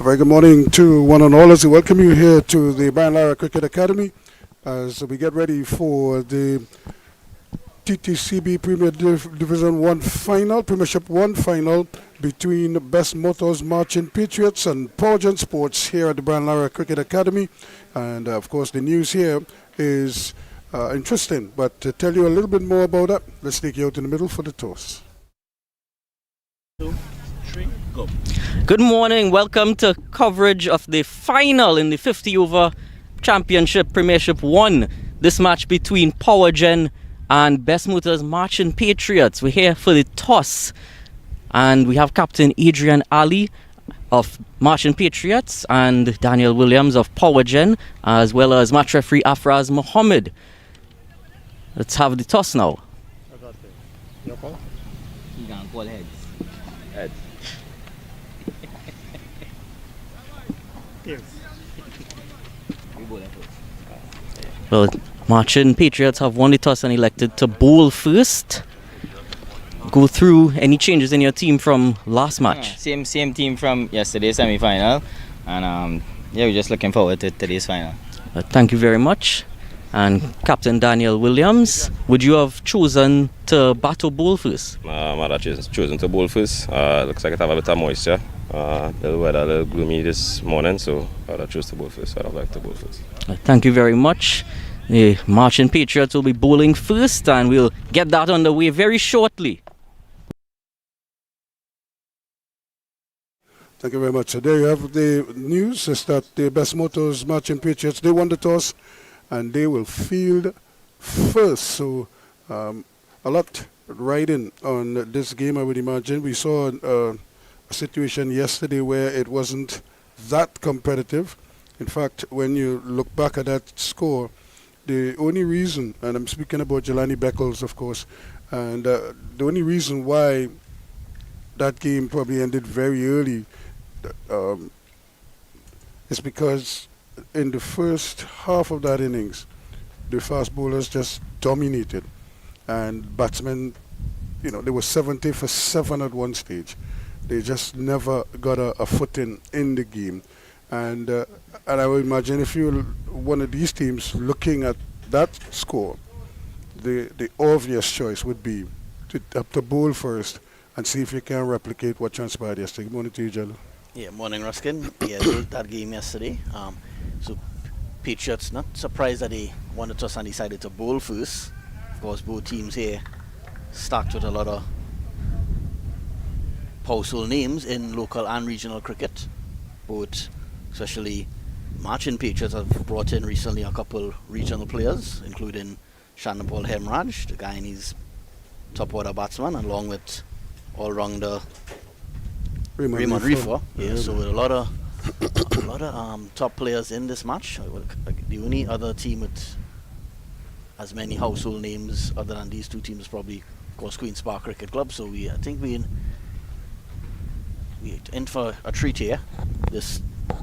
Very good morning to one and all as we welcome you here to the Brian Lara Cricket Academy as we get ready for the TTCB Division 1 final, Premiership 1 final between Bess Motors, Marchin Patriots and Powergen Sports here at the Brian Lara Cricket Academy. And of course the news here is interesting, but to tell you a little bit more about that, let's take you out in the middle for the toss. 2, 3, go. Good morning, welcome to coverage of the final in the 50 over championship Premiership 1. This match between Powergen and Bess Motors Marchin Patriots. We're here for the toss and we have Captain Adrian Ali of Marchin Patriots and Daniel Williams of Powergen, as well as match referee Afraz Mohammed. Let's have the toss now. Your call? You can call heads. Heads. Yes. Well, Marchin Patriots have won the toss and elected to bowl first. Go through any changes in your team from last match. Same team from yesterday's semi-final, and we're just looking forward to today's final. Thank you very much. And Captain Daniel Williams, would you have chosen to bat or bowl first? I'd have chosen to bowl first. Looks like it have a bit of moisture. The weather a little gloomy this morning, so I'd have chosen to bowl first. I'd have liked to bowl first. Thank you very much. The Marchin Patriots will be bowling first and we'll get that underway very shortly. Thank you very much. So there you have the news is that the Bess Motors Marchin Patriots, they won the toss and they will field first. So a lot riding on this game, I would imagine. We saw a situation yesterday where it wasn't that competitive. In fact, when you look back at that score, the only reason, and I'm speaking about Jelani Beckles, of course, and the only reason why that game probably ended very early is because in the first half of that innings, the fast bowlers just dominated. And batsmen, they were 70 for 7 at one stage. They just never got a footing in the game. And I would imagine if you're one of these teams looking at that score, the obvious choice would be to bowl first and see if you can replicate what transpired yesterday. Good morning to you, Jello. Yeah, morning, Ruskin. Yeah, that game yesterday. So Patriots, not surprised that they won the toss and decided to bowl first. Of course, both teams here stacked with a lot of household names in local and regional cricket. Both, especially Marchin Patriots, have brought in recently a couple regional players, including Shannon Paul Hemraj, the guy in his top order batsman, along with all-rounder Raymond Reefer. Yeah, so with a lot of top players in this match. The only other team with as many household names other than these two teams is probably, of course, Queen's Park Cricket Club. So I think we're in for a treat here. This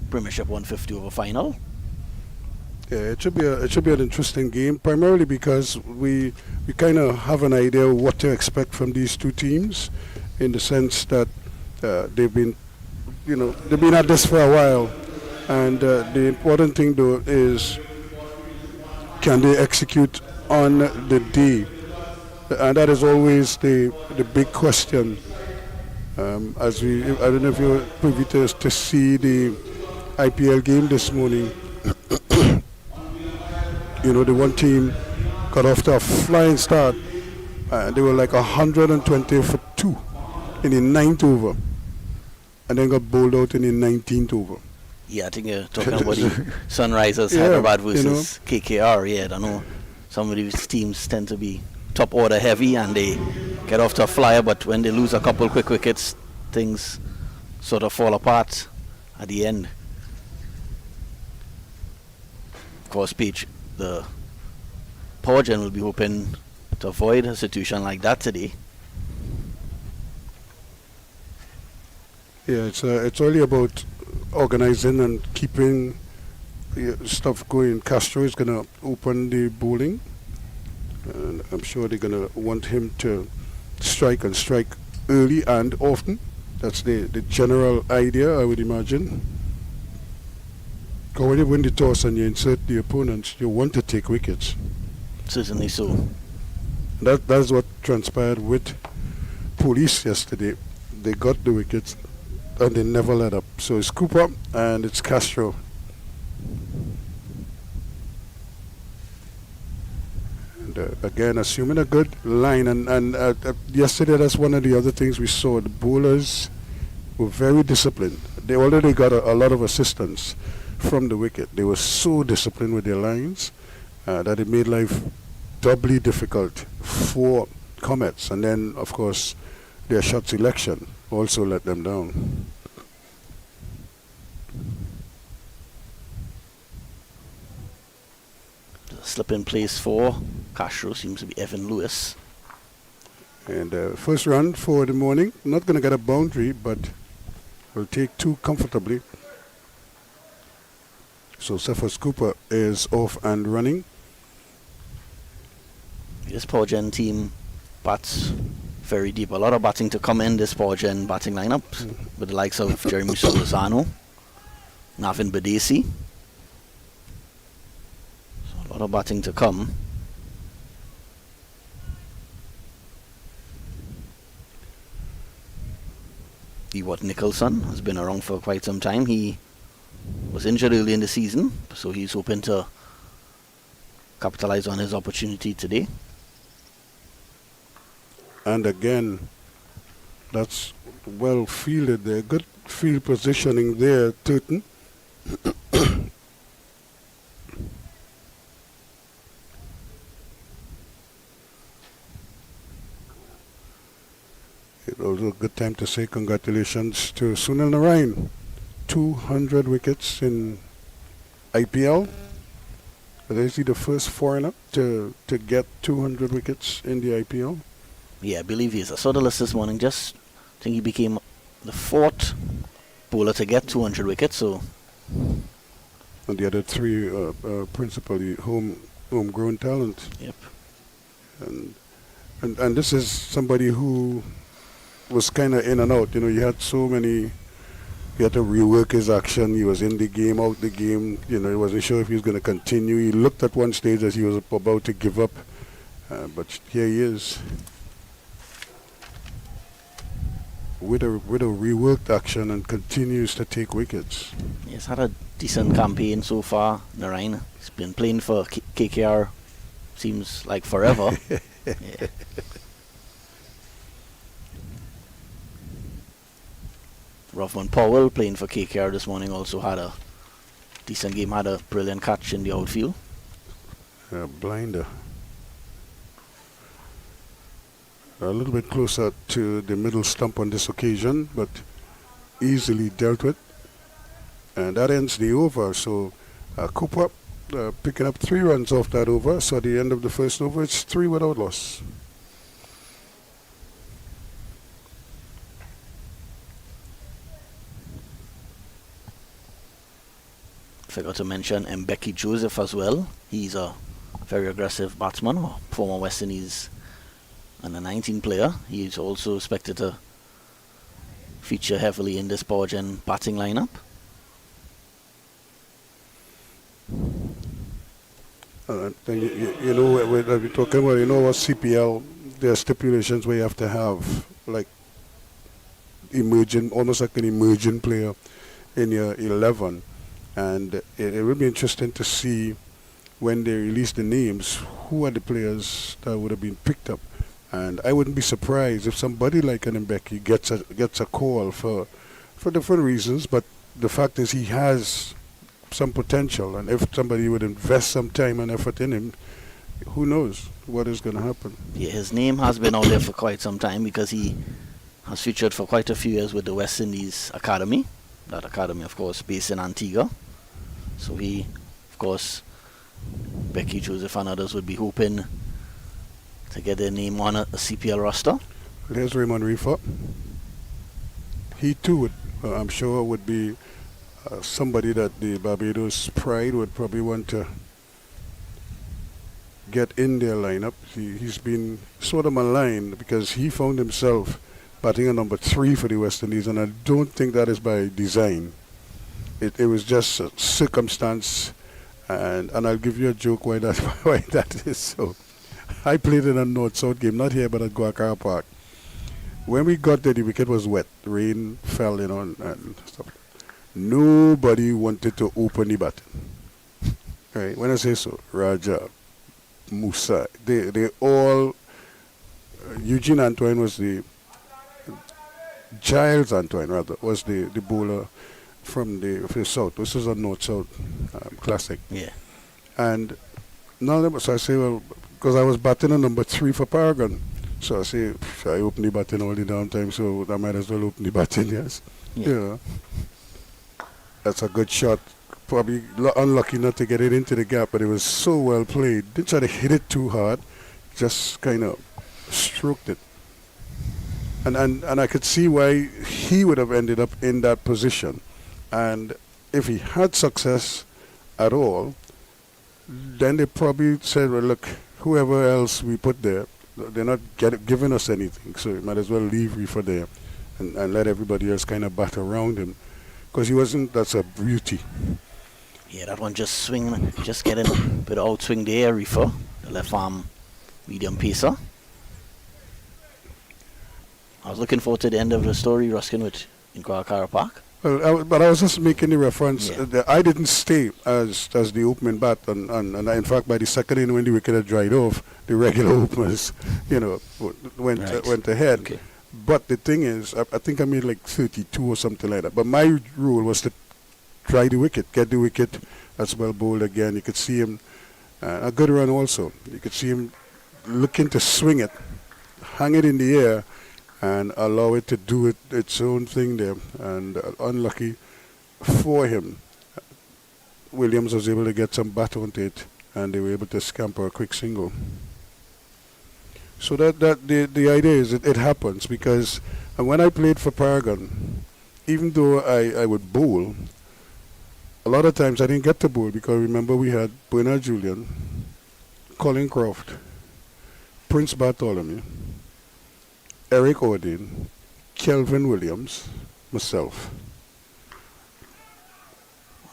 Premiership 150 over final. Yeah, it should be an interesting game, primarily because we kind of have an idea of what to expect from these two teams, in the sense that they've been at this for a while, and the important thing though is, can they execute on the day? And that is always the big question. I don't know if you're privy to see the IPL game this morning. The one team got off to a flying start. They were like 120 for 2 in the 9th over, and then got bowled out in the 19th over. Yeah, I think you're talking about the Sunrisers Hyderabad versus KKR. Yeah, I know some of these teams tend to be top order heavy and they get off to a flyer, but when they lose a couple quick wickets, things sort of fall apart at the end. Of course, the Powergen will be hoping to avoid a situation like that today. Yeah, it's really about organizing and keeping stuff going. Castro is going to open the bowling, and I'm sure they're going to want him to strike early and often. That's the general idea, I would imagine. Because when you win the toss and you insert the opponents, you want to take wickets. Certainly so. That's what transpired with Police yesterday. They got the wickets and they never let up. So it's Cooper and it's Castro. And again, assuming a good line. And yesterday, that's one of the other things we saw. The bowlers were very disciplined. They already got a lot of assistance from the wicket. They were so disciplined with their lines that it made life doubly difficult for Comets. And then, of course, their shot selection also let them down. The slip in place for Castro seems to be Evan Lewis. And first run for the morning. Not going to get a boundary, but will take 2 comfortably. So Cephas Cooper is off and running. This Powergen team bats very deep. A lot of batting to come in this Powergen batting lineup with the likes of Jeremy Solozano, Navin Badesi. So a lot of batting to come. Ewart Nicholson has been around for quite some time. He was injured early in the season, so he's hoping to capitalize on his opportunity today. And again, that's well fielded there. Good field positioning there, Turton. It's also a good time to say congratulations to Sunil Narayan. 200 wickets in IPL. Is he the first foreigner to get 200 wickets in the IPL? Yeah, I believe he is. I saw the list this morning. I think he became the 4th bowler to get 200 wickets. So, and the other 3 principally homegrown talent. Yep. And this is somebody who was kind of in and out. You know, you had so many. He had to rework his action. He was in the game, out the game. You know, he wasn't sure if he was going to continue. He looked at one stage as he was about to give up, but here he is. With a reworked action and continues to take wickets. He's had a decent campaign so far, Narayan. He's been playing for KKR, seems like forever. Yeah. Rovman Powell playing for KKR this morning also had a decent game, had a brilliant catch in the outfield. Blinder. A little bit closer to the middle stump on this occasion, but easily dealt with. And that ends the over. So Cooper picking up 3 runs off that over. So at the end of the first over, it's 3 without loss. Forgot to mention Mbeki Joseph as well. He's a very aggressive batsman, or former West Indies under 19 player. He is also expected to feature heavily in this Powergen batting lineup. You know, we're talking about, you know, what CPL, there are stipulations where you have to have like almost like an emerging player in your 11. And it will be interesting to see when they release the names, who are the players that would have been picked up. And I wouldn't be surprised if somebody like an Mbeki gets a call for different reasons, but the fact is he has some potential, and if somebody would invest some time and effort in him, who knows what is going to happen. Yeah, his name has been out there for quite some time because he has featured for quite a few years with the West Indies Academy. That academy, of course, based in Antigua. So he, of course, Becky Joseph and others would be hoping to get their name on a CPL roster. There's Raymond Reefer. He too would, I'm sure, would be somebody that the Barbados Pride would probably want to get in their lineup. He's been sort of maligned because he found himself batting at number 3 for the West Indies, and I don't think that is by design. it was just a circumstance, and I'll give you a joke why that why that is so. I played in a North-South game, not here but at Guacara Park. When we got there, the wicket was wet. Rain fell, and stuff. Nobody wanted to open the button. Right? When I say so, Raja, Musa, they all. Eugene Antoine was Giles Antoine rather was the bowler from the south. This is a North-South classic. Yeah. And none of them. So I say, well, because I was batting on number 3 for Powergen. So I say, I open the batting all the damn time, so I might as well open the batting, yes. Yeah. That's a good shot. Probably unlucky not to get it into the gap, but it was so well played. Didn't try to hit it too hard, just kind of stroked it. And I could see why he would have ended up in that position. And if he had success at all, then they probably said, well, look, whoever else we put there, they're not giving us anything, so we might as well leave Reefer there and let everybody else kind of bat around him. Because he wasn't, that's a beauty. Yeah, that one just swinging, just getting a bit of outswing there, Reefer, the left arm medium pacer. I was looking forward to the end of the story, Ruskin, in Guacara Park. Well, but I was just making the reference Yeah. that I didn't stay as the opening bat, and in fact by the second inning when the wicket had dried off, the regular openers, went ahead. Okay. But the thing is, I think I made like 32 or something like that. But my rule was to dry the wicket, get the wicket as well bowled again. You could see him, a good run also. You could see him looking to swing it, hang it in the air, and allow it to do its own thing there. And unlucky for him, Williams was able to get some bat onto it, and they were able to scamper a quick single. So that the idea is it happens because when I played for Powergen, even though I would bowl, a lot of times I didn't get to bowl because remember we had Bernard Julian, Colin Croft, Prince Bartholomew, Eric Ordine, Kelvin Williams, myself.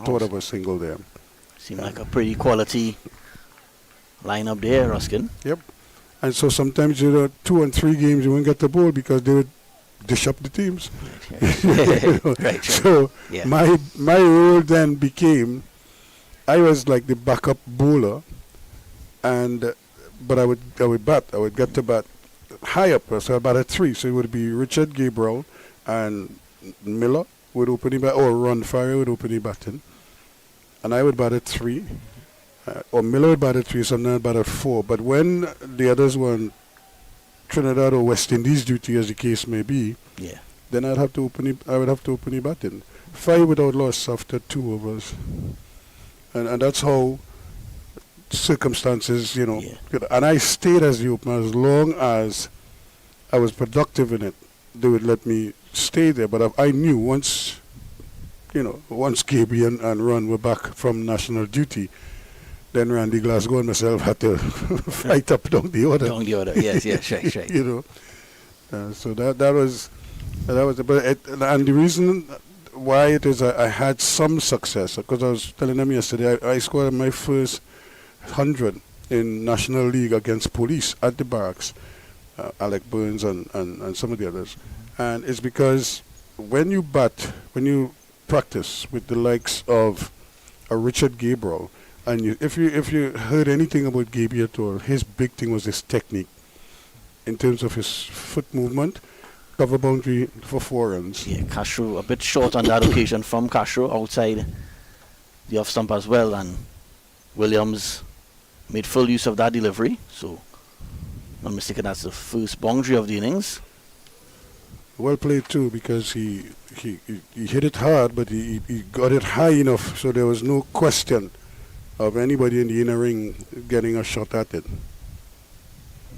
Thought of a single there. Seemed like a pretty quality lineup there, Ruskin. Yep. And so sometimes 2 and 3 games you won't get the bowl because they would dish up the teams. Right. So Yeah. my role then became I was like the backup bowler, but I would bat. I would get to bat high up, so I batted 3. So it would be Richard Gabriel and Miller would open the bat, or Ron Farrier would open the batting, and I would bat at 3. Or Miller would bat at 3, sometimes I'd bat at 4. But when the others were on Trinidad or West Indies duty, as the case may be, Yeah. then I would have to open the batting. 5 without loss after 2 overs. And that's how circumstances, Yeah. And I stayed as the opener as long as I was productive in it. They would let me stay there. But I knew once Gaby and Ron were back from national duty, then Randy Glasgow and myself had to fight up down the order. Down the order, yes, right. So that was and the reason why it is I had some success, because I was telling them yesterday, I scored my first 100 in National League against Police at the Barracks, Alec Burns and some of the others, and it's because when you practice with the likes of a Richard Gabriel, and if you heard anything about Gaby at all, his big thing was his technique in terms of his foot movement, cover boundary for 4 runs. Yeah, Castro a bit short on that occasion from Castro outside the off stump as well, and Williams made full use of that delivery. So, not mistaken, that's the first boundary of the innings. Well played too, because he hit it hard, but he got it high enough so there was no question of anybody in the inner ring getting a shot at it.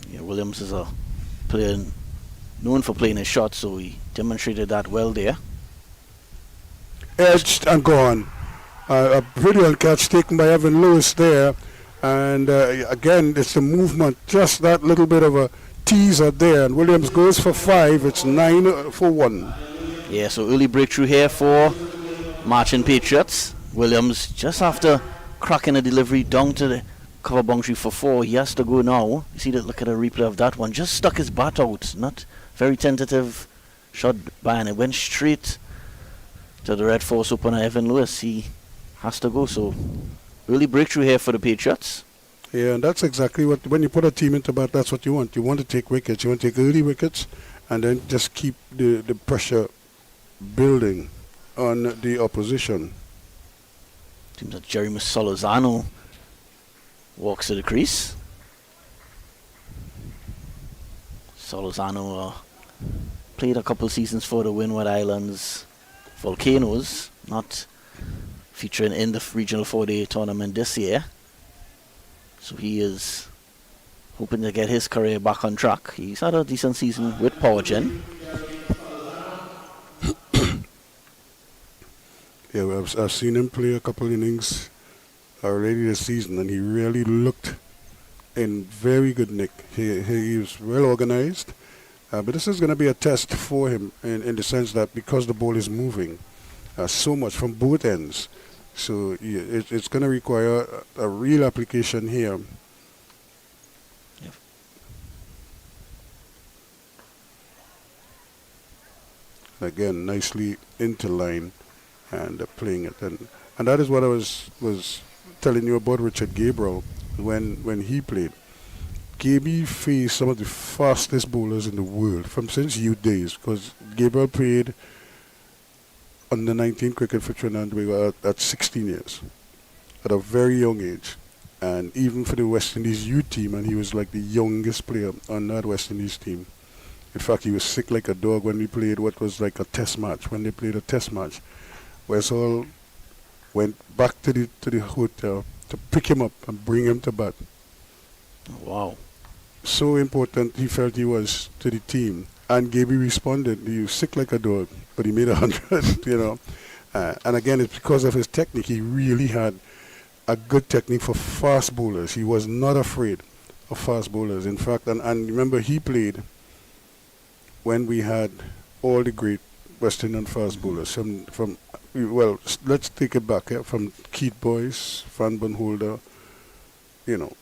Yeah, Williams is a player known for playing his shot, so he demonstrated that well there. Edged and gone. A brilliant catch taken by Evan Lewis there, and again it's the movement, just that little bit of a teaser there, and Williams goes for 5. It's 9 for 1. Yeah, so early breakthrough here for Marchin Patriots. Williams just after cracking a delivery down to the cover boundary for 4. He has to go now. You see that? Look at a replay of that one. Just stuck his bat out. Not very tentative shot by, and it went straight to the red force opener Evan Lewis. He has to go. So really breakthrough here for the Patriots. Yeah, and that's exactly what, when you put a team into bat, that's what you want. You want to take wickets. You want to take early wickets and then just keep the pressure building on the opposition. Seems that Jeremy Solozano walks to the crease. Solozano played a couple seasons for the Windward Islands Volcanoes, not featuring in the regional 4-day tournament this year. So he is hoping to get his career back on track. He's had a decent season with Powergen. Yeah, well, I've seen him play a couple innings already this season, and he really looked in very good nick. He was well organized, but this is going to be a test for him in the sense that because the ball is moving so much from both ends, so it's going to require a real application here. Yep. Again, nicely into line and playing it, and that is what I was telling you about Richard Gabriel when he played. Gaby faced some of the fastest bowlers in the world from since youth days, because Gabriel played under 19 cricket for Trinidad and Tobago at 16 years, at a very young age, and even for the West Indies youth team, and he was like the youngest player on that West Indies team. In fact, he was sick like a dog when we played what was like a test match, when they played a test match. Westall went back to the hotel to pick him up and bring him to bat. Wow. So important he felt he was to the team. And Gaby responded. He was sick like a dog, but he made 100, you know. And again, it's because of his technique. He really had a good technique for fast bowlers. He was not afraid of fast bowlers. In fact, and remember, he played when we had all the great West Indian fast bowlers. Well, let's take it back, from Keith Boyce, Van Bonholder, you know,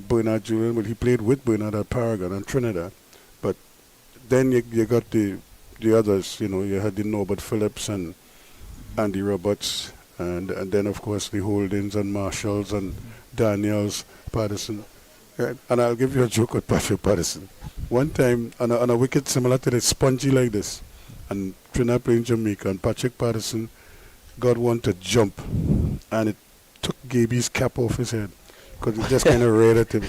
Bernard Julian. Well, he played with Bernard at Powergen and Trinidad. But then you got the others, you know, you had the Norbert Phillips and Andy Roberts, and then, of course, the Holdings and Marshalls and Daniels, Patterson. Right? And I'll give you a joke with Patrick Patterson. One time, on a wicket similar to this, spongy like this, and Trinidad playing Jamaica, and Patrick Patterson got one to jump, and it took Gaby's cap off his head, because he just kind of reared at him.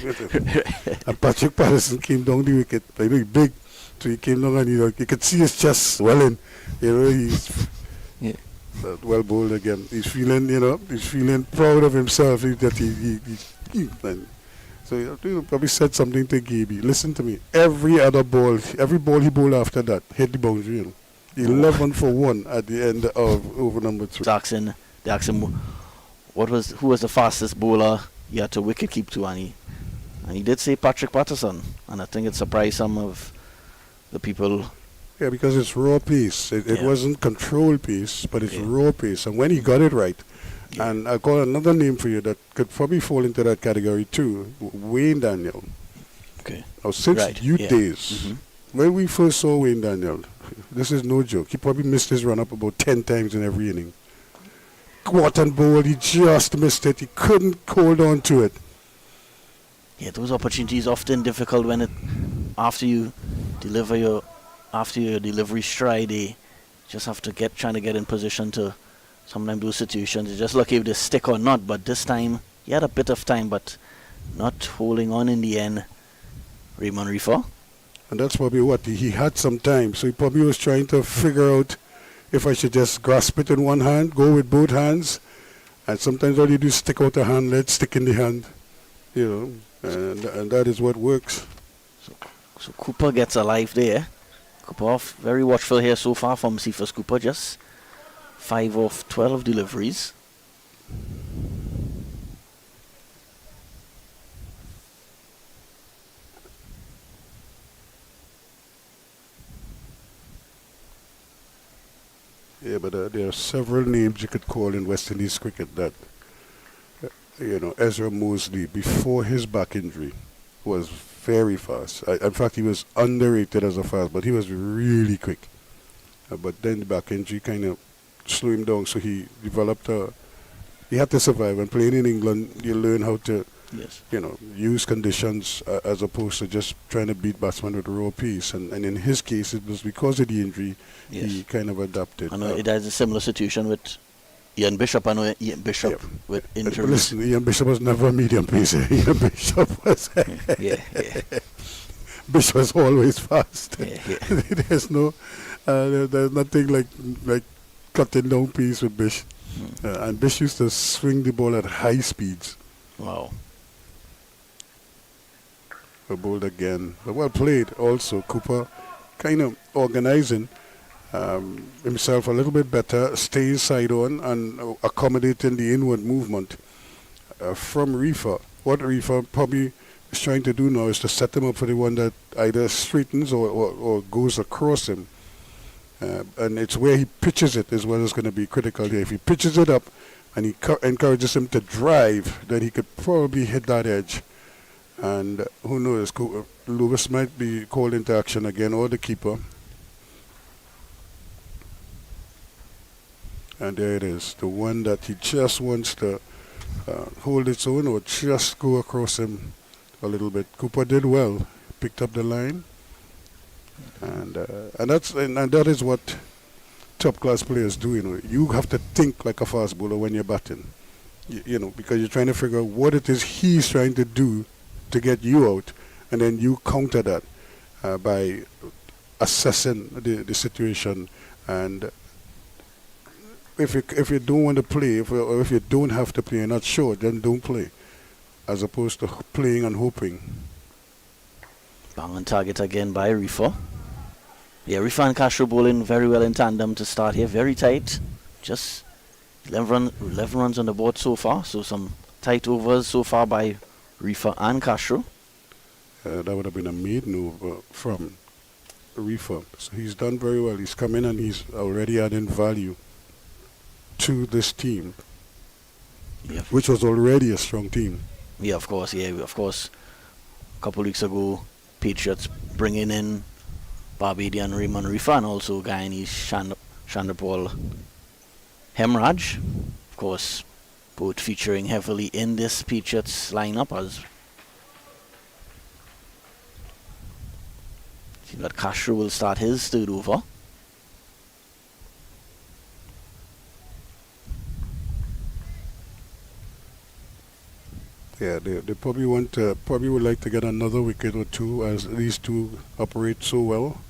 And Patrick Patterson came down the wicket, like big, so he came down and you could see his chest swelling. You know, he's well bowled again. He's feeling proud of himself that he so you probably said something to Gaby. Listen to me. Every ball he bowled after that hit the boundary. You know. 11 for 1 at the end of over number 3. They asked him who was the fastest bowler he had to wicket keep to, and he did say Patrick Patterson, and I think it surprised some of the people. Yeah, because it's raw pace. It wasn't controlled pace, but it's raw pace. And when he got it right, and I'll call another name for you that could probably fall into that category too, Wayne Daniel. Okay. Now, since youth days, when we first saw Wayne Daniel, this is no joke, he probably missed his run-up about 10 times in every inning. Quarter bowl, he just missed it. He couldn't hold on to it. Yeah, those opportunities often difficult when after your delivery stride, they just have to trying to get in position to sometimes those situations. You're just lucky if they stick or not, but this time he had a bit of time, but not holding on in the end. Raymond Reefer. And that's probably what he had some time, so he probably was trying to figure out if I should just grasp it in one hand, go with both hands, and sometimes all you do is stick out a hand, let stick in the hand, you know, and that is what works. So Cooper gets a life there. Cooper off, very watchful here so far from Cephas Cooper, just 5 of 12 deliveries. Yeah, but there are several names you could call in West Indies cricket that, Ezra Mosley, before his back injury, was very fast. In fact, he was underrated as a fast, but he was really quick. But then the back injury kind of slowed him down, so he developed he had to survive. And playing in England, you learn how to, Yes. use conditions as opposed to just trying to beat batsmen with a raw piece. And in his case, it was because of the injury, Yes. he kind of adapted. I know it has a similar situation with Ian Bishop. I know Ian Bishop Yeah. with But injuries. listen, Ian Bishop was never a medium pacer. Ian Bishop was yeah. Bishop was always fast. Yeah. There's there's nothing like cutting down piece with Bish. And Bish used to swing the ball at high speeds. Wow. Bowled again. But well played also. Cooper kind of organizing himself a little bit better, staying side on and accommodating the inward movement from Reefer. What Reefer probably is trying to do now is to set him up for the one that either straightens or goes across him. And it's where he pitches it is what is going to be critical here. If he pitches it up and he encourages him to drive, then he could probably hit that edge. And who knows, Lewis might be called into action again, or the keeper. And there it is, the one that he just wants to hold its own or just go across him a little bit. Cooper did well, picked up the line. And that is what top class players do. You have to think like a fast bowler when you're batting, because you're trying to figure out what it is he's trying to do to get you out, and then you counter that by assessing the situation. And if you don't want to play, or if you don't have to play, you're not sure, then don't play, as opposed to playing and hoping. Bang on target again by Reefer. Yeah, Reefer and Castro bowling very well in tandem to start here. Very tight. Just 11 runs on the board so far. So some tight overs so far by Reefer and Castro. That would have been a maiden over from Reefer. So he's done very well. He's come in and he's already adding value to this team, Yeah. which was already a strong team. Yeah, of course. Yeah, of course. A couple of weeks ago, Patriots bringing in Barbadian Raymond Reefer and also Guyanese Chandrapal Hemraj. Of course, both featuring heavily in this Patriots lineup as see that Castro will start his third over. Yeah, they probably would like to get another wicket or two, as these two operate so well.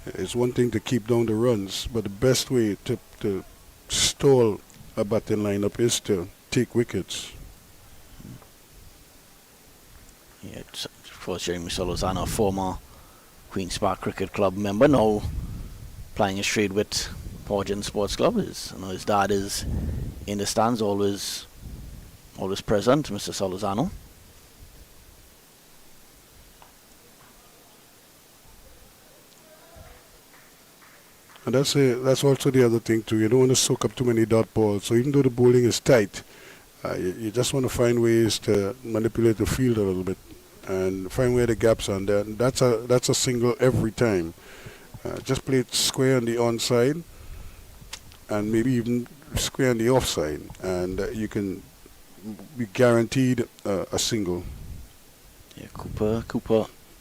It's one thing to keep down the runs, but the best way to stall a batting lineup is to take wickets. Yeah, of course, Jeremy Solozano, former Queen's Park Cricket Club member, now playing his trade with Powergen Sports Club. His dad is in the stands, always present, Mr. Solozano. And that's also the other thing too. You don't want to soak up too many dot balls. So even though the bowling is tight, you just want to find ways to manipulate the field a little bit and find where the gaps are. And that's a single every time. Just play it square on the onside, and maybe even square on the offside, and you can be guaranteed a single. Yeah, Cooper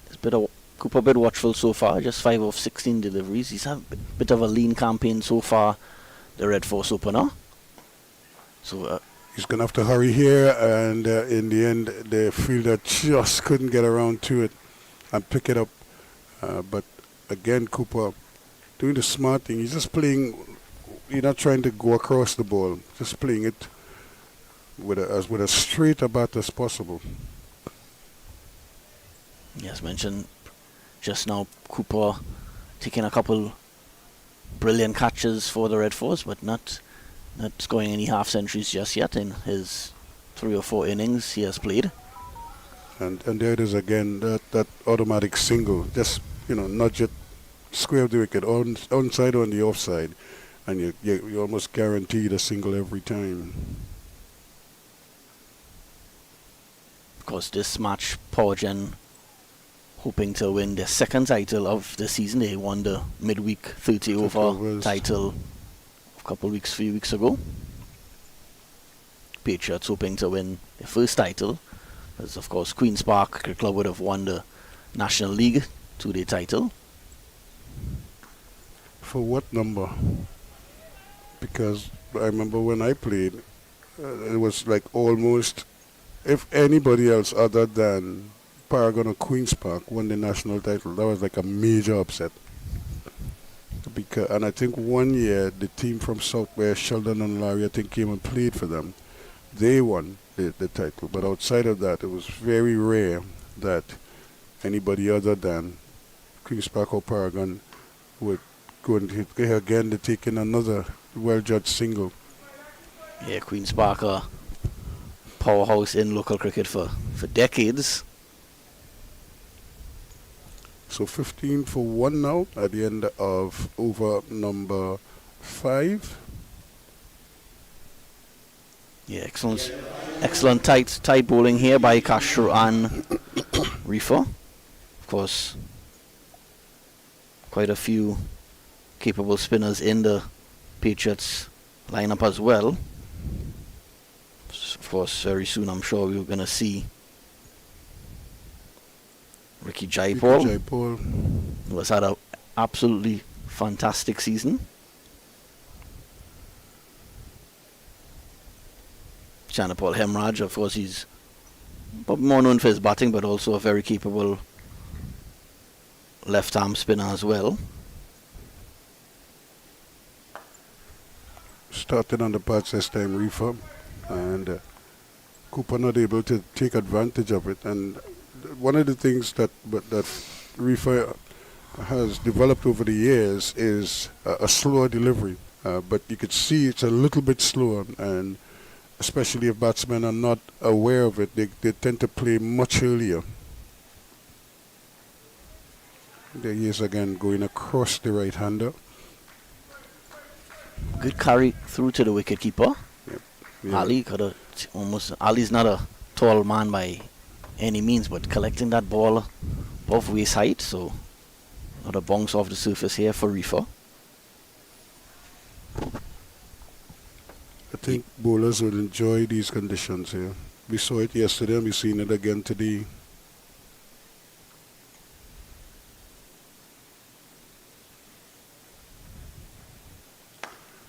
is a bit watchful so far. Just 5 of 16 deliveries. He's had a bit of a lean campaign so far, the Red Force opener. So he's going to have to hurry here, and in the end, the fielder just couldn't get around to it and pick it up. But again, Cooper doing the smart thing. He's just playing. He's not trying to go across the ball. Just playing it with as straight a bat as possible. As mentioned just now, Cooper taking a couple brilliant catches for the Red Force, but not scoring any half centuries just yet in his 3 or 4 innings he has played. And there it is again, that automatic single. Just nudge it square of the wicket, onside or on the offside, and you're almost guaranteed a single every time. Of course, this match, Powergen hoping to win their second title of the season. They won the midweek 30 over title a few weeks ago. Patriots hoping to win their first title, as of course Queen's Park Cricket Club would have won the National League 2-day title. For what number? Because I remember when I played, it was like almost, if anybody else other than Powergen or Queen's Park won the national title, that was like a major upset. And I think one year the team from Southwest, Sheldon and Larry, I think came and played for them. They won the title, but outside of that, it was very rare that anybody other than Queen's Park or Powergen would go and hit again to take in another well-judged single. Yeah, Queen's Park, a powerhouse in local cricket for decades. So 15 for 1 now at the end of over number 5. Yeah, excellent tight bowling here by Castro and Reefer. Of course, quite a few capable spinners in the Patriots lineup as well. Of course, very soon I'm sure we're going to see Ricky Jaipal, who has had an absolutely fantastic season. Chanapal Hemraj, of course, he's more known for his batting, but also a very capable left-arm spinner as well. Started on the pads this time, Reefer, and Cooper not able to take advantage of it. And one of the things that Reefer has developed over the years is a slower delivery, but you could see it's a little bit slower, and especially if batsmen are not aware of it, they tend to play much earlier. There he is again, going across the right-hander. Good carry through to the wicket-keeper. Yep. Yeah. Ali could have Ali's not a tall man by any means, but collecting that ball above waist height, so not a bounce off the surface here for Reefer. I think bowlers would enjoy these conditions here. We saw it yesterday and we've seen it again today.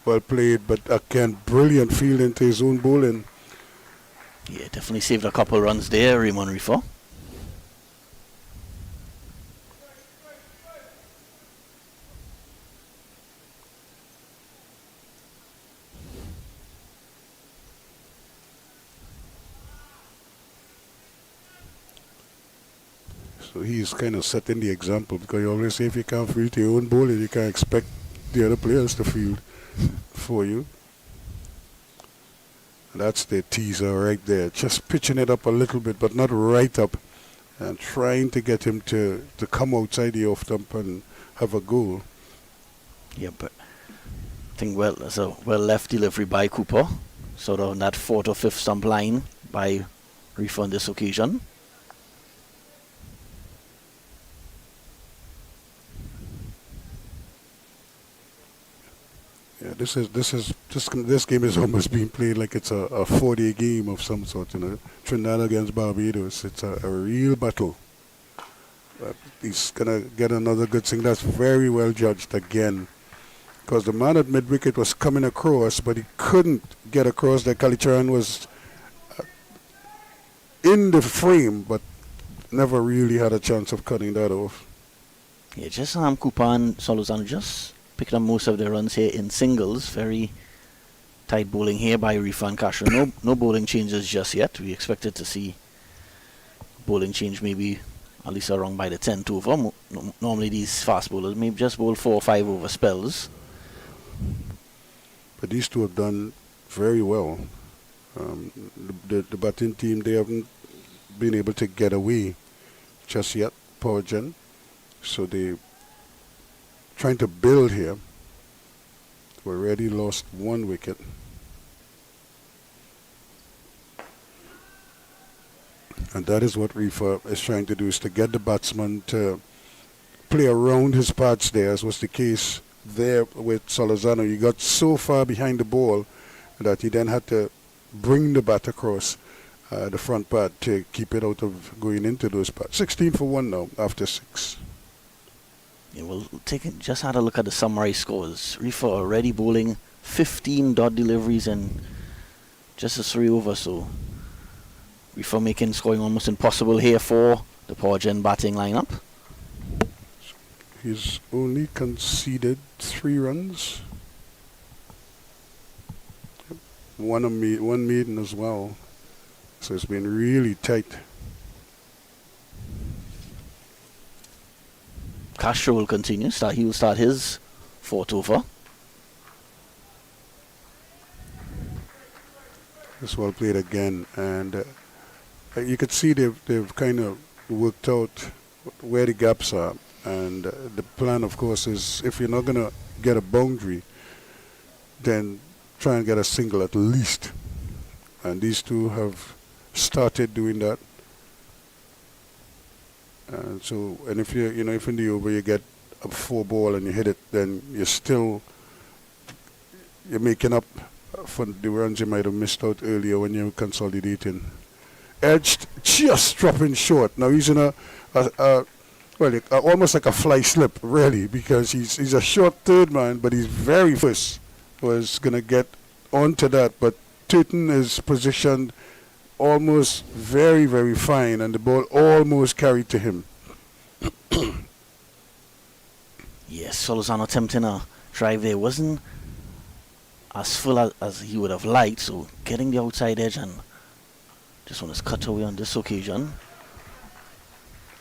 Well played, but again, brilliant field into his own bowling. Yeah, definitely saved a couple runs there, Raymond Reefer. So he's kind of setting the example, because you always say if you can't field your own bowling, you can't expect the other players to field for you. That's the teaser right there. Just pitching it up a little bit, but not right up, and trying to get him to come outside the off stump and have a goal. Yeah, but I think that's a well left delivery by Cooper. Sort of on that 4th or 5th stump line by Reefer on this occasion. Yeah, this game is almost being played like it's a 4-day game of some sort, you know. Trinidad against Barbados. It's a real battle. He's gonna get another good thing. That's very well judged again, because the man at mid-wicket was coming across, but he couldn't get across. That Kalicharan was in the frame, but never really had a chance of cutting that off. Yeah, just Cooper and Solozano just picked up most of the runs here in singles. Very tight bowling here by Reefer and Castro. No bowling changes just yet. We expected to see bowling change maybe at least around by the 10th over. Normally these fast bowlers maybe just bowl 4 or 5 over spells. But these two have done very well. The batting team, they haven't been able to get away just yet, Powergen. So they trying to build here. We already lost 1 wicket. And that is what Reefer is trying to do, is to get the batsman to play around his pads there, as was the case there with Solozano. He got so far behind the ball that he then had to bring the bat across the front pad to keep it out of going into those pads. 16 for 1 now after 6. Yeah, well, just had a look at the summary scores. Reefer already bowling 15 dot deliveries in just a 3 over, so Reefer making scoring almost impossible here for the Powergen batting lineup. He's only conceded 3 runs. One maiden as well. So it's been really tight. Castro will continue. He will start his 4th over. It's well played again, and you could see they've kind of worked out where the gaps are. And the plan, of course, is if you're not going to get a boundary, then try and get a single at least. And these two have started doing that. And so, and if if in the over you get a 4 ball and you hit it, then you're making up for the runs you might have missed out earlier when you're consolidating. Edged, just dropping short. Now he's in almost like a fly slip, really, because he's a short third man, but he's very first. Was going to get onto that, but Turton is positioned almost very, very fine, and the ball almost carried to him. Yes, Solozano attempting a drive there. Wasn't as full as he would have liked, so getting the outside edge, and this one is cut away on this occasion.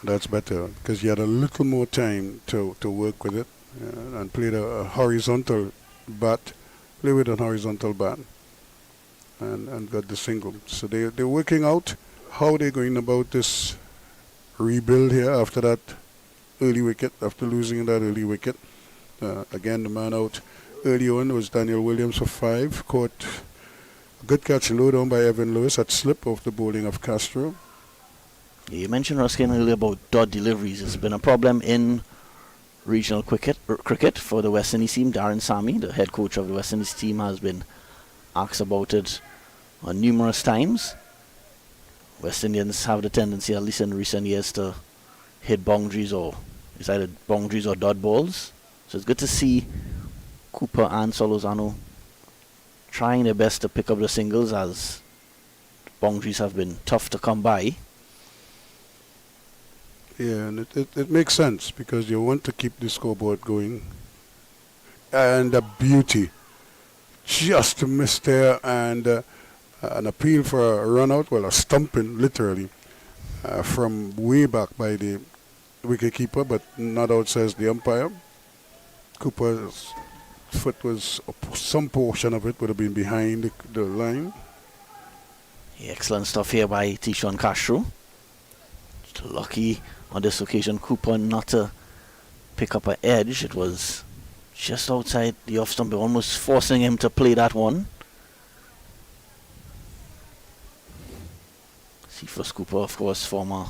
That's better, because he had a little more time to work with it, and played a horizontal bat, play with a horizontal bat, and got the single. So they're working out how they're going about this rebuild here after that early wicket, after losing that early wicket. Again, the man out early on was Daniel Williams for 5, caught a good catch low down by Evan Lewis at slip off the bowling of Castro. Yeah, you mentioned, Ruskin, earlier about dot deliveries. It's been a problem in regional cricket for the West Indies team. Darren Sammy, the head coach of the West Indies team, has been asked about it numerous times. West Indians have the tendency, at least in recent years, to hit boundaries, or it's either boundaries or dot balls. So it's good to see Cooper and Solozano trying their best to pick up the singles, as boundaries have been tough to come by. Yeah, and it makes sense, because you want to keep the scoreboard going. And a beauty. Just missed there, and an appeal for a run out, well, a stumping, literally, from way back by the wicketkeeper, but not out, says the umpire. Cooper's foot was, some portion of it would have been behind the line. Yeah, excellent stuff here by Tishon Castro. Just lucky on this occasion, Cooper not to pick up an edge. It was just outside the off stump, almost forcing him to play that one. Cephas Cooper, of course, former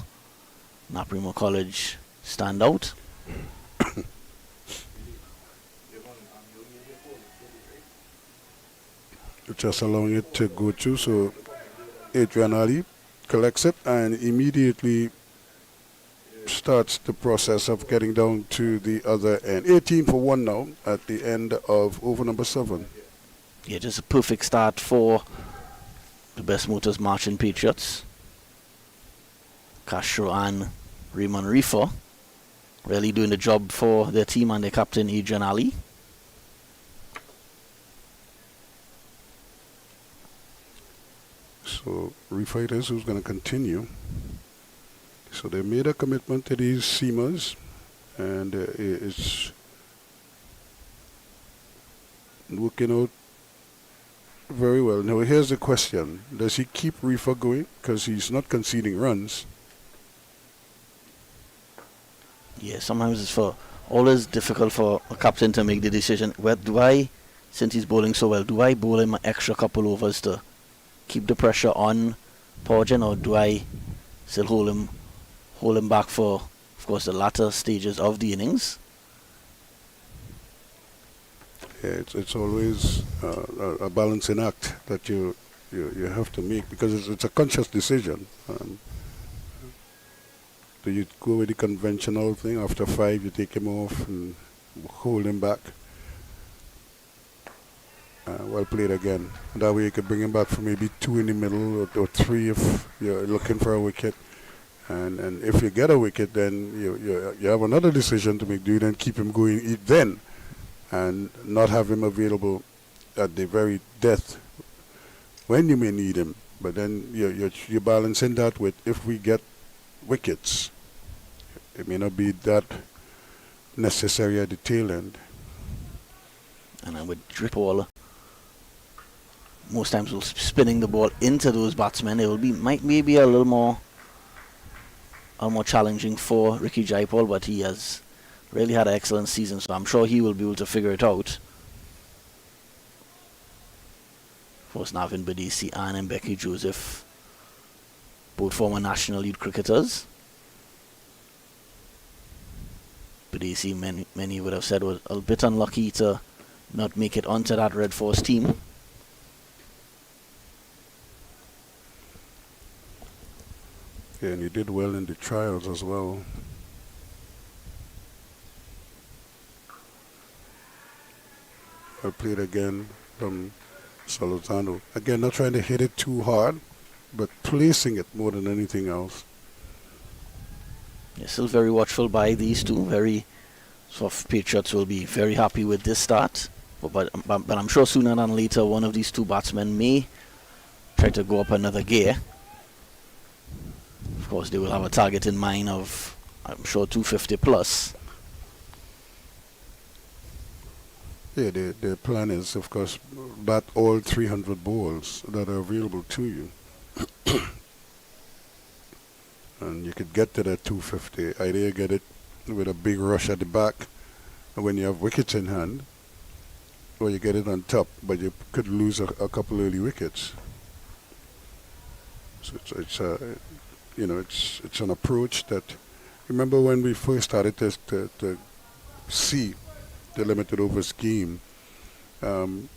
Naprimo College standout. Just allowing it to go through, so Adrian Ali collects it and immediately starts the process of getting down to the other end. 18 for 1 now at the end of over number 7. Yeah, just a perfect start for the Bess Motors Marchin Patriots. Castro and Raymond Reefer really doing the job for their team and their captain Adrian Ali. So Reefer it is who's going to continue. So they made a commitment to these seamers, and it's working out very well. Now here's the question: does he keep Reefer going, because he's not conceding runs? Yeah, sometimes it's for always difficult for a captain to make the decision. Well, since he's bowling so well, do I bowl him an extra couple overs to keep the pressure on Powergen, or do I still hold him back for, of course, the latter stages of the innings? Yeah, it's always a balancing act that you have to make, because it's a conscious decision. Do you go with the conventional thing? After 5, you take him off and hold him back. Well played again. That way you could bring him back for maybe 2 in the middle, or 3 if you're looking for a wicket. And if you get a wicket, then you have another decision to make. Do you then keep him going then and not have him available at the very death when you may need him? But then you're balancing that with, if we get wickets, it may not be that necessary at the tail end. And I would drip ball. Most times we're spinning the ball into those batsmen. It will be maybe a little more challenging for Ricky Jaipal, but he has really had an excellent season, so I'm sure he will be able to figure it out. Of course, Navin Badisi and Mbeki Joseph, both former national youth cricketers. Badisi, many would have said, was a bit unlucky to not make it onto that Red Force team. Yeah, and he did well in the trials as well. I played again from Salotano. Again, not trying to hit it too hard, but placing it more than anything else. Yeah, still very watchful by these two. Very soft. Patriots will be very happy with this start. But I'm sure sooner than later one of these two batsmen may try to go up another gear. Of course, they will have a target in mind of, I'm sure, 250 plus. Yeah, the plan is, of course, bat all 300 balls that are available to you. And you could get to that 250. Either you get it with a big rush at the back when you have wickets in hand, or you get it on top, but you could lose a couple early wickets. So it's an approach that, remember when we first started to see the limited over scheme, the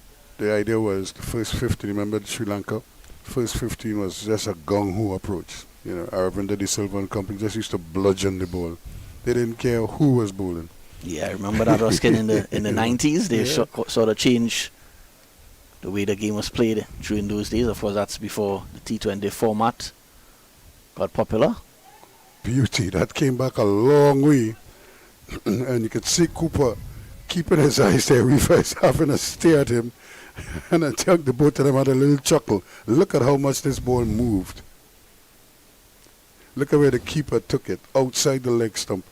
idea was the first 15, remember Sri Lanka? First 15 was just a gung-ho approach. Aravinda De Silva and company just used to bludgeon the ball. They didn't care who was bowling. Yeah, I remember that, Ruskin, in the 90s. They sort of changed the way the game was played during those days. Of course, that's before the T20 format got popular. Beauty. That came back a long way. And you could see Cooper keeping his eyes there. Reeves having a stare at him. And I think the both of them had a little chuckle. Look at how much this ball moved. Look at where the keeper took it, outside the leg stump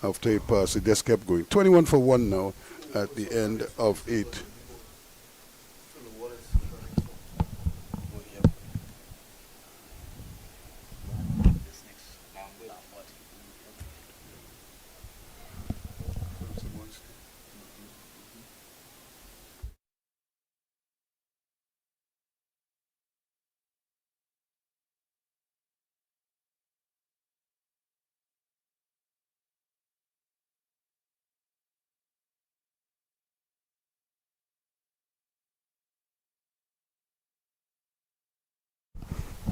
after he passed. It just kept going. 21 for 1 now at the end of 8.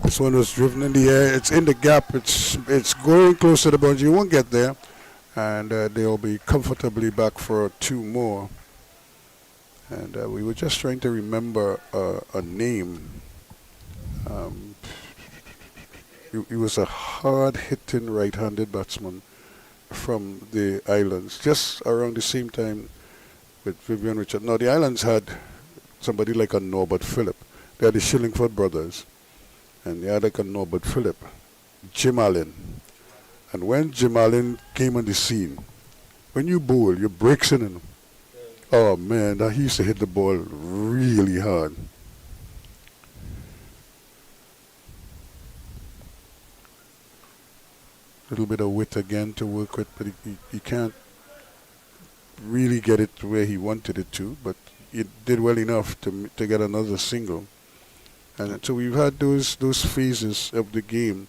This one was driven in the air. It's in the gap. It's going close to the boundary. You won't get there. And they'll be comfortably back for 2 more. And we were just trying to remember a name. He was a hard-hitting right-handed batsman from the islands, just around the same time with Vivian Richard. Now, the islands had somebody like a Norbert Phillip. They had the Shillingford brothers. And they had like a Norbert Phillip, Jim Allen. And when Jim Allen came on the scene, when you bowl, you breaks in him. Oh man, he used to hit the ball really hard. A little bit of wit again to work with, but he can't really get it where he wanted it to, but it did well enough to get another single. And so we've had those phases of the game.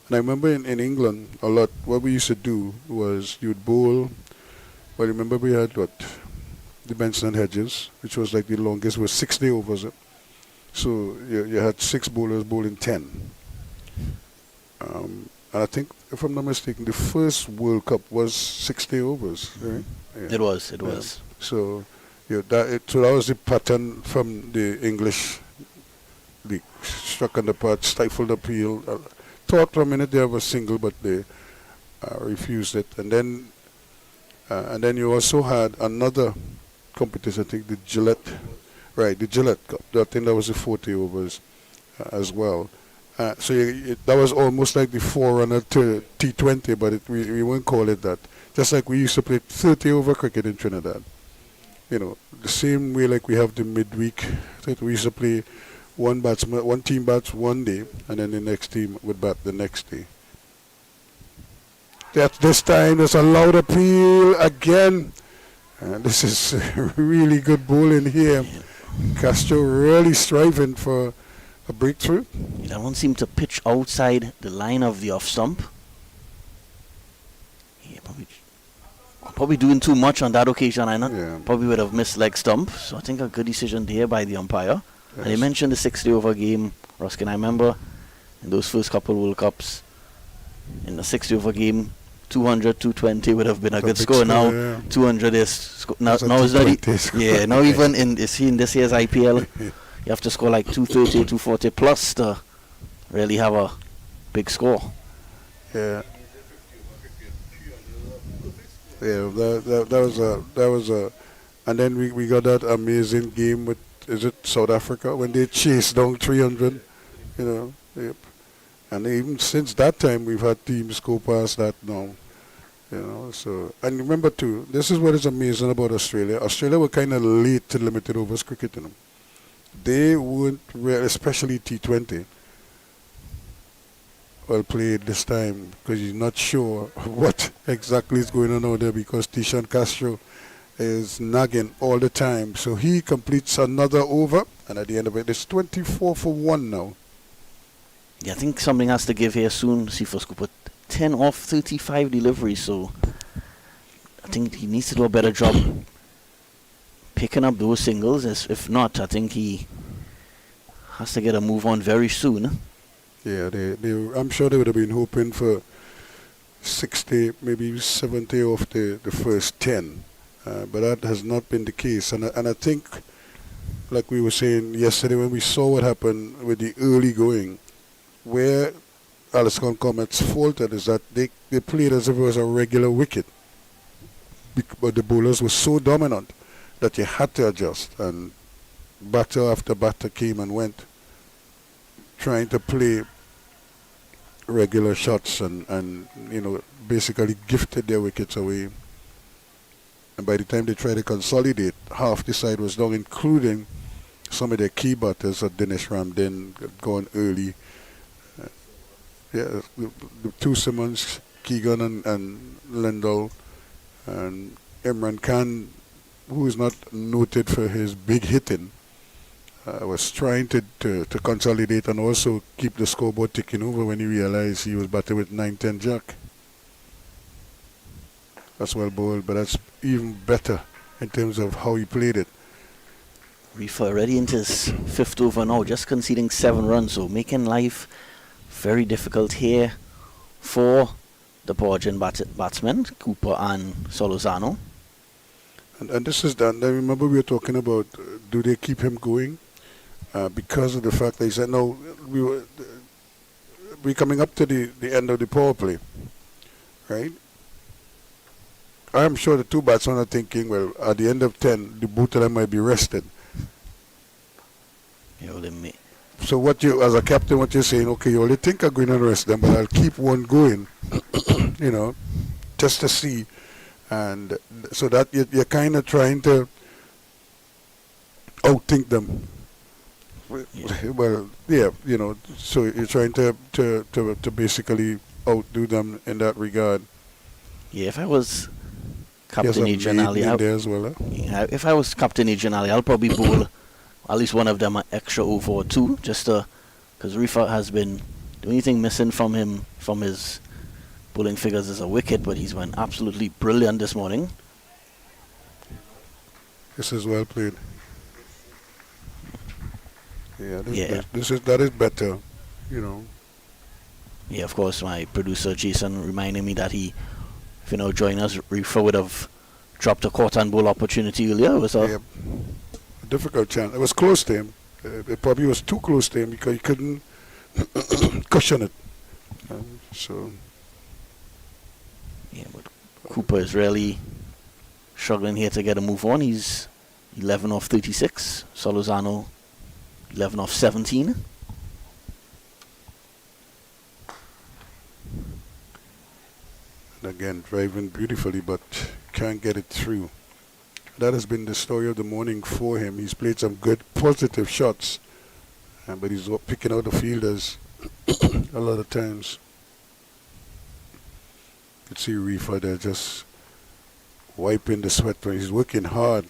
And I remember in England a lot, what we used to do was you'd bowl. Well, remember we had the Benson and Hedges, which was like the longest, was 60 overs. So you had 6 bowlers bowling 10. And I think, if I'm not mistaken, the first World Cup was 60 overs, right? Yeah. It was. So, so that was the pattern from the English league. Struck on the part, stifled appeal. Thought for a minute they have a single, but they refused it. And then you also had another competition, I think the Gillette Cup. I think that was the 40 overs as well. So that was almost like the forerunner to T20, but we won't call it that. Just like we used to play 30 over cricket in Trinidad. The same way like we have the midweek. We used to play one team bats one day, and then the next team would bat the next day. This time there's a loud appeal again. And this is really good bowling here. Castro really striving for a breakthrough. That one seemed to pitch outside the line of the off stump. Yeah, probably doing too much on that occasion. Probably would have missed leg stump. So I think a good decision there by the umpire. Yes. And you mentioned the 60 over game, Ruskin. I remember in those first couple World Cups, in the 60 over game, 200, 220 would have been a good score. Now 200 is now it's not. Now even in this year's IPL, you have to score like 230, 240 plus to really have a big score. Yeah. Yeah, that was a, and then we got that amazing game with, is it South Africa, when they chased down 300, Yep. And even since that time, we've had teams go past that now. So, and remember too, this is what is amazing about Australia. Australia were kind of late to limited overs cricket. They weren't, especially T20, well played this time, because you're not sure what exactly is going on out there, because Tishan Castro is nagging all the time. So he completes another over, and at the end of it, it's 24 for 1 now. Yeah, I think something has to give here soon. Cephas Cooper, 10 off 35 deliveries, so I think he needs to do a better job picking up those singles. If not, I think he has to get a move on very soon. Yeah, I'm sure they would have been hoping for 60, maybe 70 off the first 10, but that has not been the case. And I think, like we were saying yesterday when we saw what happened with the early going, where Alice Comets faltered is that they played as if it was a regular wicket, but the bowlers were so dominant that you had to adjust, and batter after batter came and went, trying to play regular shots and basically gifted their wickets away. And by the time they tried to consolidate, half the side was down, including some of their key batters. Dinesh Ramdin gone early. The two Simmons, Keegan and Lendl, and Imran Khan, who is not noted for his big hitting, was trying to consolidate and also keep the scoreboard ticking over when he realized he was batting with 9-10 jack. That's well bowled, but that's even better in terms of how he played it. Reef already into his 5th over now, just conceding 7 runs, so making life very difficult here for the Powergen batsmen, Cooper and Solozano. And this is done. I remember we were talking about, do they keep him going? Because of the fact that he said, no, we're coming up to the end of the power play, right? I'm sure the two batsmen are thinking, well, at the end of 10, the both of them might be rested. So what you, as a captain, what you're saying, okay, you only think I'm going to rest them, but I'll keep one going, just to see. And so that you're kind of trying to outthink them. Yeah. Well, yeah, so you're trying to basically outdo them in that regard. Yeah, if I was Captain Adrian Ali. in there as well. Yeah, if I was Captain Adrian Ali, I'll probably bowl at least one of them an extra over or two, just because Reefer has been the only thing missing from him from his bowling figures is a wicket, but he's been absolutely brilliant this morning. This is well played. Yeah, Yeah. that is better, you know. Yeah, of course, my producer Jason reminded me that if joining us, Reefer would have dropped a caught and bowl opportunity earlier. It was a difficult chance. It was close to him. It probably was too close to him because he couldn't cushion it. Yeah, but Cooper is really struggling here to get a move on. He's 11 off 36. Solozano 11 off 17. And again, driving beautifully, but can't get it through. That has been the story of the morning for him. He's played some good, positive shots, but he's picking out the fielders a lot of times. You could see Reefer there just wiping the sweat. He's working hard.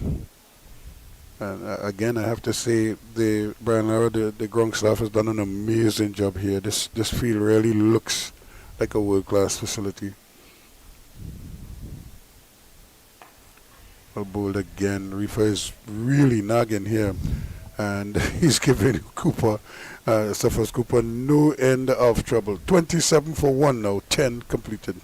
And again, I have to say, Brian Lara, the ground staff has done an amazing job here. This field really looks like a world-class facility. Well bowled again. Reefer is really nagging here, and he's giving Cooper, Cephas Cooper, no end of trouble. 27 for 1 now, 10 completed.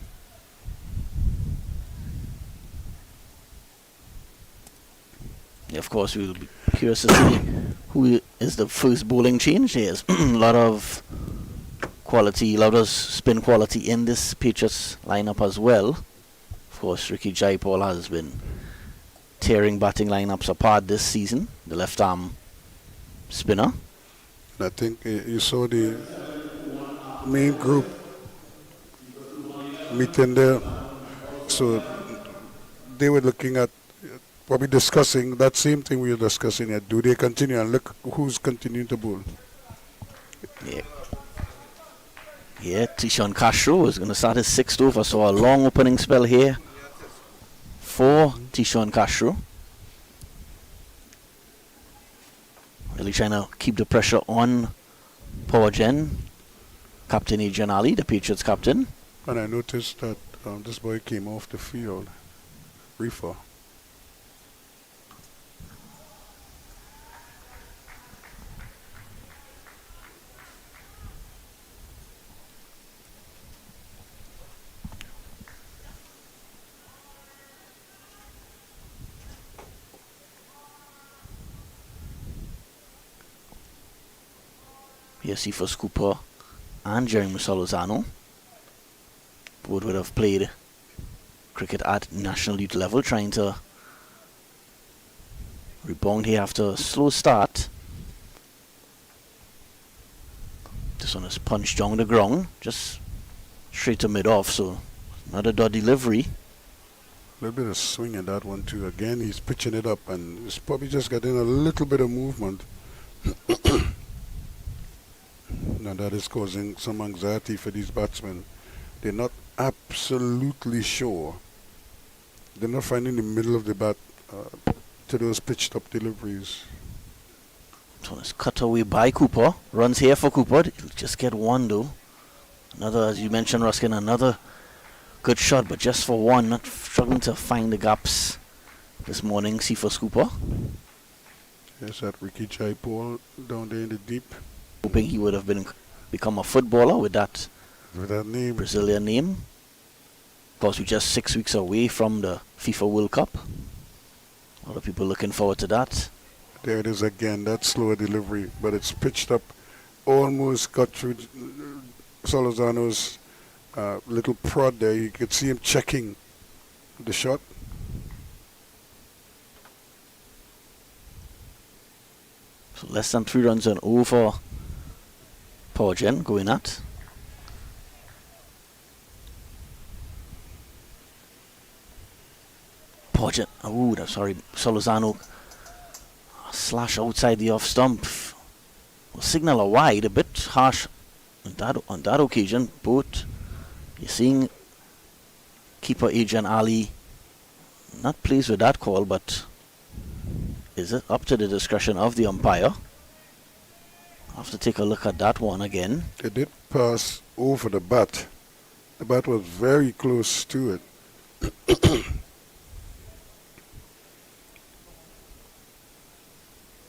Yeah, of course, we'll be curious to see who is the first bowling change. There's a lot of quality, a lot of spin quality in this Patriots lineup as well. Of course, Ricky Jaipal has been tearing batting lineups apart this season, the left arm spinner. I think you saw the main group meeting there, so they were looking at probably discussing that same thing we were discussing at. Do they continue, and look who's continuing to bowl. Yeah, Tishon Castro is going to start his 6th over, so a long opening spell here for Tishon Castro. Really trying to keep the pressure on Powergen, Captain Adrian Ali, the Patriots captain. And I noticed that this boy came off the field, Reefer. Here, Cephas Cooper and Jeremy Solozano both would have played cricket at national youth level, trying to rebound here after a slow start. This one is punched down the ground, just straight to mid-off, so another dot delivery. A little bit of swing in that one too. Again, he's pitching it up, and he's probably just getting a little bit of movement. Now that is causing some anxiety for these batsmen. They're not absolutely sure. They're not finding the middle of the bat to those pitched up deliveries. So it's cut away by Cooper. Runs here for Cooper. He'll just get one though. Another, as you mentioned, Ruskin, another good shot, but just for one. Not struggling to find the gaps this morning. Cephas Cooper. Yes, that Ricky Jaipal down there in the deep. Hoping he would have become a footballer with that name. Brazilian name. Of course, we're just 6 weeks away from the FIFA World Cup. A lot of people looking forward to that. There it is again, that slower delivery, but it's pitched up, almost got through Solozano's little prod there. You could see him checking the shot. So less than 3 runs and over. Powergen going at. Powergen, sorry, Solozano slash outside the off stump. Will signal a wide, a bit harsh on that occasion, but you're seeing keeper Adrian Ali Not pleased with that call, but is it up to the discretion of the umpire? I'll have to take a look at that one again. They did pass over the bat. The bat was very close to it.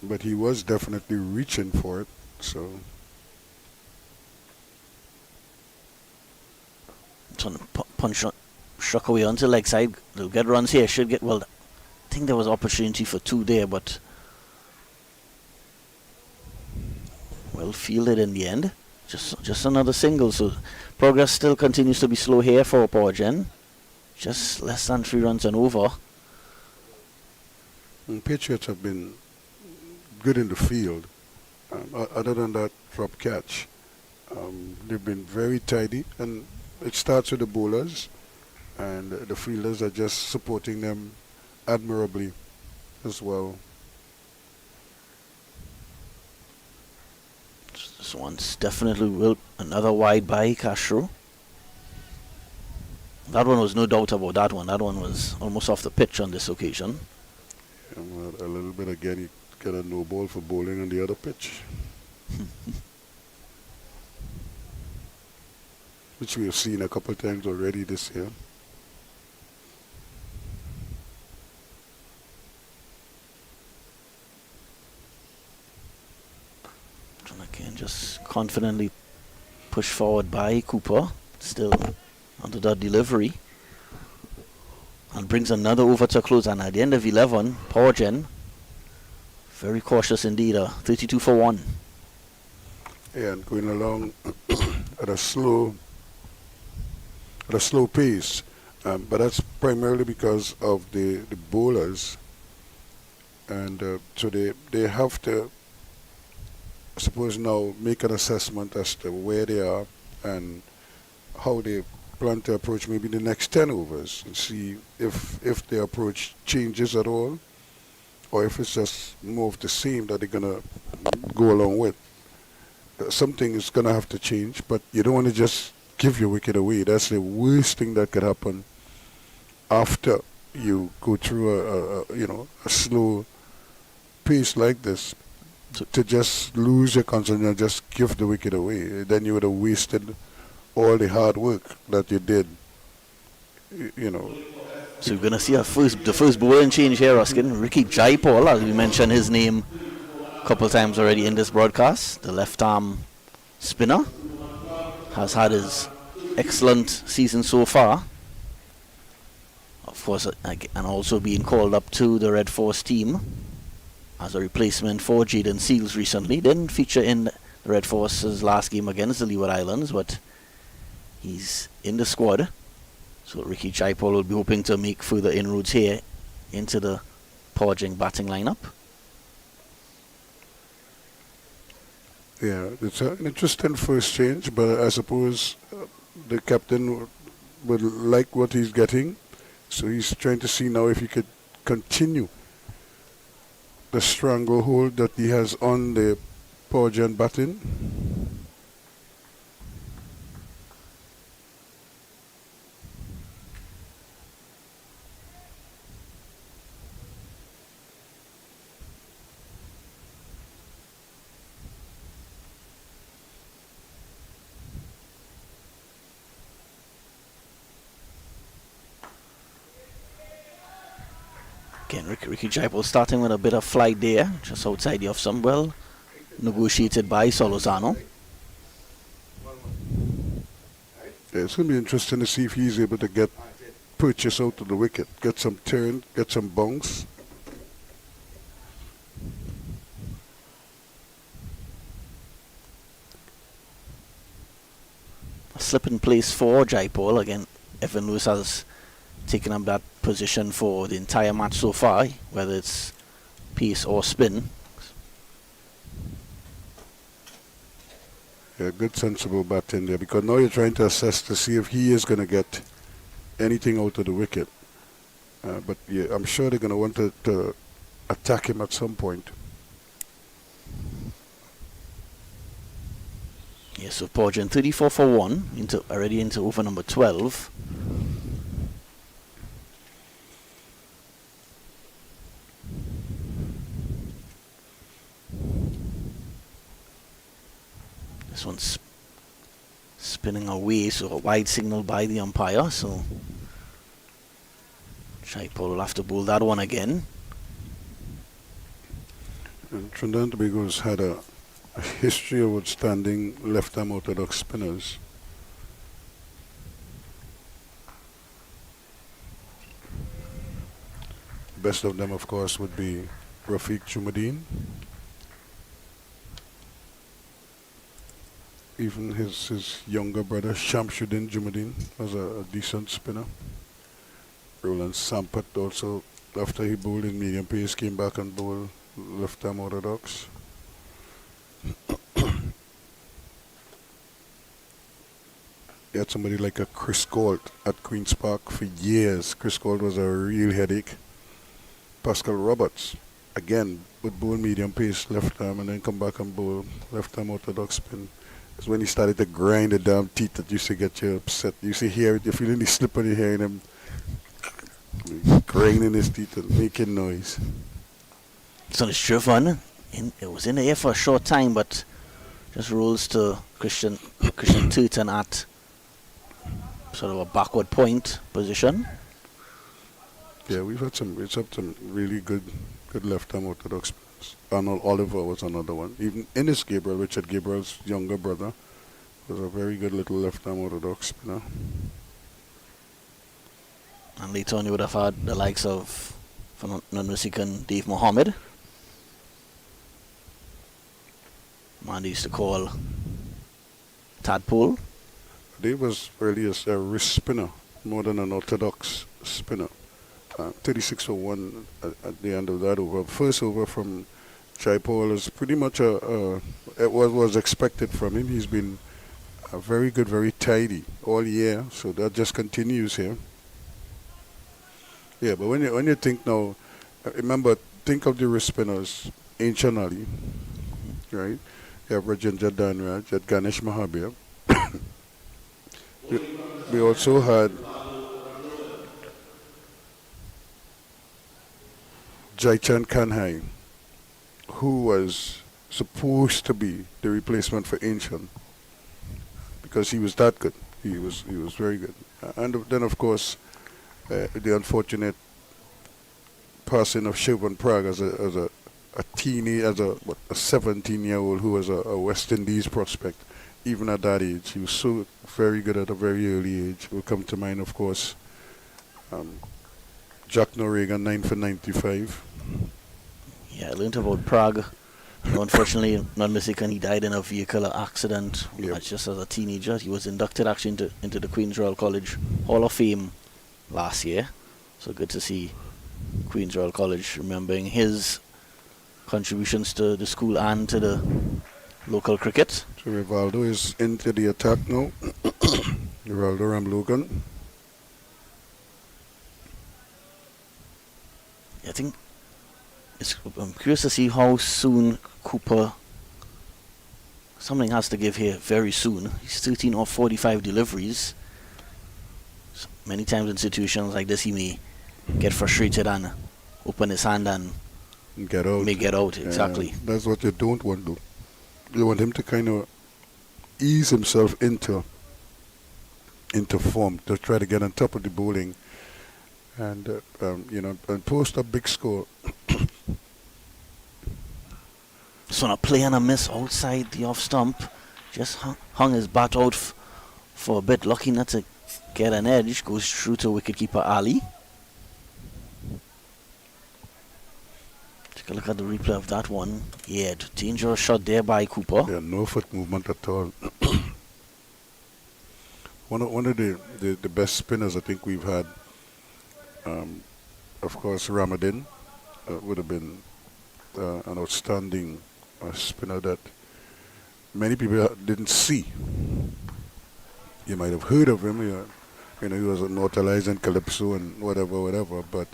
But he was definitely reaching for it, so. Trying to punch struck away onto the leg side. They'll get runs here. Should get, well, I think there was opportunity for 2 there, but well fielded in the end. Just another single, so progress still continues to be slow here for Powergen. Just less than 3 runs and over. And Patriots have been good in the field. Other than that drop catch, they've been very tidy, and it starts with the bowlers, and the fielders are just supporting them admirably as well. This one's definitely another wide by Castro. That one was no doubt about that one. That one was almost off the pitch on this occasion. And a little bit again, he got a no ball for bowling on the other pitch. Which we have seen a couple of times already this year. And again, just confidently push forward by Cooper. Still under that delivery. And brings another over to a close. And at the end of 11, Powergen, very cautious indeed, 32 for 1. Yeah, and going along at a slow pace. But that's primarily because of the bowlers. And so they have to, I suppose, now make an assessment as to where they are and how they plan to approach maybe the next 10 overs and see if their approach changes at all, or if it's just more of the same that they're going to go along with. Something is going to have to change, but you don't want to just give your wicket away. That's the worst thing that could happen after you go through a slow pace like this, to just lose your concentration and just give the wicket away. Then you would have wasted all the hard work that you did, you know. So we're going to see the first bowling change here, Ruskin. Ricky Jaipal, as we mentioned his name a couple of times already in this broadcast. The left-arm spinner has had his excellent season so far. Of course, and also being called up to the Red Force team as a replacement for Jaden Seals recently. Didn't feature in the Red Force's last game against the Leeward Islands, but he's in the squad. So Ricky Jaipal will be hoping to make further inroads here into the Powergen batting lineup. Yeah, it's an interesting first change, but I suppose the captain would like what he's getting. So he's trying to see now if he could continue the stranglehold that he has on the Powergen batting. Again, Ricky Jaipal starting with a bit of flight there, just outside the off stump. Well negotiated by Solozano. Yeah, it's going to be interesting to see if he's able to get purchase out of the wicket, get some turn, get some bounce. A slip in place for Jaipal. Again, Evan Lewis has taken up that position for the entire match so far, whether it's pace or spin. Yeah, good sensible bat in there, because now you're trying to assess to see if he is going to get anything out of the wicket. But yeah, I'm sure they're going to want to attack him at some point. Yeah, so Powergen 34 for 1, already into over number 12. one's spinning away, so a wide signal by the umpire. So Jaipal will have to bowl that one again. And Trinidad and Tobago's had a history of outstanding left-arm orthodox spinners. Best of them, of course, would be Rafiq Jumadeen. Even his younger brother, Shamsuddin Jumadeen, was a decent spinner. Roland Sampat also, after he bowled in medium pace, came back and bowled left-arm orthodox. You had somebody like a Chris Galt at Queen's Park for years. Chris Galt was a real headache. Pascal Roberts, again, would bowl medium pace left arm and then come back and bowl left arm orthodox spin. It's when he started to grind the damn teeth that used to get you upset. You used to hear it, you're feeling the slip on your hair and him grinding his teeth and making noise. So it's driven. It was in the air for a short time, but just rolls to Christian Turton at sort of a backward point position. Yeah, we've had some really good left-arm orthodox spinners. Arnold Oliver was another one. Even Innes Gabriel, Richard Gabriel's younger brother, was a very good little left-arm orthodox spinner. And later on you would have had the likes of, if I'm not mistaken, Dave Mohammed. Man they used to call Tadpole. Dave was really a wrist spinner, more than an orthodox spinner. 36 for 1 at the end of that over. First over from Jaipal is pretty much it was expected from him. He's been very good, very tidy all year, so that just continues here. Yeah, but when you think now, remember, think of the wrist spinners, Ancient Ali, right? You have Rajendra Dhanraj, you had Ganesh Mahabir. We also had Jaichand Kanhai, who was supposed to be the replacement for Ancient because he was that good. He was very good. And then, of course, the unfortunate passing of Shivvan Prag as a teenage, as a 17-year-old who was a West Indies prospect. Even at that age, he was so very good at a very early age. Will come to mind, of course, Jack Norregan, 9 for 95. Yeah, I learned about Prague. Unfortunately, not mistaken, he died in a vehicular accident just as a teenager. He was inducted actually into the Queen's Royal College Hall of Fame last year. So good to see Queen's Royal College remembering his contributions to the school and to the local cricket. So Rivaldo is into the attack now. Rivaldo Ramlogan. I think I'm curious to see how soon Cooper, something has to give here very soon. He's 13 or 45 deliveries. So many times in situations like this he may get frustrated and open his hand and get out. May get out, exactly. That's what you don't want to do. You want him to kind of ease himself into form, to try to get on top of the bowling and and post a big score. So a play and a miss outside the off stump. Just hung his bat out for a bit, lucky not to get an edge. Goes through to wicketkeeper Ali. Take a look at the replay of that one. Yeah, dangerous shot there by Cooper. Yeah, no foot movement at all. one of the best spinners I think we've had. Of course, Ramadan would have been an outstanding spinner that many people didn't see. You might have heard of him. He was immortalized in Calypso and whatever, but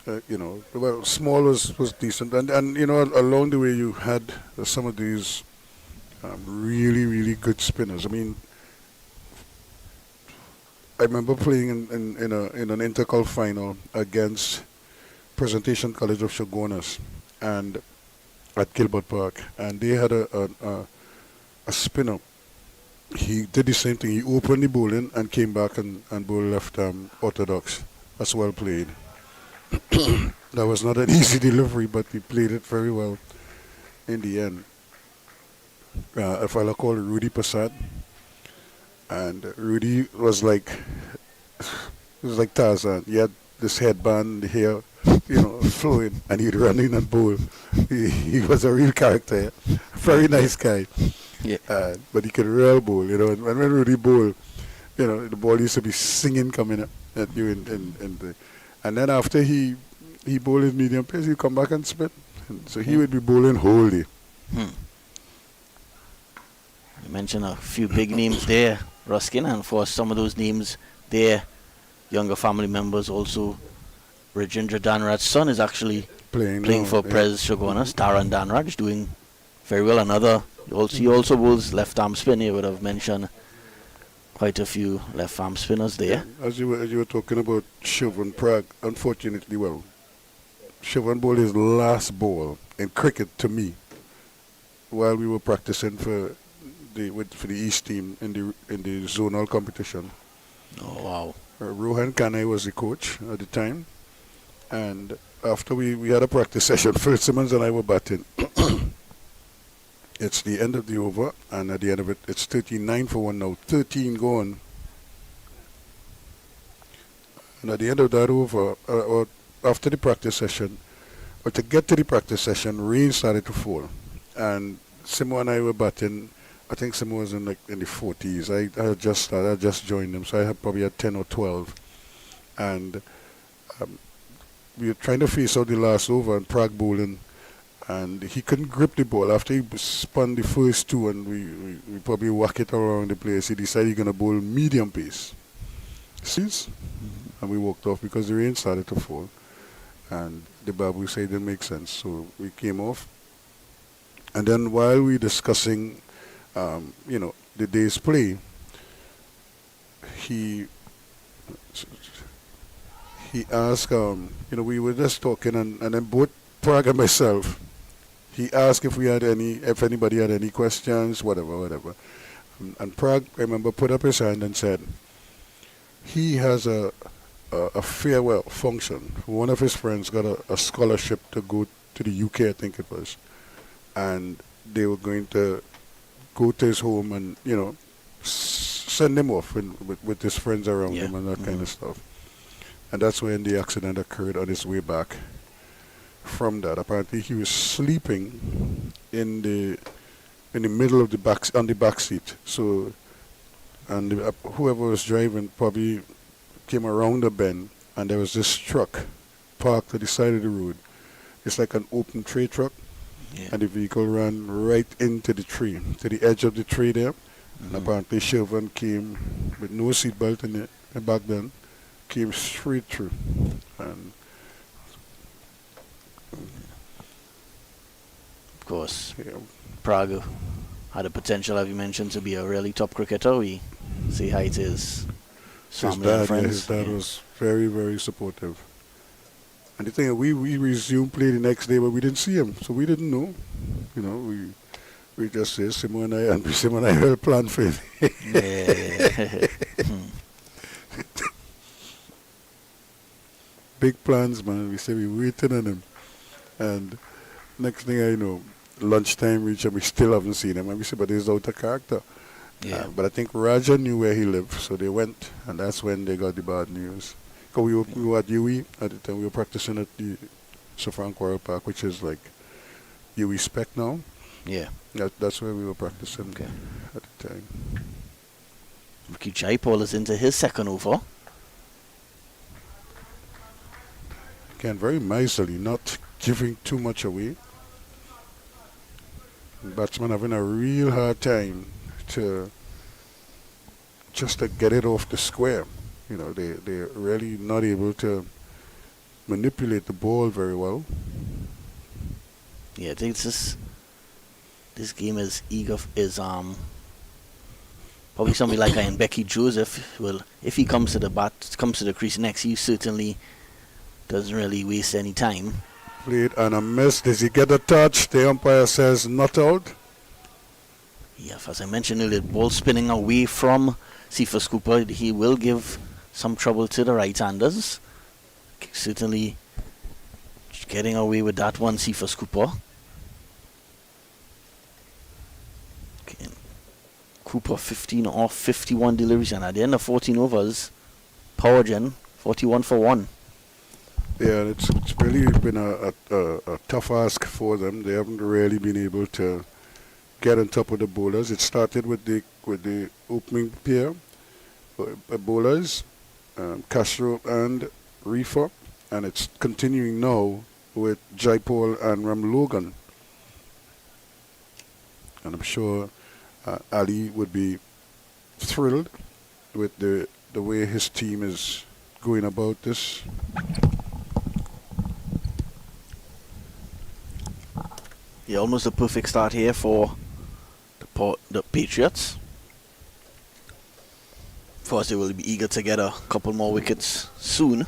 well, small was decent, and along the way you had some of these really good spinners. I mean, I remember playing in an intercol final against Presentation College of Shogunas, and at Gilbert Park, and they had a spinner. He did the same thing. He opened the bowling and came back and bowled left arm orthodox. That's well played. That was not an easy delivery, but he played it very well in the end. A fellow called Rudy Passat, and Rudy was like Tarzan. He had this headband, the hair, flowing, and he'd run in and bowl. He was a real character, very nice guy. Yeah. But he could real bowl, And when Rudy bowl, the ball used to be singing coming at you and then after he bowled his medium pace, he'd come back and spin. And so he would be bowling wholly. You mentioned a few big names there, Ruskin, and for some of those names, their younger family members also. Rajendra Danraj's son is actually playing for Prez Shogunas. Taran Danraj doing very well. He also bowls left arm spin. You would have mentioned quite a few left arm spinners there. Yeah, as you were talking about Siobhan Prague, unfortunately, Siobhan bowled his last ball in cricket to me while we were practicing for the East team in the zonal competition. Oh wow! Rohan Kanai was the coach at the time, and after we had a practice session, Phil Simmons and I were batting. It's the end of the over, and at the end of it, it's 39 for 1 now, 13 gone. And at the end of that over, or after the practice session, or to get to the practice session, rain started to fall, and Simo and I were batting. I think Simo was in the 40s. I had just joined them, so I had probably had 10 or 12, and we were trying to face out the last over and Prague bowling, and he couldn't grip the ball. After he spun the first two and we probably whack it around the place, he decided he's going to bowl medium pace. And we walked off because the rain started to fall, and the Babu said it didn't make sense, so we came off. And then while we were discussing the day's play, he asked, we were just talking, and then both Prague and myself, he asked if anybody had any questions, whatever. And Prague, I remember, put up his hand and said, he has a farewell function. One of his friends got a scholarship to go to the UK, I think it was, and they were going to go to his home and, send him off with his friends around him and that kind of stuff. And that's when the accident occurred on his way back from that. Apparently he was sleeping in the middle of on the back seat. So, and whoever was driving probably came around the bend, and there was this truck parked at the side of the road. It's like an open tray truck. Yeah. And the vehicle ran right into the tree, to the edge of the tree there. And apparently Siobhan came with no seatbelt in it back then, came straight through. And of course, Prague had a potential, as you mentioned, to be a really top cricketer. We say hi to his family and friends. His dad was very, very supportive. And the thing, we resumed play the next day, but we didn't see him, so we didn't know. We just said Simo and I had a plan for him. Big plans, man. We said we waiting on him, and next thing I know, lunchtime reached and we still haven't seen him. And we said, but he's out of character. Yeah. But I think Raja knew where he lived, so they went, and that's when they got the bad news. Because we were at UE at the time. We were practicing at the Sir Frank Royal Park, which is like UE Spec now. Yeah. That's where we were practicing at the time. Ricky Jaipal is into his second over. Again, very miserly, not giving too much away. Batsman having a real hard time to get it off the square. They're really not able to manipulate the ball very well. Yeah, I think this game is probably somebody like Ian Becky Joseph. Well, if he comes to the crease next, he certainly doesn't really waste any time. Played and a miss. Does he get a touch? The umpire says not out. Yeah, as I mentioned earlier, ball spinning away from Cephas Cooper. He will give some trouble to the right-handers. Certainly getting away with that one, Cephas Cooper. Okay. Cooper 15 off 51 deliveries, and at the end of 14 overs, Powergen 41 for 1. Yeah, it's really been a tough ask for them. They haven't really been able to get on top of the bowlers. It started with the opening pair bowlers, Castro and Reefer, and it's continuing now with Jaipal and Ram Logan. And I'm sure Ali would be thrilled with the way his team is going about this. Yeah, almost a perfect start here for the Patriots. Of course, they will be eager to get a couple more wickets soon.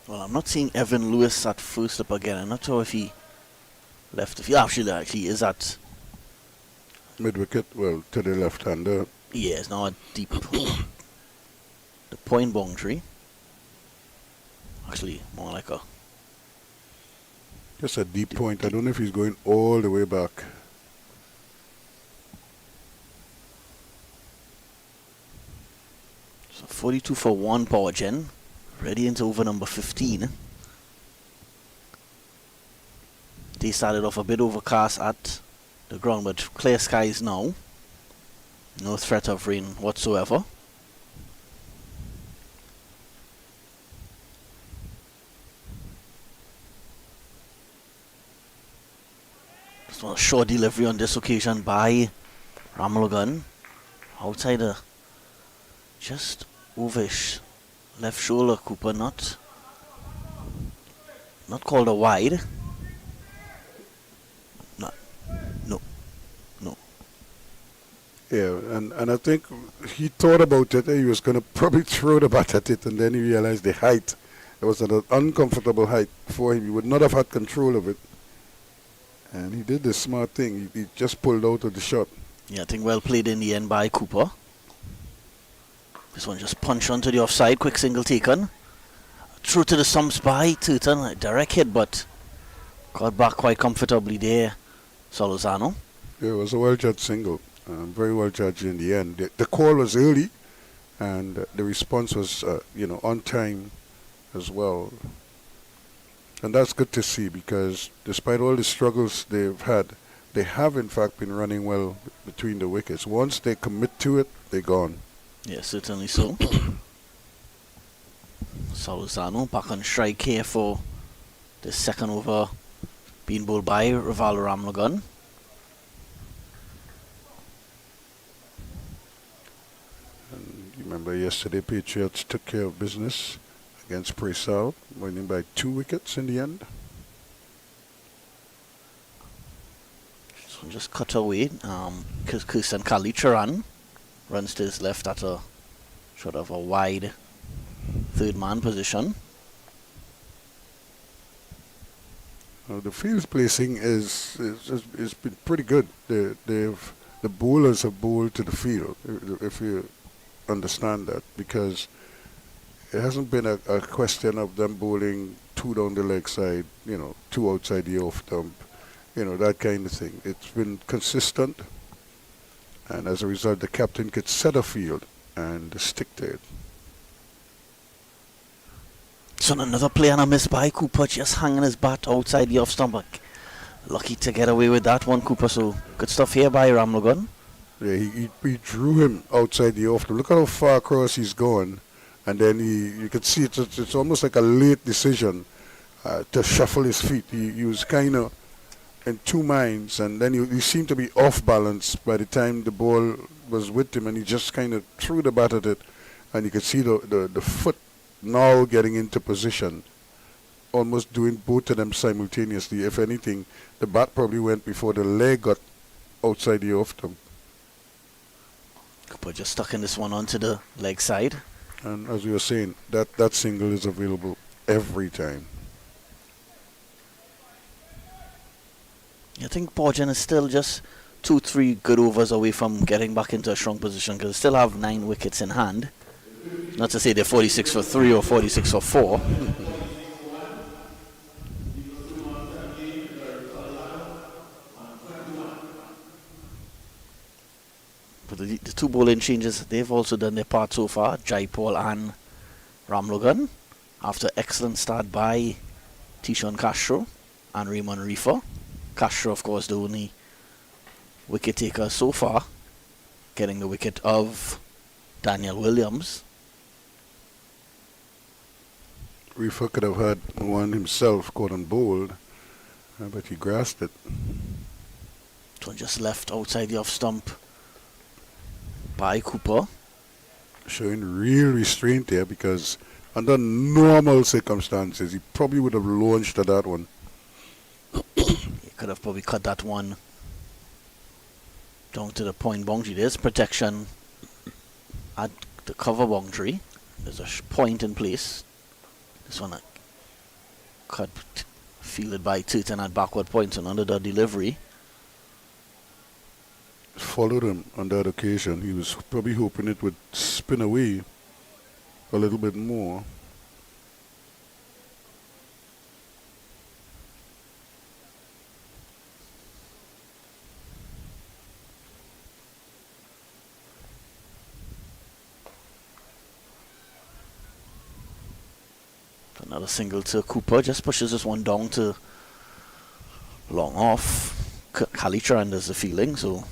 Well, I'm not seeing Evan Lewis at first up again. I'm not sure if he left the field. Actually, is at Mid-wicket, well, to the left-hander. yeah, it's now a deep the point boundary. Actually, more like a Just a deep point. I don't know if he's going all the way back. so 42 for 1 Powergen. Ready into over number 15. They started off a bit overcast at the ground, but clear skies now. No threat of rain whatsoever. Just a short delivery on this occasion by Ramlogan. Outside the just overish left shoulder. Cooper not called a wide. No. Yeah, and I think he thought about it. He was going to probably throw the bat at it, and then he realized the height. It was an uncomfortable height for him. He would not have had control of it. And he did the smart thing. He just pulled out of the shot. Yeah, I think well played in the end by Cooper. This one just punched onto the offside. Quick single taken. Through to the stumps by Turton. A direct hit, but got back quite comfortably there, Solozano. Yeah, it was a well-judged single. Very well judged in the end. The call was early, and the response was, on time as well. And that's good to see, because despite all the struggles they've had, they have in fact been running well between the wickets. Once they commit to it, they're gone. Yeah, certainly so. Solozano back on strike here for the second over, being bowled by Raval Ramlogan. Remember yesterday, Patriots took care of business against Presal, winning by 2 wickets in the end. So just cut away. Kirsten Kalicharan runs to his left at a sort of a wide third man position. The field placing is been pretty good. The bowlers have bowled to the field, if you understand that, because it hasn't been a question of them bowling 2 down the leg side, 2 outside the off stump, that kind of thing. It's been consistent, and as a result, the captain could set a field and stick to it. So another play and a miss by Cooper, just hanging his bat outside the off stump. Lucky to get away with that one, Cooper. So good stuff here by Ramlogan. Yeah, he drew him outside the off. Look at how far across he's going, and then you could see it's almost like a late decision to shuffle his feet. He was kind of in 2 minds, and then he seemed to be off balance by the time the ball was with him, and he just kind of threw the bat at it, and you could see the foot now getting into position, almost doing both of them simultaneously. If anything, the bat probably went before the leg got outside the off stump. Cooper just stuck in this one onto the leg side. And as we were saying, that single is available every time. I think Powergen is still just 2-3 good overs away from getting back into a strong position because they still have 9 wickets in hand. Not to say they're 46 for 3 or 46 for 4. But the 2 bowling changes, they've also done their part so far. Jaipal and Ramlogan. After excellent start by Tishon Castro and Raymond Reefer. Castro, of course, the only wicket taker so far, getting the wicket of Daniel Williams. Reefer could have had one himself caught on bowled, but he grasped it. This one just left outside the off stump by Cooper. Showing real restraint there because under normal circumstances, he probably would have launched at that one. He could have probably cut that one down to the point boundary. There's protection at the cover boundary. There's a point in place. This one cut, fielded by Turton at backward point and under the delivery. Followed him on that occasion. He was probably hoping it would spin away a little bit more. Another single to Cooper, just pushes this one down to long off. Kalicharan does the fielding, so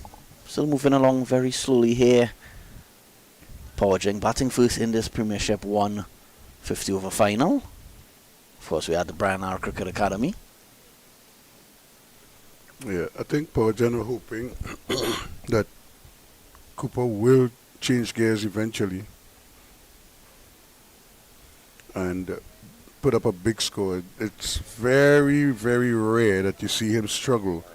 still moving along very slowly here. Powergen batting first in this Premiership 1 50 over final. Of course, we had the Brian R. Cricket Academy. Yeah, I think Powergen are hoping that Cooper will change gears eventually and put up a big score. It's very, very rare that you see him struggle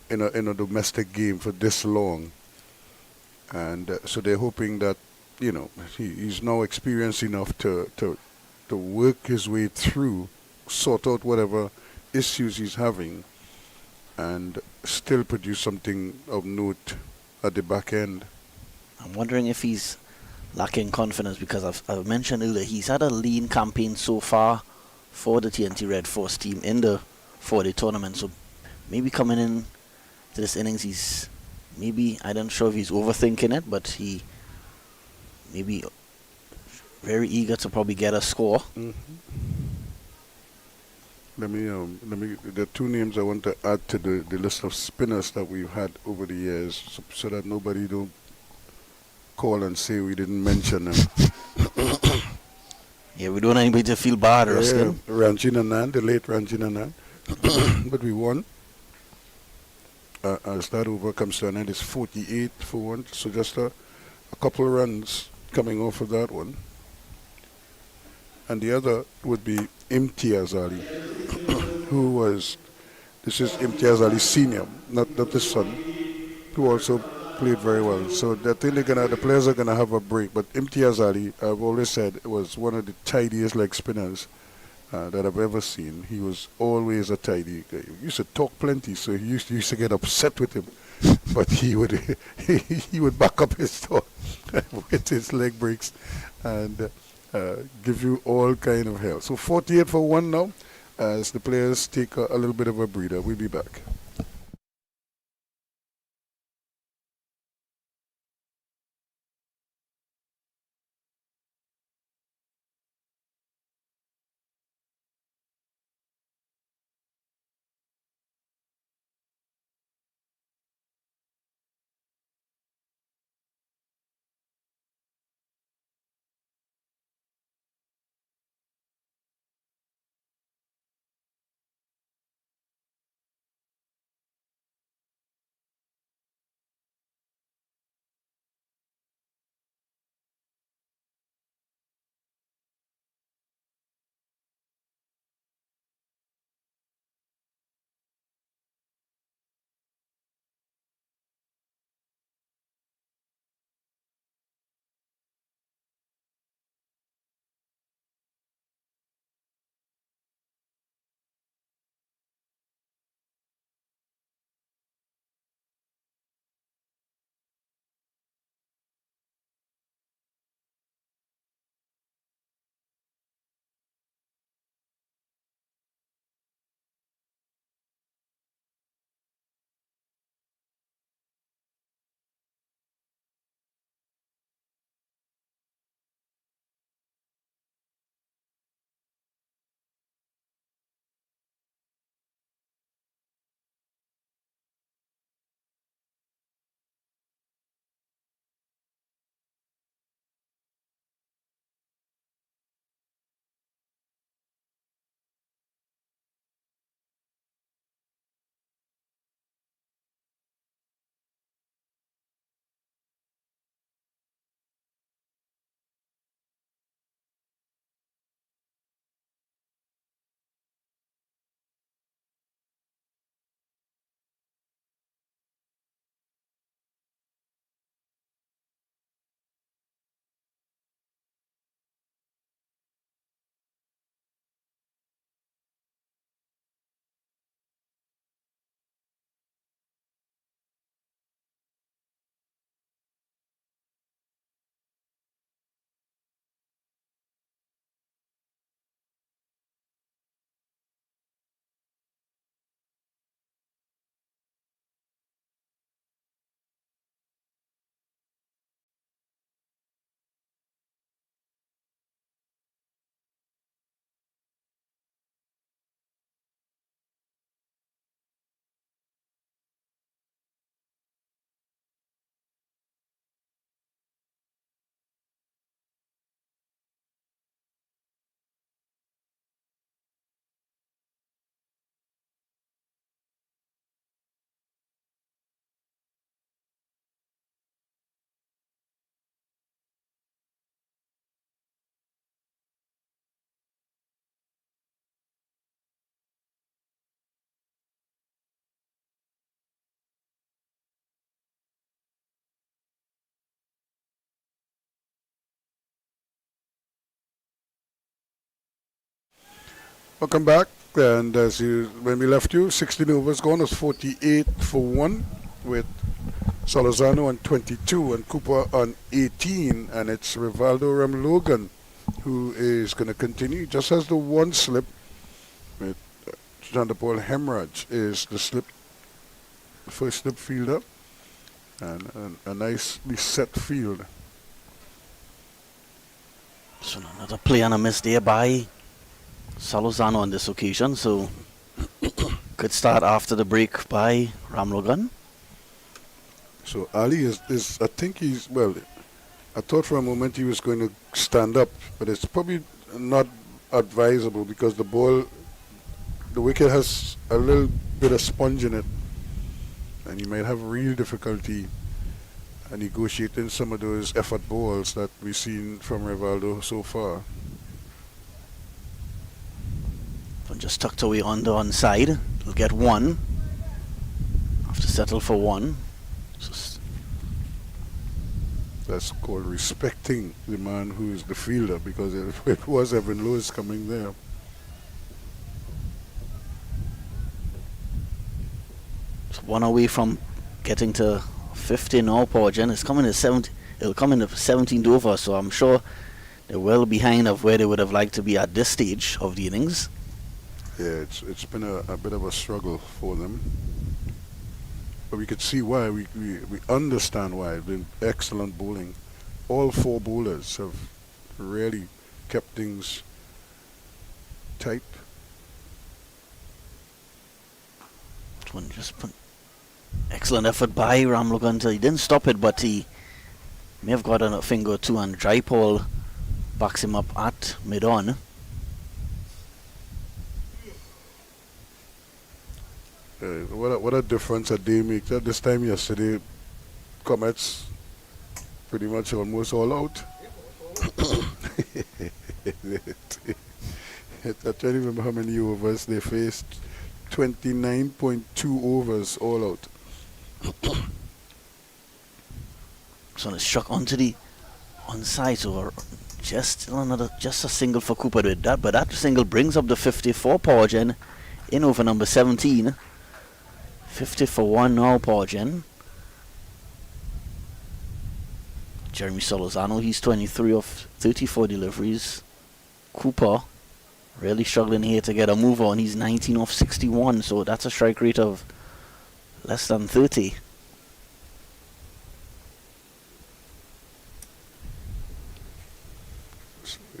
in a domestic game for this long. And so they're hoping that, you know, he's now experienced enough to work his way through, sort out whatever issues he's having, and still produce something of note at the back end. I'm wondering if he's lacking confidence because I've mentioned earlier he's had a lean campaign so far for the TNT Red Force team in the 4-day tournament. So maybe coming in to this innings, he's maybe, I'm not sure if he's overthinking it, but he maybe very eager to probably get a score. Mm-hmm. Let me. There are 2 names I want to add to the list of spinners that we've had over the years, so that nobody don't call and say we didn't mention them. Yeah, we don't want anybody to feel bad or Ranjin Anand, the late Ranjin Anand. But we won. As that over comes to an end, it's 48 for 1. So just a couple of runs coming off of that one. And the other would be Imtiaz Ali, this is Imtiaz Ali Senior, not the son, who also played very well. So I think the players are gonna have a break. But Imtiaz Ali, I've always said, was one of the tidiest leg spinners that I've ever seen. He was always a tidy guy. He used to talk plenty, so he used to get upset with him. But he would he would back up his talk with his leg breaks and give you all kind of help. So 48 for 1 now, as the players take a little bit of a breather. We'll be back. Welcome back. And when we left you, 16 overs gone, was 48 for 1 with Solozano on 22 and Cooper on 18. And it's Rivaldo Ramlogan who is going to continue. Just as the one slip with Jean-Paul Hemorrhage is the first slip fielder. And a nicely set field. So another play and a miss there by Solozano on this occasion, so good start after the break by Ramlogan. So Ali is I think he's, well, I thought for a moment he was going to stand up, but it's probably not advisable because the wicket has a little bit of sponge in it, and he might have real difficulty negotiating some of those effort balls that we've seen from Rivaldo so far. Just tucked away on the onside. He'll get one. Have to settle for one. That's called respecting the man who is the fielder, because it was Evan Lewis coming there. So one away from getting to 50 now. Powergen is coming to 70. It'll come in the 17th over, so I'm sure they're well behind of where they would have liked to be at this stage of the innings. Yeah, it's been a bit of a struggle for them, but we could see why. We understand why. It's been excellent bowling. All four bowlers have really kept things tight. One just put excellent effort by Ramlogan. He didn't stop it, but he may have gotten a finger or two, and Jaipal backs him up at mid-on. What a difference a day makes. At this time yesterday, Comets pretty much almost all out. I can't remember how many overs they faced. 29.2 overs all out. So it's struck onto the onside, so just a single for Cooper with that, but that single brings up the 54 Powergen in over number 17. 50 for 1 now, Powergen. Jeremy Solozano, he's 23 of 34 deliveries. Cooper really struggling here to get a move on. He's 19 off 61, so that's a strike rate of less than 30.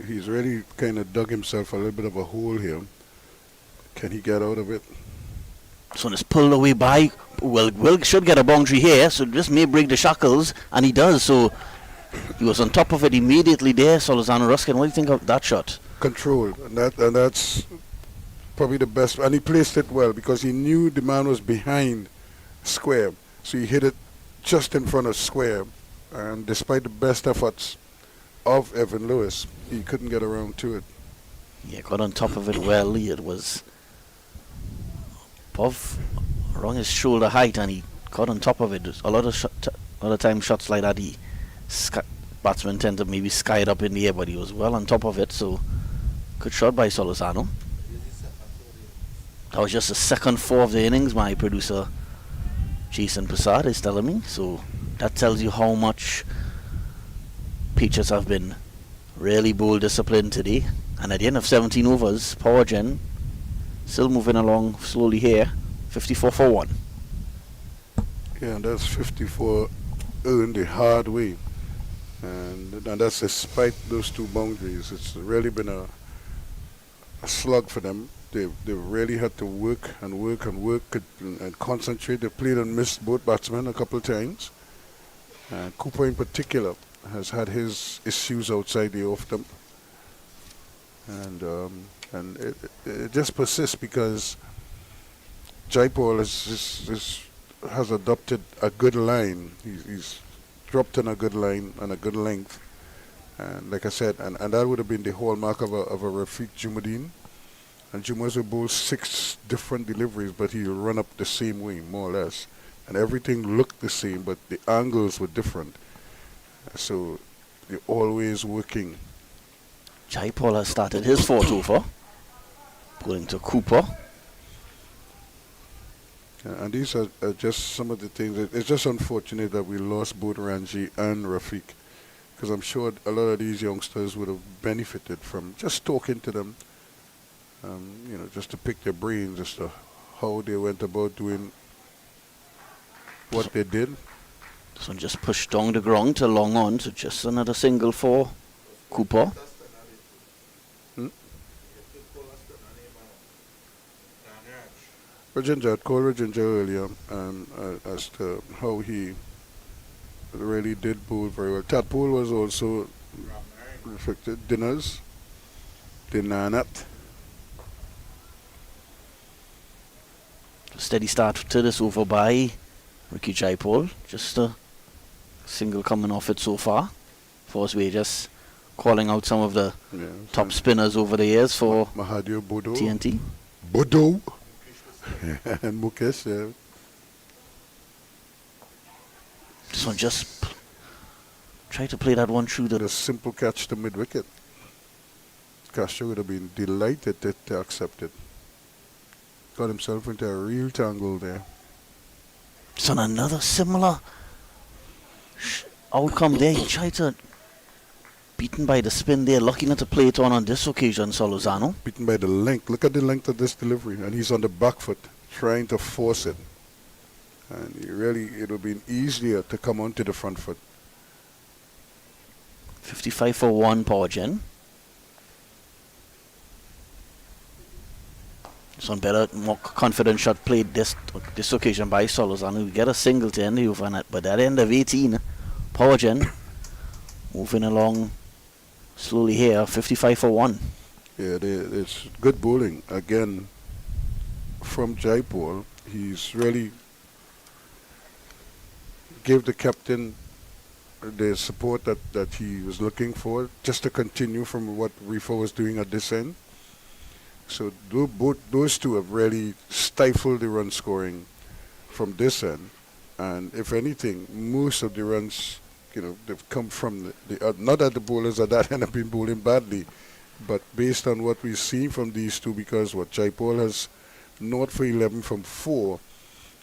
He's really kind of dug himself a little bit of a hole here. Can he get out of it? So it's pulled away by Will should get a boundary here, so this may break the shackles, and he does. So he was on top of it immediately there. Solozano Ruskin, what do you think of that shot? Control, and that's probably the best. And he placed it well because he knew the man was behind square, so he hit it just in front of square. And despite the best efforts of Evan Lewis, he couldn't get around to it. Yeah, got on top of it well. It was above, around his shoulder height, and he got on top of it. A lot of time shots like that, batsmen tend to maybe sky it up in the air, but he was well on top of it. So good shot by Solozano. That was just the second 4 of the innings, my producer Jason Prasad is telling me. So that tells you how much Patriots have been really bowl disciplined today. And at the end of 17 overs, Powergen still moving along slowly here. 54 for 1. Yeah, and that's 54 earned the hard way. And that's despite those 2 boundaries. It's really been a slug for them. They really had to work and concentrate. They played and missed both batsmen a couple of times. And Cooper in particular has had his issues outside the off stump. And it just persists because Jaipal has adopted a good line. He's dropped in a good line and a good length. And like I said, and that would have been the hallmark of a Rafiq Jumuddin. And Jumas will bowl 6 different deliveries, but he'll run up the same way, more or less. And everything looked the same, but the angles were different. So they're always working. Jaipal has started his 4th over. Bowling to Cooper. And these are just some of the things. It's just unfortunate that we lost both Ranji and Rafiq, because I'm sure a lot of these youngsters would have benefited from just talking to them, just to pick their brains as to how they went about doing what they did. This one just pushed down the ground to long on, so just another single for Cooper. Rajendra, I'd called Rajendra earlier as to how he really did bowl very well. Tadpole was also affected. Dinanat. Steady start to this over by Ricky Jaipal. Just a single coming off it so far. Force Way just calling out some of the top spinners over the years for Mahathir Bodo. TNT. Bodo. And Mukesh. This one just try to play that one through A the simple catch to mid-wicket. Castro would have been delighted to accept it. Got himself into a real tangle there. It's on another similar outcome there. He tried to beaten by the spin there, lucky not to play it on this occasion, Solozano. Beaten by the length. Look at the length of this delivery. And he's on the back foot, trying to force it. And it would have been easier to come onto the front foot. 55 for 1, Powergen. This one better, more confident shot played this occasion by Solozano. We get a single to end the over, but at the end of 18, Powergen moving along slowly here, 55 for 1. Yeah, it's good bowling. Again, from Jaipal, he's really gave the captain the support that he was looking for, just to continue from what Rifa was doing at this end. So both those two have really stifled the run scoring from this end. And if anything, most of the runs, they've come from not that the bowlers at that end have been bowling badly, but based on what we've seen from these two, because Jaipal has not for 11 from 4.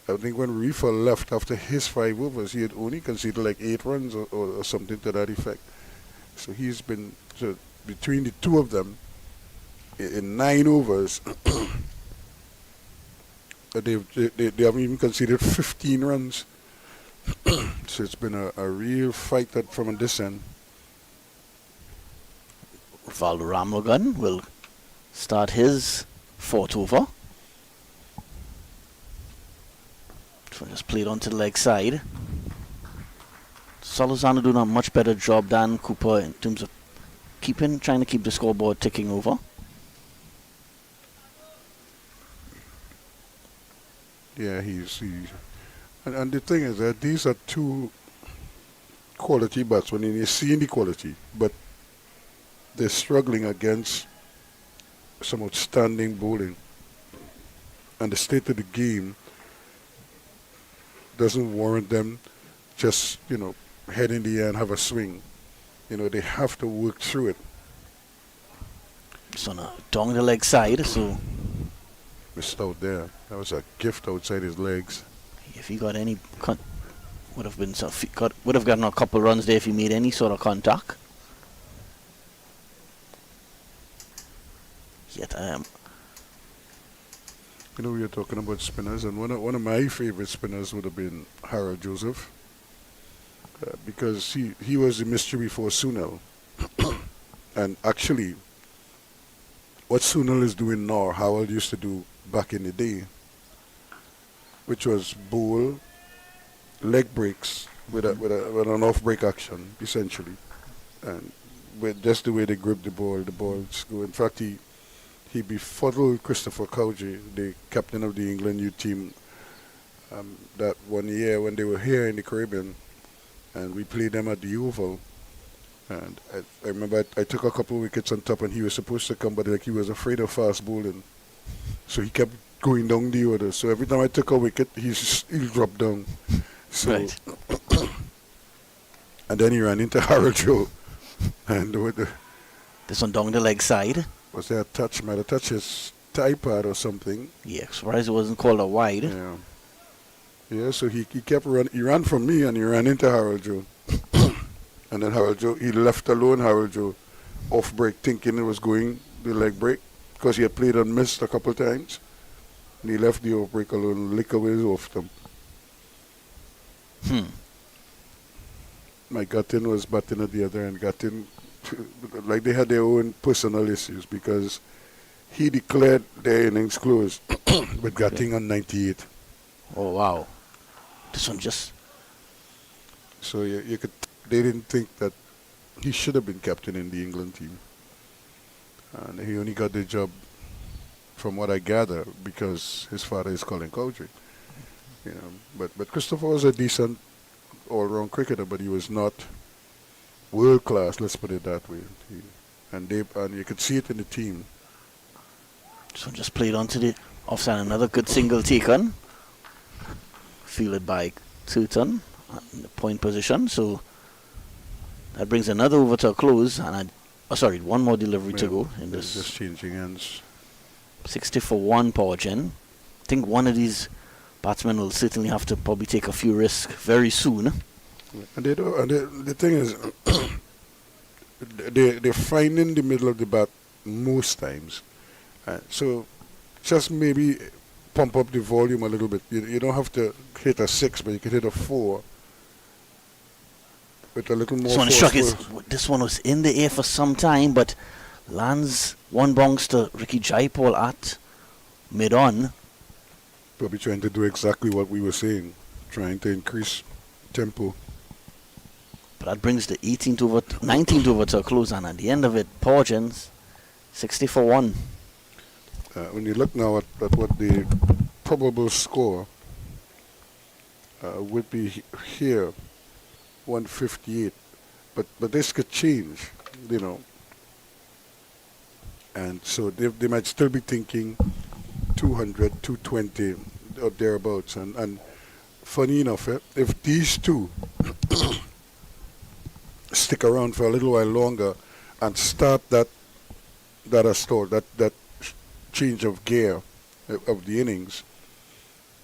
I think when Rifa left after his 5 overs, he had only conceded like 8 runs or something to that effect. So he's been, between the two of them, in 9 overs, they haven't even conceded 15 runs. So it's been a real fight from this end. Valdo Ramlogan will start his 4th over. So just played onto the leg side. Solozano doing a much better job than Cooper in terms of trying to keep the scoreboard ticking over. Yeah, and the thing is that these are two quality batsmen, and you're seeing the quality, but they're struggling against some outstanding bowling. And the state of the game doesn't warrant them just, head in the air and have a swing. They have to work through it. So now down the leg side, so Missed out there. That was a gift outside his legs. if he got any would have gotten a couple runs there if he made any sort of contact. Yet We were talking about spinners, and one of my favorite spinners would have been Harold Joseph, because he was the mystery before Sunil. And actually, what Sunil is doing now, Harold used to do back in the day, which was bowl leg breaks with an off break action, essentially, and with just the way they grip the balls go. In fact, he befuddled Christopher Cowgie, the captain of the England youth team, that one year when they were here in the Caribbean, and we played them at the Oval. And I remember I took a couple of wickets on top, and he was supposed to come, but he was afraid of fast bowling, so he kept going down the order. So every time I took a wicket, he'll drop down. So, right. And then he ran into Harold Joe, and This one down the leg side. was there a touch? Might have touched his tie pad or something. Yeah, surprised it wasn't called a wide. Yeah. Yeah, so he kept running. He ran from me and he ran into Harold Joe. And then Harold Joe, he left alone Harold Joe off break, thinking it was going the leg break because he had played and missed a couple times. And he left the off break alone, lick away his off them. My Gattin was batting at the other end. Gattin, like they had their own personal issues because he declared their innings closed with Gattin on 98. Oh, wow. This one just... So you could. They didn't think that he should have been captain in the England team, and he only got the job, from what I gather, because his father is Colin Cowdrey. You know, but Christopher was a decent all-round cricketer, but he was not world class. Let's put it that way. And you could see it in the team. This one just played onto the offside. Another good single taken. Fielded by Turton in the point position. So that brings another over to a close. And one more delivery to go in this. Just changing ends. 60 for 1 Powergen. I think one of these batsmen will certainly have to probably take a few risks very soon. And they do. And the thing is, they're finding the middle of the bat most times. So just maybe pump up the volume a little bit. You don't have to hit a 6, but you can hit a 4 with a little more. This one was in the air for some time, but lands one bounce to Ricky Jaipal at mid-on. Probably trying to do exactly what we were saying, trying to increase tempo. But that brings the 19th over to a close, and at the end of it, Powergen's 60 for 1. When you look now at what the probable score would be here, 158, but this could change, you know. And so they might still be thinking 200, 220 or thereabouts. And funny enough, if these two stick around for a little while longer and start that change of gear of the innings,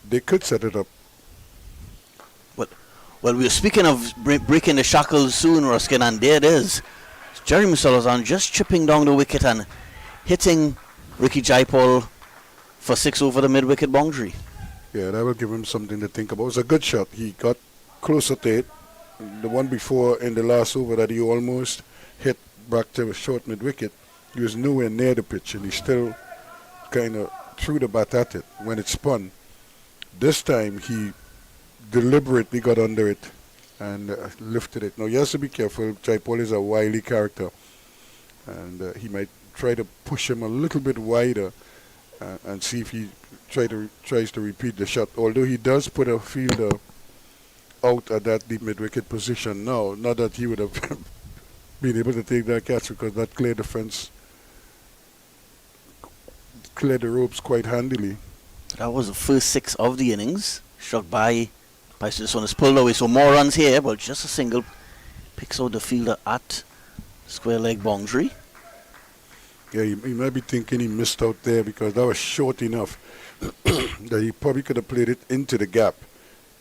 they could set it up. Well, we were speaking of breaking the shackles soon, Ruskin, and there it is. Jeremy Salazar just chipping down the wicket and hitting Ricky Jaipal for 6 over the mid-wicket boundary. Yeah, that will give him something to think about. It was a good shot. He got closer to it. The one before in the last over that he almost hit back to a short mid-wicket, he was nowhere near the pitch, and he still kind of threw the bat at it when it spun. This time he deliberately got under it and lifted it. Now you have to be careful. Jaipal is a wily character, and he might try to push him a little bit wider and see if he tries to repeat the shot. Although he does put a fielder out at that deep mid-wicket position now, not that he would have been able to take that catch, because that cleared the fence, cleared the ropes quite handily. That was the first 6 of the innings. Struck by this one is pulled away, so more runs here, but just a single. Picks out the fielder at square leg boundary. Yeah, he might be thinking he missed out there because that was short enough that he probably could have played it into the gap.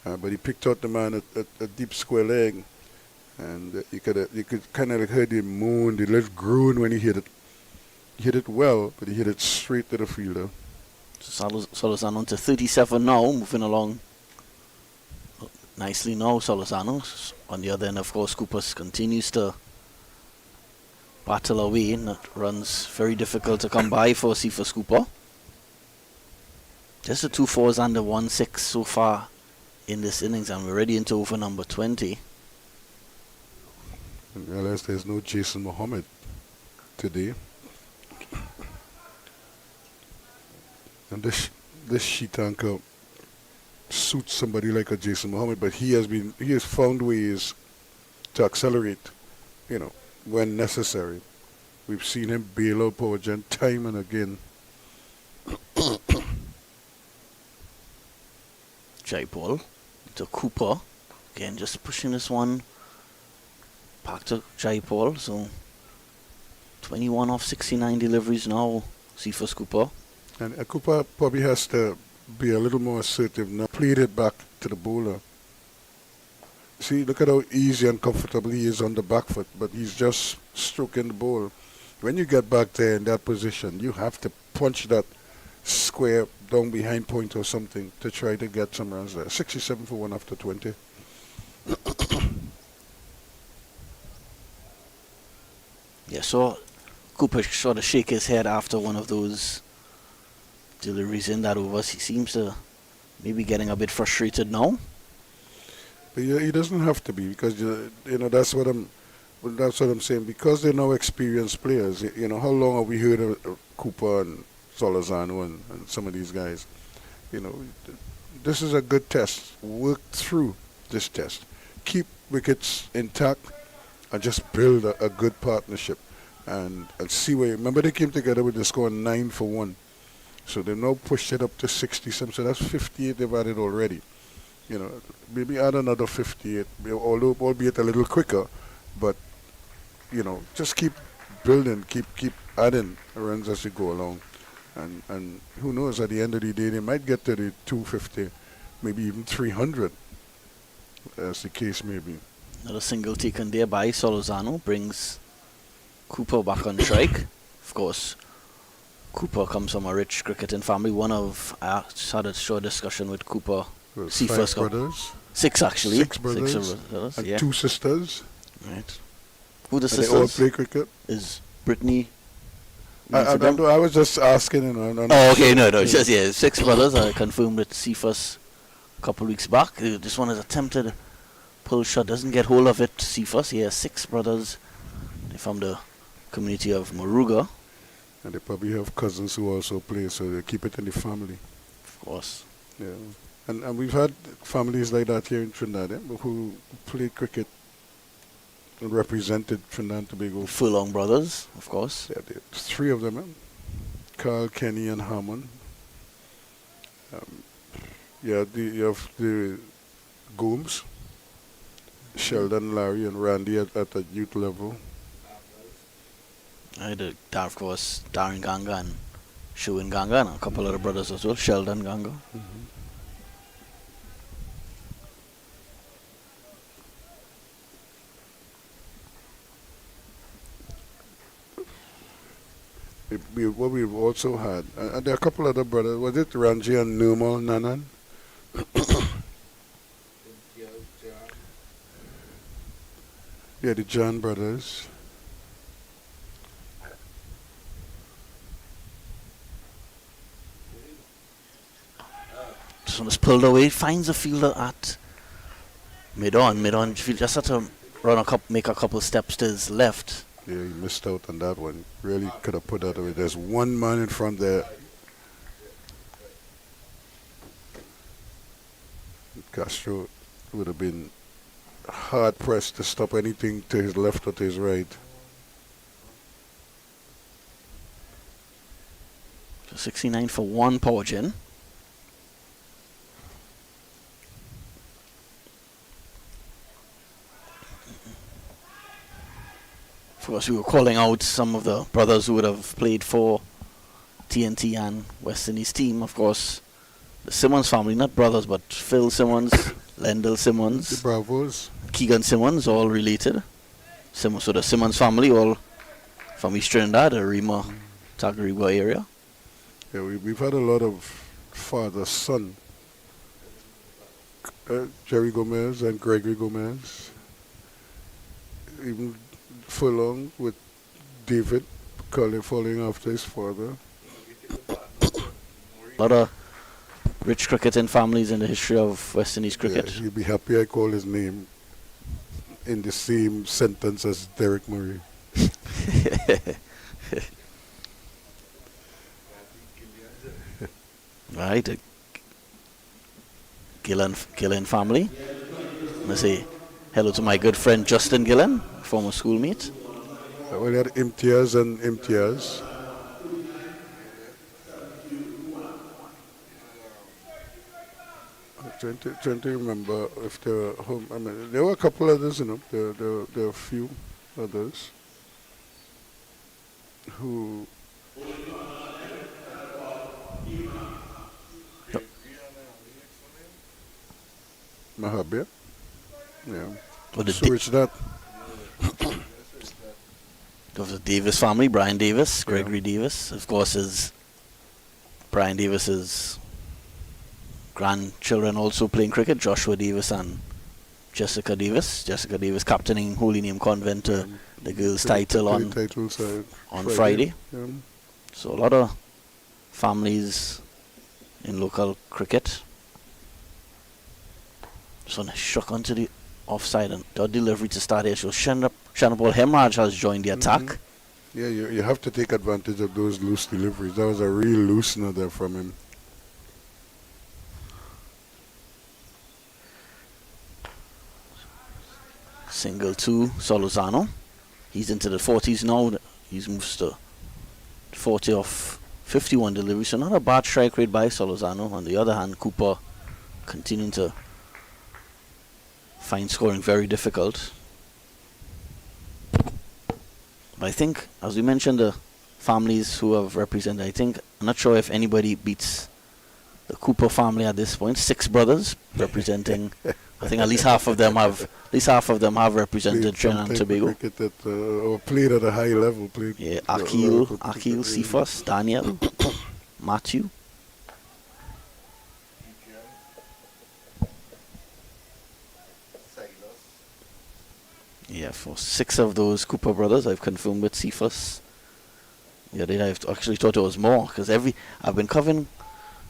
But he picked out the man at deep square leg, and you could kind of heard him moan, the little groan when he hit it. He hit it well, but he hit it straight to the fielder. Solozano on to 37 now, moving along nicely now. Solozano on the other end, of course, Coopers continues to battle away, and that runs very difficult to come by for Cephas Cooper. Just the 2 4s and the 1 6 so far in this innings, and we're already into over number 20. I realize there's no Jason Mohammed today. And this sheet anchor suits somebody like a Jason Mohammed, but he has found ways to accelerate, you know, when necessary. We've seen him bail out Powergen time and again. Jaipal to Cooper. Again, just pushing this one back to Jaipal. So 21 off 69 deliveries now, Cephas Cooper. And Cooper probably has to be a little more assertive now. Played it back to the bowler. See, look at how easy and comfortable he is on the back foot, but he's just stroking the ball. When you get back there in that position, you have to punch that square down behind point or something to try to get some runs there. 67 for 1 after 20. Yeah, so Cooper sort of shake his head after one of those deliveries in that over. He seems to maybe getting a bit frustrated now. But he doesn't have to be, because that's what I'm saying. Because they're now experienced players. How long have we heard of Cooper and Solozano and some of these guys? This is a good test. Work through this test. Keep wickets intact and just build a good partnership and see where. Remember, they came together with the score 9 for 1. So they've now pushed it up to 60-some. So that's 58 they've added already. Maybe add another 58, although albeit a little quicker. But, just keep building, keep adding runs as you go along. And who knows, at the end of the day, they might get to the 250, maybe even 300, as the case may be. Another single taken there by Solozano brings Cooper back on strike. Of course, Cooper comes from a rich cricketing family. I had a short discussion with Cooper. Well, Cephas 5 brothers. 6 actually. 6 brothers. 6 brothers, And yeah. 2 sisters. Right. Who the And sisters? they all play cricket. Is Brittany? I don't know. I was just asking. Oh, okay, no. It's just 6 brothers. I confirmed with Cephas a couple of weeks back. This one has attempted pull shot, doesn't get hold of it. Cephas, he has 6 brothers. They're from the community of Moruga. And they probably have cousins who also play, so they keep it in the family. Of course. Yeah. And we've had families like that here in Trinidad, who played cricket and represented Trinidad and Tobago. Furlong brothers, of course. Yeah, 3 of them, Carl, Kenny, and Harmon. You have the Gooms, Sheldon, Larry, and Randy at the youth level. Of course, Darren Ganga and Shuin Ganga, and a couple other brothers as well, Sheldon Ganga. Mm-hmm. What we've also had, and there are a couple other brothers. Was it Ranji and Nirmal Nanan? Yeah, the John brothers. This one is pulled away, finds a fielder at mid-on. Just had to make a couple steps to his left. Yeah, he missed out on that one. Really could have put that away. There's one man in front there. Castro would have been hard pressed to stop anything to his left or to his right. So 69 for 1 Powergen. Of course, we were calling out some of the brothers who would have played for TNT and West Indies team. Of course, the Simmons family, not brothers, but Phil Simmons, Lendl The Simmons, Bravos. Keegan Simmons, all related. So the Simmons family, all from East Trinidad, the Rima, Tagariba area. Yeah, we've had a lot of father-son. Jerry Gomez and Gregory Gomez. Even Furlong with David following after his father. A lot of rich cricketing families in the history of West Indies cricket. Yeah, he'd be happy I call his name in the same sentence as Derek Murray. Right, the Gillen family. I'm gonna say hello to my good friend Justin Gillen, former schoolmate. We had Imtiaz and Imtiaz. I'm trying to remember if there were home. I mean, there were a couple others, There were a few others who Mahabir. Yeah. Well, the So it's that. of the Davis family, Brian Davis, Gregory Davis. Of course, is Brian Davis's grandchildren also playing cricket, Joshua Davis and Jessica Davis. Jessica Davis captaining Holy Name Convent to the girls' title on Friday. Yeah. So a lot of families in local cricket. So struck onto the offside and the delivery to start here. So Shanapal Hemraj has joined the attack. Yeah, you have to take advantage of those loose deliveries. That was a real loosener there from him. Single to Solozano. He's into the 40s now. He's moved to 40 off 51 delivery. So not a bad strike rate by Solozano. On the other hand, Cooper continuing to find scoring very difficult. But I think, as we mentioned, the families who have represented, I'm not sure if anybody beats the Cooper family at this point. 6 brothers representing. I think at least half of them have represented Trinidad and Tobago. Cricket or played at a high level. Yeah, Akil, Cephas, Daniel, Matthew. Yeah, for 6 of those Cooper brothers, I've confirmed with Cephas. Yeah, I've actually thought it was more because I've been covering.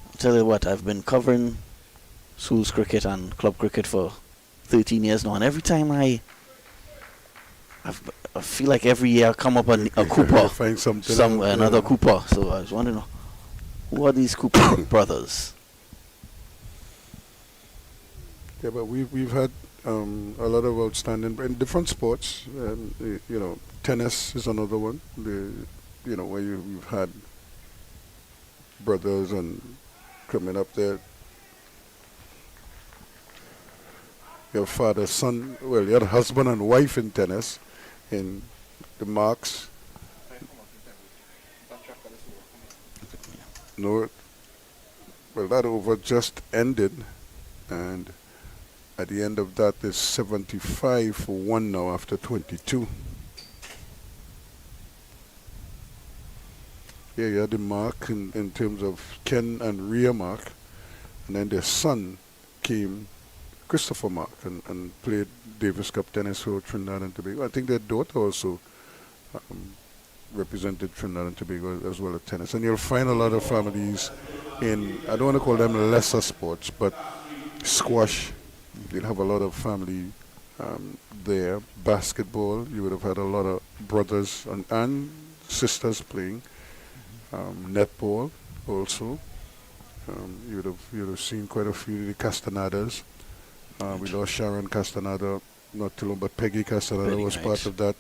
I'll tell you what, I've been covering schools cricket and club cricket for 13 years now, and every time I feel like every year I come up a Cooper, find something another Cooper. So I was wondering, who are these Cooper brothers? Yeah, but we've had a lot of outstanding in different sports. Tennis is another one. Where you've had brothers and coming up there. Your father, son, well, you had a husband and wife in tennis, in the Marks. No, well, that over just ended, and at the end of that, there's 75 for 1 now after 22. Yeah, you had the Mark in terms of Ken and Rhea Mark, and then their son came, Christopher Mark, and played Davis Cup tennis for Trinidad and Tobago. I think their daughter also represented Trinidad and Tobago as well as tennis. And you'll find a lot of families in, I don't want to call them lesser sports, but squash. You'll have a lot of family there. Basketball, you would have had a lot of brothers and sisters playing. Netball also. You would have seen quite a few of the Castanadas. We lost Sharon Castaneda not too long, but Peggy Castaneda was part of that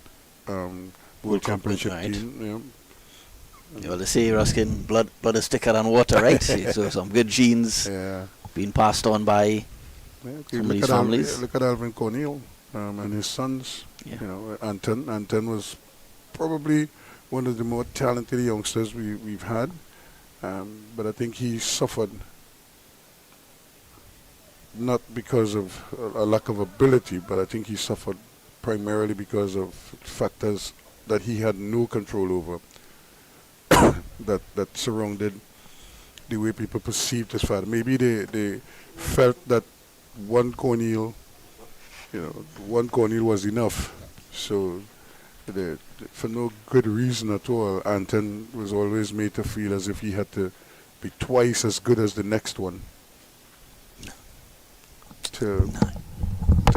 World Championship team. Yeah. Well, they say, Ruskin, blood is thicker than water, right? So some good genes being passed on by some of these families. Look at Alvin Cornell and his sons. Yeah. Anton was probably one of the more talented youngsters we've had, but I think he suffered not because of a lack of ability, but I think he suffered primarily because of factors that he had no control over that surrounded the way people perceived his father. Maybe they felt that one cornel was enough. So for no good reason at all, Anton was always made to feel as if he had to be twice as good as the next one to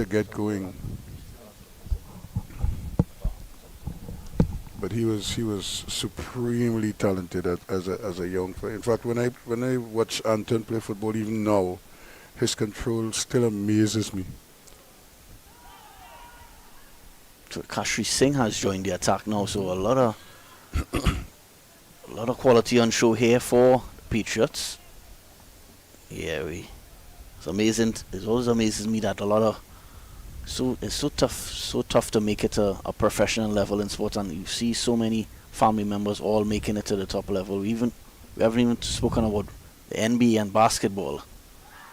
get going. But he was supremely talented as a young player. In fact, when I watch Anton play football, even now, his control still amazes me. So Kashri Singh has joined the attack now, so a lot of quality on show here for the Patriots. Yeah, it's amazing. It always amazes me that it's so tough to make it a professional level in sports, and you see so many family members all making it to the top level. Even We haven't even spoken about the NBA and basketball.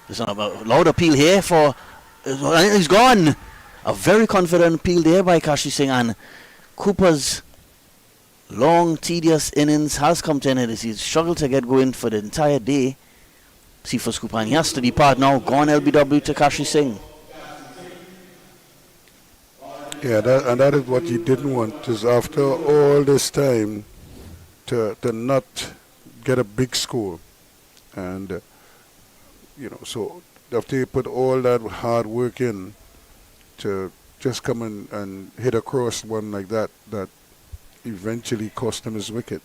There's a loud appeal here for... he's gone! A very confident appeal there by Kashi Singh, and Cooper's long, tedious innings has come to an end as he's struggled to get going for the entire day. See for Cooper, and he has to depart now. Gone LBW to Kashi Singh. Yeah, that is what you didn't want, is after all this time to not get a big score. And, so after you put all that hard work in, to just come and hit across one like that eventually cost him his wicket.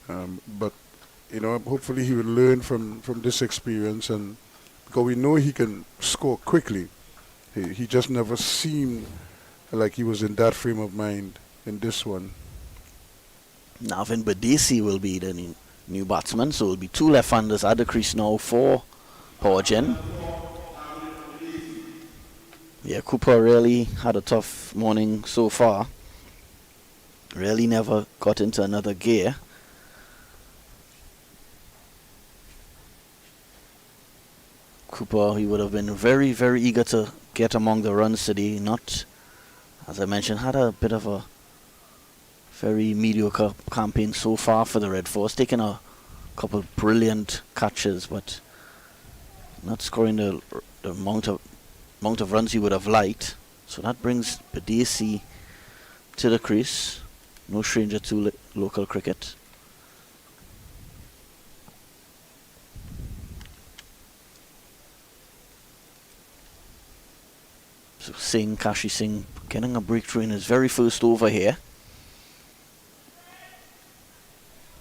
But, hopefully he will learn from this experience, and because we know he can score quickly. He just never seemed like he was in that frame of mind in this one. Navin Badesi will be the new batsman, so it will be two left-handers at the crease now for Powergen. Yeah, Cooper really had a tough morning so far. Really never got into another gear. Cooper, he would have been very, very eager to get among the runs today. Not, as I mentioned, had a bit of a very mediocre campaign so far for the Red Force, taking a couple of brilliant catches, but not scoring the amount of runs he would have liked. So that brings Badesi to the crease. No stranger to local cricket. So Kashi Singh getting a breakthrough in his very first over here.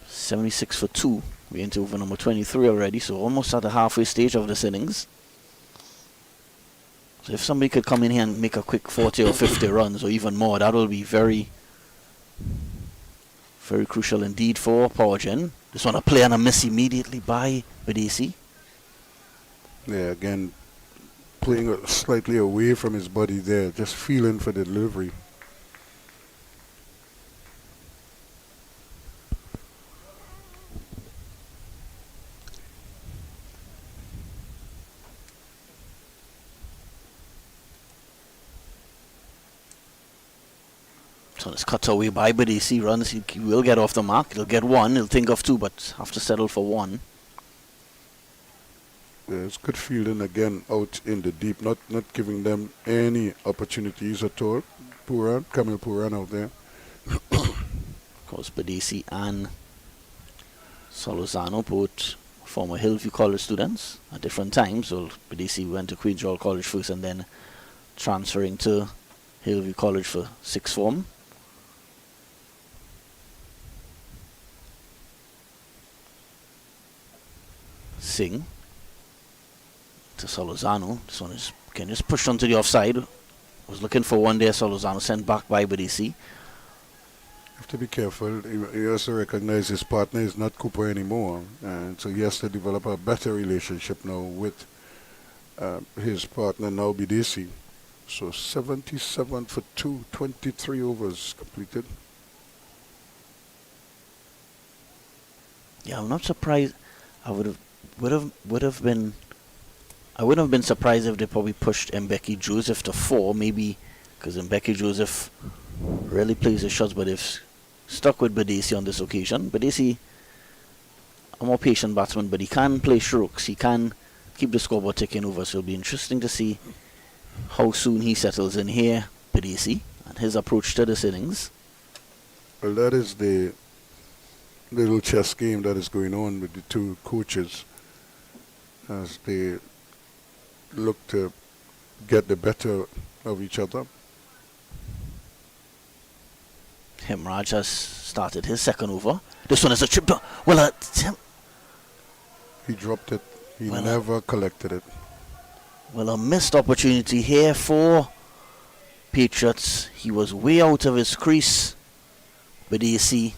76 for 2. We're into over number 23 already, so almost at the halfway stage of this innings. So if somebody could come in here and make a quick 40 or 50 runs or even more, that will be very, very crucial indeed for Powergen. Just want to play on a miss immediately by Badesi. Yeah, again, playing slightly away from his body there, just feeling for the delivery. So it's cut away by Badesi. Runs, he will get off the mark. He'll get one. He'll think of two, but have to settle for one. Yeah, it's good fielding again out in the deep, not giving them any opportunities at all. Kamil Puran out there. Of course, Badesi and Solozano, both former Hillview College students at different times. So Badesi went to Queen's Royal College first and then transferring to Hillview College for sixth form. Singh to Solozano. This one is just pushed onto the offside. Was looking for one there. Solozano sent back by Badesi. You have to be careful. He has to recognize his partner is not Cooper anymore, and so he has to develop a better relationship now with his partner now Badesi. So 77 for 2, 23 overs completed. Yeah, I'm not surprised. I wouldn't have been surprised if they probably pushed Mbeki Joseph to 4, maybe because Mbeki Joseph really plays his shots, but they've stuck with Badesi on this occasion. Badesi, a more patient batsman, but he can play strokes. He can keep the scoreboard ticking over, so it'll be interesting to see how soon he settles in here, Badesi, and his approach to this innings. Well, that is the little chess game that is going on with the two coaches as they look to get the better of each other. Hemraj has started his second over. This one is a trip. He dropped it. He never collected it. Well, a missed opportunity here for Patriots. He was way out of his crease. Badesi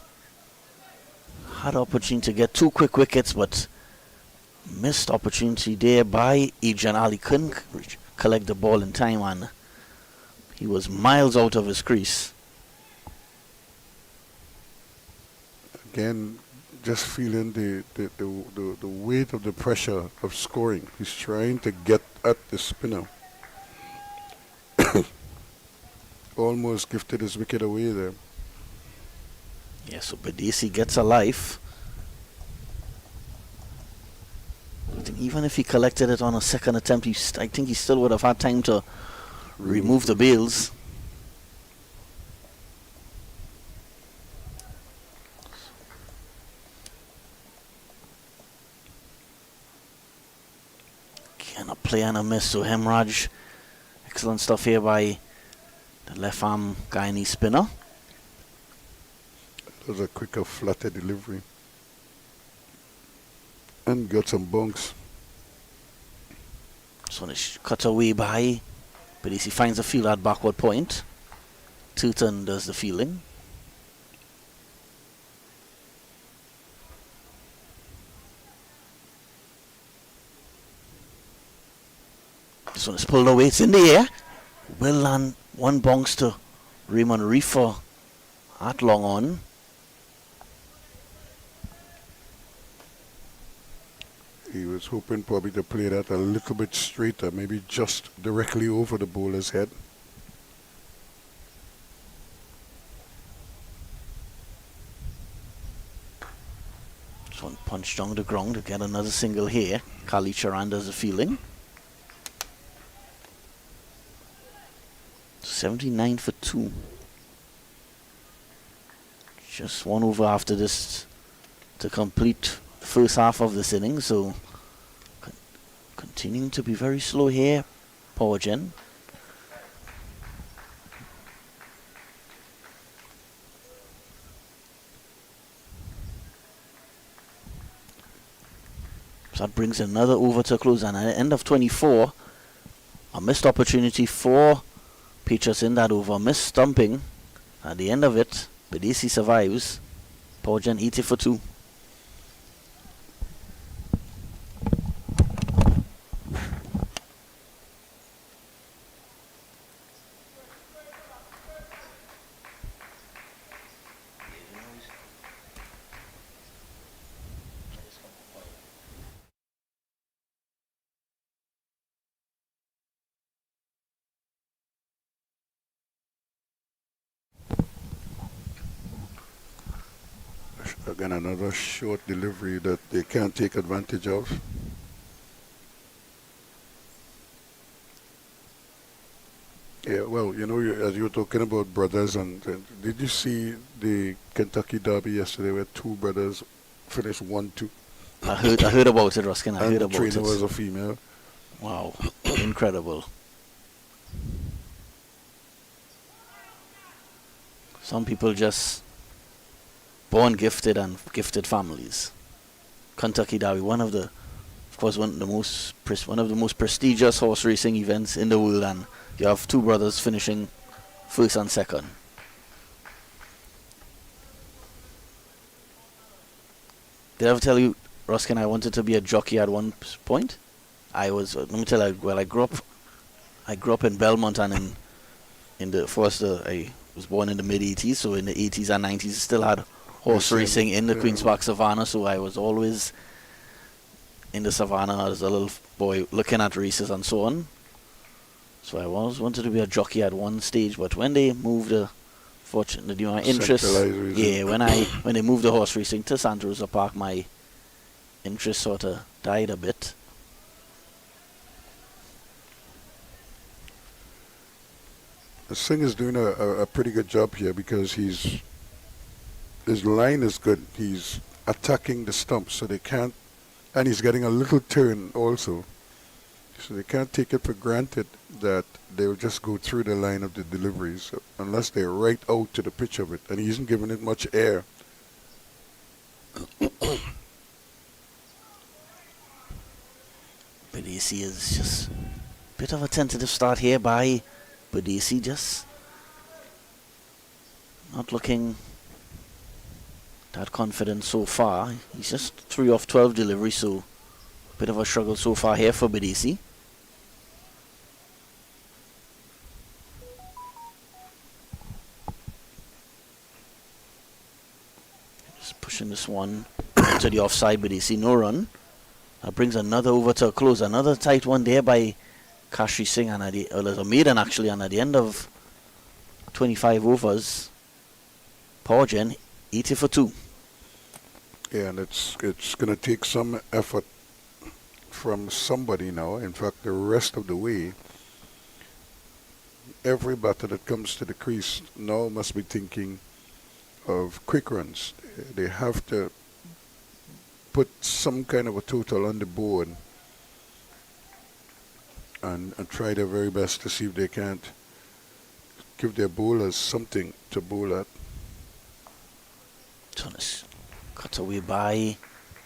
had opportunity to get 2 quick wickets, but missed opportunity there by Adrian Ali. Couldn't collect the ball in time, and he was miles out of his crease. Again, just feeling the weight of the pressure of scoring. He's trying to get at the spinner. Almost gifted his wicket away there. Yeah, so Badesi gets a life. I think even if he collected it on a second attempt, I think he still would have had time to remove the bails. Again, a play and a miss. So Hemraj, excellent stuff here by the left arm Guyanese spinner. It was a quicker, flatter delivery. And got some bunks. So it's cut away by Badesi, finds a field at backward point. Turton does the fielding. This one is pulled away, it's in the air. Will land one bounce to Raymond Reefer at long on. He was hoping probably to play that a little bit straighter, maybe just directly over the bowler's head. This one punched down the ground to get another single here. Kali Charan does the fielding. 79 for 2. Just one over after this to complete the first half of this inning, so continuing to be very slow here, Powergen. So that brings another over to close, and at the end of 24, a missed opportunity for Patriots in that over, missed stumping. At the end of it, Badesi survives. Powergen 80 for 2. Again, another short delivery that they can't take advantage of. Yeah, well, you know, as you were talking about brothers, and did you see the Kentucky Derby yesterday where two brothers finished 1-2? I heard about it, Ruskin. I And heard the about trainer it. was a female. Wow, incredible. Some people just born gifted and gifted families. Kentucky Derby, one of the most prestigious horse racing events in the world, and you have two brothers finishing first and second. Did I ever tell you, Ruskin, I wanted to be a jockey at one point? Let me tell you, well, I grew up in Belmont, and I was born in the mid-80s, so in the 80s and 90s still had horse racing in the Queen's Park Savannah, so I was always in the Savannah as a little boy looking at races and so on. So I always wanted to be a jockey at one stage, but when they moved fortunately my interest, when they moved the horse racing to Santa Rosa Park, my interest sort of died a bit. Singh is doing a pretty good job here because his line is good. He's attacking the stumps, so they can't, and he's getting a little turn also. So they can't take it for granted that they'll just go through the line of the deliveries unless they're right out to the pitch of it, and he isn't giving it much air. Badesi is just a bit of a tentative start here by Badesi, just not looking that confident so far. He's just 3 off 12 delivery, so a bit of a struggle so far here for Badesi. Just pushing this one onto the offside, but they see no run. That brings another over to a close. Another tight one there by Kashri Singh, and there's a maiden actually, and at the end of 25 overs, Powergen 80 for 2. Yeah, and it's going to take some effort from somebody now. In fact, the rest of the way, every batter that comes to the crease now must be thinking of quick runs. They have to put some kind of a total on the board and try their very best to see if they can't give their bowlers something to bowl at. Tunis cut away by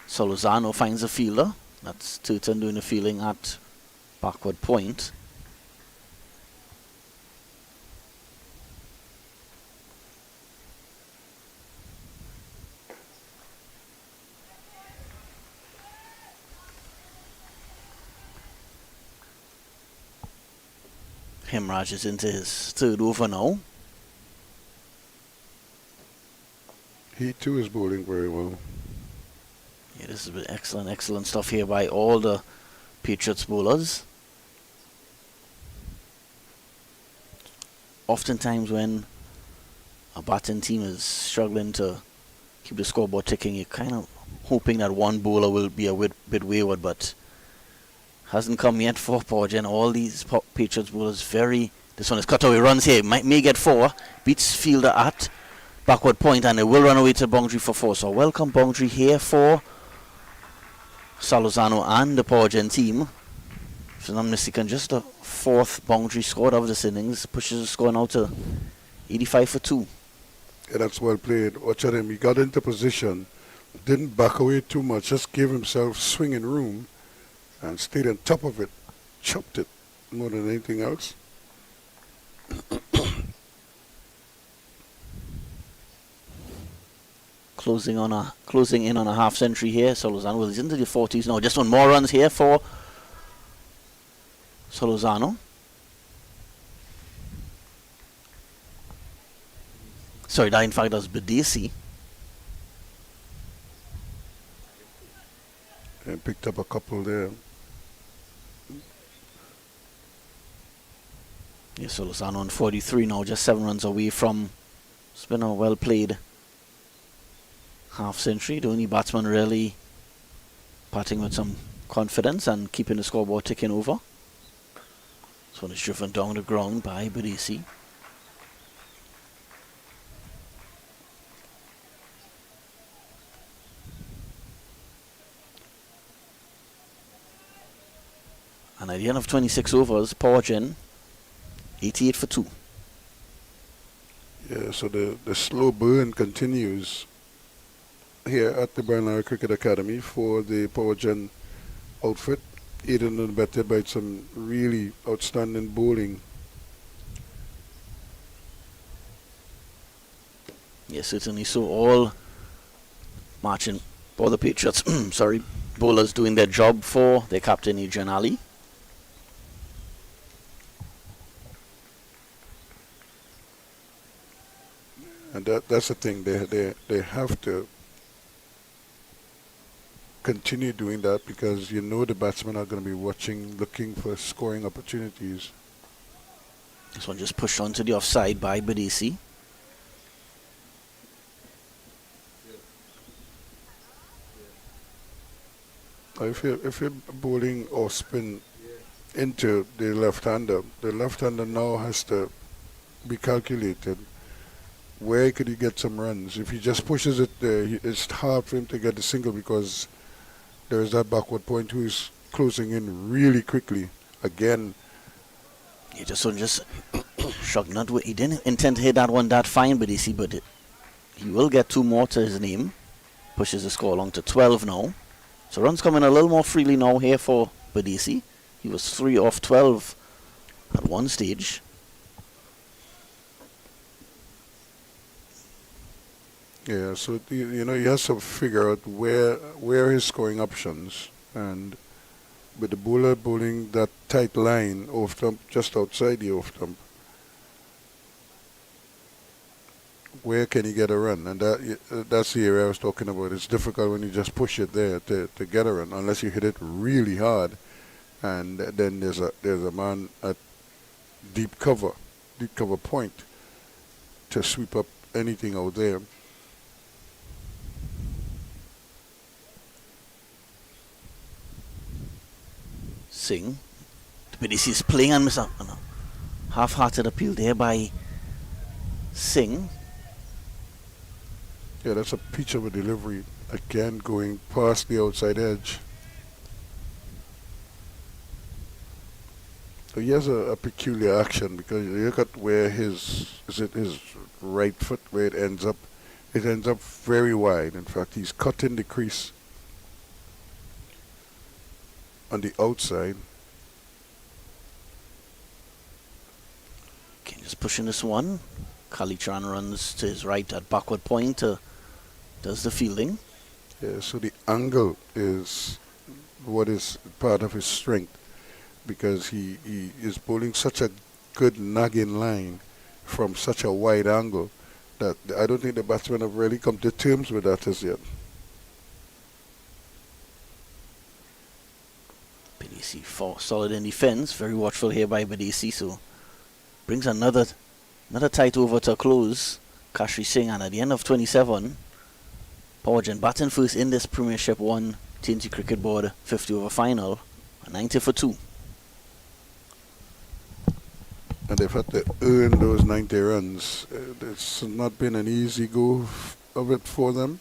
Solozano, finds a fielder. That's Turton doing the fielding at backward point. Hemraj is into his third over now. He too is bowling very well. Yeah, this has been excellent stuff here by all the Patriots bowlers. Oftentimes when a batting team is struggling to keep the scoreboard ticking, you're kind of hoping that one bowler will be a bit wayward, but hasn't come yet for Powergen. All these Patriots bowlers this one is cut away, runs here, may get 4, beats fielder at backward point, and it will run away to boundary for 4. So welcome boundary here for Salozano and the Powergen team. If I'm not mistaken, just the 4th boundary scored of this innings, pushes the score now to 85 for 2. Yeah, that's well played. Watch at him. He got into position, didn't back away too much, just gave himself swinging room and stayed on top of it, chopped it more than anything else. Closing in on a half century here. Solozano is into the 40s now. Just one more runs here for Solozano. Sorry, that in fact was Badesi. And picked up a couple there. Yeah, Solozano on 43 now, just 7 runs away from. It's been a well played half century. The only batsman really batting with some confidence and keeping the scoreboard ticking over. This one is driven down the ground by Badesi. And at the end of 26 overs, Powergen 88 for 2. Yeah, so the slow burn continues here at the Bernard Cricket Academy for the Powergen outfit, aided and abetted by some really outstanding bowling. Yes, certainly so. All Marchin, all the Patriots, sorry, bowlers doing their job for their captain Adrian Ali. And that's the thing, they have to continue doing that, because you know the batsmen are going to be watching, looking for scoring opportunities. This one just pushed onto the offside by Badesi. If you're bowling or spin into the left-hander now has to be calculated. Where could he get some runs? If he just pushes it there, it's hard for him to get the single, because there is that backward point who is closing in really quickly. Again, He just shocked. He didn't intend to hit that one that fine, but he will get 2 more to his name. Pushes the score along to 12 now. So runs coming a little more freely now here for Badesi. He was 3 off 12 at one stage. yeah, so he has to figure out where his scoring options, and with the bowler bowling that tight line off stump, just outside the off stump, where can he get a run? And that's the area I was talking about. It's difficult when you just push it there to get a run, unless you hit it really hard. And then there's a man at deep cover point to sweep up anything out there. Singh. But this is playing on Mr. Half-hearted appeal there by Singh. Yeah, that's a peach of a delivery. Again, going past the outside edge. So he has a peculiar action, because you look at where his right foot, where it ends up very wide. In fact, he's cutting the crease on the outside. Okay, just pushing this one. Kalitran runs to his right at backward point, does the fielding. Yeah, so the angle is what is part of his strength, because he is bowling such a good nagging line from such a wide angle that I don't think the batsmen have really come to terms with that as yet. Badesi solid in defense, very watchful here by Badesi, so brings another tight over to a close. Kashri Singh, and at the end of 27, Powergen batting first in this Premiership 1 TNT Cricket Board 50 over final, 90 for 2. And they've had to earn those 90 runs. It's not been an easy go of it for them.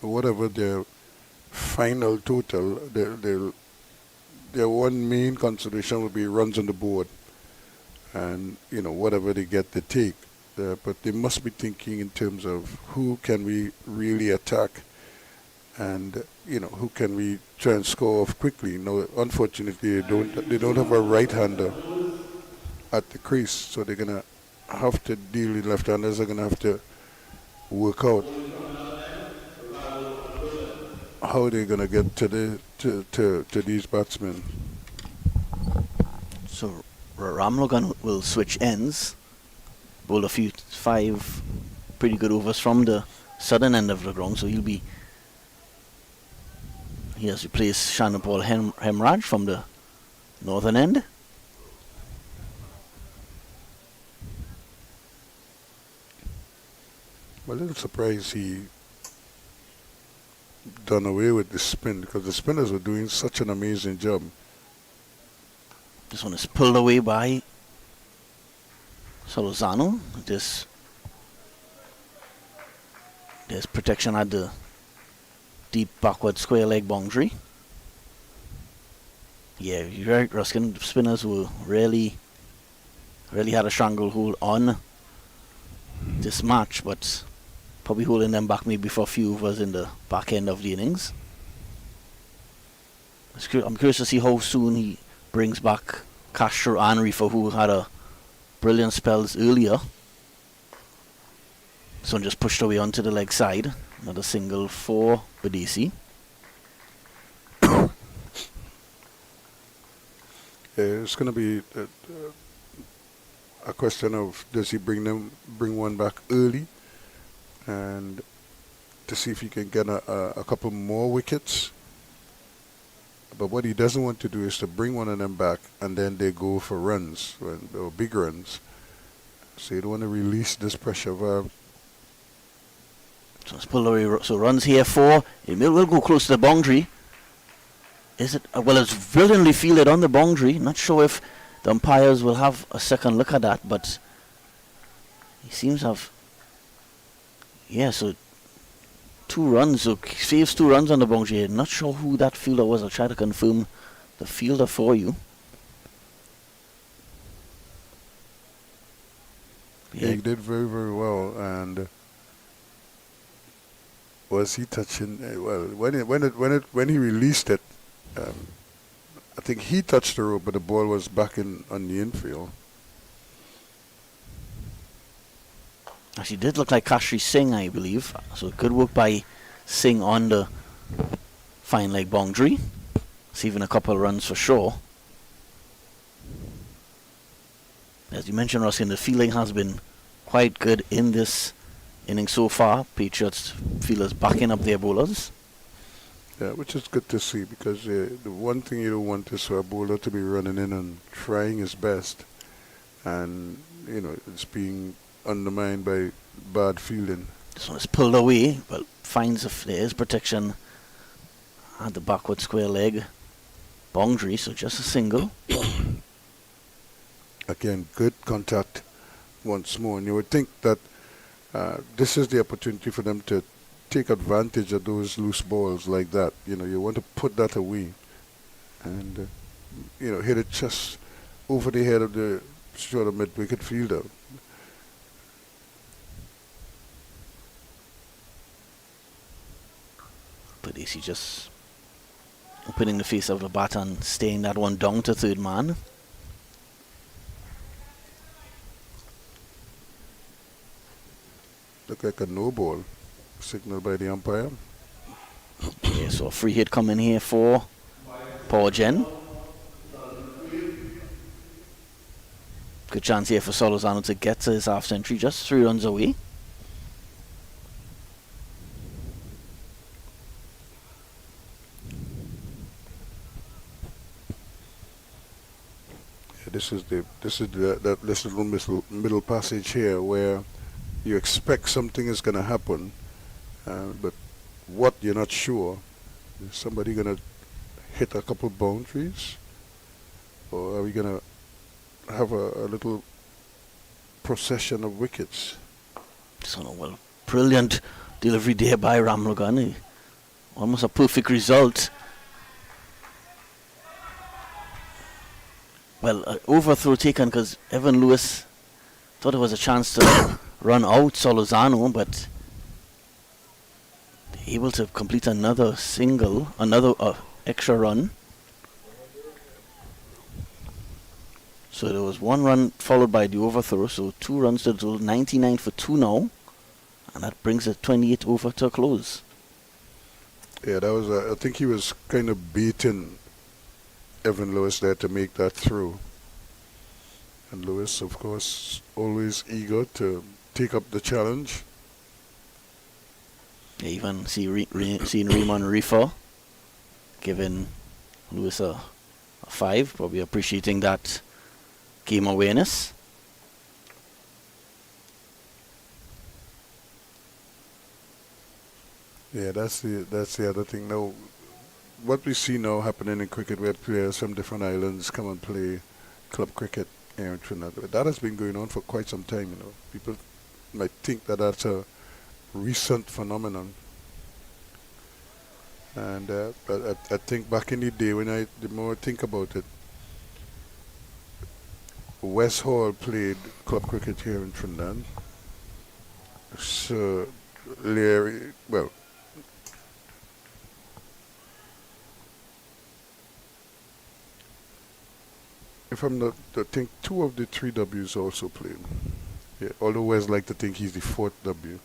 Whatever their final total, their one main consideration will be runs on the board. And, whatever they get, they take. But they must be thinking in terms of who can we really attack, and who can we try and score off quickly. Unfortunately, they don't have a right-hander at the crease, so they're gonna have to deal with left-handers. They're gonna have to work out how they're gonna get to these batsmen. So Ramlogan will switch ends, bowl a few 5 pretty good overs from the southern end of the ground, so he has replaced Shannon Paul Hemraj from the northern end. I'm a little surprised he done away with the spin, because the spinners were doing such an amazing job. This one is pulled away by Solozano. There's protection at the deep backward square leg boundary. Yeah, you're right, Ruskin. The spinners were really had a stranglehold on this match, but probably holding them back maybe for a few overs in the back end of the innings. I'm curious to see how soon he brings back Castro and Reefer, who had a brilliant spells earlier. This one just pushed away onto the leg side. Another single for Badesi. It's going to be a question of, does he bring one back early, and to see if he can get a couple more wickets. But what he doesn't want to do is to bring one of them back and then they go for runs, or big runs. So you don't want to release this pressure valve. So it's pulled away. So runs here for Emil will go close to the boundary. Is it? Well, it's brilliantly fielded on the boundary. Not sure if the umpires will have a second look at that, but he seems to have. Yeah, so 2 runs. So saves 2 runs on the boundary. Not sure who that fielder was. I'll try to confirm the fielder for you. Yeah, he did very, very well. And was he touching? Well, when he released it, I think he touched the rope, but the ball was back on the infield. Actually, did look like Kashri Singh, I believe. So good work by Singh on the fine leg boundary. Saving a couple of runs for sure. as you mentioned, Ruskin, the fielding has been quite good in this inning so far. Patriots fielders backing up their bowlers. Yeah, which is good to see, because the one thing you don't want is for a bowler to be running in and trying his best, and it's being undermined by bad fielding. This one is pulled away, but finds if there is protection at the backward square leg boundary, so just a single. Again, good contact once more, and you would think that this is the opportunity for them to take advantage of those loose balls like that. You want to put that away and hit it just over the head of the sort of mid-wicket fielder. But is he just opening the face of the bat and staying that one down to third man? Look like a no ball signaled by the umpire. Okay, so a free hit coming here for Powergen. Good chance here for Solozano to get to his half century, just 3 runs away. Yeah, this is that little middle passage here where you expect something is going to happen, but what you're not sure. Is somebody going to hit a couple boundaries, or are we going to have a little procession of wickets? So, well, brilliant delivery there by Ramlogan. Almost a perfect result. Well, overthrow taken because Evan Lewis thought it was a chance to run out Solozano, but able to complete another single, another extra run. So there was 1 run followed by the overthrow, so 2 runs to the total, 99 for 2 now, and that brings the 28 over to a close. Yeah, that was. I think he was kind of beating Evan Lewis there to make that throw. And Lewis, of course, always eager to take up the challenge. Yeah, even seen Raymond Rifa giving Lewis a 5, probably appreciating that game awareness. Yeah, that's the other thing. Now, what we see now happening in cricket, where players from different islands come and play club cricket here in Trinidad, that has been going on for quite some time. People might think that that's a recent phenomenon, and but I think back in the day, the more I think about it, West Hall played club cricket here in Trinidad. So Larry, well, if I'm not, I think 2 of the 3 W's also played. Yeah, although Wes like to think he's the 4th W.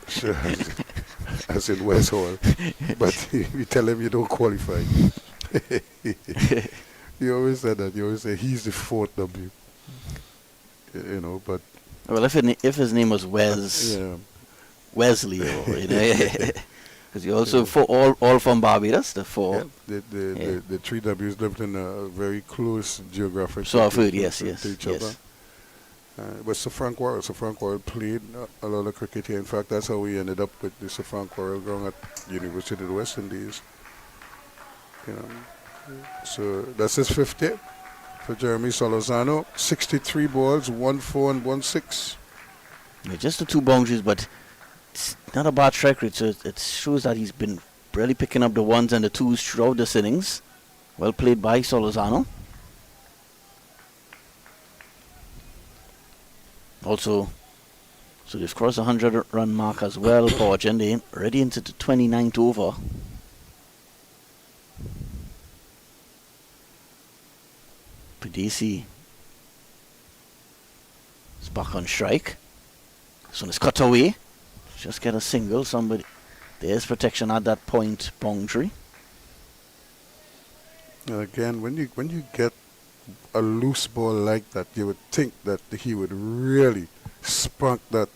So, as in West Hall. But you tell him you don't qualify. You always say that. You always say he's the 4th W. But... Well, if his name was Wes, yeah. Wesley, or, because you also for all from Barbados, the 4. Yeah, the 3 W's lived in a very close geographic. So I've heard, yes. Other. But Sir Frank Worrell played a lot of cricket here. In fact, that's how we ended up with the Sir Frank Worrell ground at University of the West Indies. So that's his 50th for Jeremy Solozano. 63 balls, 1 4 and 1 6. Yeah, just the 2 boundaries, but it's not a bad strike rate. So it shows that he's been really picking up the 1s and the 2s throughout this innings. Well played by Solozano. Also, so they've crossed the 100-run mark as well. Powergen already into the 29th over. Padisi is back on strike. This one is cut away. Just get a single. There's protection at that point boundary. And again, when you get a loose ball like that, you would think that he would really spunk that,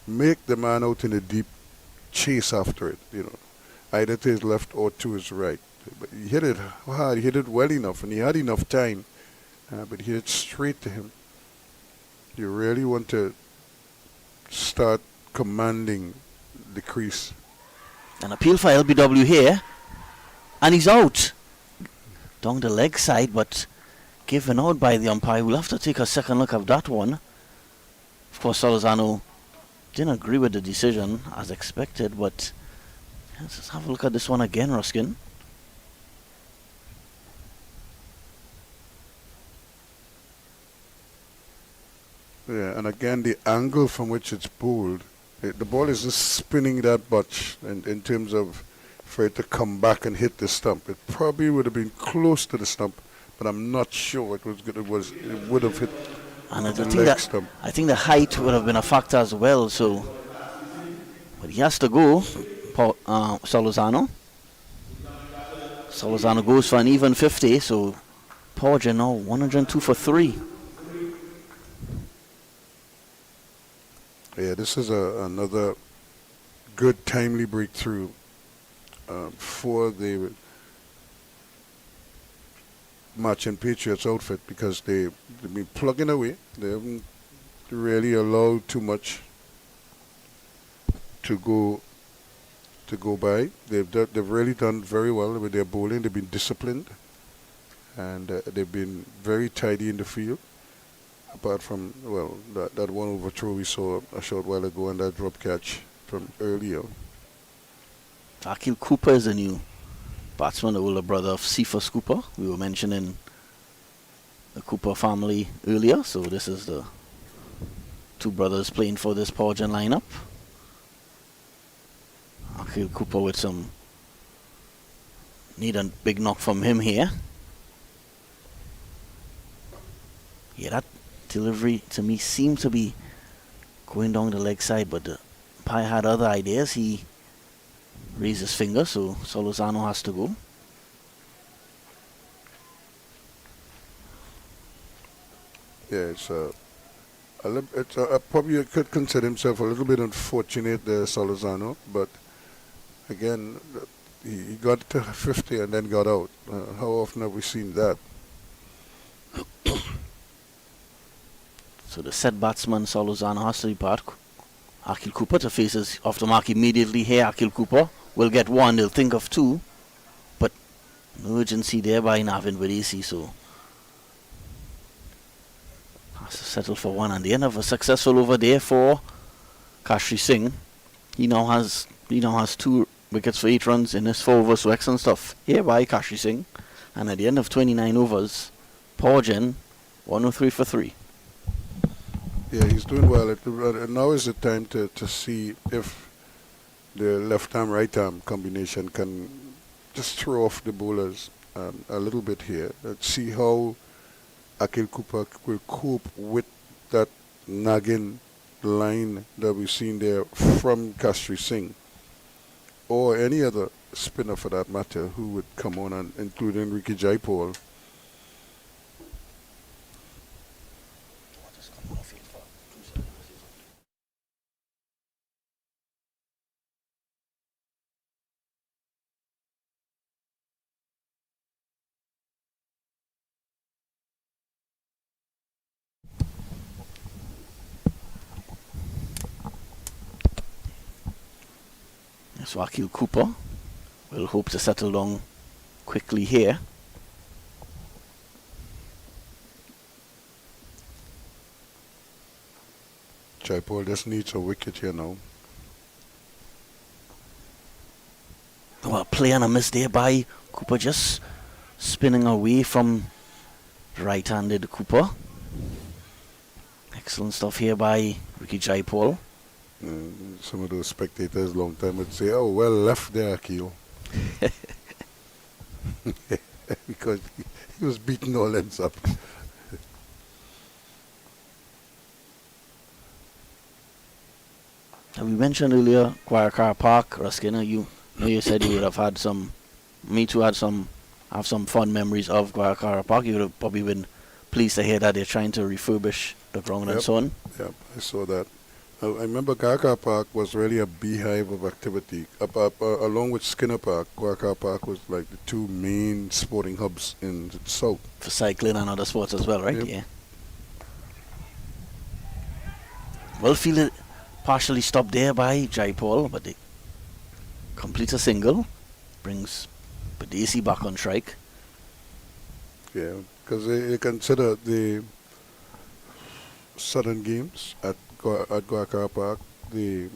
make the man out in the deep, chase after it, either to his left or to his right. But he hit it hard, he hit it well enough, and he had enough time, but he hit it straight to him. You really want to start commanding the crease. An appeal for LBW here, and he's out. Down the leg side, but given out by the umpire. We'll have to take a second look at that one. Of course, Solorzano didn't agree with the decision as expected, but let's just have a look at this one again, Ruskin. Yeah, and again, the angle from which it's bowled, the ball is just spinning that much in terms of for it to come back and hit the stump. It probably would have been close to the stump, but I'm not sure it would have hit and the leg stump. I think the height would have been a factor as well, so but he has to go, Solorzano. Solorzano goes for an even 50, so Powergen now 102 for 3. Yeah, this is another good timely breakthrough for the Marchin Patriots outfit, because they've been plugging away. They haven't really allowed too much to go by. They've really done very well with their bowling. They've been disciplined, and they've been very tidy in the field. Apart from, well, that one overthrow we saw a short while ago and that drop catch from earlier. Akil Cooper is the new batsman, the older brother of Cephas Cooper. We were mentioning the Cooper family earlier, so this is the two brothers playing for this Powergen lineup. Akil Cooper with some need a big knock from him here. Yeah, that delivery to me seemed to be going down the leg side, but the umpire had other ideas. He raised his finger, so Solorzano has to go. Yeah, probably could consider himself a little bit unfortunate there, Solorzano, but again, he got to 50 and then got out. How often have we seen that? So the set batsman Solorzano has to depart. Akil Cooper to face his off the mark immediately here. Akil Cooper will get one, they'll think of two, but no urgency there by Navin Videsi, so has to settle for one. And the end of a successful over there for Kashri Singh. He now has 2 wickets for 8 runs in his 4 overs, so excellent stuff here by Kashri Singh. And at the end of 29 overs, Powergen 103 for 3. Yeah, he's doing well. And now is the time to see if the left-arm, right-arm combination can just throw off the bowlers a little bit here. Let's see how Akil Cooper will cope with that nagging line that we've seen there from Kashri Singh, or any other spinner for that matter who would come on, and including Ricky Jaipal. So Akil Cooper will hope to settle down quickly here. Jaipal just needs a wicket here now. Well, play and a miss there by Cooper, just spinning away from right-handed Cooper. Excellent stuff here by Ricky Jaipal. Some of those spectators long time would say, oh, well left there, Akil. Because he was beating all ends up. We mentioned earlier Quayakar Park, Ruskin. You said you would have had some, me too had some have some fond memories of Guacara Park. You would have probably been pleased to hear that they're trying to refurbish the ground and so on. Yep, I saw that. I remember Guacara Park was really a beehive of activity. Along with Skinner Park, Guacara Park was like the two main sporting hubs in the south. For cycling and other sports as well, right? Yep. Yeah. Well fielded, partially stopped there by Jaipal, but they complete a single, brings Badesi back on strike. Yeah, because they consider the Southern Games at Guacara Park, the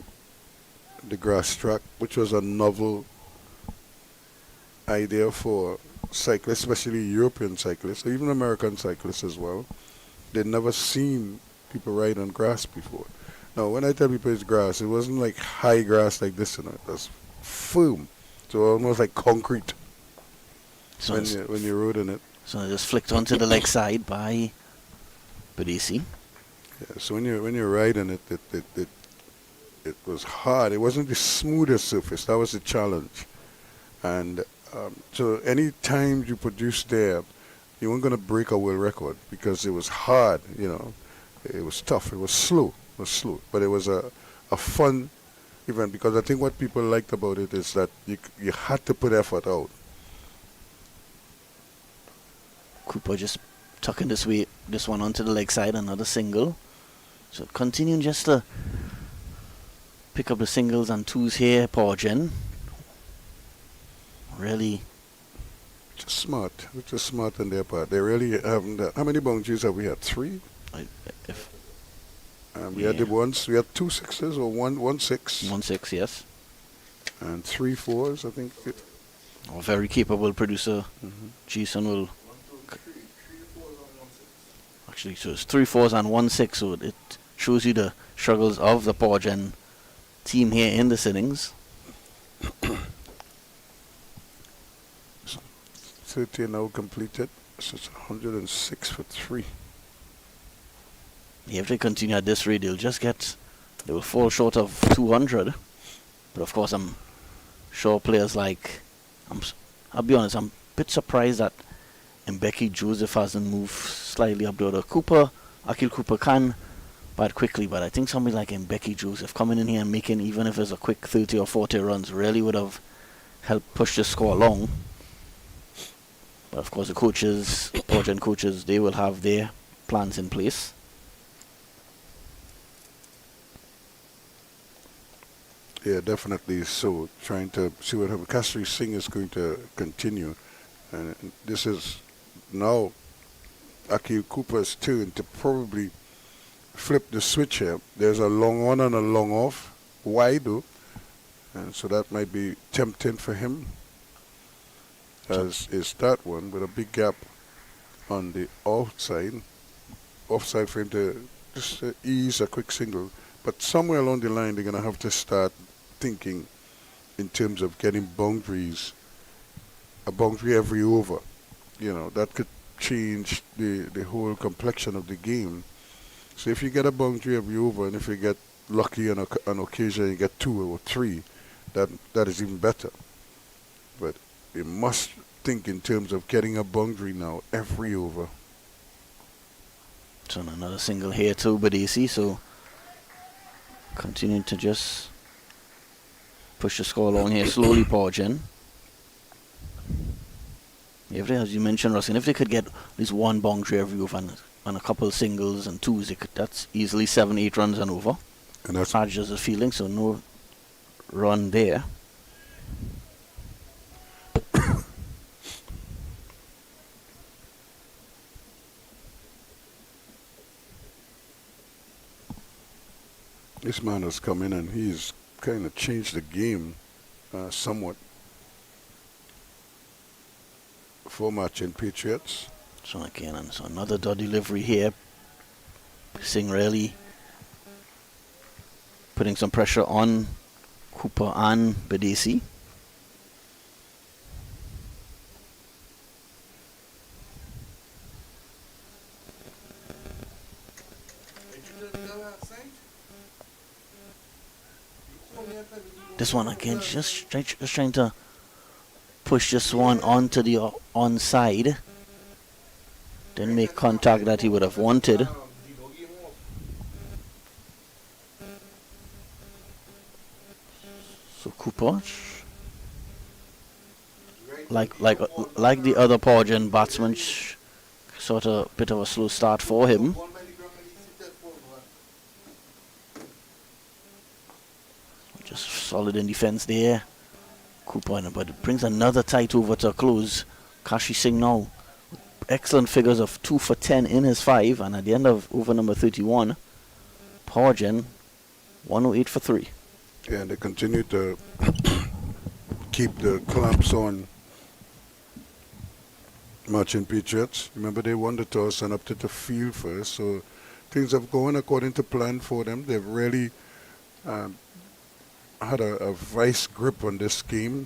grass track, which was a novel idea for cyclists, especially European cyclists, even American cyclists as well. They'd never seen people ride on grass before. Now, when I tell people it's grass, it wasn't like high grass like this, you know. It was firm, so almost like concrete So when you rode in it. So it just flicked onto the leg side by Badesi. Yeah, so when you ride in it, it was hard. It wasn't the smoothest surface. That was the challenge. And so any time you produced there, you weren't going to break a world record because it was hard. You know, it was tough. It was slow. But it was a fun event because I think what people liked about it is that you had to put effort out. Cooper just tucking this one onto the leg side, another single. So continuing just to pick up the singles and twos here, Powergen. Really Just smart. It's just smart on their part. They really haven't. How many boundaries have we had? 3. We had the ones. We had 2 sixes or 1 6. 1-6, yes. And 3 4s, I think. A very capable producer. Jason will. Actually, so it's 3 4s and 1 6. So it shows you the struggles of the Powergen team here in this innings. 30 now completed. So it's 106 for 3. If they continue at this rate, they will fall short of 200. But of course, I'm sure players like, I'll be honest, I'm a bit surprised that Mbeki Joseph hasn't moved slightly up the order. Akil Cooper can bat quickly, but I think somebody like Mbeki Joseph coming in here and making, even if it's a quick 30 or 40 runs, really would have helped push the score along. But of course, the coaches, Powergen coaches, they will have their plans in place. Yeah, definitely. So trying to see what happens. Kastri Singh is going to continue, and this is now Akil Cooper's turn to probably flip the switch here. There's a long on and a long off, wide though, and so that might be tempting for him. As is that one with a big gap on the offside for him to just ease a quick single. But somewhere along the line, they're going to have to start thinking in terms of getting boundaries, a boundary every over. You know, that could change the whole complexion of the game. So if you get a boundary every over, and if you get lucky on an occasion, you get 2 or 3, that is even better. But you must think in terms of getting a boundary now every over. So another single here too, Badesi. So continuing to just push the score along here slowly, Powergen. As you mentioned, Ruskin, if they could get at least 1 boundary every over and a couple singles and twos, that's easily 7-8 runs and over. And that's not just a feeling, so no run there. This man has come in and he's kind of changed the game somewhat for Marchin Patriots. So again, and so another dot delivery here. Singh really putting some pressure on Cooper and Badesi. This one again, just trying to push this one onto the onside. Didn't make contact that he would have wanted. So Cooper, like the other Powergen batsmen, sort of bit of a slow start for him. Just solid in defence there. Cooper, but it brings another tight over to a close. Kashi Singh now, excellent figures of 2 for 10 in his 5, and at the end of over number 31, Powergen 108 for 3. Yeah, and they continue to keep the clamps on Marchin Patriots. Remember, they won the toss and up to the field first, so things have gone according to plan for them. They've really had a vice grip on this game.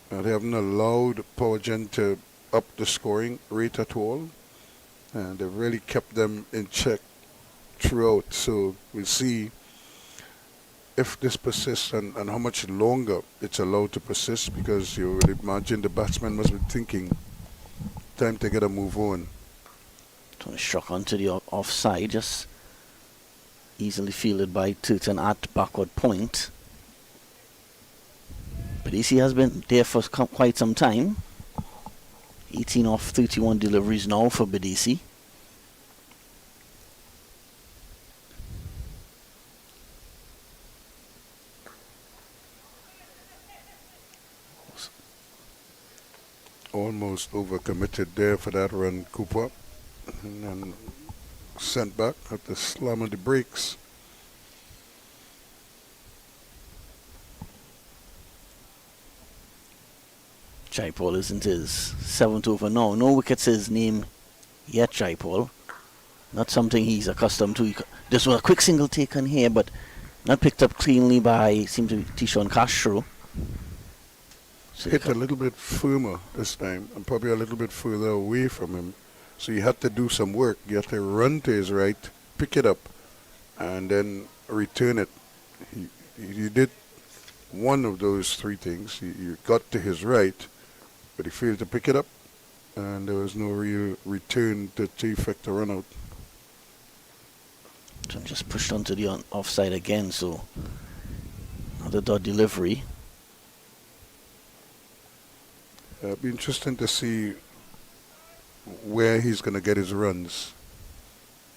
They haven't allowed Powergen to up the scoring rate at all, and they've really kept them in check throughout. So we'll see if this persists and how much longer it's allowed to persist, because you would imagine the batsman must be thinking, time to get a move on. Tony struck onto the offside, just easily fielded by Turton at backward point. But AC has been there for quite some time. 18 off 31 deliveries now for Bidisi. Almost overcommitted there for that run, Cooper. And then sent back at the slam of the brakes. Jaipal isn't his 7th over now. No wickets his name yet, Jaipal. Not something he's accustomed to. This was a quick single taken here, but not picked up cleanly by, seemed to be Tishon Castro. So Hit a little bit firmer this time, and probably a little bit further away from him. So you had to do some work. You had to run to his right, pick it up, and then return it. You did one of those 3 things. You got to his right, but he failed to pick it up, and there was no real return to effect a run out. So just pushed onto the offside again, so another dot delivery. It'll be interesting to see where he's going to get his runs,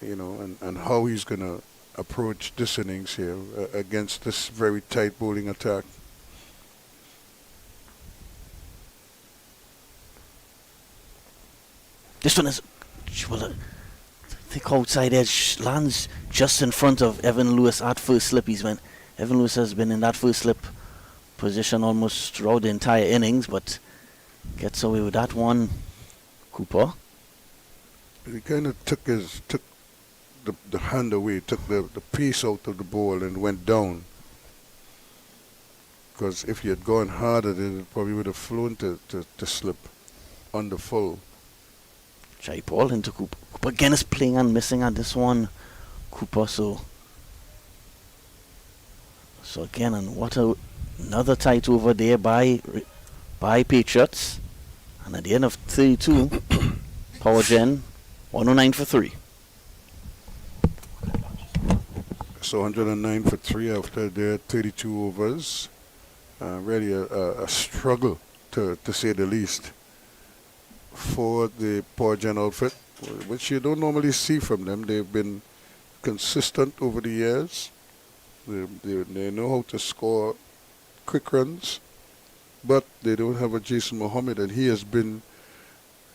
and how he's going to approach this innings here against this very tight bowling attack. This one is, was a thick outside edge, lands just in front of Evan Lewis at first slip. Evan Lewis has been in that first slip position almost throughout the entire innings, but gets away with that one, Cooper. He kind of took the hand away, took the pace out of the ball and went down. Because if he had gone harder, then it probably would have flown to slip on the full. Jaipal into Cooper. Cooper again is playing and missing at this one, Cooper. So again, and what another tight over there by Patriots. And at the end of 32, Powergen 109 for 3. So 109 for 3 after their 32 overs. Really a struggle, to say the least, for the Powergen outfit, which you don't normally see from them. They've been consistent over the years. They know how to score quick runs, but they don't have a Jason Mohammed, and he has been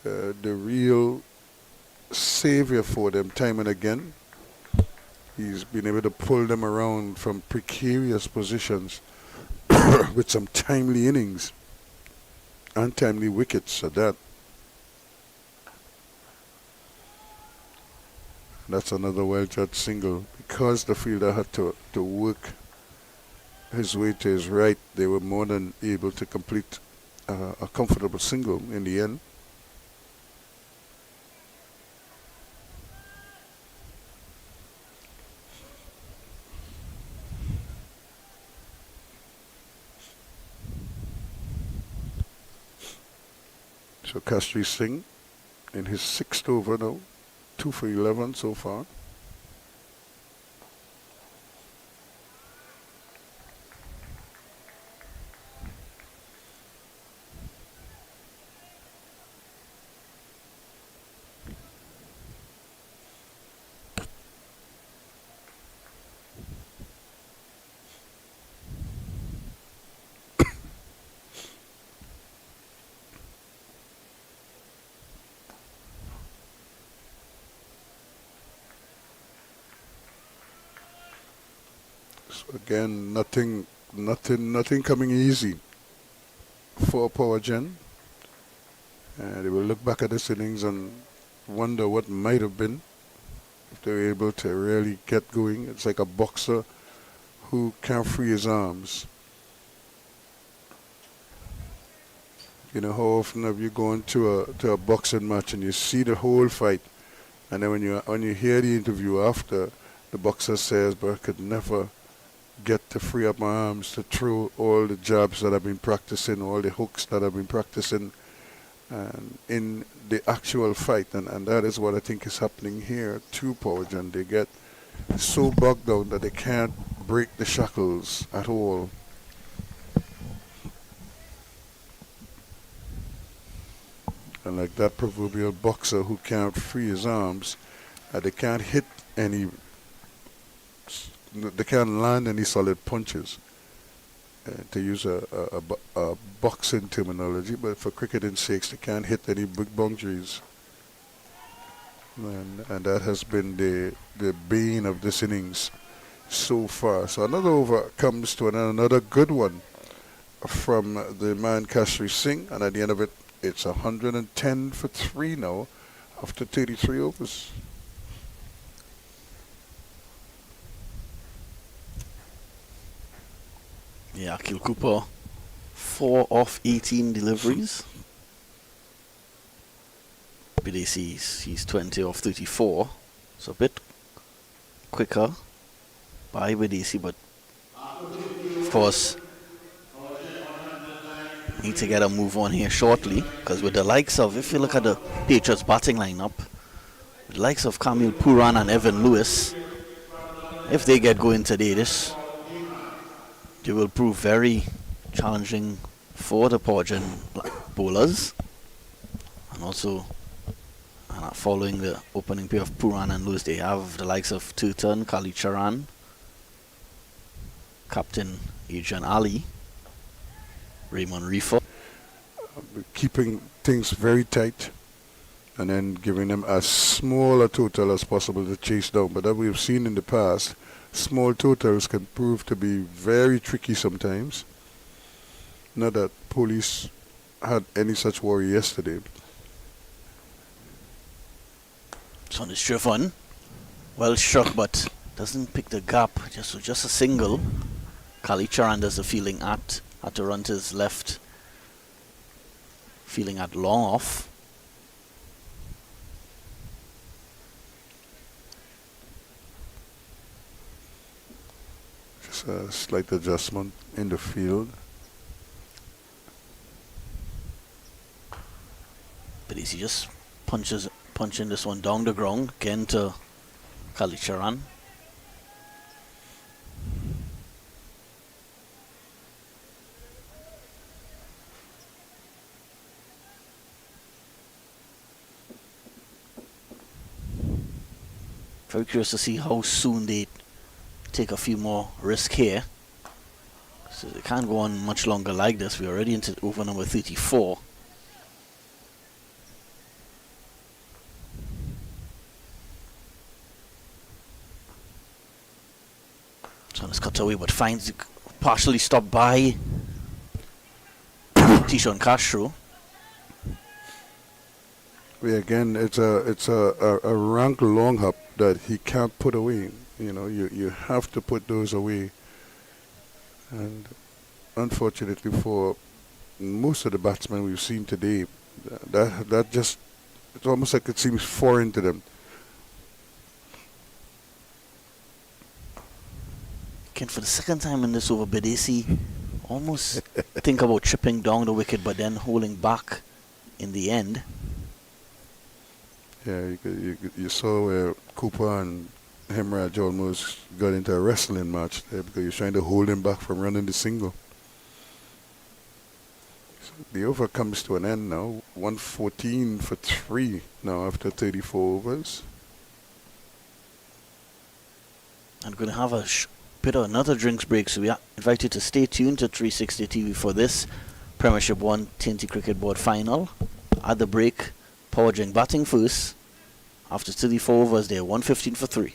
the real savior for them time and again. He's been able to pull them around from precarious positions with some timely innings and timely wickets at that. That's another well-judged single. Because the fielder had to work his way to his right, they were more than able to complete a comfortable single in the end. So Kastri Singh in his 6th over now, 2 for 11 so far. So again, nothing coming easy for Powergen. They will look back at this innings and wonder what might have been if they were able to really get going. It's like a boxer who can't free his arms. You know, how often have you gone to a boxing match and you see the whole fight, and then when you hear the interview after, the boxer says, "But I could never get to free up my arms to throw all the jabs that I've been practicing, all the hooks that I've been practicing in the actual fight." And that is what I think is happening here to Powergen. They get so bogged down that they can't break the shackles at all. And like that proverbial boxer who can't free his arms, they can't hit any, they can't land any solid punches, to use a boxing terminology, but for cricketing sakes, they can't hit any big boundaries. And that has been the bane of this innings so far. So another over comes to another good one from the man Kastri Singh, and at the end of it, it's 110 for 3 now after 33 overs. Yeah, Akil Cooper, 4 off 18 deliveries. Bidesi, he's 20 off 34. So a bit quicker by Bidesi, but of course, need to get a move on here shortly, because with the likes of, if you look at the Patriots batting lineup, with the likes of Kamil Puran and Evan Lewis, if they get going today, they will prove very challenging for the Powergen bowlers. And also, following the opening pair of Puran and Lewis, they have the likes of Turton, Kali Charan, Captain Adrian Ali, Raymond Reefer. Keeping things very tight and then giving them as small a total as possible to chase down. But as we've seen in the past, small totals can prove to be very tricky sometimes. Not that police had any such worry yesterday. So on is driven, well struck, but doesn't pick the gap. Just a single. Kali Charan does the feeling had to run to his left, feeling at long off. Just a slight adjustment in the field. But he just punching this one down the ground again to Kali Charan. Very curious to see how soon they take a few more risks here. So they can't go on much longer like this. We're already into over number 34. So it's cut away, but finds partially stopped by Tishon Castro. Again, it's a rank long hop that he can't put away. You know, you have to put those away. And unfortunately for most of the batsmen we've seen today, that just, it's almost like it seems foreign to them. Again, for the second time in this over, Bidesi almost think about chipping down the wicket, but then holding back in the end. Yeah, you saw where Cooper and Hemraj almost got into a wrestling match there because you're trying to hold him back from running the single. So the over comes to an end now. 114 for 3 now after 34 overs. I'm going to have a bit of another drinks break, so we invite you to stay tuned to 360 TV for this Premiership 1 TNT Cricket Board final. At the break, Powergen batting first. After 34 overs, they're 115 for 3.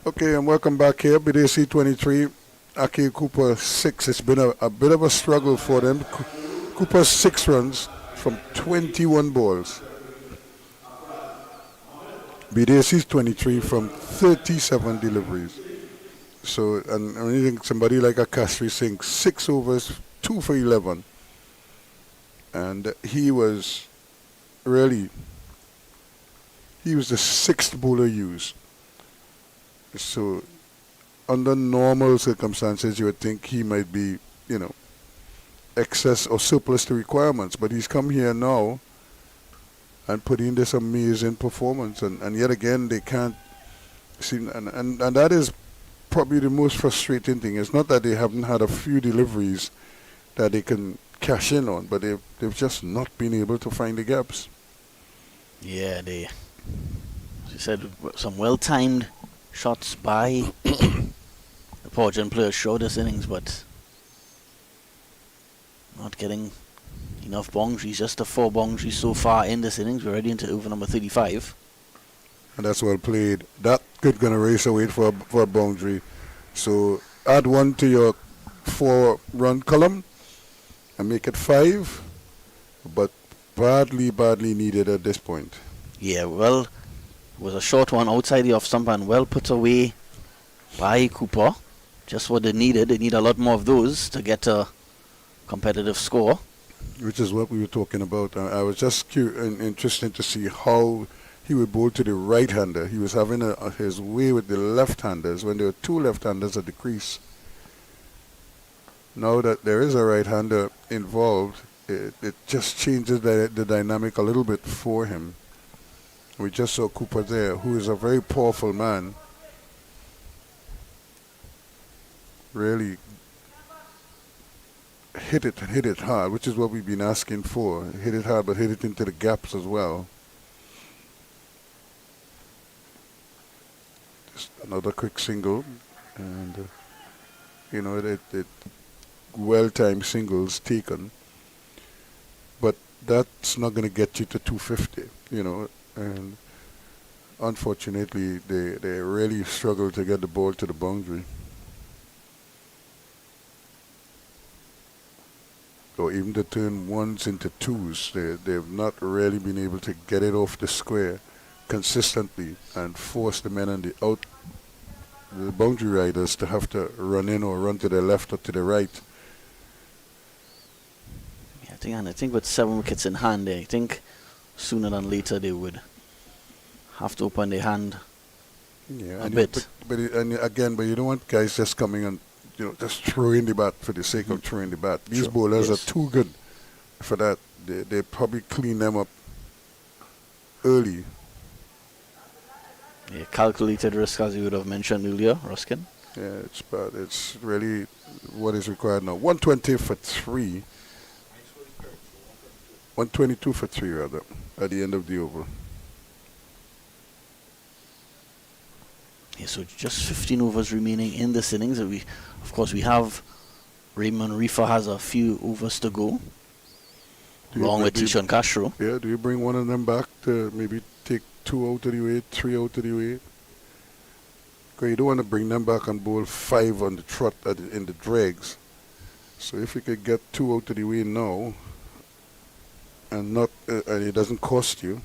Okay, and welcome back here. BDC 23, Aki Cooper 6. It's been a bit of a struggle for them. Cooper 6 runs from 21 balls. BDC 23 from 37 deliveries. So, and when you think somebody like Akashri Singh, 6 overs, 2 for 11. And he was the 6th bowler used. So, under normal circumstances, you would think he might be, excess or surplus to requirements. But he's come here now and put in this amazing performance. And yet again, they can't seem, and that is probably the most frustrating thing. It's not that they haven't had a few deliveries that they can cash in on, but they've just not been able to find the gaps. Yeah, as you said, some well-timed shots by the Powergen players show this innings, but not getting enough boundaries. Just the 4 boundaries so far in this innings. We're already into over number 35. And that's well played. That could gonna race away for a boundary. So add 1 to your 4-run column and make it 5. But badly needed at this point. Yeah, well, it was a short one outside the off stump and well put away by Cooper. Just what they needed. They need a lot more of those to get a competitive score. Which is what we were talking about. I was just interested to see how he would bowl to the right-hander. He was having his way with the left-handers when there were 2 left-handers at the crease. Now that there is a right-hander involved, it just changes the dynamic a little bit for him. We just saw Cooper there, who is a very powerful man. Really hit it hard, which is what we've been asking for. Hit it hard, but hit it into the gaps as well. Just another quick single, and it well-timed singles taken, but that's not going to get you to 250, and unfortunately they really struggle to get the ball to the boundary. Or even to turn 1s into 2s, they've not really been able to get it off the square consistently and force the men on the boundary riders to have to run in or run to the left or to the right. Yeah, I think with 7 wickets in hand, I think sooner than later they would have to open their hand a bit. But you don't want guys just coming and just throwing the bat for the sake of throwing the bat. These bowlers are too good for that. They probably clean them up early. Yeah, calculated risk, as you would have mentioned earlier, Ruskin. Yeah, it's bad. It's really what is required now. 120 for 3. 122 for 3, rather, at the end of the over. Yeah, so just 15 overs remaining in this innings. Of course, we have Raymond Reefer has a few overs to go, along with Tishon Castro. Yeah, do you bring one of them back to maybe take 2 out of the way, 3 out of the way? Because you don't want to bring them back and bowl 5 on the trot in the dregs. So if you could get 2 out of the way now, and it doesn't cost you.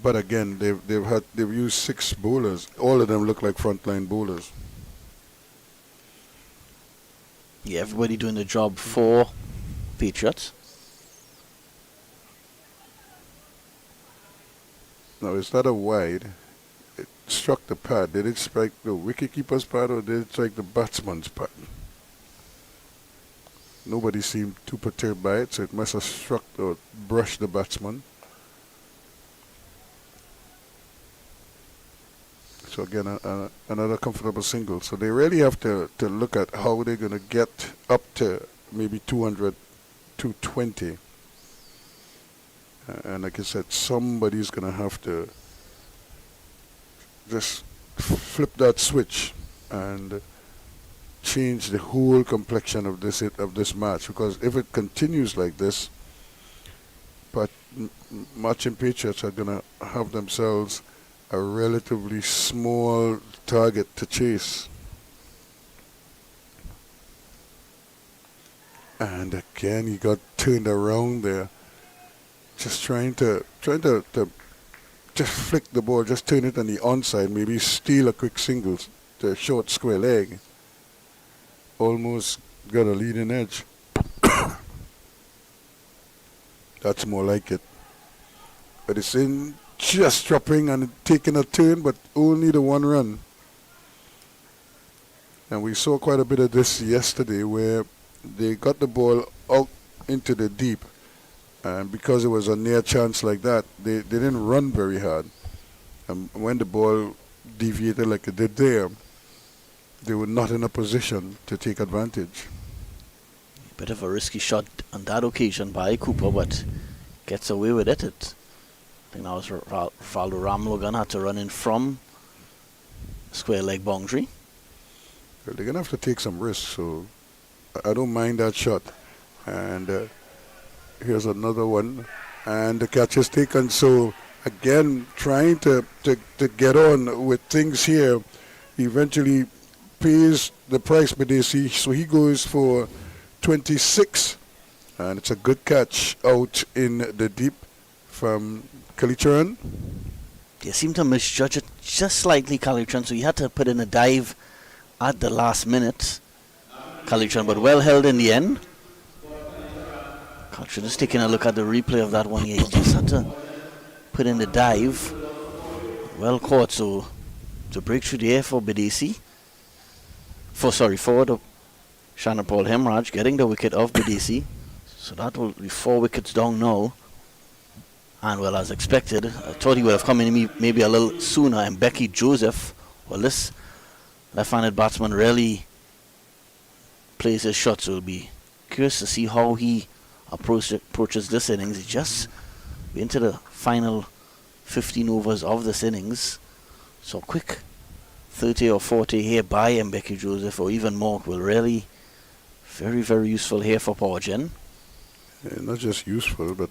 But again, they've used 6 bowlers. All of them look like frontline bowlers. Yeah, everybody doing the job for Patriots. Now, it's not a wide. It struck the pad. Did it strike the wicketkeeper's pad or did it strike the batsman's pad? Nobody seemed too perturbed by it, so it must have struck or brushed the batsman. So again, another comfortable single. So they really have to look at how they're going to get up to maybe 200, 220. And like I said, somebody's going to have to just flip that switch and change the whole complexion of this match. Because if it continues like this, Marchin Patriots are going to have themselves a relatively small target to chase. And again, he got turned around there, just trying to just flick the ball, just turn it on the onside, maybe steal a quick single to a short square leg. Almost got a leading edge. That's more like it. But it's in just dropping and taking a turn, but only the 1 run. And we saw quite a bit of this yesterday where they got the ball out into the deep. And because it was a near chance like that, they didn't run very hard. When the ball deviated like it did there, they were not in a position to take advantage. Bit of a risky shot on that occasion by Cooper, but gets away with it. I think that was Valdo Ramlogan had to run in from square leg boundary. Well, they're going to have to take some risks, so I don't mind that shot. And here's another one, and the catch is taken. So again, trying to get on with things here, eventually pays the price, but they see, so he goes for 26, and it's a good catch out in the deep from Kalitran. They seem to misjudge it just slightly, Kalitran, so he had to put in a dive at the last minute. Kalitran, but well held in the end. Kalitran is taking a look at the replay of that one here. He just had to put in the dive. Well caught, so to break through the air for Bidesi. For the Shannon Paul Hemraj getting the wicket of Bidesi. So that will be 4 wickets down now. And well, as expected, I thought he would have come in maybe a little sooner. And Becky Joseph, well, this left-handed batsman really plays his shot, so it'll be curious to see how he approaches this innings. He's just into the final 15 overs of this innings. So quick 30 or 40 here by Mbeki Joseph, or even more, will really very, very useful here for Powergen. Yeah, not just useful, but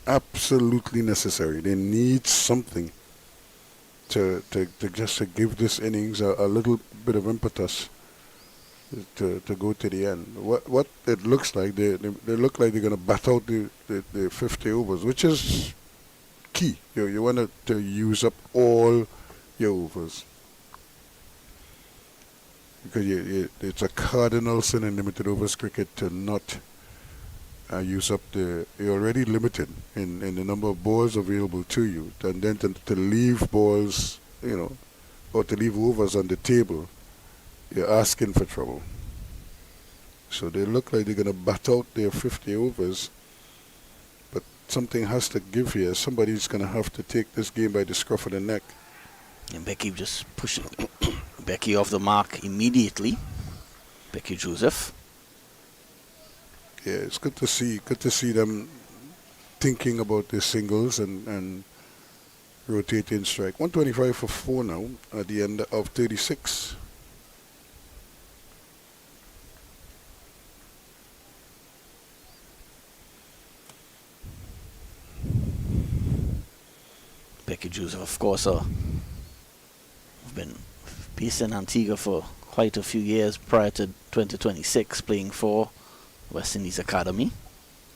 absolutely necessary. They need something to just to give this innings a little bit of impetus to go to the end. What it looks like, they look like they're going to bat out the 50 overs, which is key. You want to use up all your overs, because it's a cardinal sin in limited overs cricket to not use up you're already limited in the number of balls available to you, and then to leave balls, or to leave overs on the table, you're asking for trouble. So they look like they're going to bat out their 50 overs, but something has to give here. Somebody's going to have to take this game by the scruff of the neck. And Becky just pushing Becky off the mark immediately. Becky Joseph. Yeah, it's good to see them thinking about their singles and rotating strike. 125 for 4 now at the end of 36. Becky Joseph, of course, have been based in Antigua for quite a few years prior to 2026, playing for West Indies Academy.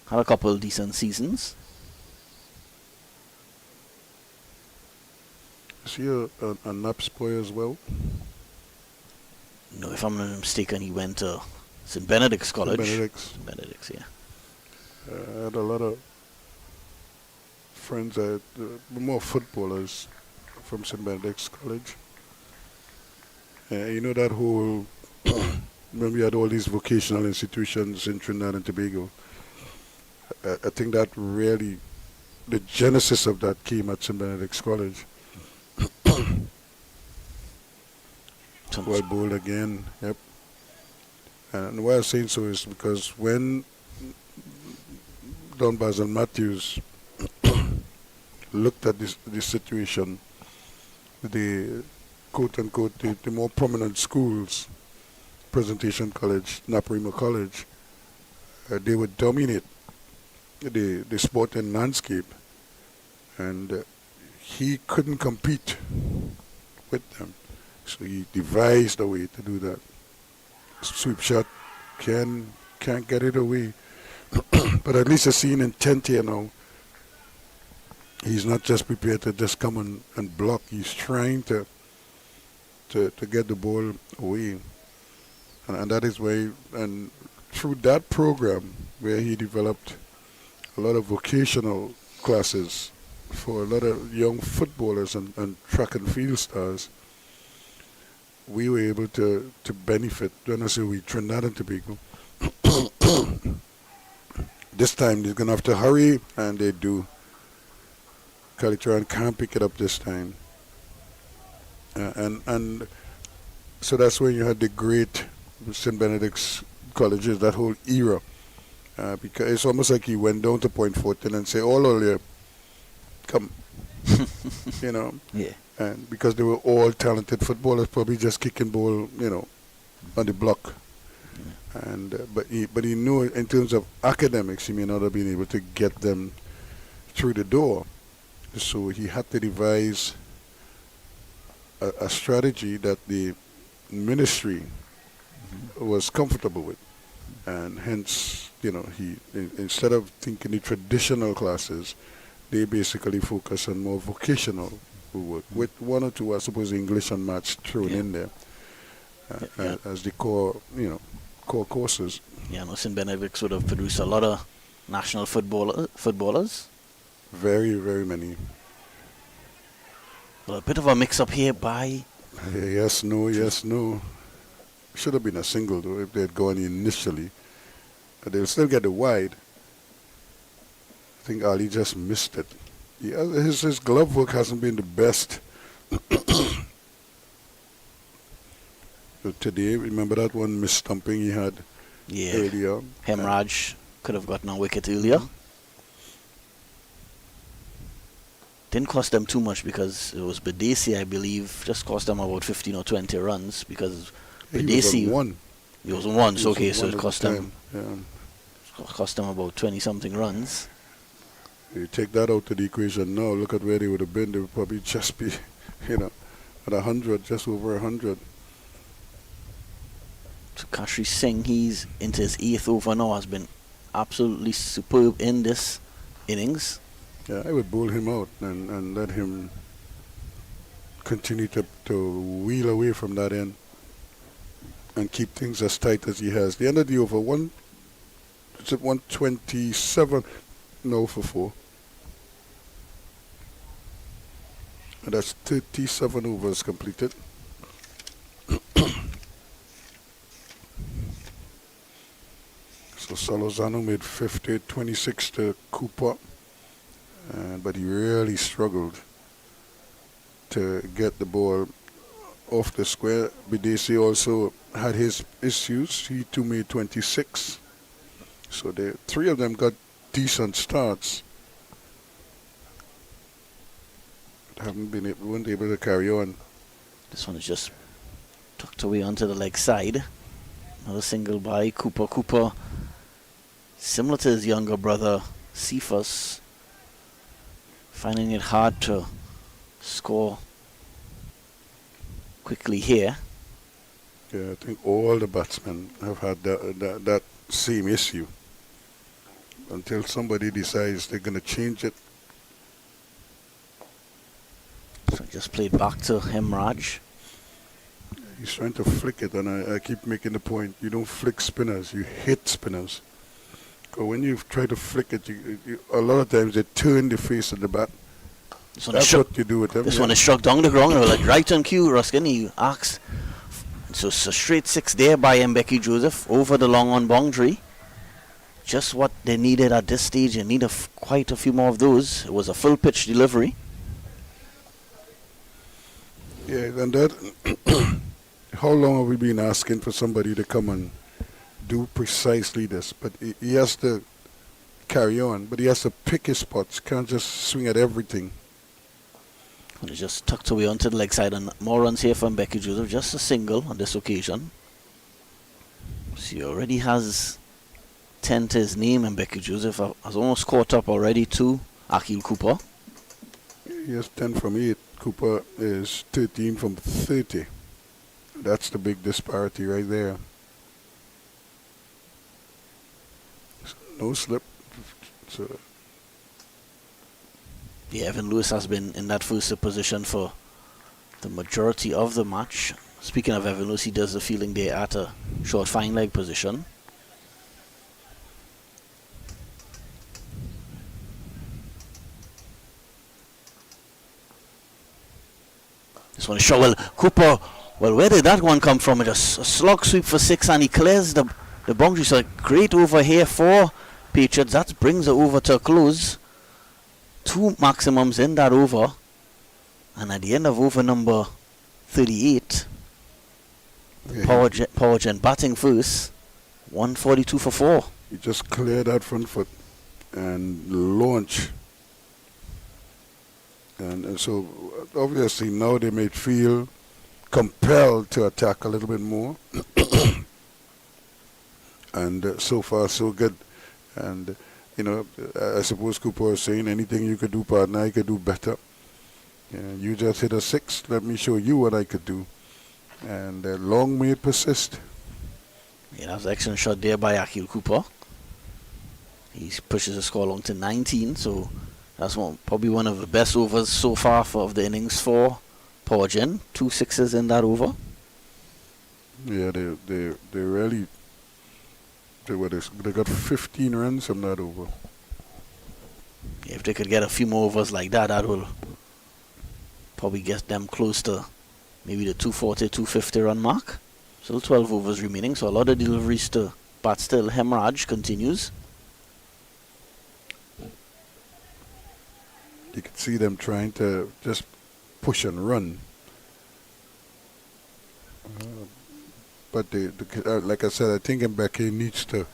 Had a couple of decent seasons. Is he a Naps boy as well? No, if I'm not mistaken, he went to St. Benedict's College. St. Benedict's, yeah. I had a lot of friends, more footballers from St. Benedict's College. You know that whole, when we had all these vocational institutions in Trinidad and Tobago, I think that really, the genesis of that came at St. Benedict's College. Well bowled again, yep. And why I'm saying so is because when Don Basil Matthews looked at this situation, the quote-unquote, the more prominent schools, Presentation College, Naparima College, they would dominate the sporting landscape, and he couldn't compete with them. So he devised a way to do that. Sweep shot, can't get it away. But at least he's seen intent here now. He's not just prepared to just come and block. He's trying to get the ball away. And that is why, and through that program where he developed a lot of vocational classes for a lot of young footballers and track and field stars, we were able to benefit. When I say we, Trinidad and Tobago. This time they're going to have to hurry, and they do. Kalitran can't pick it up this time. And so that's when you had the great St. Benedict's colleges, that whole era. Because it's almost like he went down to Point Fortin and say, all you, come, you know. Yeah. And because they were all talented footballers, probably just kicking ball, you know, on the block. And but he knew in terms of academics, he may not have been able to get them through the door. So he had to devise a strategy that the ministry was comfortable with, and hence, you know, he instead of thinking the traditional classes, they basically focus on more vocational work with one or two, I suppose, English and maths thrown in there as the core, you know, core courses. Yeah, no, St. Benedict's would have produced a lot of national footballers. Very, very many. Well, a bit of a mix-up here by... Yes, no. Should have been a single, though, if they had gone initially. But they'll still get the wide. I think Ali just missed it. Yeah, his glove work hasn't been the best. But today, remember that one mis-stumping he had earlier? Hemraj could have gotten a wicket earlier. Didn't cost them too much because it was Badesi, I believe, just cost them about 15 or 20 runs because Badesi... He was on one, so okay, so it cost them... Cost them about 20-something runs. You take that out of the equation now, look at where they would have been. They would probably just be, you know, at 100, just over 100. So Kashri Singh, he's into his 8th over now, has been absolutely superb in this innings. Yeah, I would bowl him out and let him continue to wheel away from that end and keep things as tight as he has. The end of the over, 127 now for 4. And that's 37 overs completed. So Salozano made 50, 26 to Cooper. But he really struggled to get the ball off the square. Badesi also had his issues. He too made 26. So the 3 of them got decent starts. But weren't able to carry on. This one is just tucked away onto the leg side. Another single by Cooper. Cooper, similar to his younger brother Cephas, finding it hard to score quickly here. Yeah, I think all the batsmen have had that same issue until somebody decides they're going to change it. So just played back to Hemraj. He's trying to flick it, and I keep making the point, you don't flick spinners, you hit spinners. Because when you try to flick it, a lot of times they turn the face of the bat. That's what you do with them. This one is struck down the ground, like right on cue, Ruskin. He asks. So straight 6 there by Mbeki Joseph over the long on boundary. Just what they needed at this stage. They need quite a few more of those. It was a full pitch delivery. Yeah, and that, how long have we been asking for somebody to come and do precisely this? But he has to carry on, but he has to pick his spots. Can't just swing at everything. And it's just tucked away onto the leg side, and more runs here from Becky Joseph. Just a single on this occasion. So he already has 10 to his name, and Becky Joseph has almost caught up already to Akil Cooper. He has 10 from 8. Cooper is 13 from 30. That's the big disparity right there. So no slip. So yeah, Evan Lewis has been in that first position for the majority of the match. Speaking of Evan Lewis, he does the fielding there at a short fine leg position. This one is shot. Well, Cooper, well, where did that one come from? Just a slog sweep for 6, and he clears the boundary. So great over here for Patriots. That brings the over to a close. 2 maximums in that over. And at the end of over number 38. Yeah, Powergen batting first. 142 for 4. he just cleared that front foot and launch. And so obviously now they may feel compelled to attack a little bit more. And so far so good. And you know, I suppose Cooper was saying, anything you could do, partner, I could do better. You just hit a 6. Let me show you what I could do. And long may it persist. Yeah, that was an excellent shot there by Akil Cooper. He pushes the score along to 19, so that's probably one of the best overs so far of the innings for Powergen. 2 sixes in that over. Yeah, they really they got 15 runs from that over. Yeah, if they could get a few more overs like that, that will probably get them close to maybe the 240, 250 run mark. Still 12 overs remaining, so a lot of deliveries to bat still. Hemraj continues. You could see them trying to just push and run. But like I said, I think Mbeke needs to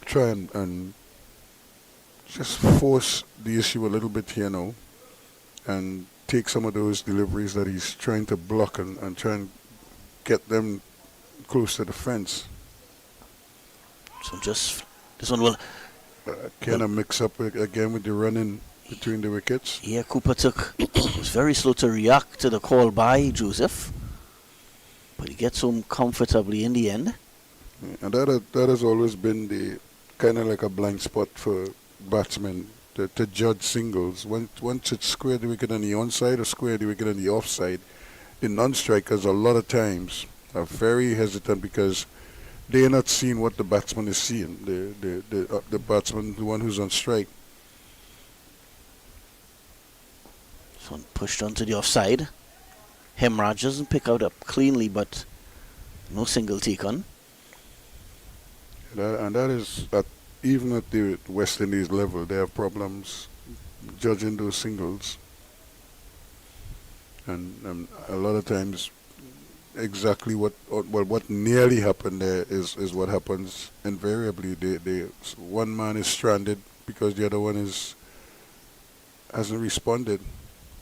try and just force the issue a little bit here now and take some of those deliveries that he's trying to block and try and get them close to the fence. So just this one will Kind of mix up again with the running between the wickets. Yeah, Cooper was very slow to react to the call by Joseph, but he gets home comfortably in the end. And that has always been the kind of like a blind spot for batsmen to judge singles. Once it's square the wicket on the onside or square the wicket on the offside, the non-strikers a lot of times are very hesitant because they are not seeing what the batsman is seeing. The batsman, the one who's on strike. This one pushed onto the offside. Hemraj doesn't pick out up cleanly, but no single taken. That is that even at the West Indies level, they have problems judging those singles. And a lot of times, exactly what nearly happened there is what happens invariably. One man is stranded because the other one hasn't responded.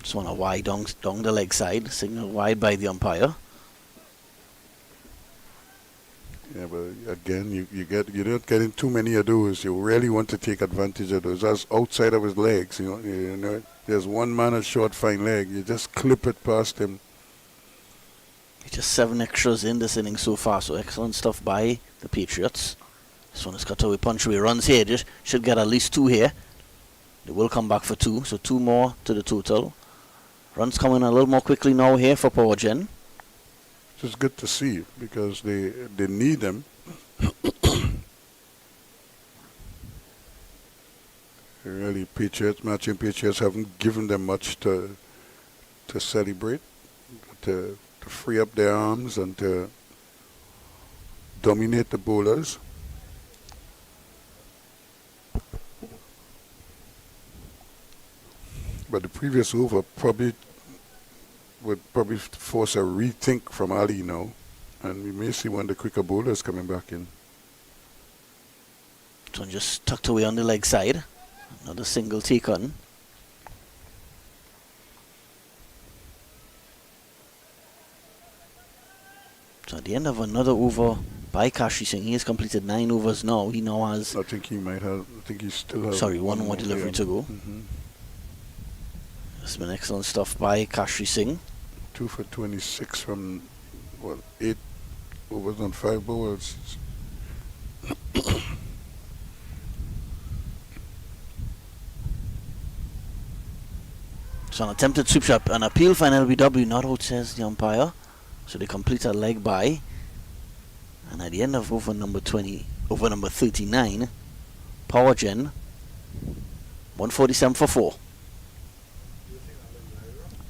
Just want a wide down the leg side, signal wide by the umpire. Yeah, but again, you're not getting too many of those. You really want to take advantage of those. That's outside of his legs. You know, there's one man a short fine leg. You just clip it past him. Just 7 extras in this inning so far, so excellent stuff by the Patriots. This one is cut away, punch away, runs here. Just should get at least 2 here. They will come back for 2, so 2 more to the total. Runs coming a little more quickly now here for Powergen. It's good to see because they need them. Really, Marchin Patriots haven't given them much to celebrate, to free up their arms and to dominate the bowlers. But the previous over would probably force a rethink from Ali now, and we may see one of the quicker bowlers coming back in. This one just tucked away on the leg side. Another single take on. So at the end of another over by Kashi Singh, he has completed 9 overs now. He now has... I think he still has... Sorry, one more delivery to go. Mm-hmm. It's been excellent stuff by Kashi Singh. 2 for 26 from, 8 overs on 5 balls. So an attempted sweep shot, an appeal for an LBW, not out, says the umpire. So they complete a leg by. And at the end of over number 39, Powergen, 147 for 4.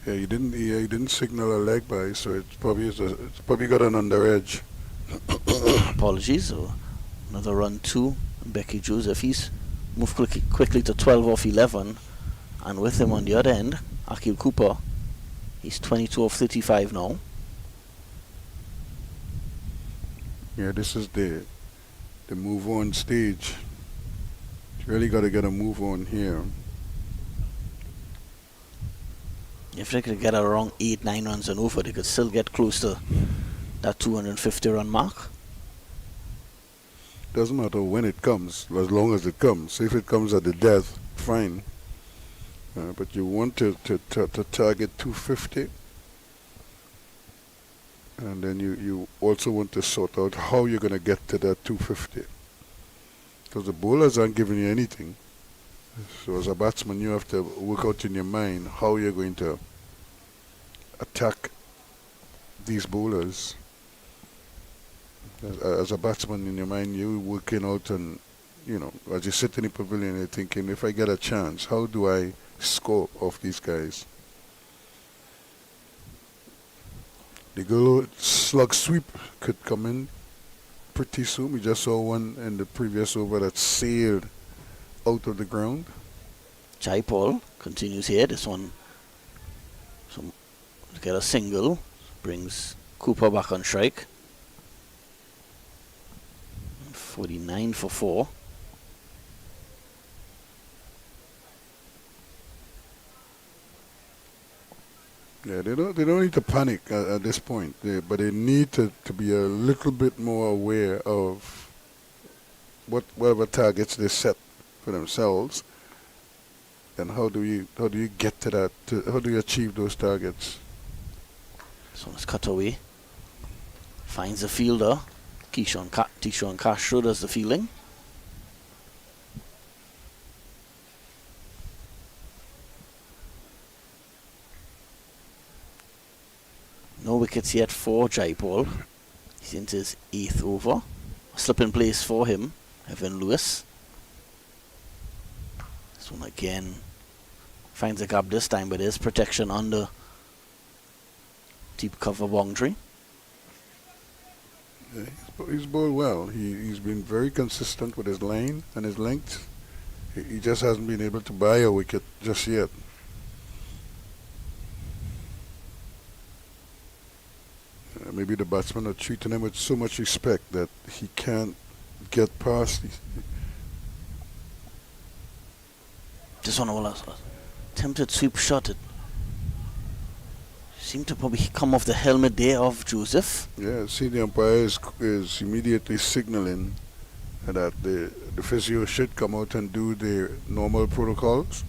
Yeah, he didn't signal a leg by, so it's probably got an under edge. Apologies. So another run to Becky Joseph. He's moved quickly to 12 off 11, and with him on the other end, Akil Cooper He's 22 of 35 now. Yeah, this is the move on stage. You really got to get a move on here. If they could get around 8-9 runs and over, they could still get close to that 250 run mark. Doesn't matter when it comes, as long as it comes. If it comes at the death, fine. But you want to target 250. And then you also want to sort out how you're going to get to that 250. Because the bowlers aren't giving you anything. So as a batsman, you have to work out in your mind how you're going to attack these bowlers. As a batsman in your mind, you're working out, and as you sit in the pavilion, you're thinking, if I get a chance, how do I score off these guys? The goal slug sweep could come in pretty soon. We just saw one in the previous over that sailed out of the ground. Jaipal continues here. This one, to get a single, brings Cooper back on strike. 49 for 4. Yeah, they don't need to panic at this point, but they need to be a little bit more aware of whatever targets they set for themselves, and how do you get to that? How do you achieve those targets? This one is cut away. Finds the fielder. Tishon Castro does the fielding. No wickets yet for Jaipal. He's into his 8th over. A slip in place for him, Evan Lewis. This one again finds a gap this time, but there's protection on the deep cover boundary. Yeah, he's bowled well. He's been very consistent with his line and his length. He just hasn't been able to buy a wicket just yet. Maybe the batsmen are treating him with so much respect that he can't get past. This one was attempted sweep shot. It seemed to probably come off the helmet there of Joseph. Yeah, see, the umpire is immediately signaling that the physio should come out and do the normal protocols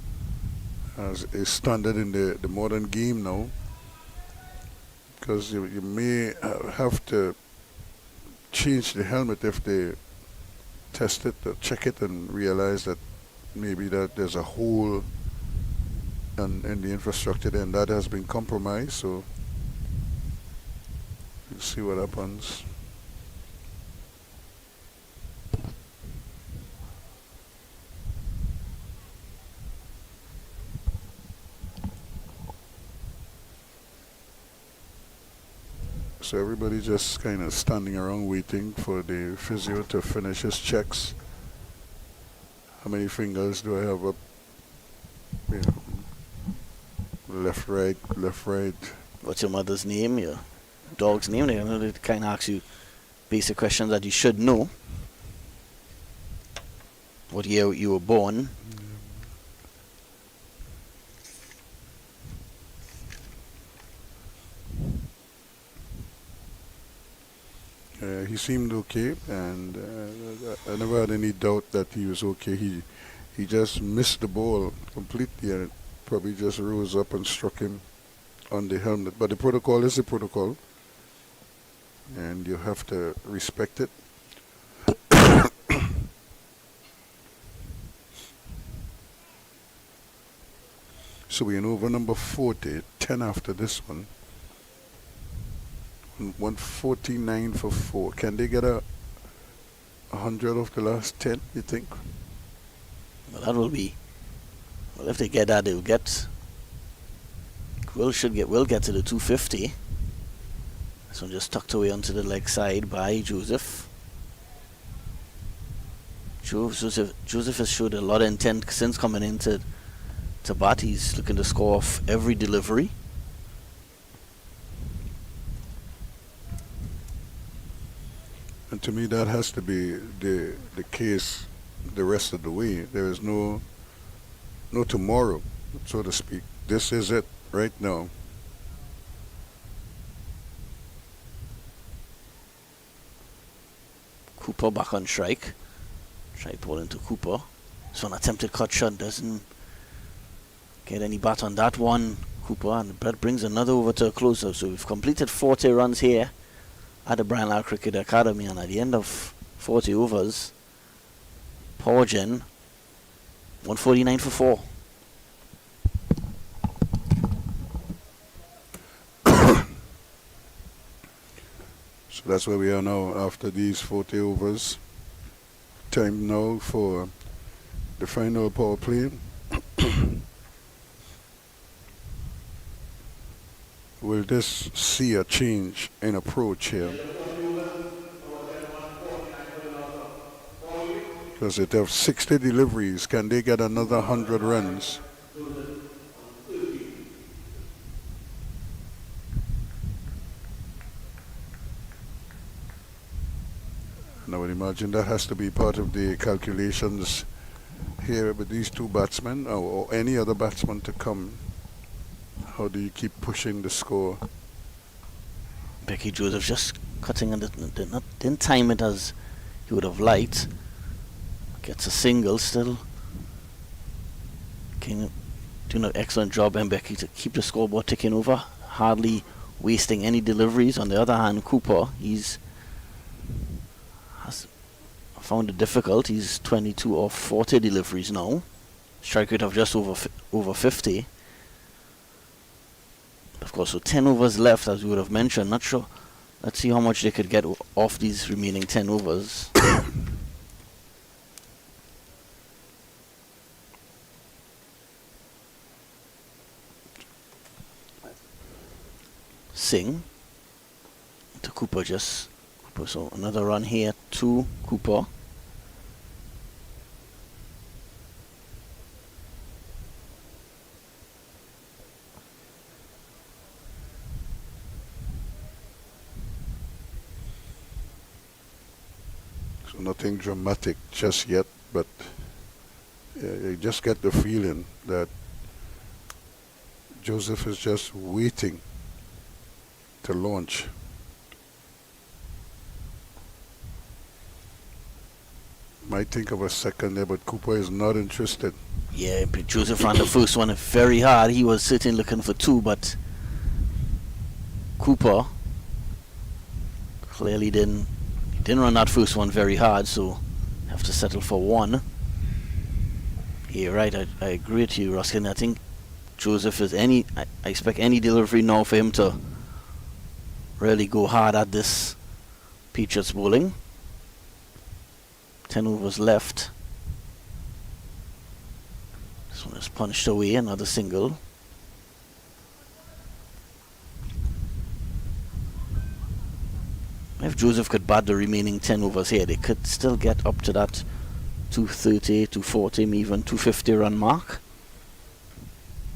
as is standard in the modern game now. Because you may have to change the helmet if they test it or check it and realize that maybe that there's a hole in the infrastructure there, and that has been compromised. So we'll see what happens. So everybody just kind of standing around waiting for the physio to finish his checks. How many fingers do I have up? Yeah. Left, right. What's your mother's name? Your dog's name? They kind of ask you basic questions that you should know. What year you were born? He seemed okay, and I never had any doubt that he was okay. He just missed the ball completely, and it probably just rose up and struck him on the helmet. But the protocol is the protocol, and you have to respect it. So we're in over number 40, 10 after this one. 149 for 4. Can they get 100 of the last 10, you think? Well, that will be. Well, if they get that, they'll get. Will get to the 250. This one just tucked away onto the leg side by Joseph. Joseph has showed a lot of intent since coming into bat. He's looking to score off every delivery. And to me, that has to be the case the rest of the way. There is no tomorrow, so to speak. This is it right now. Cooper back on strike. Strike ball into Cooper. So an attempted cut shot doesn't get any bat on that one. Cooper, and that brings another over to a closer. So we've completed 40 runs here at the Brian Lara Cricket Academy, and at the end of 40 overs, Powergen 149 for 4. So that's where we are now after these 40 overs. Time now for the final power play. Will this see a change in approach here? Because if they have 60 deliveries, can they get another 100 runs? And I would imagine that has to be part of the calculations here with these two batsmen, or any other batsman to come. How do you keep pushing the score? Becky Joseph just cutting and didn't time it as he would have liked. Gets a single still. King doing an excellent job, and Becky, to keep the scoreboard ticking over, hardly wasting any deliveries. On the other hand, Cooper, has found it difficult. He's 22 of 40 deliveries now. Strike rate of just over 50. Of course, so 10 overs left, as we would have mentioned. Not sure. Let's see how much they could get off these remaining 10 overs. Singh to Cooper, so another run here to Cooper. So nothing dramatic just yet, but you just get the feeling that Joseph is just waiting to launch. Might think of a second there, but Cooper is not interested. Yeah, but Joseph ran the first one very hard. He was sitting looking for 2, but Cooper clearly didn't run that first one very hard, so have to settle for 1. Yeah, right. I agree with you, Ruskin. I think Joseph is I expect any delivery now for him to really go hard at this Patriots bowling. 10 overs left. This one is punched away, another single. If Joseph could bat the remaining 10 overs here, they could still get up to that 230, 240, even 250 run mark.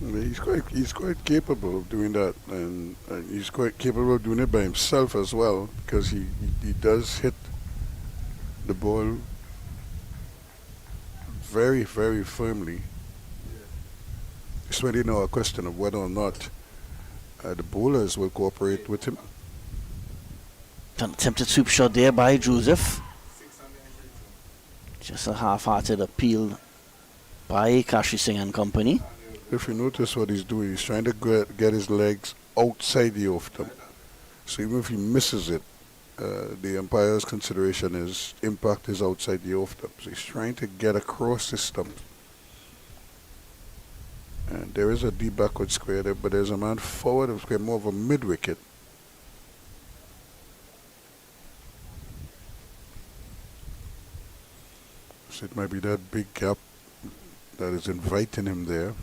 He's quite capable of doing that, and he's quite capable of doing it by himself as well, because he does hit the ball very, very firmly. It's really now a question of whether or not the bowlers will cooperate with him. An attempted sweep shot there by Joseph. Just a half-hearted appeal by Kashi Singh and company. If you notice what he's doing, he's trying to get his legs outside the off stump. So even if he misses it, the umpire's consideration is impact is outside the off stump. So he's trying to get across the stump. And there is a deep backward square there, but there's a man forward of square, more of a mid-wicket. So it might be that big gap that is inviting him there.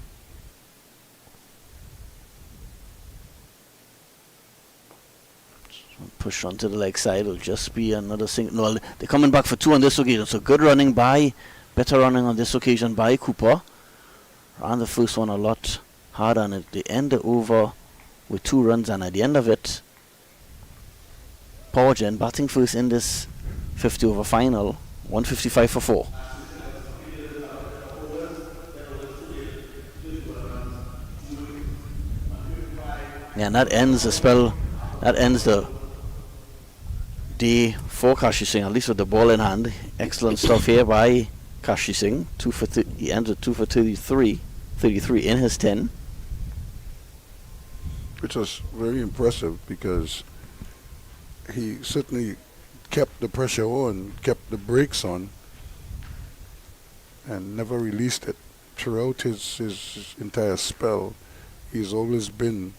Push onto the leg side, it'll just be another single. No, they're coming back for 2 on this occasion. So good running better running on this occasion by Cooper. Ran the first one a lot harder, and they end the over with 2 runs, and at the end of it, Powergen batting first in this 50 over final, 155 for 4. Yeah, and that ends the spell, that ends the day for Kashi Singh, at least with the ball in hand. Excellent stuff here by Kashi Singh. He ends with 2 for 33 in his 10. Which was very impressive because he certainly kept the pressure on, kept the brakes on, and never released it. Throughout his entire spell, he's always been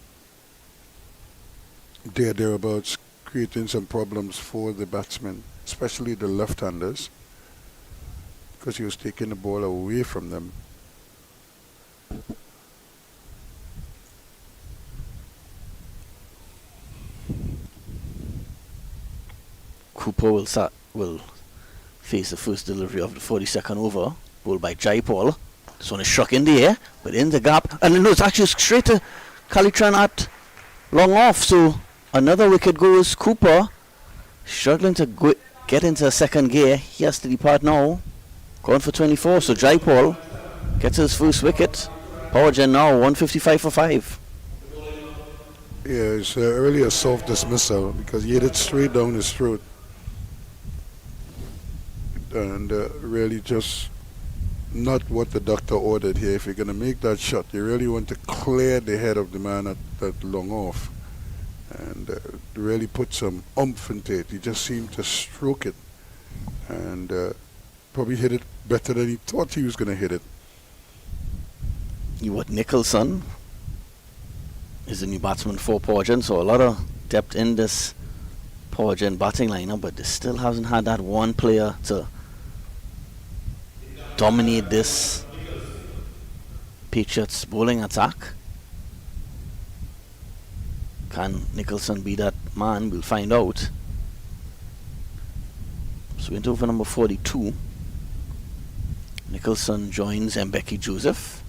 thereabouts, creating some problems for the batsmen, especially the left-handers, because he was taking the ball away from them. Cooper will face the first delivery of the 42nd over, bowled by Jaipal. This one is struck in the air, but in the gap, and no, it's actually straight to Kalitran at long off, so another wicket goes. Cooper struggling to get into second gear. He has to depart now, going for 24, so Jaipal gets his first wicket. Powergen now 155 for 5. Yeah, it's earlier soft dismissal because he hit it straight down his throat. And really just not what the doctor ordered here. If you're going to make that shot, you really want to clear the head of the man at that long off and really put some oomph into it. He just seemed to stroke it and probably hit it better than he thought he was going to hit it. Nicholson is the new batsman for Powergen, so a lot of depth in this Powergen batting lineup, but they still hasn't had that one player to dominate this Patriots bowling attack. Can Nicholson be that man? We'll find out. So into over number 42. Nicholson joins Mbeki Joseph.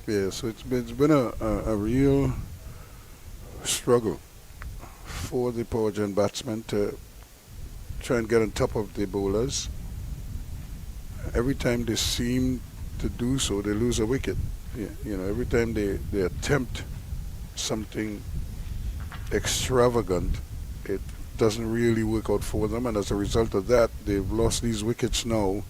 Yeah, so it's been a real struggle for the Powergen batsmen to try and get on top of the bowlers. Every time they seem to do so, they lose a wicket. Yeah, you know, every time they attempt something extravagant, it doesn't really work out for them, and as a result of that, they've lost these wickets now.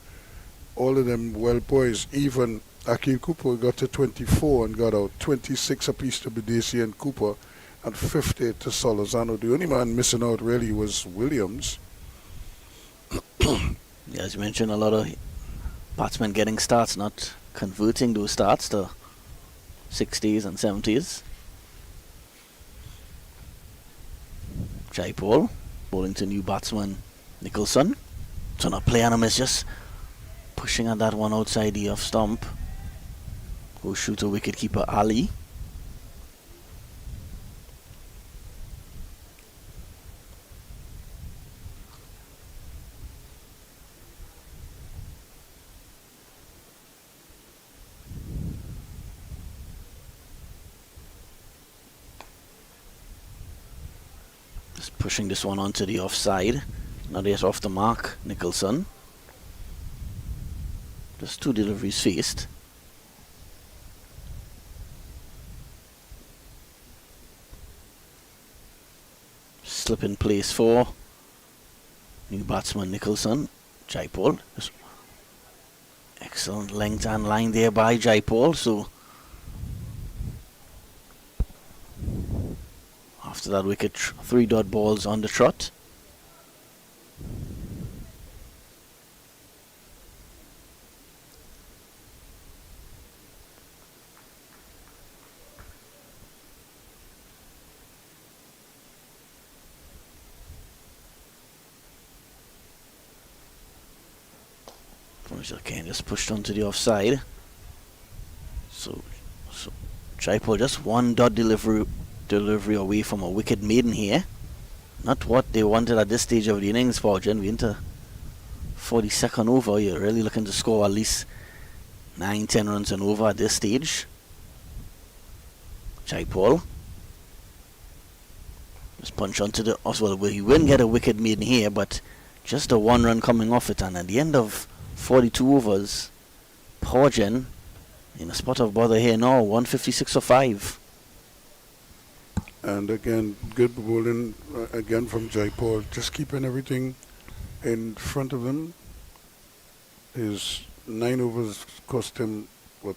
All of them well poised. Even Akil Cooper got to 24 and got out. 26 apiece to Badesi and Cooper, and 50 to Solozano. The only man missing out really was Williams. Yeah, as you mentioned, a lot of batsmen getting starts, not converting those starts to 60s and 70s. Jaipal bowling to new batsman Nicholson. So not play on him, is just pushing at that one outside the off stump. Who shooter wicketkeeper Ali. Just pushing this one onto the offside. Not yet off the mark, Nicholson. Just 2 deliveries faced. Slip in place for new batsman Nicholson. Jaipal. Excellent length and line there by Jaipal. So after that wicket, 3 dot balls on the trot. Kane just pushed onto the offside. So Jaipal just 1 dot delivery away from a wicket maiden here. Not what they wanted at this stage of the innings. Powergen, we into 42nd over. You're really looking to score at least 9-10 runs and over at this stage. Jaipal just punch onto the Oswald, where he wouldn't get a wicket made in here, but just a 1 run coming off it. And at the end of 42 overs, Powergen in a spot of bother here now, 156 for 5. And again, good bowling again from Jaipal, just keeping everything in front of him. His 9 overs cost him, what,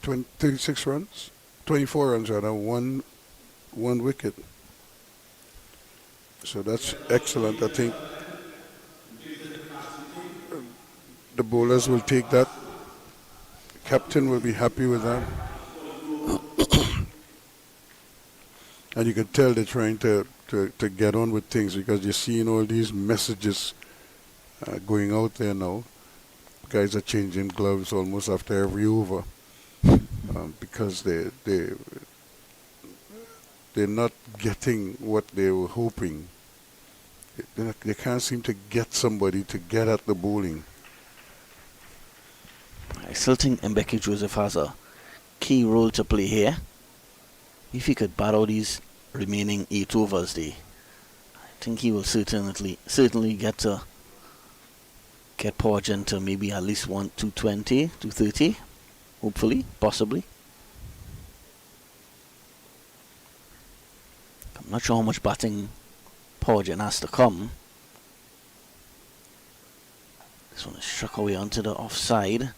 36 runs? 24 runs rather, one wicket. So that's excellent. I think the bowlers will take that. Captain will be happy with that. And you can tell they're trying to get on with things, because you're seeing all these messages going out there now. Guys are changing gloves almost after every over because they're not getting what they were hoping. They can't seem to get somebody to get at the bowling. I still think Mbeki Joseph has a key role to play here. If he could bat out these remaining 8 overs, I think he will certainly get Powergen to maybe at least 220, 230, hopefully, possibly. I'm not sure how much batting Powergen has to come. This one is struck away onto the offside.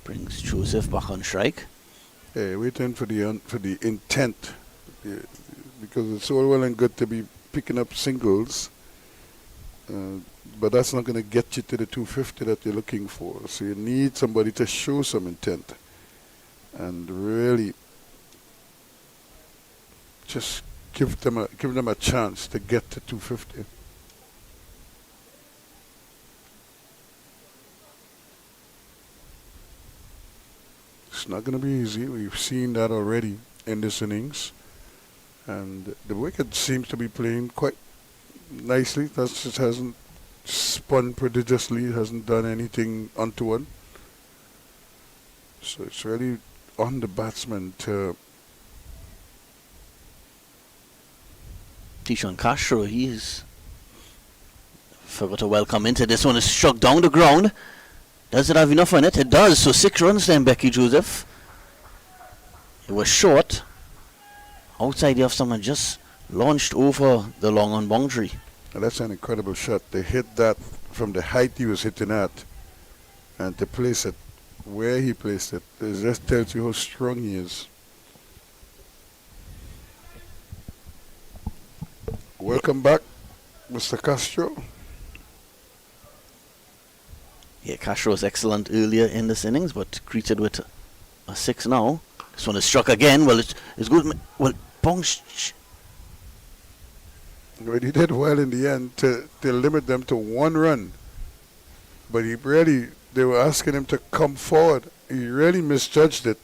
Brings Joseph back on strike. Yeah, waiting for the intent, because it's all well and good to be picking up singles, but that's not going to get you to the 250 that you're looking for. So you need somebody to show some intent and really just give them a chance to get to 250. It's not going to be easy. We've seen that already in this innings. And the wicket seems to be playing quite nicely. That just hasn't spun prodigiously, hasn't done anything untoward. So it's really on the batsman to... Tishon Castro, he's forgot to welcome into this one. Is struck down the ground. Does it have enough on it? It does. So 6 runs then, Mbeki Joseph. It was short. Outside the off, someone just launched over the long on boundary. And that's an incredible shot. They hit that from the height he was hitting at, and to place it where he placed it, it just tells you how strong he is. Welcome back, Mr. Castro. Yeah, Castro was excellent earlier in this innings, but greeted with a 6 now. This one is struck again. Well, it's good. Well, bounced. But he did well in the end to limit them to 1 run. But they were asking him to come forward. He really misjudged it.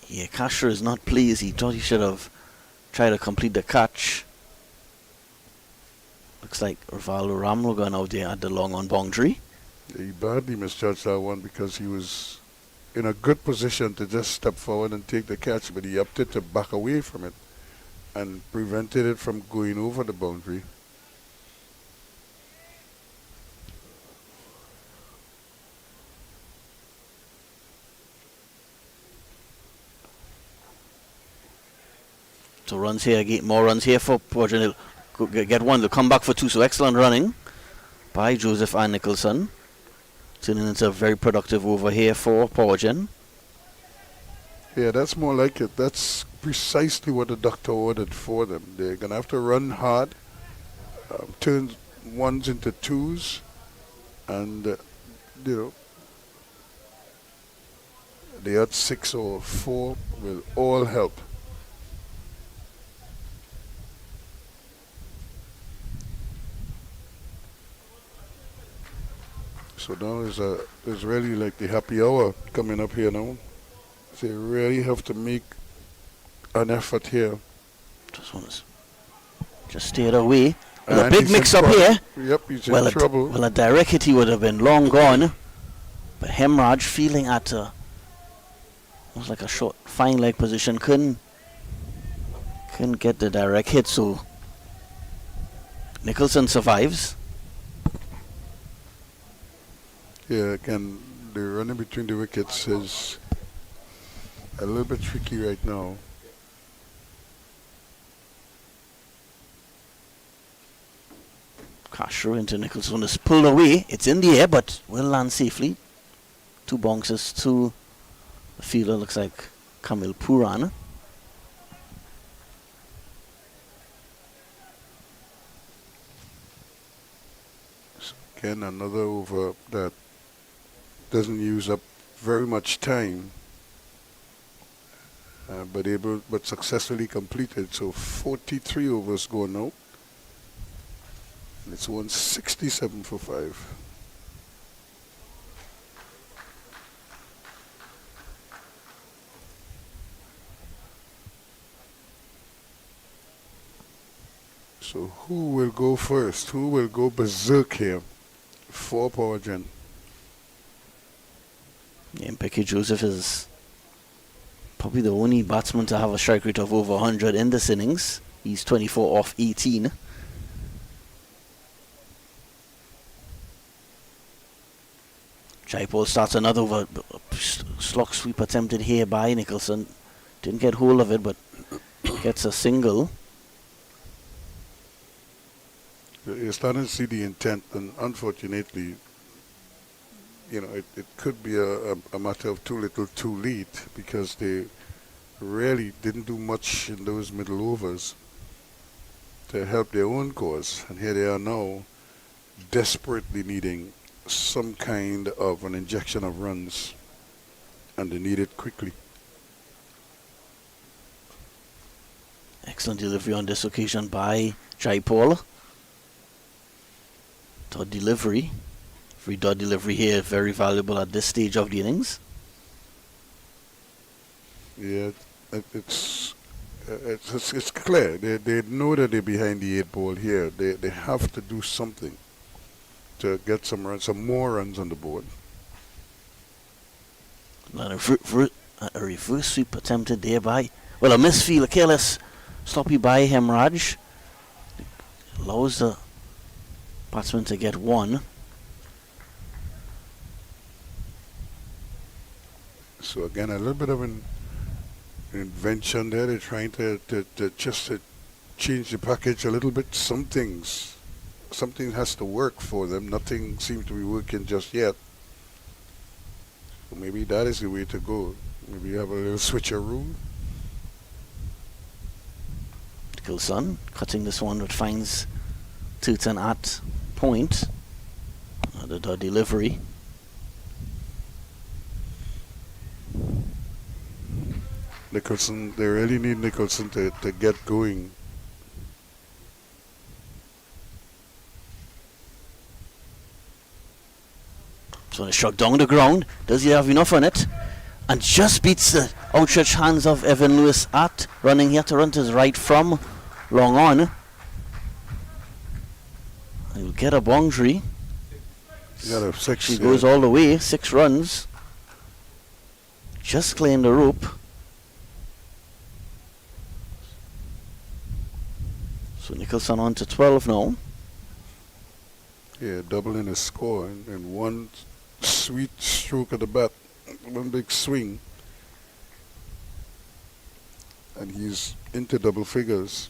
Yeah, Castro is not pleased. He thought he should have tried to complete the catch. Looks like Rivaldo Ramlo gone out there at the long on boundary. He badly misjudged that one, because he was in a good position to just step forward and take the catch, but he opted to back away from it and prevented it from going over the boundary. So runs here, more runs here for Powergen. He'll get 1, they'll come back for 2. So excellent running by Joseph and Nicholson. Turning into a very productive over here for Powergen. Yeah, that's more like it. That's precisely what the doctor ordered for them. They're going to have to run hard, turn 1s into 2s, and, the odd 6 or 4 will all help. So now there's really like the happy hour coming up here now. They really have to make an effort here. This one is just stayed away. Well, a And big he's in mix-up trouble. here. Yep, he's Well, in trouble. well, a direct hit he would have been long gone. But Hemraj feeling at was like a short fine leg position, couldn't get the direct hit, so Nicholson survives. Yeah, again, the running between the wickets is a little bit tricky right now. Crash through into Nicholson is pulled away. It's in the air, but will land safely. 2 bounces to the fielder, looks like Kamil Puran. Again, another over that doesn't use up very much time, but successfully completed. So 43 overs go now. And it's 167 for 5. So who will go first? Who will go berserk here for Powergen? Yeah, Becky Joseph is probably the only batsman to have a strike rate of over 100 in this innings. He's 24 off 18. Jaipal starts another over. Slog sweep attempted here by Nicholson. Didn't get hold of it, but gets a single. You're starting to see the intent, and unfortunately, you know, it could be a matter of too little too late, because they really didn't do much in those middle overs to help their own cause. And here they are now, desperately needing some kind of an injection of runs, and they need it quickly. Excellent delivery on this occasion by Jaipal. Dot delivery. Free dot delivery here, very valuable at this stage of the innings. Yeah, it's clear. They know that they're behind the 8 ball here. They have to do something to get some runs, some more runs on the board. And a reverse sweep attempted there by, well, a misfield, a careless sloppy by Hemraj. Allows the batsman to get 1. So again, a little bit of an invention there. They're trying to just change the package a little bit. Something has to work for them. Nothing seems to be working just yet. So maybe that is the way to go. Maybe you have a little switcheroo. Nicholson cutting this one, but finds Tooten at point. The delivery. Nicholson, they really need Nicholson to get going. So it's struck down the ground. Does he have enough on it? And just beats the outstretched hands of Evan Lewis at running. He had to run to his right from long on. He'll get a boundary. You got a 6. She goes all the way, 6 runs. Just clearing the rope. So Nicholson on to 12 now. Yeah, doubling his score and one sweet stroke of the bat, one big swing, and he's into double figures.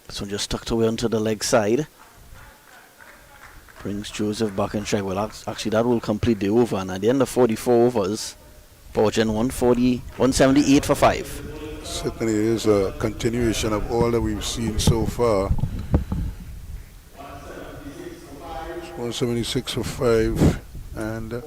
This one just tucked away onto the leg side. Brings Joseph back and try. Well, actually that will complete the over, and at the end of 44 overs, Powergen 178 for 5. Certainly is a continuation of all that we've seen so far. 176 for 5, and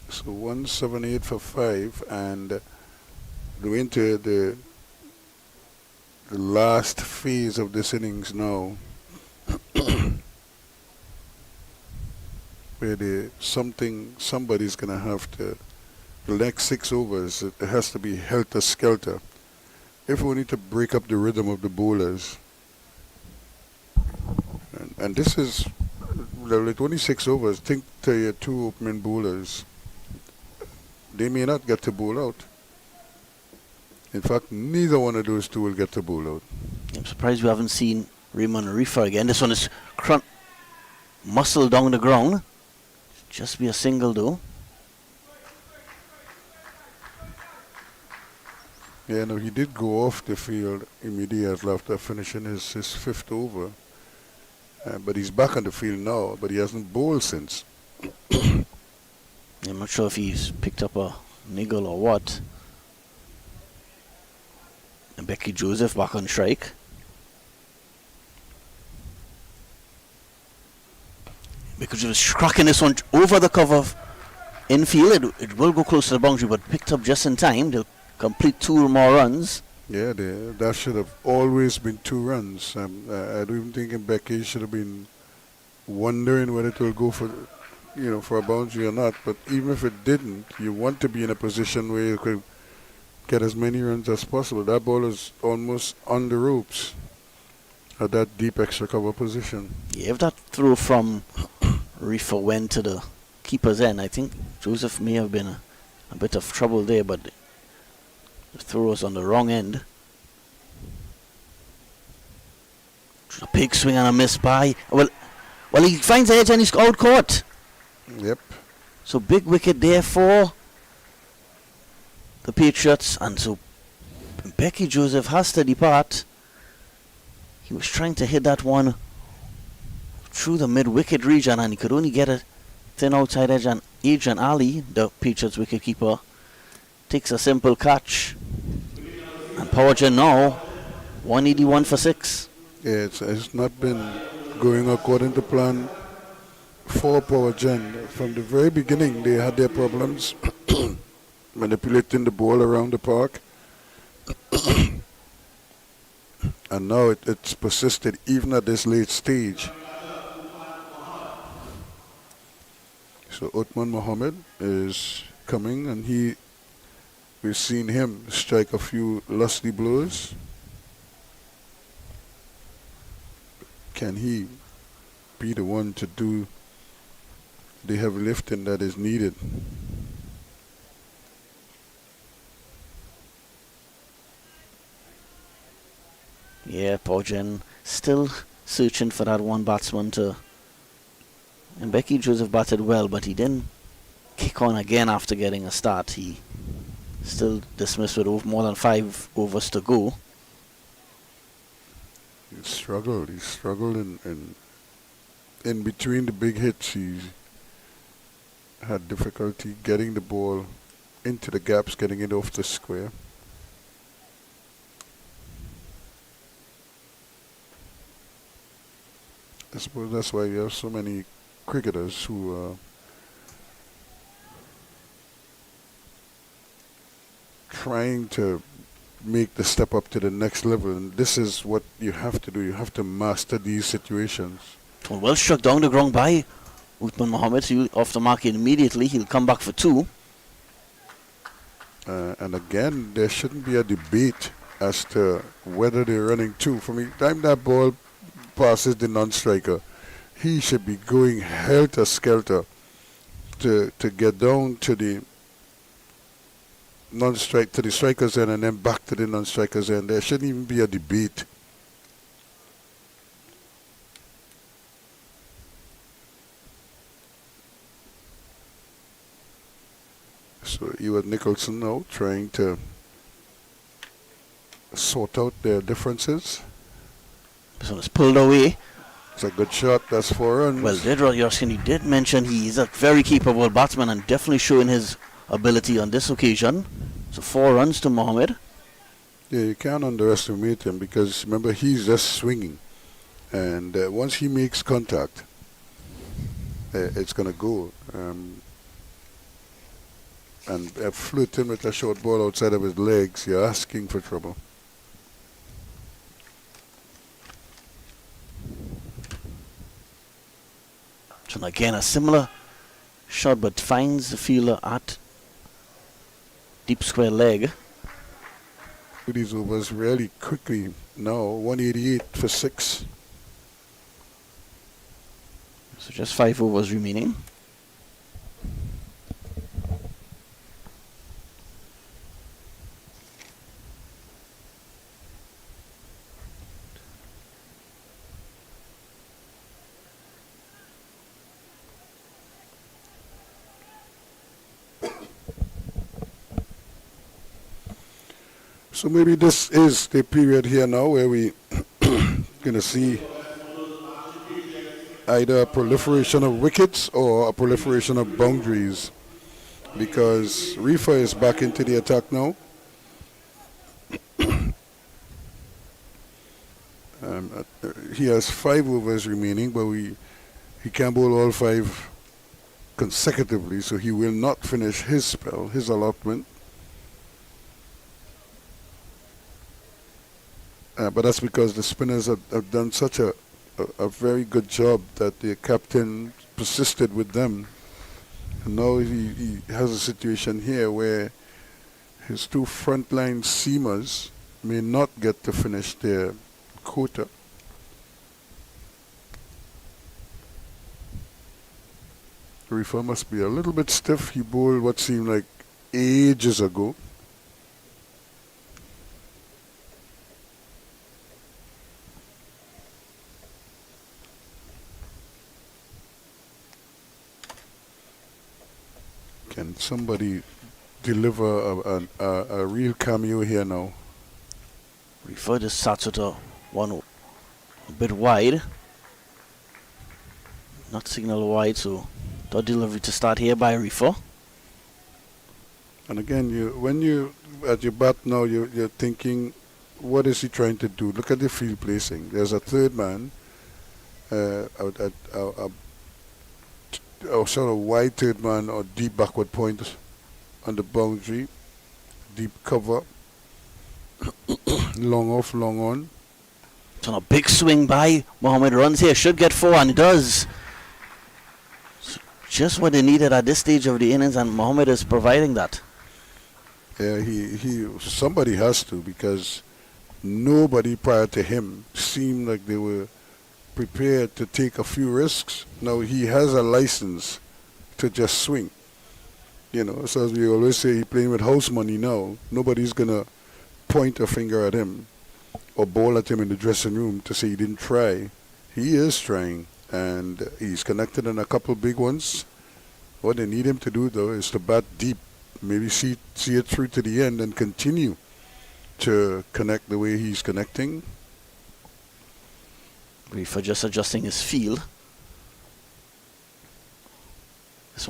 so 178 for 5, and we're into the last phase of this innings now, where somebody's gonna have to, the next 6 overs, it has to be helter-skelter. If we need to break up the rhythm of the bowlers, and this is, with only 6 overs, think to your 2 opening bowlers, they may not get to bowl out. In fact, neither one of those 2 will get to bowl out. I'm surprised we haven't seen Raymond Arifa again. This one is muscle down the ground. Just be a single though. Yeah, no, he did go off the field immediately after finishing his 5th over. But he's back on the field now, but he hasn't bowled since. I'm not sure if he's picked up a niggle or what. And Becky Joseph back on strike. Because he was cracking this one over the cover of infield. It will go close to the boundary, but picked up just in time. They'll complete 2 more runs. Yeah, that should have always been 2 runs. I don't even think Becky should have been wondering whether it will go for, for a boundary or not. But even if it didn't, you want to be in a position where you could get as many runs as possible. That ball is almost on the ropes at that deep extra cover position. Yeah, if that throw from Reefer went to the keeper's end, I think Joseph may have been a bit of trouble there, but the throw was on the wrong end. A big swing and a miss by. Well, he finds the edge and he's out caught. Yep. So big wicket there for the Patriots, and so Becky Joseph has to depart. He was trying to hit that one through the mid-wicket region, and he could only get a thin outside edge, and Adrian Ali, the Patriots wicketkeeper, takes a simple catch. And Powergen now 181 for 6. Yeah, it's not been going according to plan for Powergen. From the very beginning, they had their problems manipulating the ball around the park. And now it's persisted even at this late stage. So Uthman Mohammed is coming, and we've seen him strike a few lusty blows. Can he be the one to do the heavy lifting that is needed? Yeah, Powergen still searching for that one batsman to. And Becky Joseph batted well, but he didn't kick on again after getting a start. He still dismissed with more than 5 overs to go. He struggled in between the big hits. He had difficulty getting the ball into the gaps, getting it off the square. I suppose that's why you have so many cricketers who are trying to make the step up to the next level, and this is what you have to do. You have to master these situations. Well struck down the ground by Uthman Mohammed. So off the mark immediately. He'll come back for 2. And again, there shouldn't be a debate as to whether they're running 2. From the time that ball passes the non-striker, he should be going helter-skelter to get down to the striker's end and then back to the non-striker's end. There shouldn't even be a debate. So Ewan Nicholson now trying to sort out their differences. This one is pulled away. It's a good shot. That's 4 runs. Well, Yorskin, did mention he's a very capable batsman and definitely showing his ability on this occasion. So 4 runs to Mohammed. Yeah, you can't underestimate him because remember he's just swinging, and once he makes contact, it's gonna go. and flirting with a short ball outside of his legs, you're asking for trouble. So again, a similar shot, but finds the fielder at deep square leg. These overs really quickly now. 188 for 6. So just 5 overs remaining. So maybe this is the period here now where we going to see either a proliferation of wickets or a proliferation of boundaries, because Reefer is back into the attack now. He has 5 overs remaining, but he can't bowl all 5 consecutively, so he will not finish his spell, his allotment. But that's because the spinners have done such a very good job that the captain persisted with them. And now he has a situation here where his 2 frontline seamers may not get to finish their quota. Reefer must be a little bit stiff. He bowled what seemed like ages ago. Can somebody deliver a real cameo here now? Refer just starts with one a bit wide. Not signal wide, so the delivery to start here by Refer. And again, when you at your bat now, you're thinking, what is he trying to do? Look at the field placing. There's a third man, a sort of wide third man or deep backward point on the boundary, deep cover, long off, long on. It's on a big swing by Mohammed. Runs here, should get 4, and it does. Just what they needed at this stage of the innings, and Mohammed is providing that. Yeah, somebody has to, because nobody prior to him seemed like they were prepared to take a few risks. Now he has a license to just swing. You know, so as we always say, he's playing with house money now. Nobody's gonna point a finger at him or bowl at him in the dressing room to say he didn't try. He is trying, and he's connected on a couple big ones. What they need him to do, though, is to bat deep, maybe see it through to the end and continue to connect the way he's connecting. For just adjusting his field. This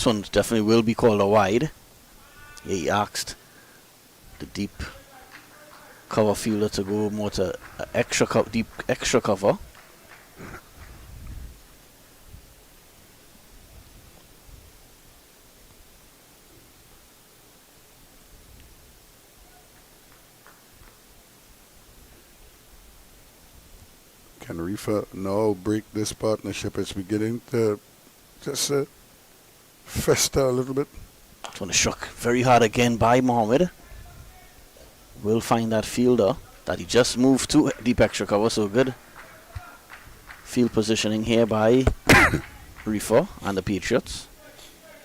one definitely will be called a wide. He asked the deep cover fielder to go more to deep extra cover. Can Reefer now break this partnership? It's beginning to just fester a little bit. It's going to shock very hard again by Mohammed. Will find that fielder that he just moved to deep extra cover, so good field positioning here by Reefer and the Patriots.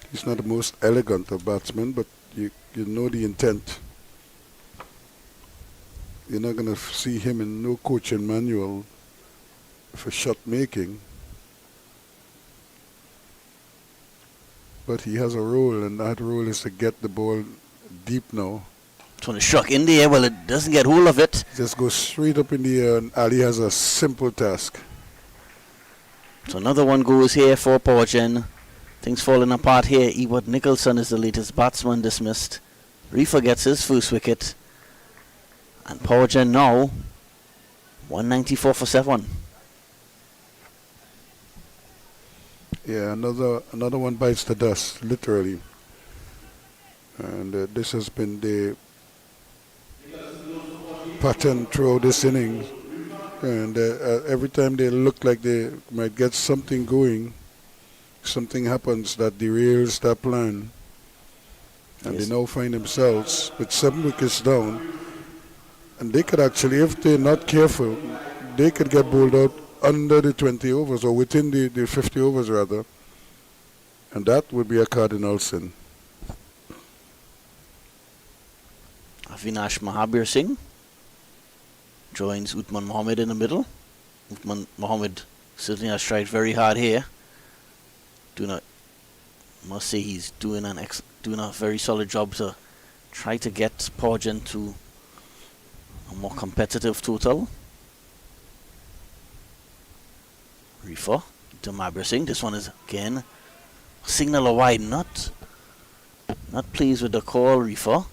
He's not the most elegant of batsmen, but you know the intent. You're not going to see him in no coaching manual for shot making, but he has a role, and that role is to get the ball deep now. Trying to shock in the air, well, it doesn't get hold of it. Just go straight up in the air, and Ali has a simple task. So another one goes here for Powergen. Things falling apart here. Ewart Nicholson is the latest batsman dismissed. Reefer gets his first wicket, and Powergen now 194 for 7. Yeah, another one bites the dust, literally. And this has been the pattern throughout this inning. And every time they look like they might get something going, something happens that derails their plan. And Yes. they now find themselves with 7 wickets down. And they could actually, if they're not careful, they could get bowled out under the 20 overs or within the 50 overs rather. And that would be a cardinal sin. Avinash Mahabir Singh joins Uthman Mohammed in the middle. Uthman Mohammed certainly has tried very hard here. Must say he's doing a very solid job to try to get Powergen to a more competitive total. Reefer to Mahabir Singh. This one is again signal a wide. Not pleased with the call, Reefer.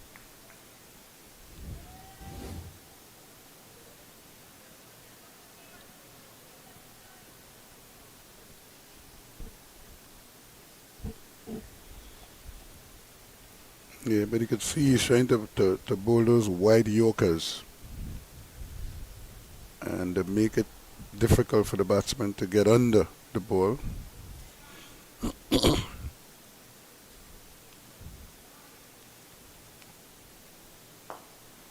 Yeah, but you could see he's trying to bowl those wide Yorkers and make it difficult for the batsman to get under the ball.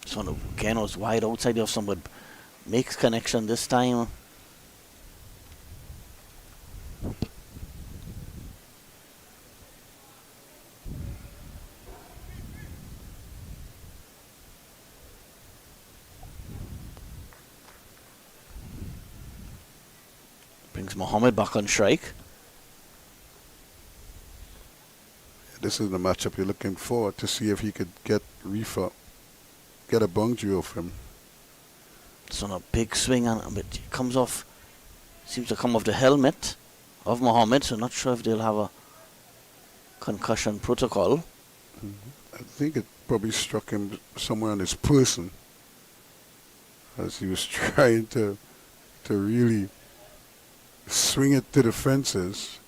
This one again was wide outside of someone. Makes connection this time. Brings Mohammed back on strike. This is the matchup you're looking for to see if he could get get a boundary off him. It's on a big swing and it comes off, seems to come off the helmet of Mohammed, so not sure if they'll have a concussion protocol. I think it probably struck him somewhere on his person as he was trying to really swing it to the fences,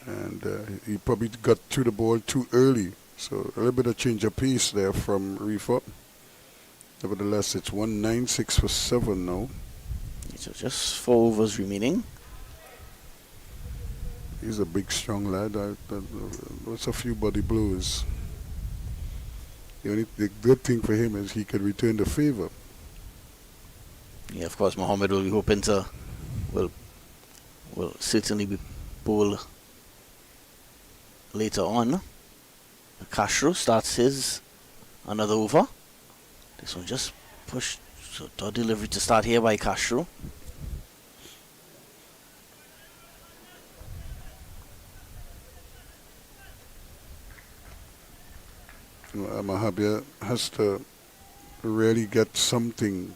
and he probably got to the ball too early. So a little bit of change of pace there from Reefer. Nevertheless, it's 196 for 7 now. So just 4 overs remaining. He's a big, strong lad. What's a few body blows? The good thing for him is he could return the favor. Yeah, of course, Mohammed will be hoping to, will certainly be bowl later on. Castro starts his another over. This one just pushed, so dot delivery to start here by Castro. Mahabir has to really get something.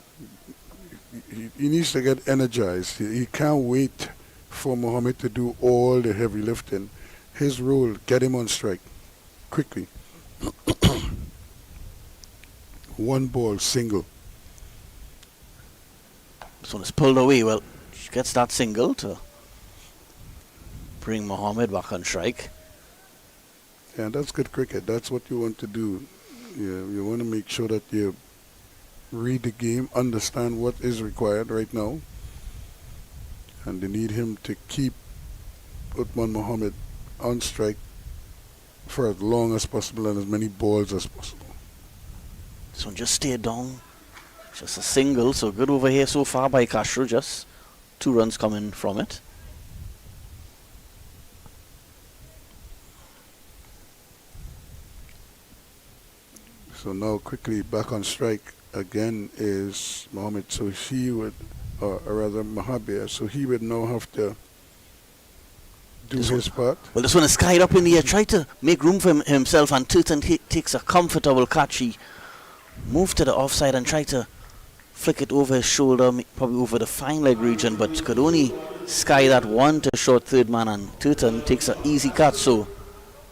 He needs to get energized. He can't wait for Mohammed to do all the heavy lifting. His role, get him on strike quickly. One ball, single. This one is pulled away. Well, she gets that single to bring Mohammed back on strike. Yeah, that's good cricket. That's what you want to do. You want to make sure that you read the game, understand what is required right now. And they need him to keep Uthman Mohammed on strike for as long as possible and as many balls as possible. This one just stayed down. Just a single, so good over here so far by Castro. Just 2 runs coming from it. So now quickly back on strike again is Mohammed. So he would, or rather Mahabir, so he would now have to do his part. Well, this one is skied up in the air. Try to make room for himself, and Turton takes a comfortable catch. He moved to the offside and tried to flick it over his shoulder, probably over the fine leg region, but could only sky that one to short third man, and Turton takes an easy catch, so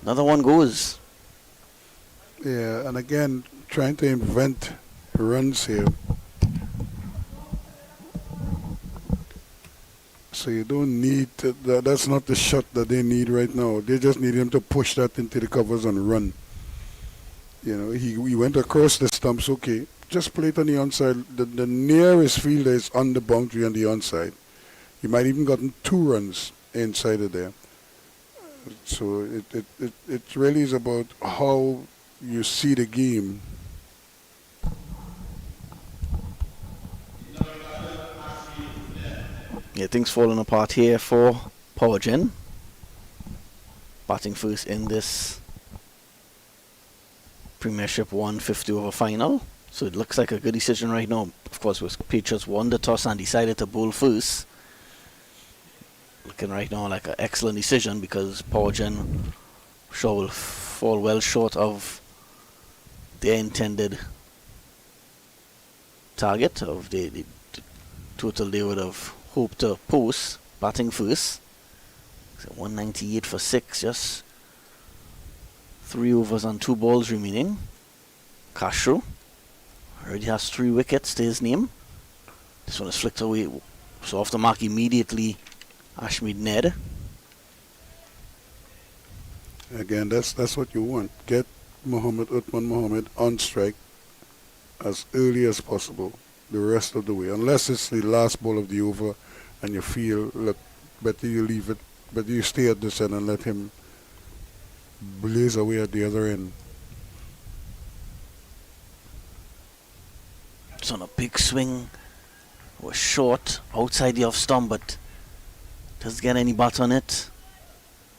another one goes. Yeah, and again, trying to invent runs here. So you don't need to, that's not the shot that they need right now. They just need him to push that into the covers and run. he went across the stumps. Okay, just play it on the onside. The nearest fielder is on the boundary on the onside. He might even gotten 2 runs inside of there. So it really is about how you see the game. Yeah, things falling apart here for Powergen. Batting first in this Premiership 150 over final. So it looks like a good decision right now. Of course, Patriots won the toss and decided to bowl first. Looking right now like an excellent decision because Powergen sure will fall well short of their intended target of the total they would have hoped to post batting first. So 198 for 6, just 3 overs and 2 balls remaining. Castro already has 3 wickets to his name. This one is flicked away, so off the mark immediately Ashmead Ned. Again, that's what you want. Get Uthman Mohammed on strike as early as possible the rest of the way. Unless it's the last ball of the over and you feel, look, better you leave it, better you stay at this end and let him blaze away at the other end. It's on a big swing. Was short outside the off stump, but doesn't get any bat on it.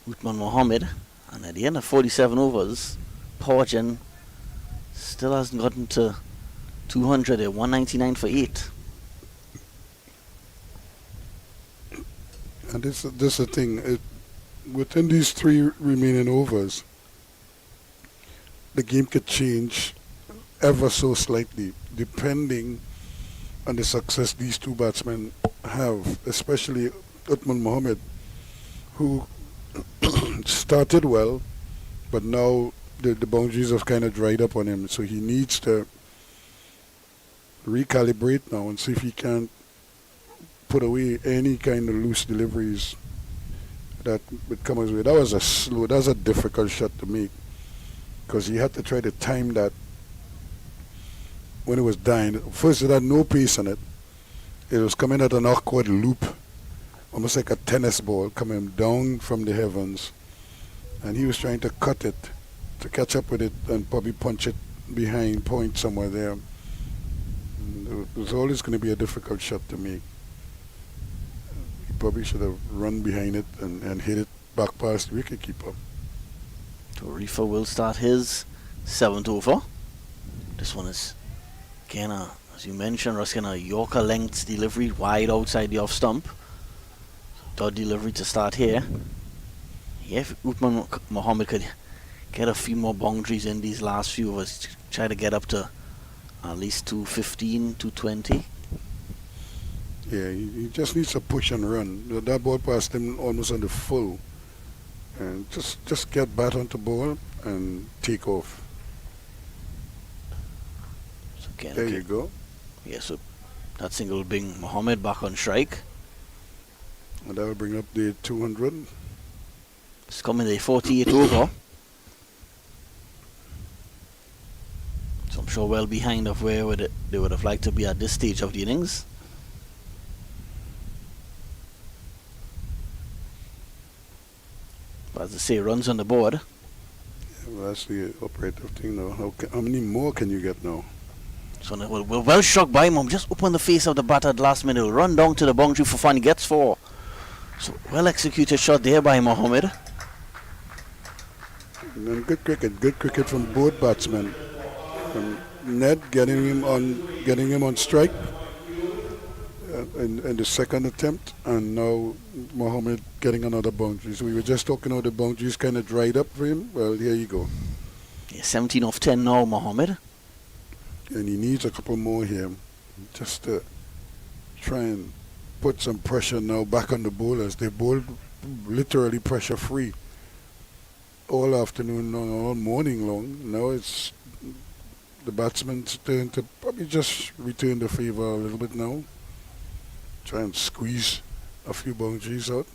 Uthman Mohammed. And at the end of 47 overs, Powergen still hasn't gotten to 200 at 199 for 8. And this is the thing. Within these 3 remaining overs, the game could change ever so slightly, depending on the success these 2 batsmen have, especially Uthman Mohammed, who started well, but now the boundaries have kind of dried up on him, so he needs to recalibrate now and see if he can put away any kind of loose deliveries that would come his way. That was a difficult shot to make because he had to try to time that when it was dying. First, it had no pace on it. It was coming at an awkward loop, almost like a tennis ball coming down from the heavens, and he was trying to cut it to catch up with it and probably punch it behind point somewhere there. And it was always going to be a difficult shot to make. He probably should have run behind it and hit it back past the wicketkeeper. So Reefer will start his 7th over. This one is again, as you mentioned, Ruskin, a Yorker length delivery wide outside the off stump. Dot delivery to start here. Yeah, if Uthman Mohammed could get a few more boundaries in these last few overs, try to get up to at least 215, 220. Yeah, he just needs to push and run. That ball passed him almost on the full. And just get bat onto ball and take off. So again, there you go. Yeah, so that single will bring Mohammed back on strike. And that will bring up the 200. It's coming the 48 over. So I'm sure well behind of where they would have liked to be at this stage of the innings. But as I say, runs on the board. Yeah, well, that's the operative thing now. How many more can you get now? So we're well struck by him. Just open the face of the batter at the last minute. Run down to the boundary for fun. He gets 4. So well executed shot there by Mohammed. And good cricket from both batsmen. Ned getting him on strike in the second attempt, and now Mohammed getting another boundary. So we were just talking how the boundaries kind of dried up for him. Well, here you go. Yeah, 17 off 10 now, Mohammed. And he needs a couple more here just to try and put some pressure now back on the bowlers. They bowled literally pressure free all afternoon, all morning long. Now it's the batsman's turn to probably just return the favor a little bit now. Try and squeeze a few boundaries out.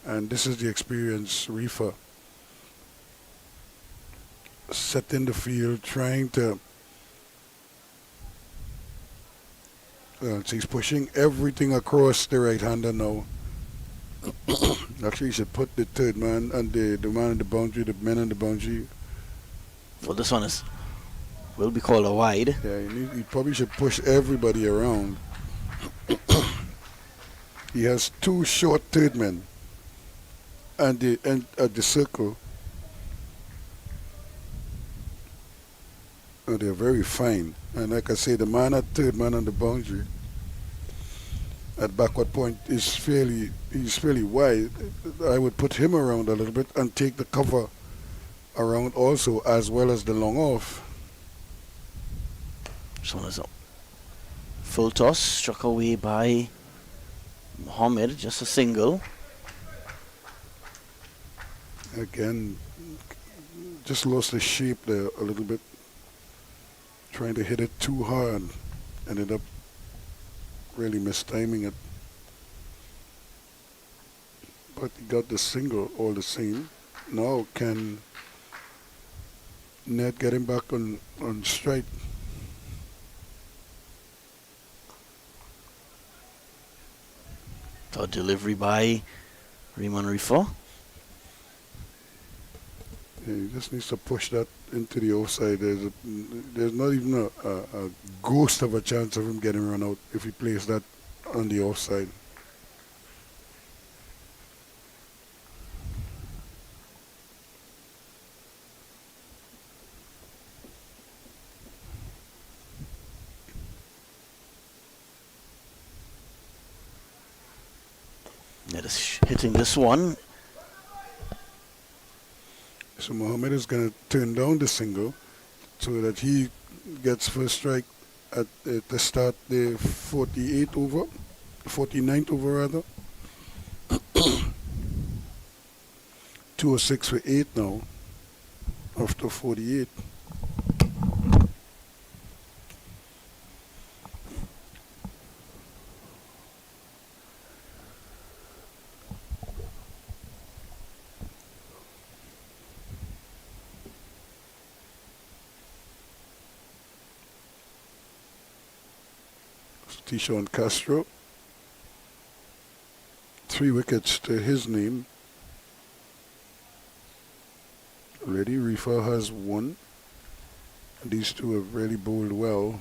And this is the experience Reefer setting the field, trying to. So he's pushing everything across the right-hander now. Actually, he should put the third man and the man on the boundary, the men on the boundary. Well, this one will be called a wide. Yeah, he probably should push everybody around. He has two short third men and at the circle. Oh, they're very fine. And like I say, the man at third man on the boundary at backward point he's fairly wide. I would put him around a little bit and take the cover around also, as well as the long off. This one is up. Full toss, struck away by Mohammed, just a single. Again, just lost the shape there a little bit. Trying to hit it too hard. Ended up really mistiming it. But he got the single all the same. Now can Ned get him back on strike? Thought delivery by Raymond Rifo. Yeah, he just needs to push that into the offside. There's not even a ghost of a chance of him getting run out if he plays that on the offside. Just hitting this one. So Mohammed is going to turn down the single so that he gets first strike at the start the 49th over rather. 206 for 8 now after 48. Tishon Castro, 3 wickets to his name. Already Rifa has 1. These two have really bowled well.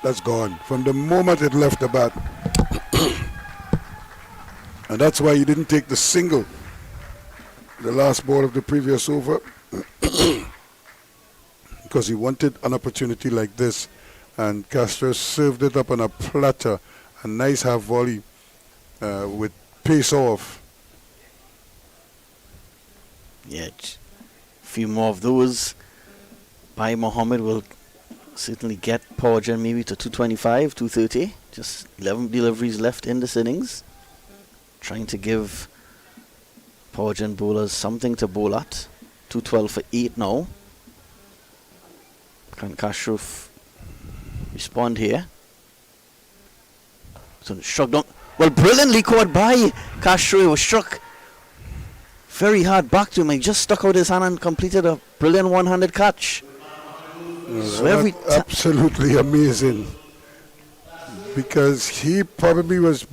That's gone from the moment it left the bat. And that's why he didn't take the single the last ball of the previous over. Because he wanted an opportunity like this, and Castro served it up on a platter, a nice half volley with pace off. Yeah, a few more of those by Mohammed will certainly get Powergen maybe to 225, 230. Just 11 deliveries left in this innings. Trying to give Powergen bowlers something to bowl at. 212 for 8 now. Can Castro respond here? So struck down. Well, brilliantly caught by Castro. It was struck very hard back to him. He just stuck out his hand and completed a brilliant one-handed catch. So every absolutely amazing. Because he probably was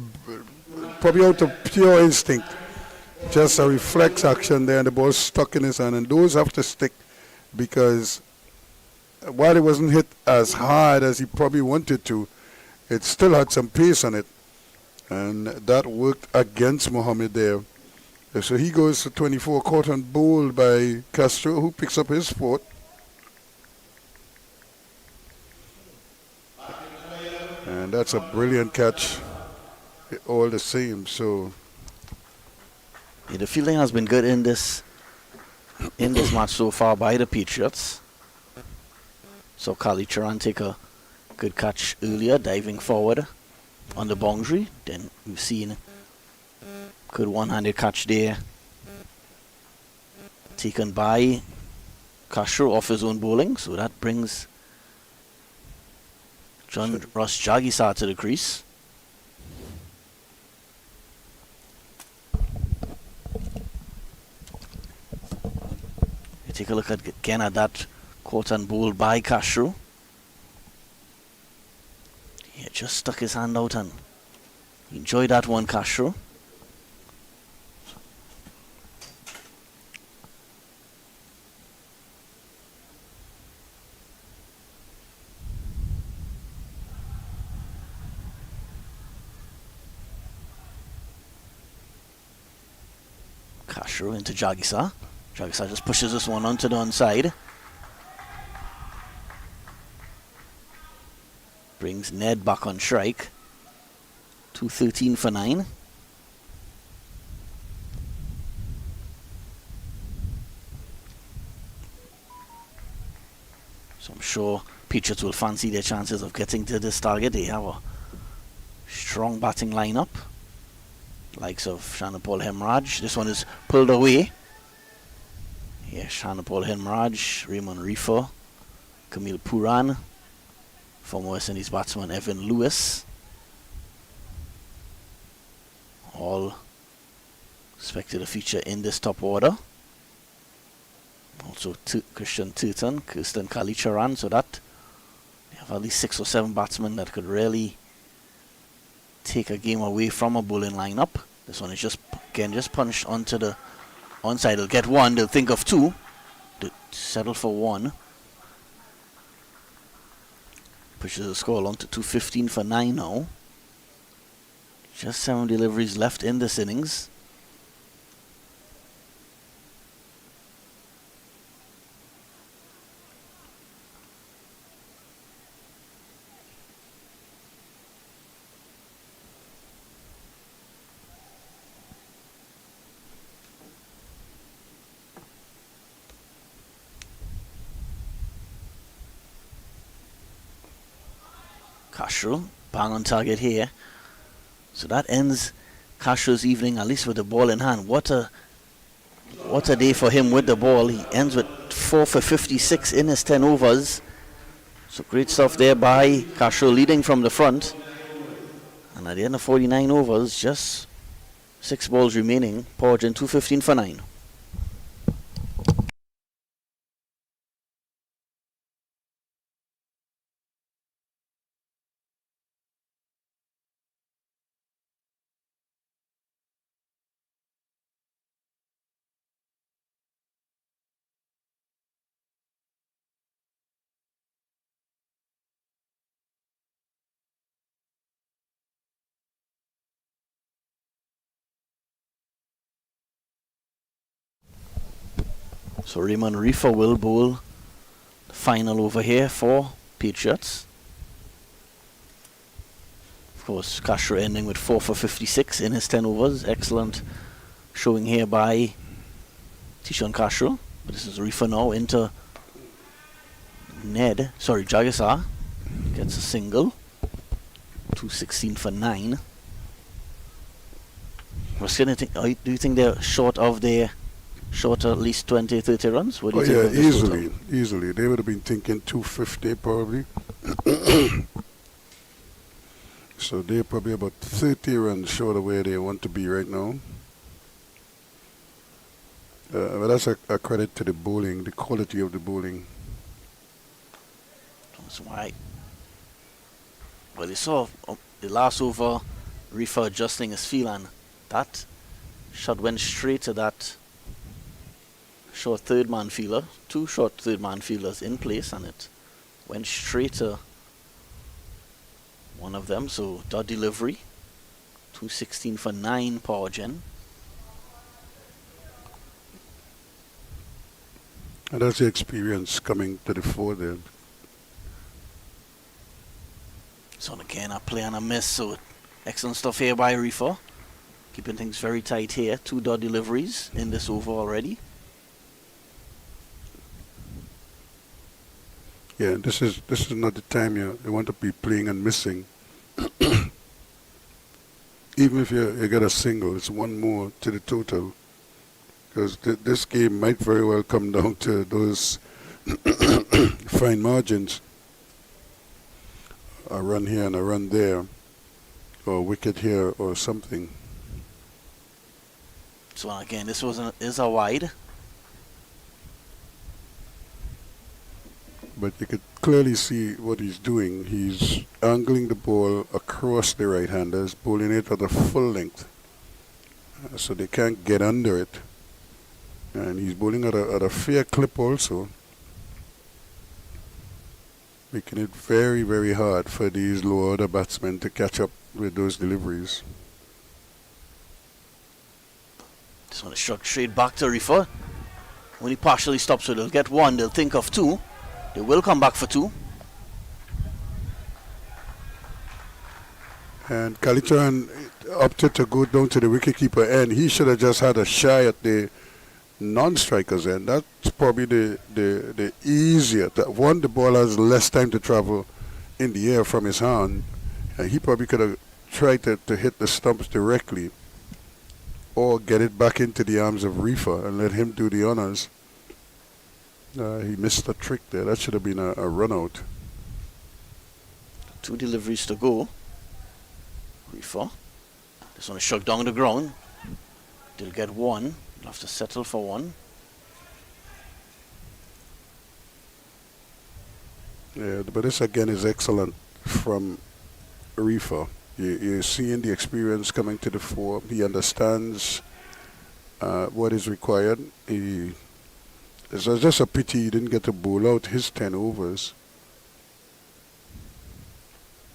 out of pure instinct. Just a reflex action there, and the ball stuck in his hand. And those have to stick, because while it wasn't hit as hard as he probably wanted to, it still had some pace on it. And that worked against Mohammed there. So he goes to 24, caught and bowled by Castro, who picks up his 4th. And that's a brilliant catch all the same. So yeah, the fielding has been good in this match so far by the Patriots. So Kali Charan take a good catch earlier, diving forward on the boundary. Then we've seen good one-handed catch there, taken by Castro off his own bowling. So that brings John Ross Jagisar to the crease. Take a look again at that caught and bowled by Castro. He just stuck his hand out and enjoyed that one, Castro. Castro into Jagisa. Jagisa just pushes this one onto the onside. Brings Ned back on strike. 213 for 9. So I'm sure Patriots will fancy their chances of getting to this target. They have a strong batting lineup. Likes of Shanapal Hemraj. This one is pulled away. Here, Shanapal Hemraj, Raymond Reefer, Camille Puran, former West Indies batsman Evan Lewis. All expected to feature in this top order. Also Christian Turton, Kirsten Kalicharan, so that they have at least 6 or 7 batsmen that could really take a game away from a bowling lineup. This one is just punched onto the onside. They'll get one, they'll think of 2. They'll settle for 1. Pushes the score along to 215 for 9 now. Just 7 deliveries left in this innings. Castro, bang on target here. So that ends Castro's evening, at least with the ball in hand. What a day for him with the ball. He ends with 4 for 56 in his 10 overs. So great stuff there by Castro, leading from the front. And at the end of 49 overs, just 6 balls remaining. Powergen 215 for 9. So Raymond Reefer will bowl the final over here for Patriots. Of course, Castro ending with 4 for 56 in his 10 overs. Excellent showing here by Tishon Castro. But this is Reefer now into Jagisar. Gets a single. 216 for 9. Do you think they're short at least 20, 30 runs? What do you think? Yeah, easily. They would have been thinking 250 probably. So they're probably about 30 runs short of where they want to be right now. But that's a credit to the bowling, the quality of the bowling. That's why. Well, you saw the last over, Reefer adjusting his feel, and that shot went straight to that short third man fielder. 2 short third man fielders in place, and it went straight to one of them. So dot delivery. 216 for 9 Powergen. And that's the experience coming to the fore there. So again, a play and a miss. So excellent stuff here by Reefer. Keeping things very tight here. 2 dot deliveries in this over already. Yeah, this is not the time you want to be playing and missing. Even if you get a single, it's 1 more to the total. Because this game might very well come down to those fine margins. A run here and a run there, or a wicket here or something. So again, this is a wide. but you could clearly see what he's doing. He's angling the ball across the right-handers, bowling it at a full length, so they can't get under it. And he's bowling at a fair clip also, making it very, very hard for these lower order batsmen to catch up with those deliveries. Just want to struck straight back to Reefer. Only partially stopped, so they'll get one. They'll think of two. They will come back for two. And Kalitran opted to go down to the wicketkeeper end. He should have just had a shy at the non-strikers end. That's probably the easier. One, the ball has less time to travel in the air from his hand. And he probably could have tried to hit the stumps directly or get it back into the arms of Reefer and let him do the honors. He missed the trick there. That should have been a run out. Two deliveries to go. Reefer. This one is struck down the ground. They'll get one. They'll have to settle for one. Yeah, but this again is excellent from Reefer. You're seeing the experience coming to the fore. He understands what is required. It's just a pity he didn't get to bowl out his 10 overs.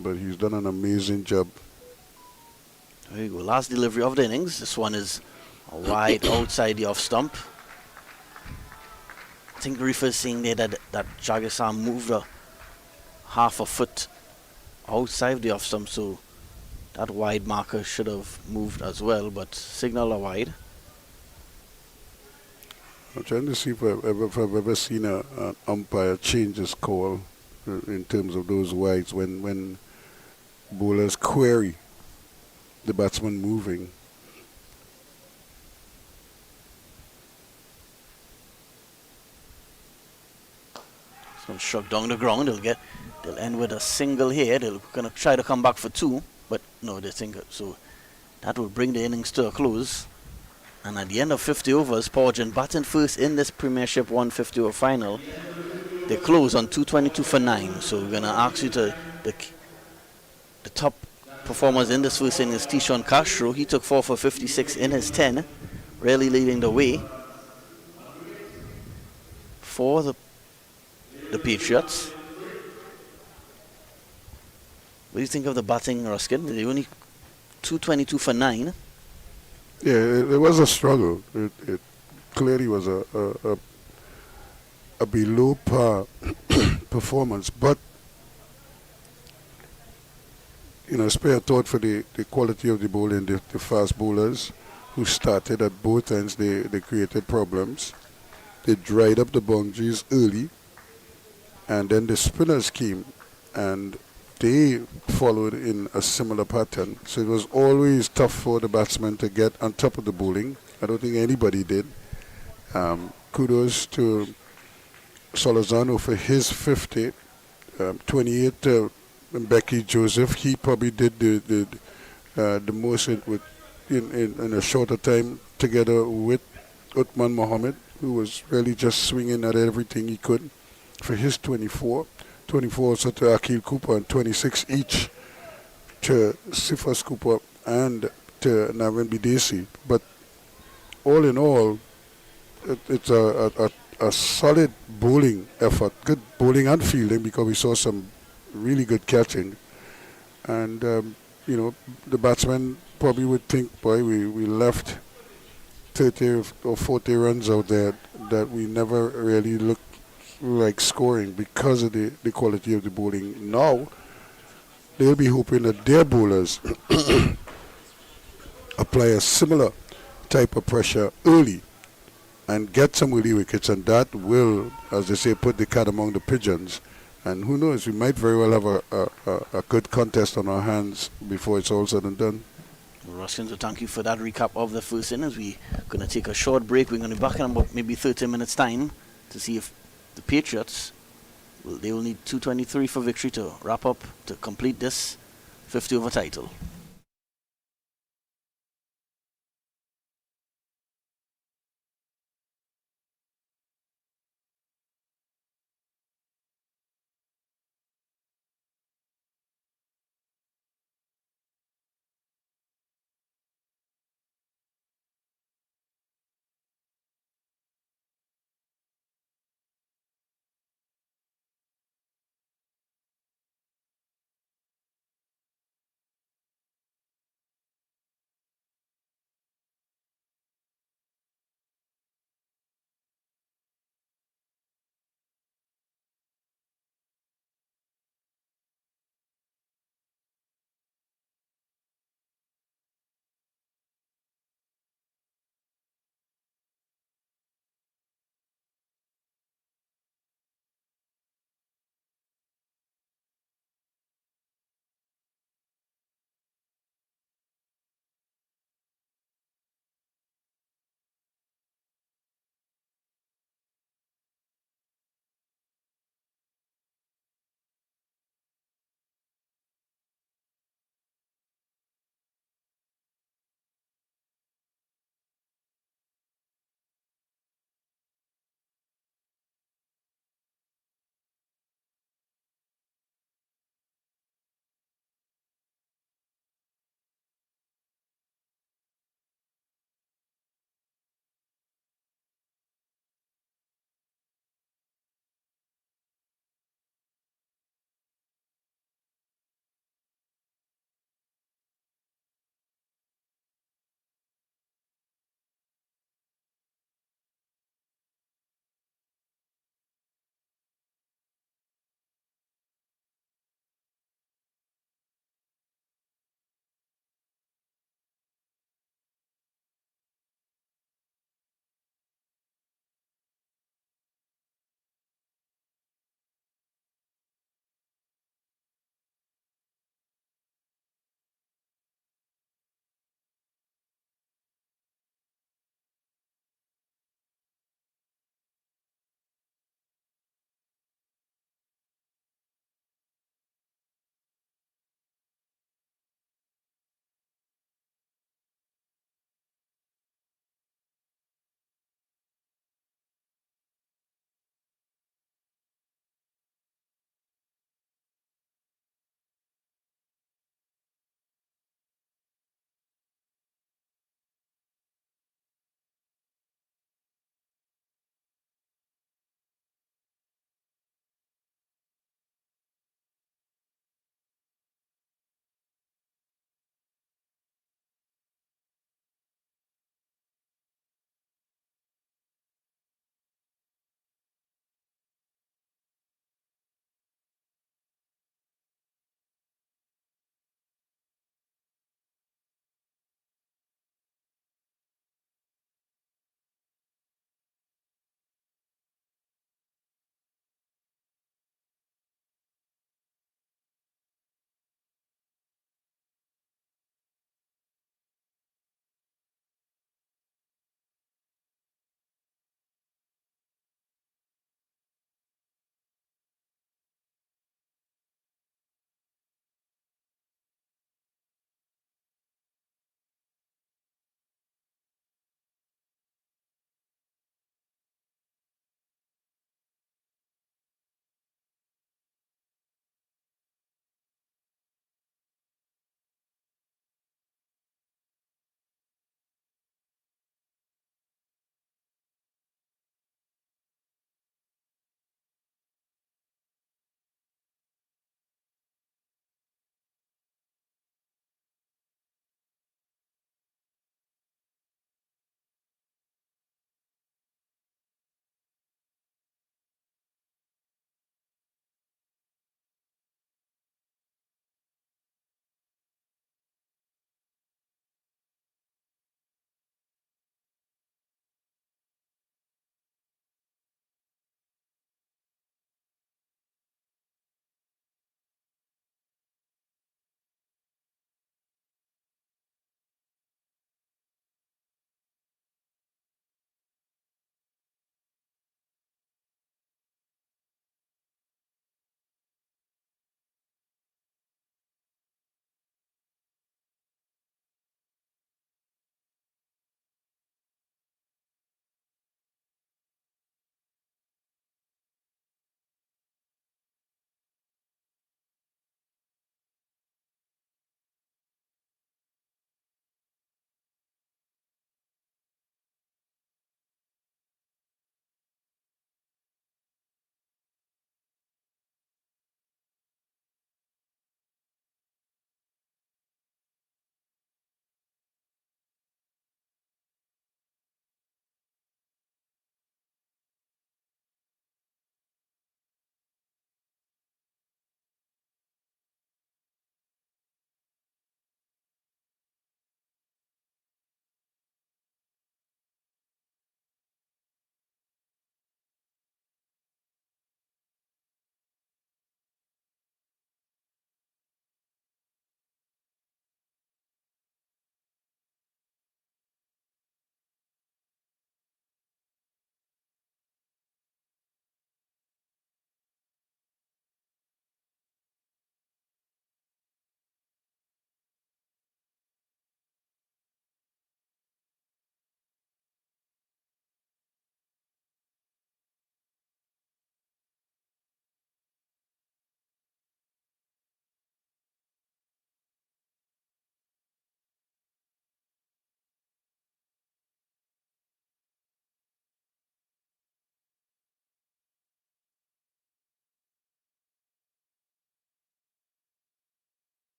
But he's done an amazing job. There you go. Last delivery of the innings. This one is wide outside the off stump. I think Reefer is saying there that Jagisan moved a half a foot outside the off stump, so that wide marker should have moved as well, but signal a wide. I'm trying to see if I've ever seen an umpire change his call in terms of those wides when bowlers query the batsman moving. So struck down the ground. They'll end with a single here. They're gonna try to come back for two, but no, they think so. That will bring the innings to a close. And at the end of 50 overs, Powergen batting first in this Premiership 150 over final. They close on 222 for 9. So we're gonna ask you the top performers in this first inning is Tishon Castro. He took 4 for 56 in his 10, really leading the way for the Patriots. What do you think of the batting, Ruskin? They only 222 for 9. Yeah, it was a struggle. It clearly was a below par performance, but spare thought for the quality of the bowling, the fast bowlers who started at both ends. They created problems. They dried up the boundaries early, and then the spinners came and they followed in a similar pattern. So it was always tough for the batsmen to get on top of the bowling. I don't think anybody did. Kudos to Solozano for his 50. 28 to Becky Joseph. He probably did the most in a shorter time together with Uthman Mohammed, who was really just swinging at everything he could for his 24. 24 also to Akil Cooper, and 26 each to Sifas Cooper and to Navin Bidesi. But all in all, it's a solid bowling effort, good bowling and fielding, because we saw some really good catching. And, the batsmen probably would think, boy, we left 30 or 40 runs out there that we never really looked like scoring because of the quality of the bowling. Now they'll be hoping that their bowlers apply a similar type of pressure early and get some early wickets, and that will, as they say, put the cat among the pigeons. And who knows, we might very well have a good contest on our hands before it's all said and done. Ruskin, so thank you for that recap of the first innings. We're going to take a short break. We're going to be back in about maybe 30 minutes time to see if the Patriots, they will need 223 for victory to wrap up, to complete this 50 over title.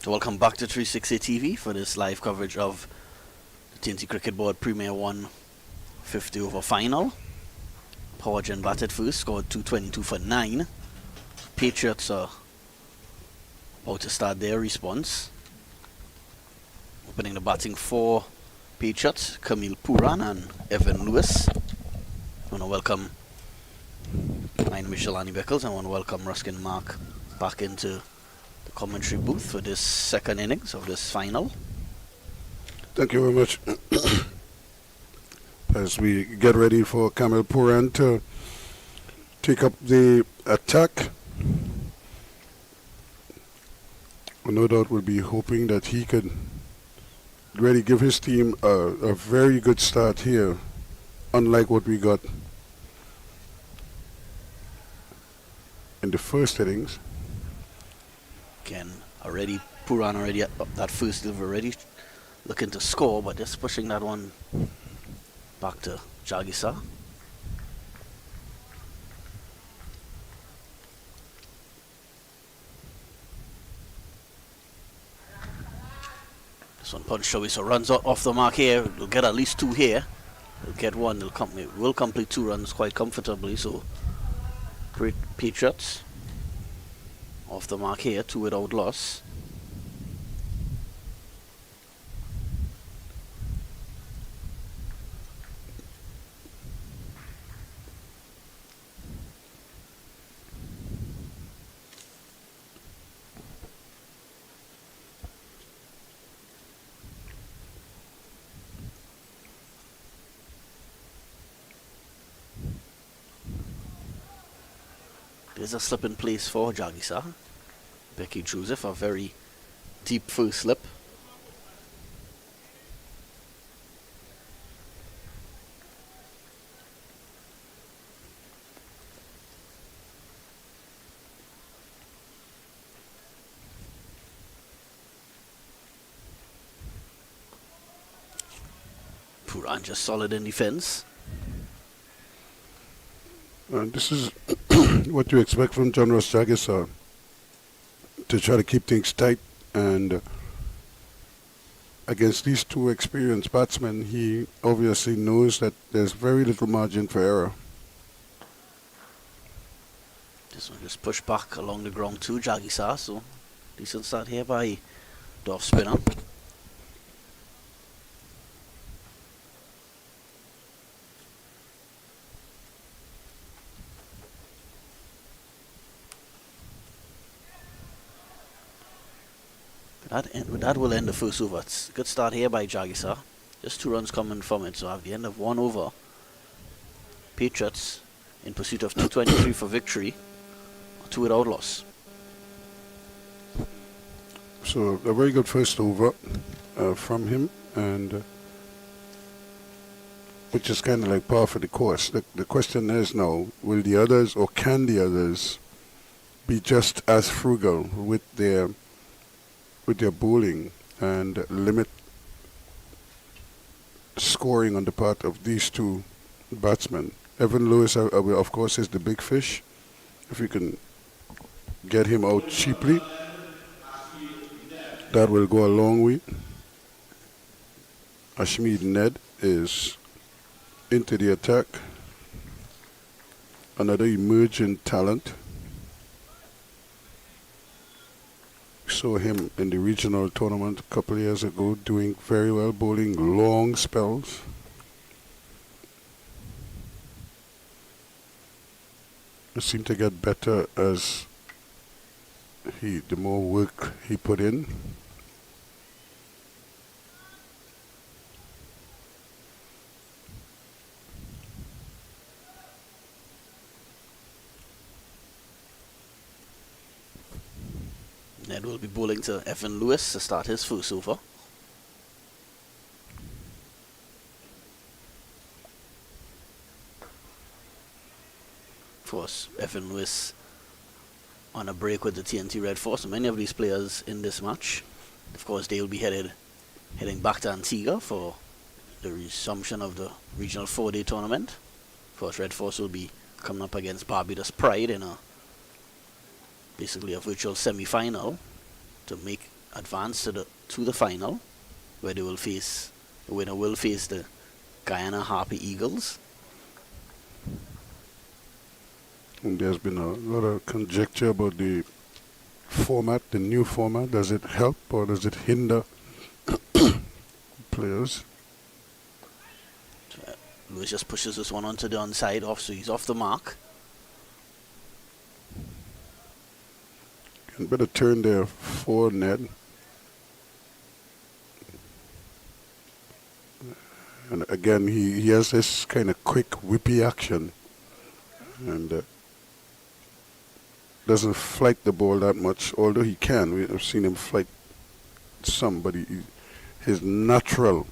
So welcome back to 360 TV for this live coverage of the TNT Cricket Board Premier 1 50 over final. Powergen batted first, scored 222 for 9. Patriots are about to start their response. Opening the batting for Patriots, Camille Puran and Evan Lewis. I want to welcome my name is Shalani Beckles. I want to welcome Ruskin Mark back into the commentary booth for this second innings of this final. Thank you very much. As we get ready for Camille Puran to take up the attack, no doubt we'll be hoping that he could really give his team a very good start here, unlike what we got in the first innings. Again, Puran already at that first delivery already looking to score, but just pushing that one back to Jagisa. This one punch Jagisa runs off the mark here. They'll get at least 2 here. They'll get 1. Will complete 2 runs quite comfortably. So great Patriots off the mark here, 2 without loss. There's a slip in place for Jagisa. Becky Joseph, a very deep first slip. Puran just solid in defense. This is what you expect from John Ross Jagisa, to try to keep things tight, and against these 2 experienced batsmen, he obviously knows that there's very little margin for error. This one just pushed back along the ground to Jagisa, so decent start here by the off spinner. That will end the first over. It's a good start here by Jagisa. Just 2 runs coming from it, so at the end of 1 over, Patriots in pursuit of 223 for victory, 2 without loss. So a very good first over from him, and which is kind of like par for the course. The question is now, will the others, or can the others, be just as frugal with their bowling and limit scoring on the part of these 2 batsmen? Evan Lewis, of course, is the big fish. If you can get him out cheaply, that will go a long way. Ashmead Ned is into the attack. Another emerging talent. Saw him in the regional tournament a couple of years ago doing very well, bowling long spells. It seemed to get better as the more work he put in. Ned will be bowling to Evan Lewis to start his first over. Of course, Evan Lewis on a break with the TNT Red Force. So many of these players in this match, of course, they will be heading back to Antigua for the resumption of the regional 4-day tournament. Of course, Red Force will be coming up against Barbados Pride in basically a virtual semi-final to make advance to the final, where the winner will face the Guyana Harpy Eagles. And there's been a lot of conjecture about the format, the new format. Does it help or does it hinder players? Lewis just pushes this one onto the onside off, so he's off the mark. And better turn there for Ned. And again, he has this kind of quick, whippy action. And doesn't flight the ball that much, although he can. We've seen him flight some, but his natural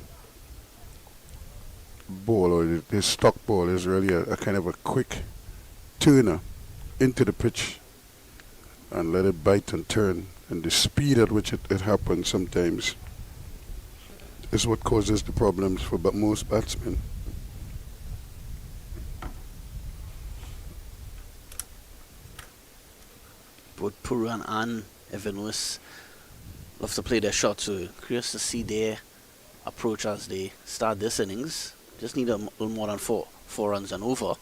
ball, or his stock ball, is really a kind of a quick turner into the pitch and let it bite and turn. And the speed at which it happens sometimes is what causes the problems for most batsmen. Both Pooran and Evan Lewis love to play their shots, so curious to see their approach as they start this innings. Just need a little more than four runs and over.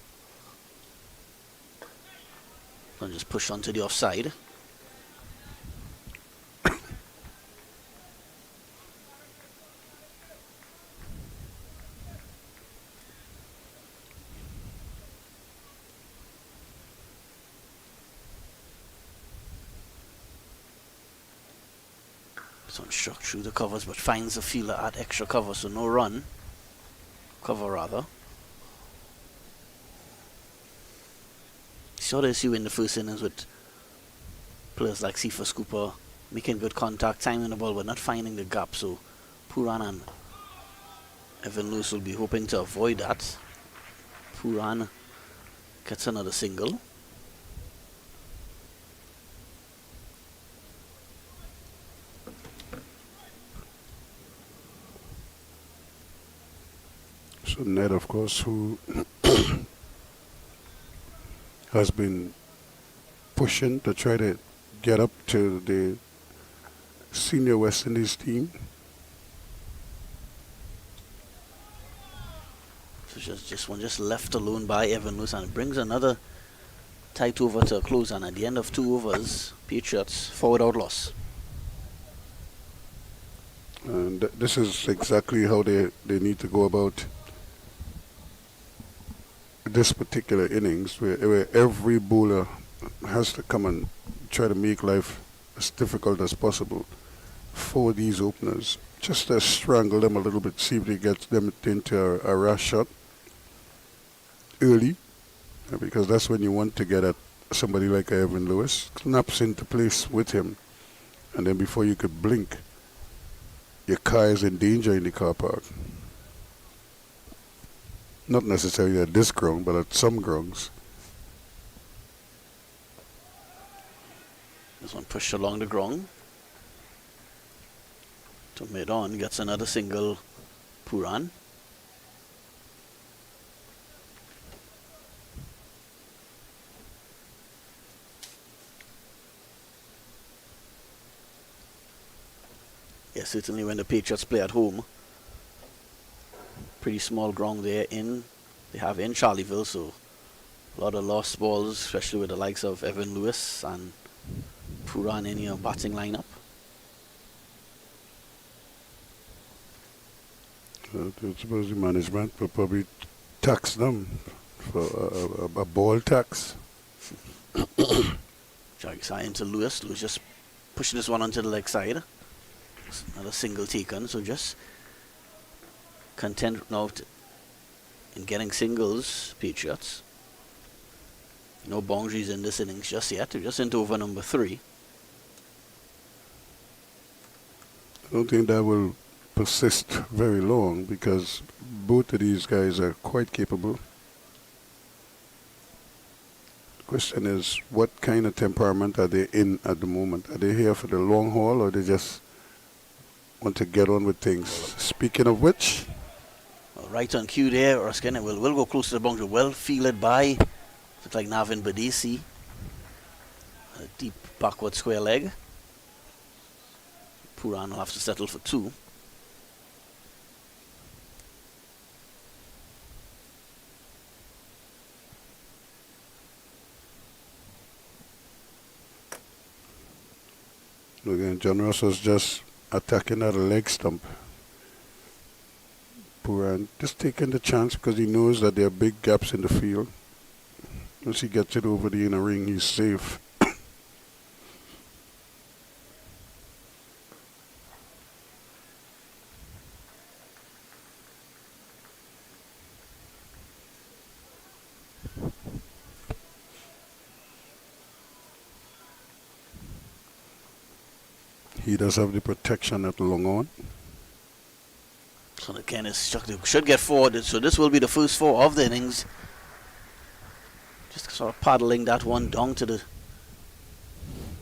And just push onto the offside. So struck through the covers, but finds the fielder at extra cover, so no run. Cover rather. Saw the issue in the first innings with players like Cephas Cooper making good contact, timing the ball, but not finding the gap. So Pooran and Evan Lewis will be hoping to avoid that. Pooran gets another single. So Ned, of course, who has been pushing to try to get up to the senior West Indies team. So just left alone by Evan Lewis, and it brings another tight over to a close. And at the end of 2 overs, Patriots 4 without loss. And this is exactly how they need to go about this particular innings, where every bowler has to come and try to make life as difficult as possible for these openers. Just to strangle them a little bit, see if they get them into a rash shot early, because that's when you want to get at somebody like Evan Lewis. Snaps into place with him, and then before you could blink, your car is in danger in the car park. Not necessarily at this ground, but at some grounds. This one pushed along the ground to mid-on, gets another single, Pooran. Yeah, certainly when the Patriots play at home, pretty small ground they have in Charleville, so a lot of lost balls, especially with the likes of Evan Lewis and Pooran in your batting lineup. I suppose the management will probably tax them for a ball tax. Jags into Lewis. Lewis just pushing this one onto the leg side. Another single taken, so just content now in getting singles, Patriots. No boundaries in this innings just yet. We're just into over number 3. I don't think that will persist very long, because both of these guys are quite capable. The question is, what kind of temperament are they in at the moment? Are they here for the long haul, or they just want to get on with things? Speaking of which, right on cue there, Erskine. It will go close to the boundary. Well fielded by, looks like Navin Badesi. A deep backward square leg. Puran will have to settle for 2. Again, John Ross was just attacking at a leg stump. Puran just taking the chance because he knows that there are big gaps in the field. Once he gets it over the inner ring, he's safe. He does have the protection at long on. So again, should get forward. So this will be the first 4 of the innings. Just sort of paddling that one down to the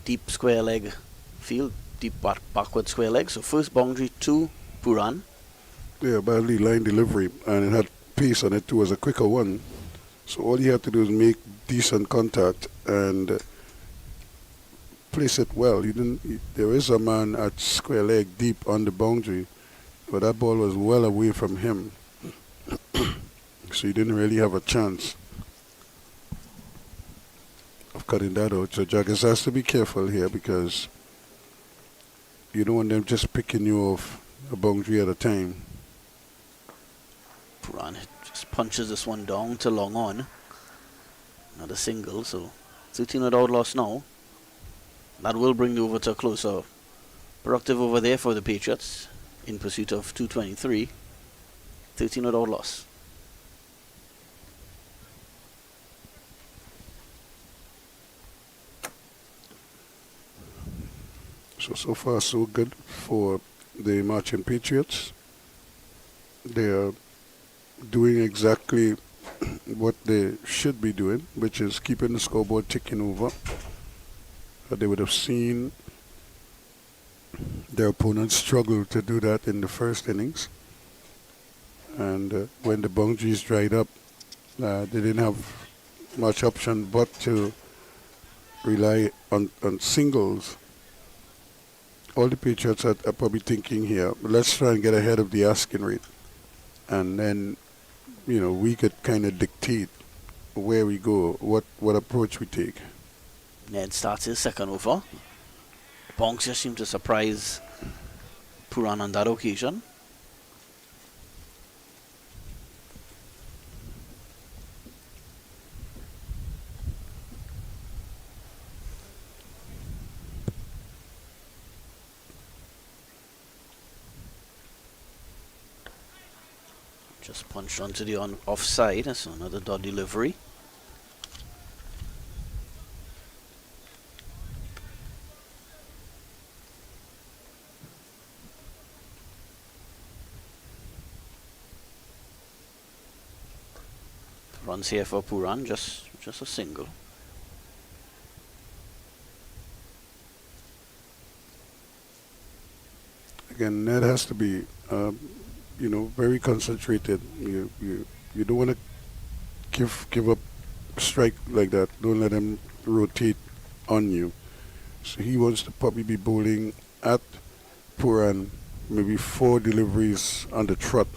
deep square leg field, deep backward square leg. So first boundary to Puran. Yeah, badly line delivery, and it had pace on it too, as a quicker one. So all you have to do is make decent contact and place it well. There is a man at square leg deep on the boundary, but that ball was well away from him. So he didn't really have a chance of cutting that out. So Jaggers has to be careful here because you don't want them just picking you off a boundary at a time. Puran just punches this one down to long on. Another single, so 13 without loss now. That will bring the over to a closer. Productive over there for the Patriots in pursuit of 223. 13 without loss. So far so good for the Marchin Patriots. They are doing exactly what they should be doing, which is keeping the scoreboard ticking over. They would have seen their opponents struggle to do that in the first innings. And when the boundaries dried up, they didn't have much option but to rely on singles. All the Patriots are probably thinking here, let's try and get ahead of the asking rate. And then, we could kind of dictate where we go, what approach we take. Ned starts his second over. Bonks just seemed to surprise Puran on that occasion. Just punched onto the offside. That's another dot delivery. Runs here for Puran, just a single. Again, Ned has to be, very concentrated. You don't want to give up a strike like that. Don't let him rotate on you. So he wants to probably be bowling at Puran, maybe 4 deliveries on the trot,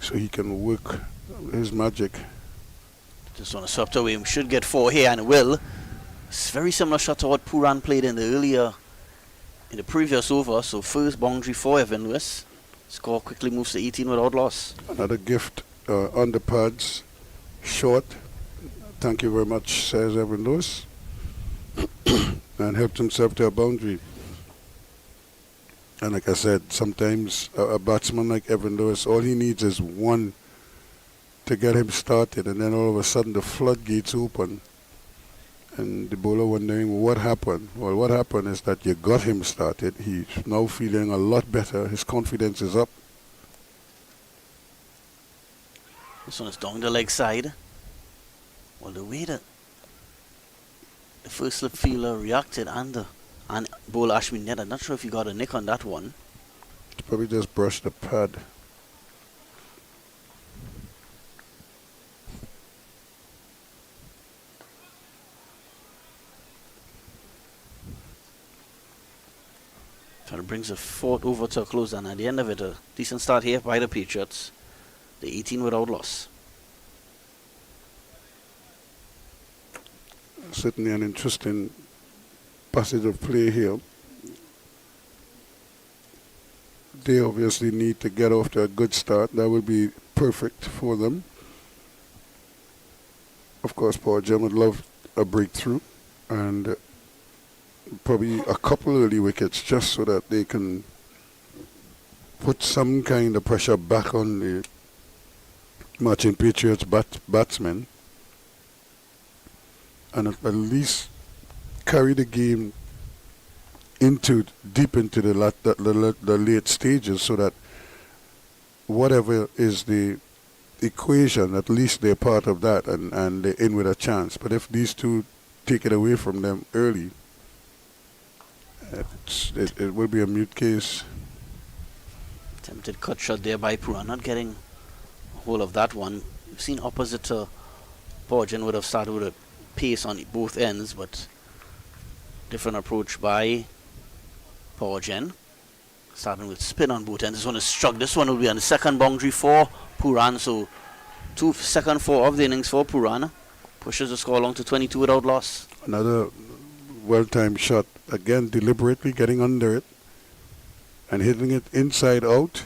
so he can work his magic. Just on a swept away, should get 4 here, and it will. It's very similar shot to what Puran played in the previous over. So first boundary for Evan Lewis. Score quickly moves to 18 without loss. Another gift on the pads, short. Thank you very much, says Evan Lewis, and helped himself to a boundary. And like I said, sometimes a batsman like Evan Lewis, all he needs is one to get him started, and then all of a sudden the floodgates open and the bowler wondering what happened. Well, what happened is that you got him started. He's now feeling a lot better. His confidence is up. This one is down the leg side. Well, the way that the first slip fielder reacted and bowler Ashwin Ned, I'm not sure if he got a nick on that one. He probably just brushed the pad. So it brings the fourth over to a close, and at the end of it, a decent start here by the Patriots. The 18 without loss. Certainly an interesting passage of play here. They obviously need to get off to a good start. That would be perfect for them. Of course, Powergen would love a breakthrough and probably a couple early wickets just so that they can put some kind of pressure back on the Marchin Patriots batsmen and at least carry the game deep into the late stages so that whatever is the equation, at least they're part of that and they're in with a chance. But if these two take it away from them early, it will be a mute case. Attempted cut shot there by Pura, not getting a hold of that one. You've seen opposite to Powergen would have started with a pace on both ends, but different approach by Powergen. Starting with spin on both ends. This one is struck. This one will be on the second boundary for Puran. So second four of the innings for Puran. Pushes the score along to 22 without loss. Another well-timed shot. Again, deliberately getting under it and hitting it inside out,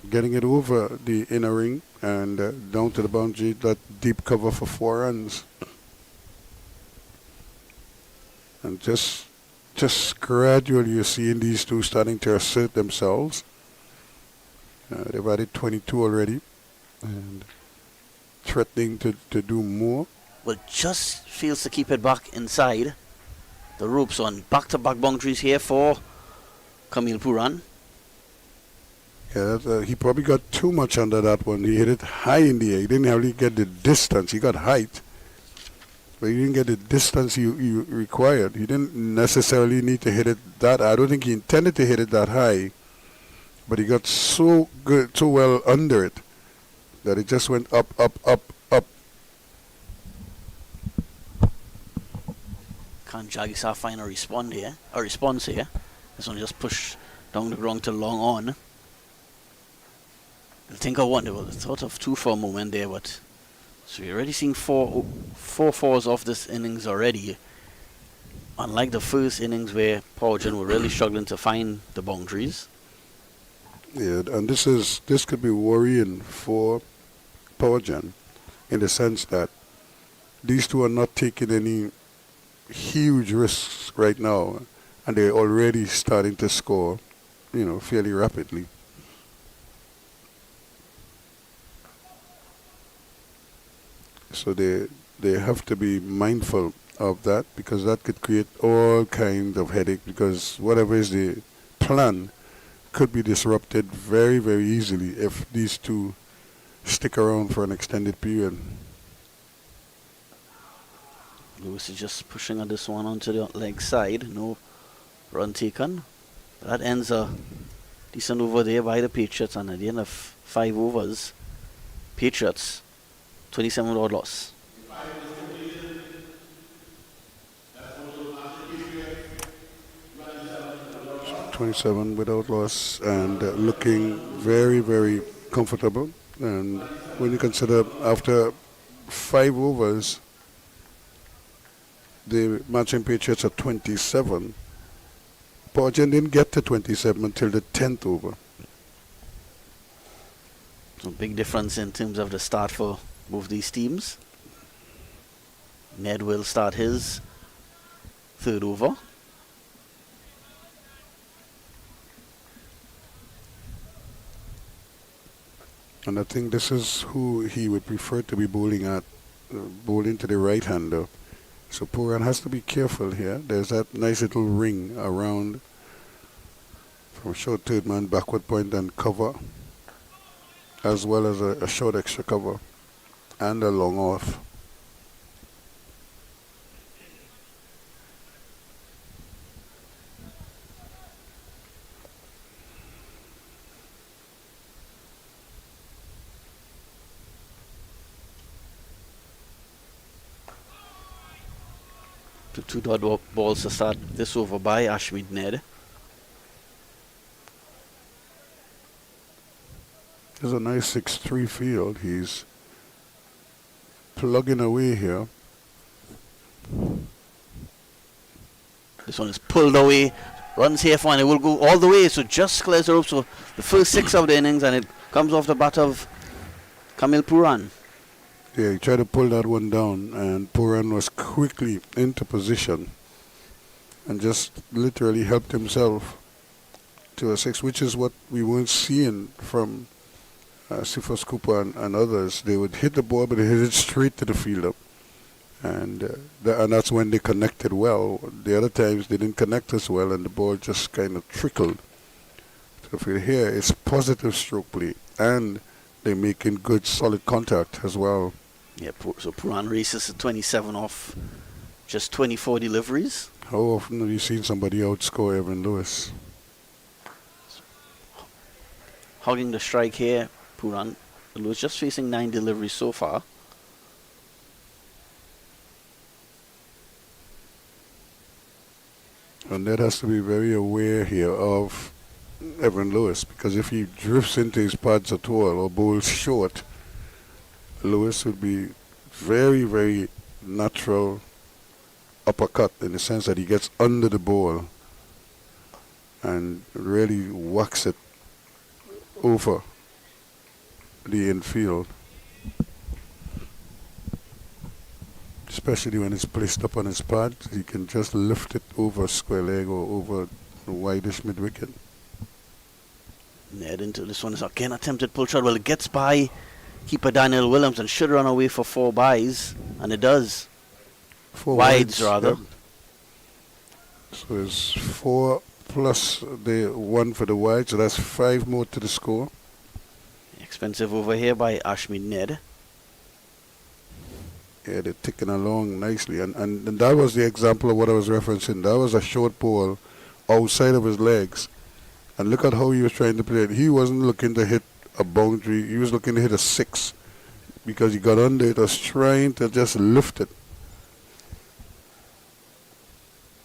getting it over the inner ring and down to the boundary. That deep cover for 4 runs. And just gradually you're seeing these two starting to assert themselves. They've added 22 already and threatening to do more. Well, just fails to keep it back inside the ropes on back-to-back boundaries here for Camille Puran. Yeah, he probably got too much under that one. He hit it high in the air. He didn't really get the distance. He got height, but he didn't get the distance you required. He didn't necessarily need to hit it that. I don't think he intended to hit it that high, but he got so good, so well under it that it just went up, up, up, up. Can Jagisa find a response here? This one just pushed down the ground to long on. I think I won. There was a thought of 2 for a moment there, but so you're already seeing four fours off this innings already. Unlike the first innings where Powergen were really struggling to find the boundaries. Yeah, and this could be worrying for Powergen in the sense that these two are not taking any huge risks right now, and they're already starting to score, fairly rapidly. So they have to be mindful of that because that could create all kinds of headache because whatever is the plan could be disrupted very, very easily if these two stick around for an extended period. Lewis is just pushing on this one onto the leg side. No run taken. That ends a decent over there by the Patriots, and at the end of 5 overs, Patriots 27 without loss. 27 without loss and looking very, very comfortable. And when you consider after 5 overs, the Marchin Patriots are 27. Powergen didn't get to 27 until the 10th over. So big difference in terms of the start for both these teams. Ned will start his 3rd over. And I think this is who he would prefer to be bowling at, bowling to the right-hander. So Puran has to be careful here. There's that nice little ring around from short third man, backward point and cover, as well as a short extra cover and a long off. To 2 dot balls to start this over by Ashmead Ned. There's a nice 6-3 field. He's plugging away here. This one is pulled away. Runs here for, and it will go all the way. So just clears the rope. So the first 6 of the innings, and it comes off the bat of Kamil Puran. Yeah, he tried to pull that one down, and Puran was quickly into position and just literally helped himself to a 6, which is what we weren't seeing from Sifos Cooper and others. They would hit the ball, but they hit it straight to the fielder. And that's when they connected well. The other times they didn't connect as well, and the ball just kind of trickled. So if you hear, it's positive stroke play, and they're making good, solid contact as well. Yeah, so Puran races at 27 off just 24 deliveries. How often have you seen somebody outscore Evan Lewis? Hogging the strike here, Puran. Lewis just facing 9 deliveries so far. And Ned has to be very aware here of Evan Lewis, because if he drifts into his pads at all or bowls short, Lewis would be very, very natural uppercut, in the sense that he gets under the ball and really whacks it over the infield, especially when it's placed up on his pad. He can just lift it over square leg or over the widest mid-wicket. Ned into this one is again attempted pull shot. Well, it gets by keeper Daniel Williams and should run away for 4 byes, and it does. 4 wides rather. Yep. So it's 4 plus the 1 for the wide, so that's 5 more to the score. Expensive over here by Ashmead Ned. Yeah, they're ticking along nicely, and that was the example of what I was referencing. That was a short ball outside of his legs, and look at how he was trying to play it. He wasn't looking to hit a boundary, he was looking to hit a 6, because he got under it, was trying to just lift it.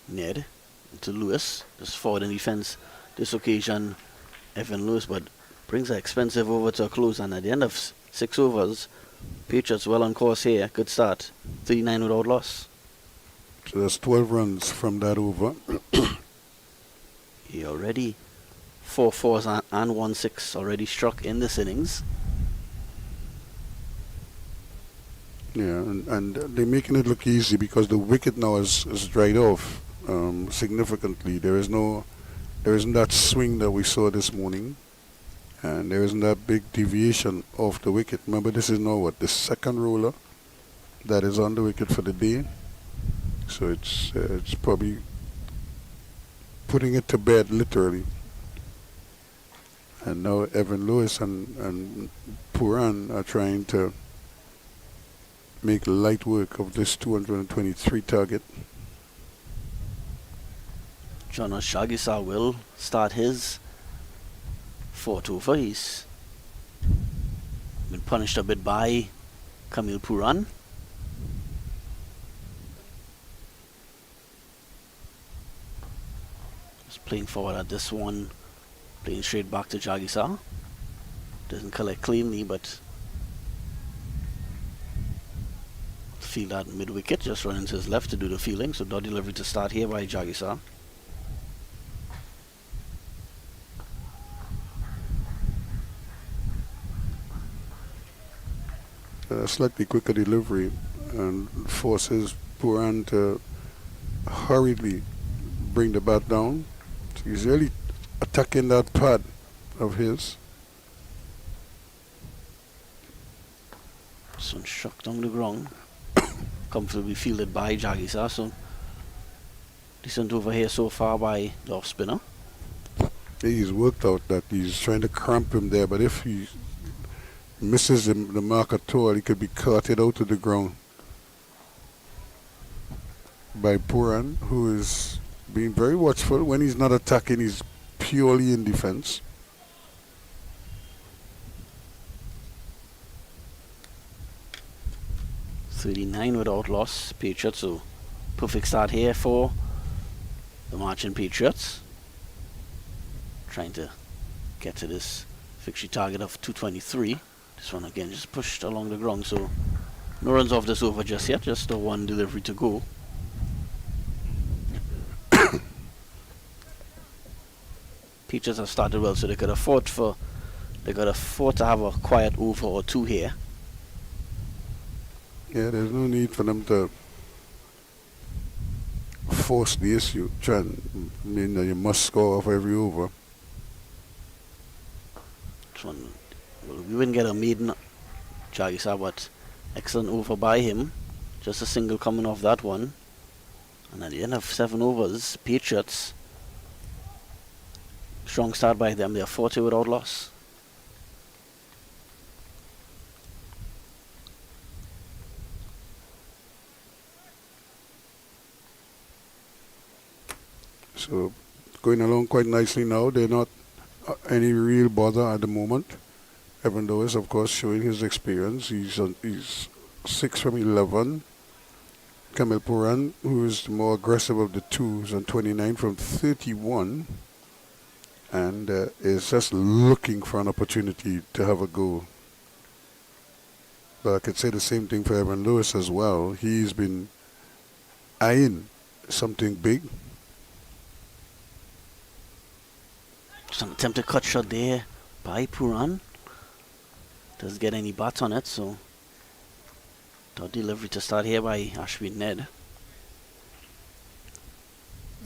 Ned into Lewis, just forward in defense this occasion, Evan Lewis, but brings an expensive over to a close, and at the end of 6 overs, Patriots well on course here. Good start, 39 without loss. So there's 12 runs from that over. He already 4 fours and 1 6 already struck in this innings. Yeah, and they're making it look easy because the wicket now is dried off significantly. There isn't that swing that we saw this morning, and there isn't that big deviation off the wicket. Remember, this is now the second roller that is on the wicket for the day, so it's probably putting it to bed literally. And now Evan Lewis and Puran are trying to make light work of this 223 target. Jonas Shagisa will start his 4th over. He's been punished a bit by Kamil Puran. Just playing forward at this one, playing straight back to Jagisa. Doesn't collect cleanly, but field at mid-wicket, just running to his left to do the fielding. So dot delivery to start here by Jagisa. Slightly quicker delivery and forces Puran to hurriedly bring the bat down. So he's really attacking that pad of his. This one struck down the ground. Comfortably fielded by Jagisa. So decent over here so far by the off spinner. He's worked out that he's trying to cramp him there, but if he misses the mark at all, he could be carted out of the ground by Puran, who is being very watchful. When he's not attacking, he's purely in defense. .39 without loss, Patriots. So perfect start here for the Marchin Patriots. Trying to get to this Victory target of 223. This one again just pushed along the ground, so no runs off this over just yet, just the one delivery to go. Peaches have started well, so they could afford to have a quiet over or two here. Yeah, there's no need for them to force the issue. You must score off every over. This one, well, we wouldn't get a maiden Jagisa, but excellent over by him. Just a single coming off that one. And at the end of 7 overs, Patriots, strong start by them. They are 40 without loss. So going along quite nicely now. They're not any real bother at the moment. Evan Lewis, of course, showing his experience. He's 6 from 11. Kamil Puran, who is the more aggressive of the two, is on 29 from 31. And is just looking for an opportunity to have a go. But I could say the same thing for Evan Lewis as well. He's been eyeing something big. Some attempted cut shot there by Puran. Doesn't get any bats on it, so the delivery to start here by Ashwin Ned.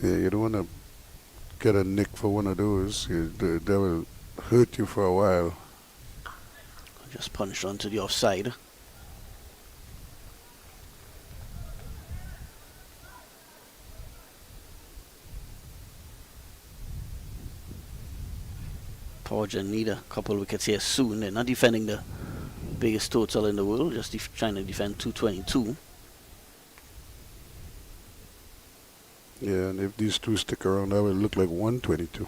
Yeah, you don't want to get a nick for one of those. They will hurt you for a while. Just punched onto the offside. Powergen need a couple wickets here soon. They're not defending the biggest total in the world, just trying to defend 222. Yeah, and if these two stick around, that will look like 122.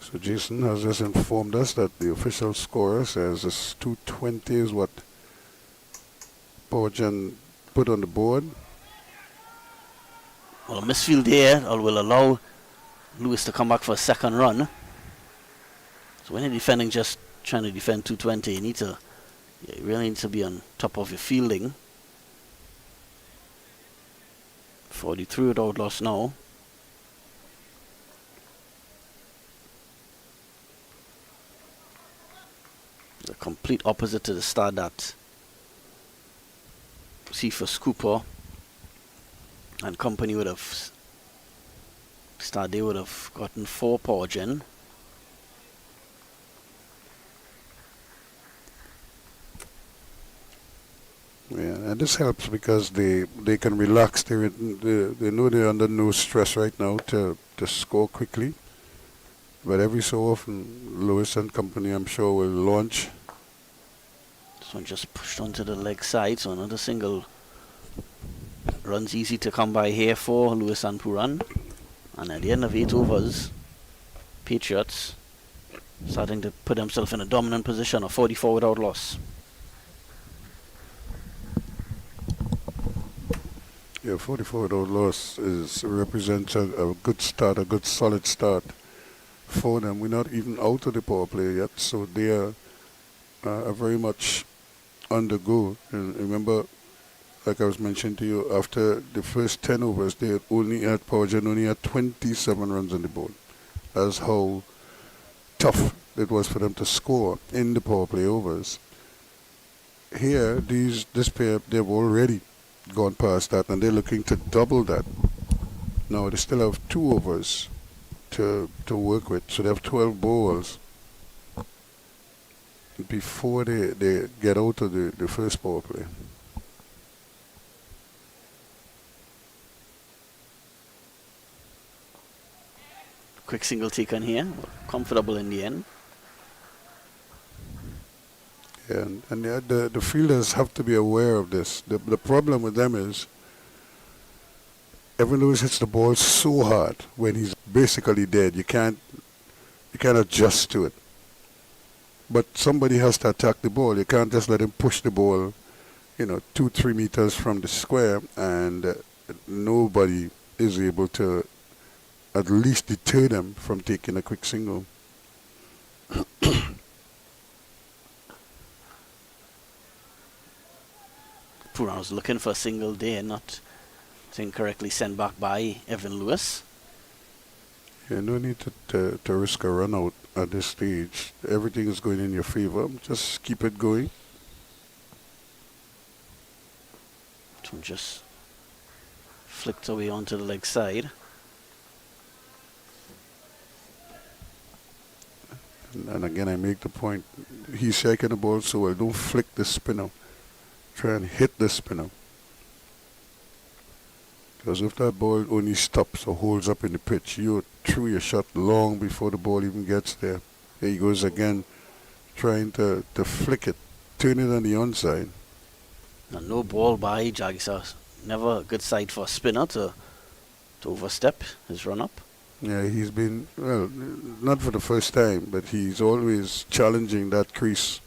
So Jason has just informed us that the official scorer says this 220 is what Powergen put on the board. Well, a misfield there will allow Lewis to come back for a second run. So when you're defending, just trying to defend 220, you really need to be on top of your fielding. 43 without loss now. The complete opposite to the start that Cephas Cooper and company would have started. They would have gotten 4 Powergen. Yeah, and this helps because they can relax. They know they're under no stress right now to score quickly. But every so often, Lewis and company, I'm sure, will launch. This one just pushed onto the leg side, so another single. Runs easy to come by here for Lewis and Puran. And at the end of 8 overs, Patriots starting to put themselves in a dominant position of 44 without loss. Yeah, 44 without loss represents a good start, a good solid start for them. We're not even out of the power play yet, so they are very much on the go. And remember, like I was mentioning to you, after the first 10 overs, Powergen only had 27 runs on the board. That's how tough it was for them to score in the power play overs. Here, this pair, they've already gone past that, and they're looking to double that. Now, they still have 2 overs to work with, so they have 12 balls before they get out of the first power play. Quick single taken here, comfortable in the end. And the fielders have to be aware of this. The problem with them is Evan Lewis hits the ball so hard when he's basically dead. You can't adjust to it. But somebody has to attack the ball. You can't just let him push the ball, 2-3 meters from the square, and nobody is able to at least deter them from taking a quick single. Pooran was looking for a single there, not incorrectly sent back by Evan Lewis. Yeah, no need to risk a run out at this stage. Everything is going in your favor. Just keep it going. Just flicked away onto the leg side. And again, I make the point. He's striking the ball so well. Don't flick the spinner. Try and hit the spinner. Because if that ball only stops or holds up in the pitch, you threw your shot long before the ball even gets there. There he goes again, trying to flick it, turn it on the onside. And no ball by Jagisa. Never a good sight for a spinner to overstep his run-up. Yeah, he's been, well, not for the first time, but he's always challenging that crease.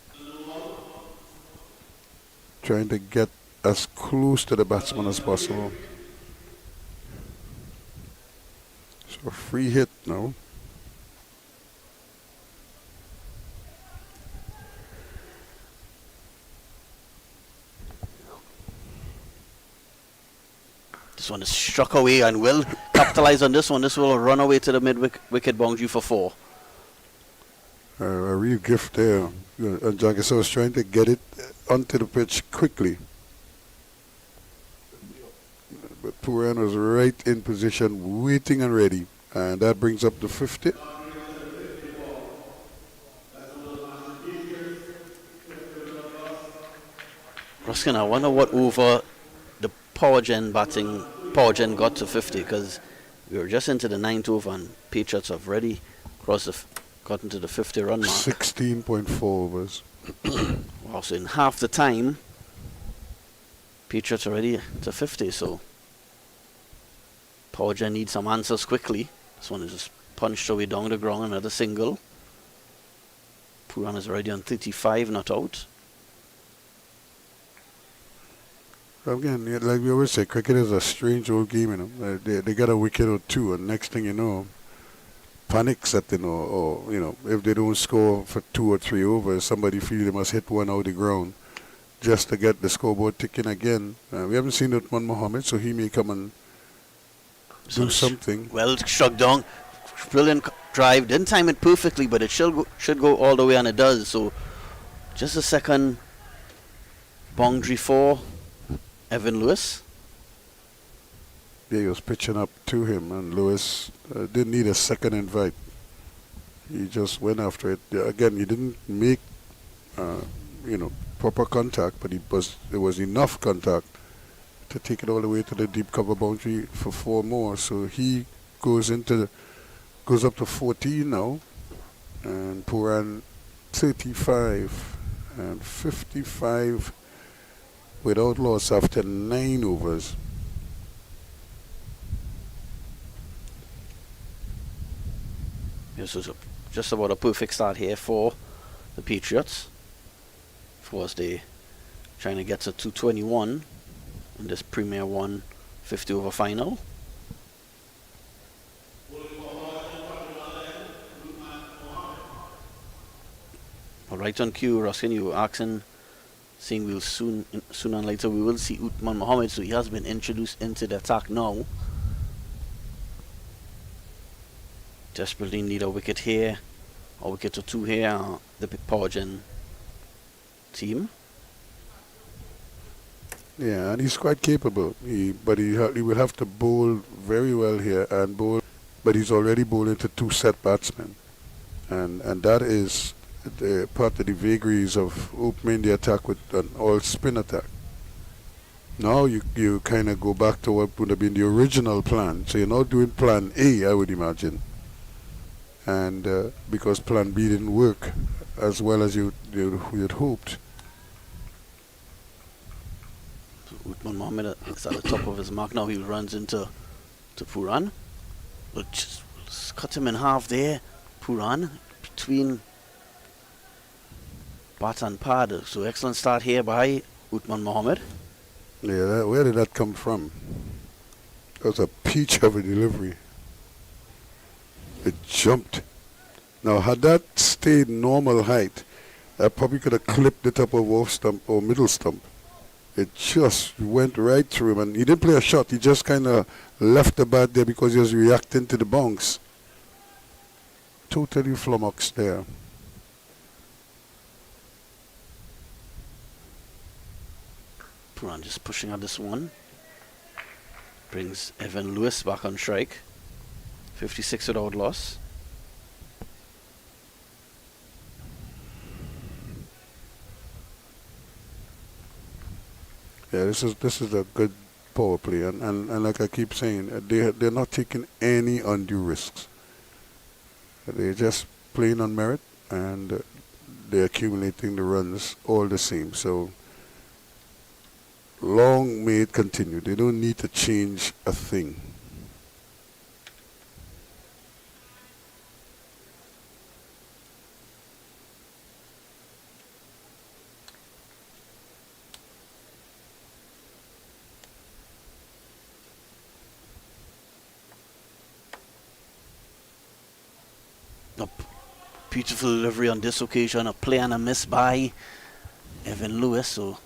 Trying to get as close to the batsman as possible. So free hit now. This one is struck away and will capitalize on this one. This will run away to the mid-wicket boundary for 4. A real gift there. And Jagisa was trying to get it onto the pitch quickly. But Pooran was right in position, waiting and ready. And that brings up the 50. Ruskin, I wonder what over the Powergen Powergen got to 50, because we were just into the 9th over and Patriots have already gotten to the 50 run mark. 16.4 overs. Wow, so in half the time, Patriots already to 50, so Powergen needs some answers quickly. This one is just punched away down the ground, another single. Pooran is already on 35, not out. Again, like we always say, cricket is a strange old game, They got a wicket or two, and next thing you know, panic setting, or if they don't score for 2 or 3 overs, somebody feels they must hit one out the ground just to get the scoreboard ticking again. We haven't seen Uthman Mohammed, so he may come and do something. Well struck down, brilliant drive. Didn't time it perfectly, but it should go all the way, and it does. So just a second boundary for Evan Lewis. Yeah, he was pitching up to him, and Lewis didn't need a second invite. He just went after it. Yeah, again, he didn't make, proper contact, but there was enough contact to take it all the way to the deep cover boundary for 4 more. So he goes up to 14 now, and Pooran 35 and 55 without loss after 9 overs. This was just about a perfect start here for the Patriots. Of course, they trying to get to 221 in this Premier 1 50 over final. All right, on cue, Ruskin, you were asking, saying we'll soon and later we will see Uthman Mohammed, so he has been introduced into the attack now. Desperately need a wicket here, a wicket or 2 here, the Powergen team. Yeah, and he's quite capable. But he will have to bowl very well here and bowl. But he's already bowling to 2 set batsmen, and that is part of the vagaries of opening the attack with an all-spin attack. Now you kind of go back to what would have been the original plan. So you're not doing plan A, I would imagine. And because plan B didn't work as well as you'd hoped, Uthman Mohammed is at the top of his mark now. He runs into Puran. But just cut him in half there. Puran between bat and pad. So excellent start here by Uthman Mohammed. Yeah, where did that come from? That was a peach of a delivery. It jumped. Now, had that stayed normal height, I probably could have clipped the top of off stump or middle stump. It just went right through him, and he didn't play a shot. He just kind of left the bat there because he was reacting to the bounce. Totally flummoxed there. Puran just pushing out this one. Brings Evan Lewis back on strike. 56 without loss. Yeah, this is a good power play, and like I keep saying, they're not taking any undue risks. They're just playing on merit, and they're accumulating the runs all the same. So long may it continue. They don't need to change a thing. Beautiful delivery on this occasion, a play and a miss by Evan Lewis. So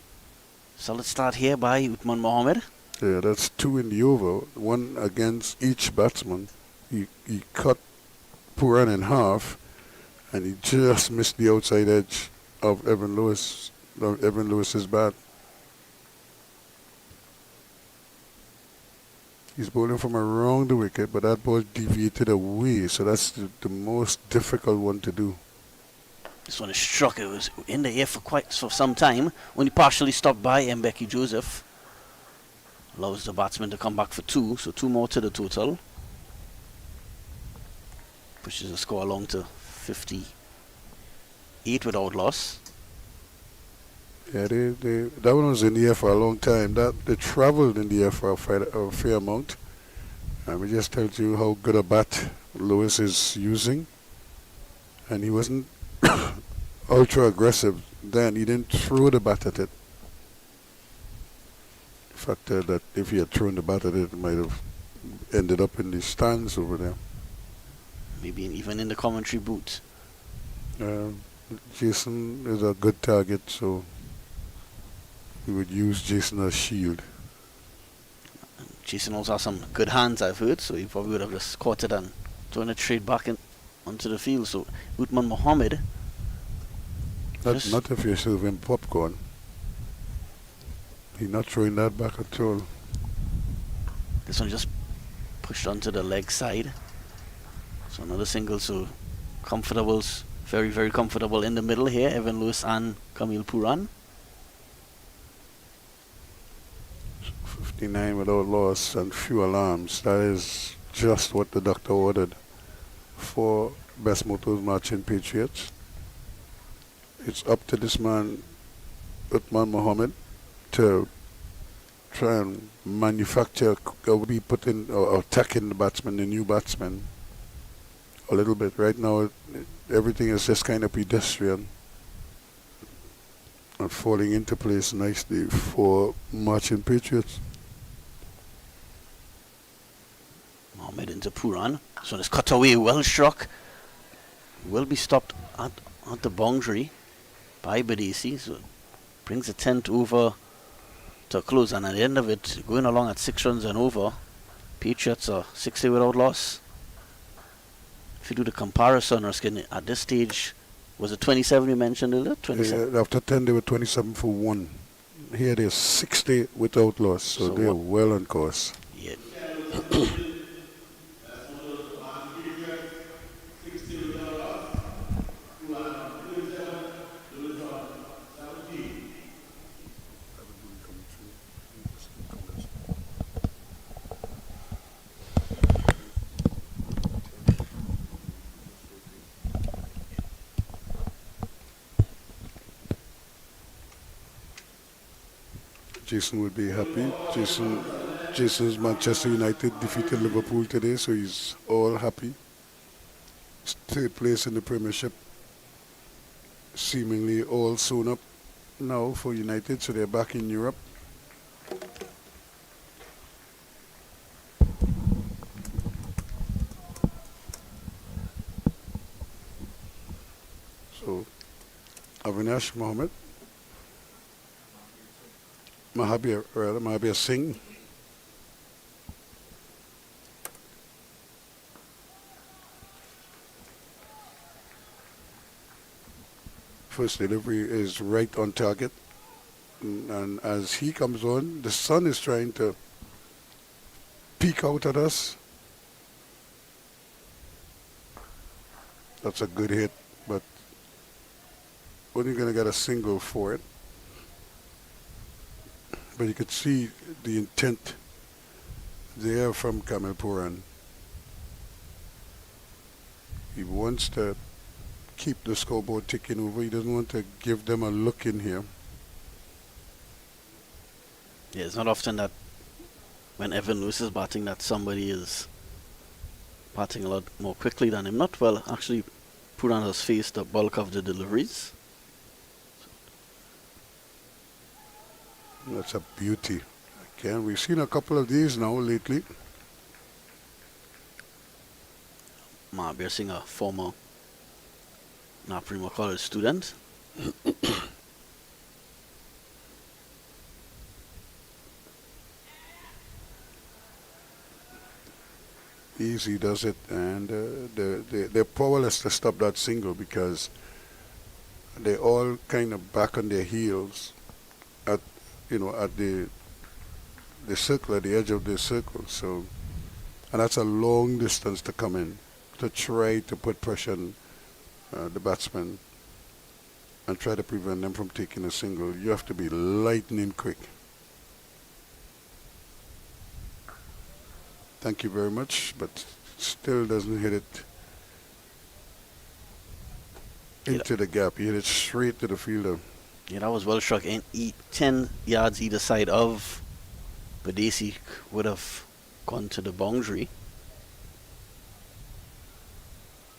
solid start here by Uthman Mohammed. Yeah, that's 2 in the over, 1 against each batsman. He cut Puran in half, and he just missed the outside edge of Evan Lewis's bat. He's bowling from around the wicket, but that ball deviated away, so that's the most difficult one to do. This one is struck. It was in the air for some time. Only partially stopped by Mbeki Joseph. Allows the batsman to come back for 2, so 2 more to the total. Pushes the score along to 58 without loss. Yeah, that one was in the air for a long time. They traveled in the air for a fair amount. And it just tells you how good a bat Lewis is using. And he wasn't ultra aggressive then. He didn't throw the bat at it. The fact that if he had thrown the bat at it, it might have ended up in the stands over there. Maybe even in the commentary booth. Jason is a good target, so we would use Jason as shield. Jason also has some good hands, I've heard, so he probably would have just caught it and thrown it straight back onto the field. So Uthman Mohammed. Not if you're serving popcorn. He's not throwing that back at all. This one just pushed onto the leg side. So another single, so comfortable, very, very comfortable in the middle here, Evan Lewis and Camille Puran. 59 without loss and few alarms. That is just what the doctor ordered for Bess Motors Marchin Patriots. It's up to this man, Uthman Mohammed, to try and manufacture or be putting or attacking the batsman, the new batsman, a little bit. Right now, everything is just kind of pedestrian and falling into place nicely for Marchin Patriots. Mohammed into Puran. So it's cut away, well struck. Will be stopped at the boundary by Badesi. So brings the 10th over to a close, and at the end of it, going along at 6 runs and over, Patriots are 60 without loss. If you do the comparison, Ruskin, at this stage, was it 27 you mentioned earlier? 27? After 10, they were 27 for 1. Here they're 60 without loss, so they're well on course. Yeah. Jason would be happy. Jason's Manchester United defeated Liverpool today, so he's all happy. Third place in the Premiership, seemingly all sewn up now for United, so they're back in Europe. So, Avinash Mohammed, Mahabir Singh. First delivery is right on target. And as he comes on, the sun is trying to peek out at us. That's a good hit, but only going to get a single for it. But you could see the intent there from Kamil Puran. He wants to keep the scoreboard ticking over. He doesn't want to give them a look in here. Yeah, it's not often that when Evan Lewis is batting that somebody is batting a lot more quickly than him. Not well, actually, Puran has faced the bulk of the deliveries. That's a beauty. Again, we've seen a couple of these now lately. Mahabir Singh, a former Naprima College student. Easy does it, and they're powerless to stop that single because they're all kind of back on their heels at the circle, at the edge of the circle. So, and that's a long distance to come in to try to put pressure on the batsman and try to prevent them from taking a single. You have to be lightning quick. Thank you very much, but still doesn't hit it into the gap. He hit it straight to the fielder. Yeah, that was well struck. 10 yards either side of Badesi would have gone to the boundary.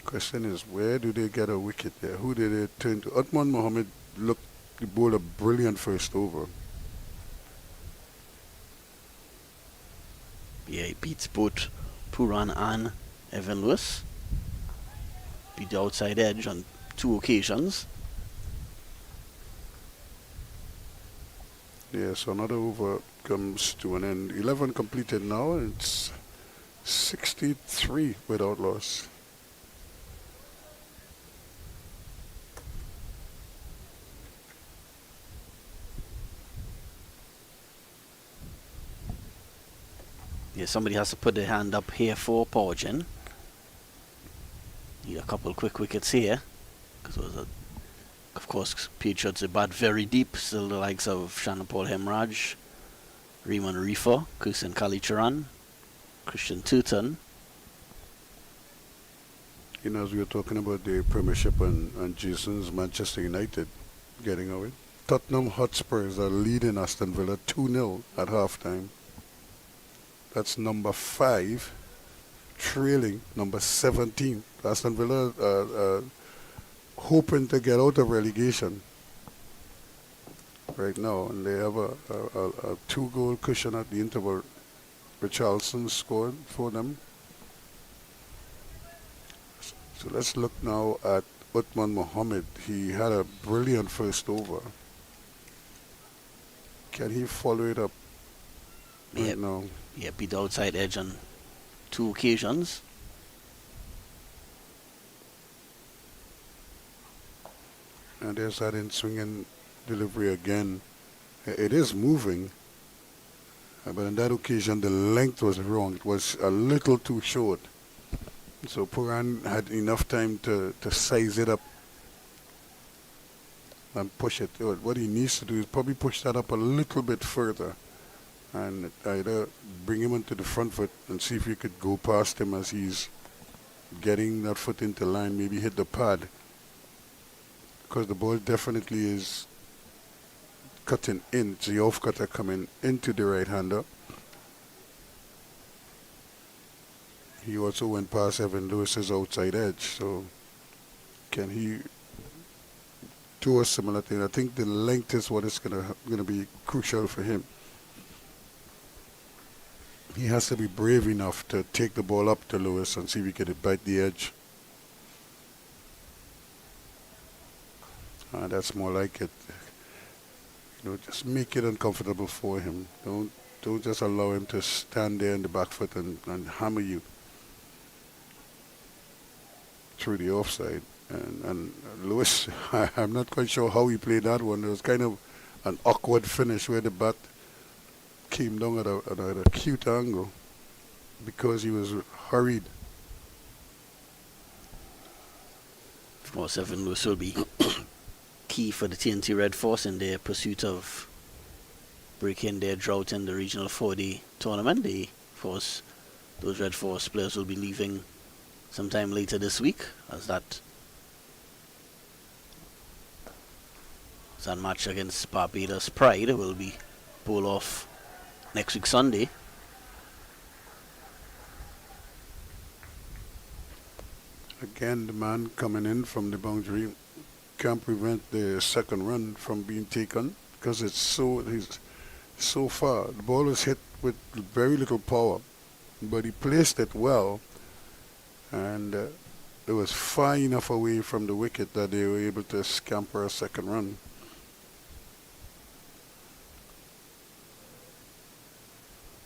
Question is, where do they get a wicket there? Who did they turn to? Uthman Mohammed bowled a brilliant first over. Yeah, he beats both Puran and Evan Lewis. Beat the outside edge on 2 occasions. Yeah, so another over comes to an end. 11 completed now, and it's 63 without loss. Yeah, somebody has to put their hand up here for Powergen. Need a couple quick wickets here. Because of course, Patriots are bat very deep. Still the likes of Shannon Paul Hemraj, Raymond Reefer, Kusin Kalicharan, Christian Tuton. You know, as we were talking about the Premiership and Jason's Manchester United getting away, Tottenham Hotspurs are leading Aston Villa 2-0 at halftime. That's number 5, trailing number 17. Aston Villa hoping to get out of relegation right now, and they have a 2-goal cushion at the interval. Richarlison scored for them. So let's look now at Uthman Mohammed. He had a brilliant first over. Can he follow it up right now? Yeah, beat the outside edge on 2 occasions. And there's that in-swinging delivery again. It is moving, but on that occasion the length was wrong. It was a little too short. So Puran had enough time to size it up and push it. What he needs to do is probably push that up a little bit further and either bring him onto the front foot and see if you could go past him as he's getting that foot into line, maybe hit the pad. Because the ball definitely is cutting in, the off cutter coming into the right-hander. He also went past Evan Lewis's outside edge, so can he do a similar thing? I think the length is what is gonna be crucial for him. He has to be brave enough to take the ball up to Lewis and see if he can bite the edge. That's more like it. You know, just make it uncomfortable for him. Don't just allow him to stand there in the back foot and hammer you through the offside. And Lewis, I'm not quite sure how he played that one. It was kind of an awkward finish where the bat came down at a cute angle because he was hurried. Of course, Evan Lewis will be key for the TNT Red Force in their pursuit of breaking their drought in the regional 4-day tournament. Of course, those Red Force players will be leaving sometime later this week as that match against Barbados Pride will be pulled off next week Sunday. Again, the man coming in from the boundary can't prevent the second run from being taken because he's so far. The ball was hit with very little power, but he placed it well, and it was far enough away from the wicket that they were able to scamper a second run.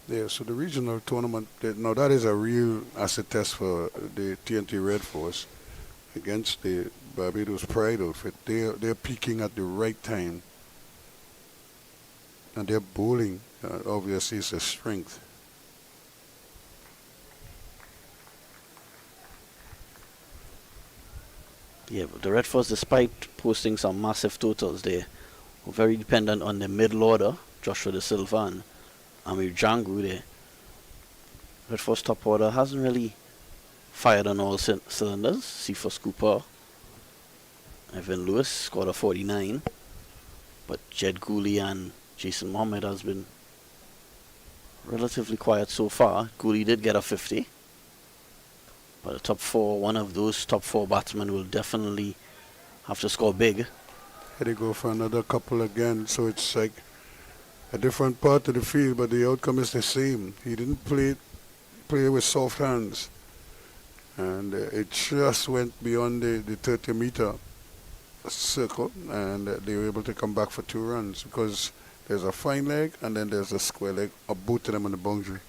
Yeah, so the regional tournament, now that is a real acid test for the TNT Red Force against the Barbados Pride outfit. They're peaking at the right time, and their bowling obviously is a strength. Yeah, but the Red Force, despite posting some massive totals, they were very dependent on the middle order, Joshua De Silva and Amir Jangu. The Red Force top order hasn't really fired on all cylinders. Cephas Cooper, Evan Lewis scored a 49, but Jed Gooley and Jason Mohammed has been relatively quiet so far. Gooley did get a 50, but the top four, one of those top four batsmen will definitely have to score big. Here they go for another couple again, so it's like a different part of the field, but the outcome is the same. He didn't play with soft hands, and it just went beyond the 30-meter circle, and they were able to come back for 2 runs because there's a fine leg and then there's a square leg, or both of them on the boundary.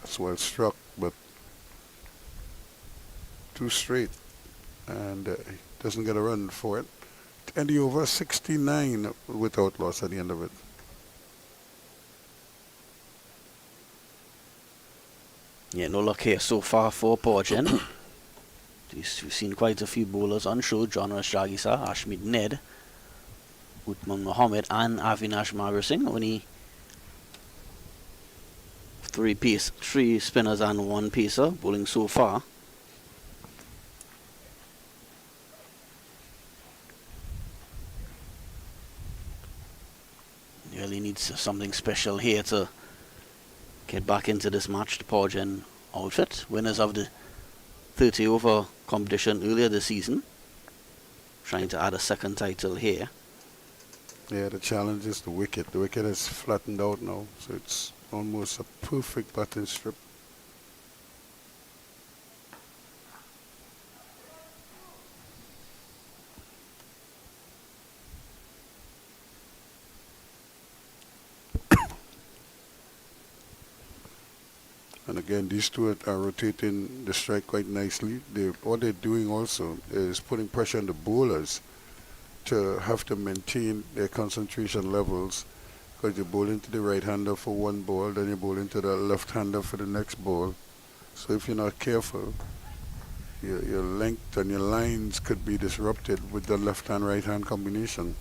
That's well struck, but too straight, and he doesn't get a run for it. And the over 69 without loss at the end of it. Yeah, no luck here so far for Powergen. We've seen quite a few bowlers on show. John Rashagisa, Ashmead Ned, Uthman Mohammed and Avinash Magar Singh. Only three spinners and 1 pacer bowling so far. Really needs something special here to get back into this match. The Powergen outfit, winners of the 30 over competition earlier this season, trying to add a second title here. Yeah, the challenge is the wicket. The wicket is flattened out now, so it's almost a perfect batting strip. And again, these two are rotating the strike quite nicely. What they're doing also is putting pressure on the bowlers to have to maintain their concentration levels, because you bowl into the right-hander for one ball, then you bowl into the left-hander for the next ball. So if you're not careful, your length and your lines could be disrupted with the left-hand, right-hand combination.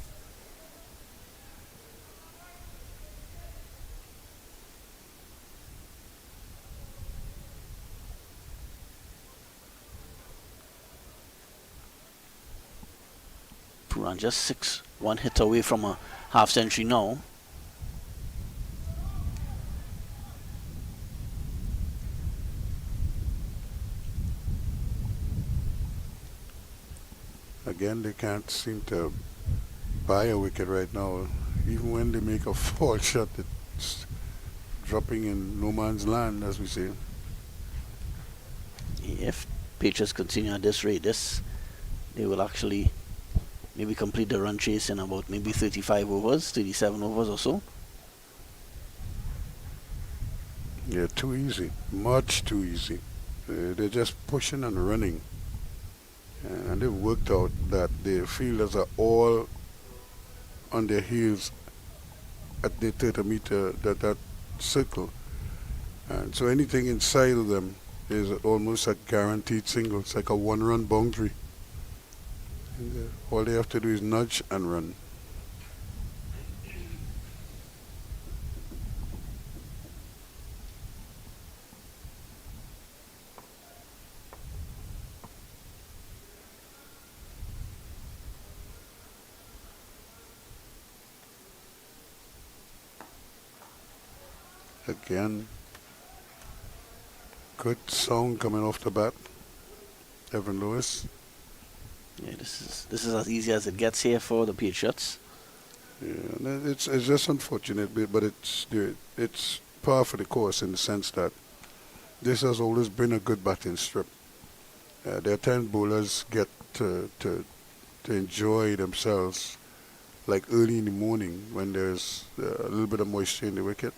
Puran just 1 hit away from a half century now. Again, they can't seem to buy a wicket right now. Even when they make a fall shot, it's dropping in no man's land, as we say. If Patriots continue at this rate, they will actually maybe complete the run chase in about maybe 35 overs, 37 overs or so. Yeah, too easy. Much too easy. They're just pushing and running. And they've worked out that the fielders are all on their heels at the 30-meter, that circle. And so anything inside of them is almost a guaranteed single. It's like a one-run boundary. And all they have to do is nudge and run. Again, good sound coming off the bat. Evan Lewis. Yeah, this is as easy as it gets here for the Patriots. Yeah, it's just unfortunate, but it's par for the course in the sense that this has always been a good batting strip. There are times bowlers get to enjoy themselves, like early in the morning when there's a little bit of moisture in the wicket.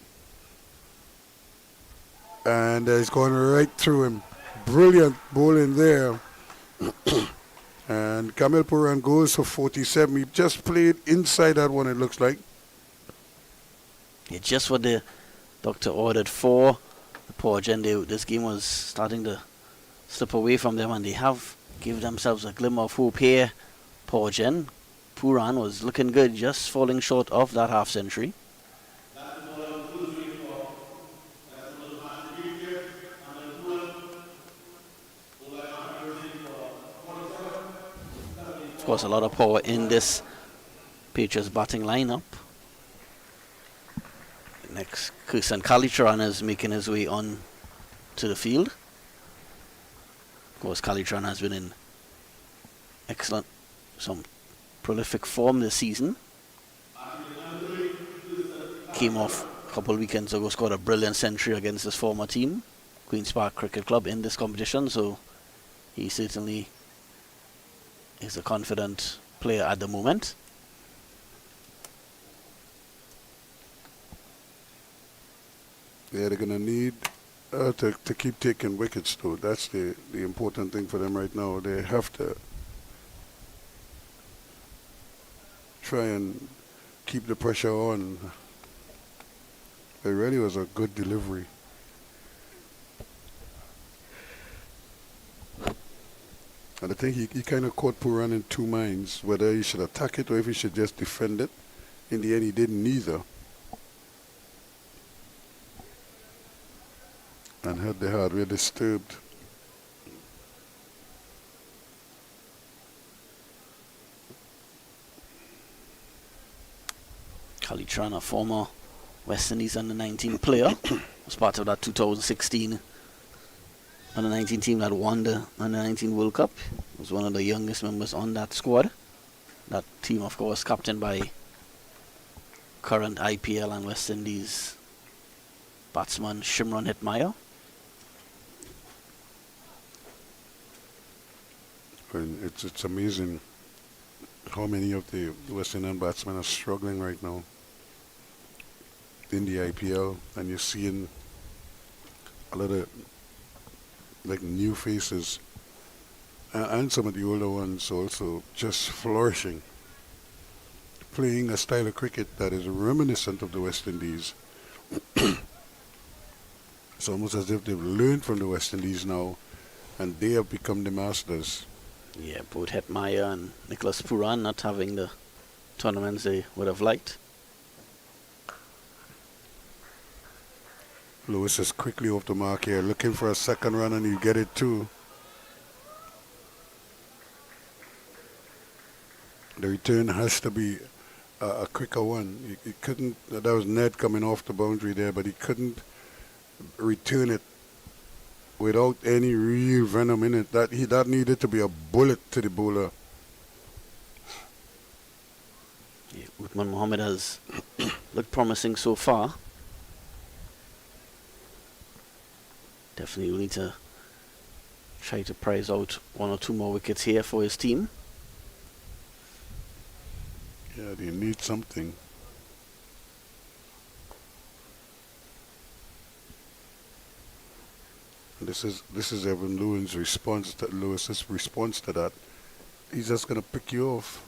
And it's going right through him. Brilliant bowling there. And Kamil Puran goes for 47. He just played inside that one, it looks like. Yeah, just what the doctor ordered for the Powergen. This game was starting to slip away from them, and they have given themselves a glimmer of hope here. Powergen. Puran was looking good, just falling short of that half century. Of course, a lot of power in this Patriots batting lineup. Next, Kirsten Kalitran is making his way on to the field. Of course, Kalitran has been in some prolific form this season. Came off a couple of weekends ago, scored a brilliant century against his former team, Queen's Park Cricket Club, in this competition. So he certainly is a confident player at the moment. Yeah, they're going to need to keep taking wickets, though. That's the important thing for them right now. They have to try and keep the pressure on. It really was a good delivery. And I think he kind of caught Puran in two minds, whether he should attack it or if he should just defend it. In the end, he didn't neither. And had the hardware disturbed. Kalitran, a former West Indies under-19 player, was part of that 2016 under-19 team that won the under-19 World Cup. Was one of the youngest members on that squad. That team, of course, captained by current IPL and West Indies batsman Shimron Hetmeyer. And it's amazing how many of the West Indian batsmen are struggling right now in the IPL, and you're seeing a lot of like new faces and some of the older ones also just flourishing, playing a style of cricket that is reminiscent of the West Indies. It's almost as if they've learned from the West Indies now, and they have become the masters. Yeah, both Hetmeyer and Nicholas Puran not having the tournaments they would have liked. Lewis is quickly off the mark here, looking for a second run, and he'll get it too. the return has to be a quicker one. He couldn't. That was Ned coming off the boundary there, but he couldn't return it without any real venom in it. That needed to be a bullet to the bowler. Yeah, Uthman Mohammed has looked promising so far. Definitely will need to try to prize out 1 or 2 more wickets here for his team. Yeah, they need something. This is Evan Lewis's response to that. He's just gonna pick you off.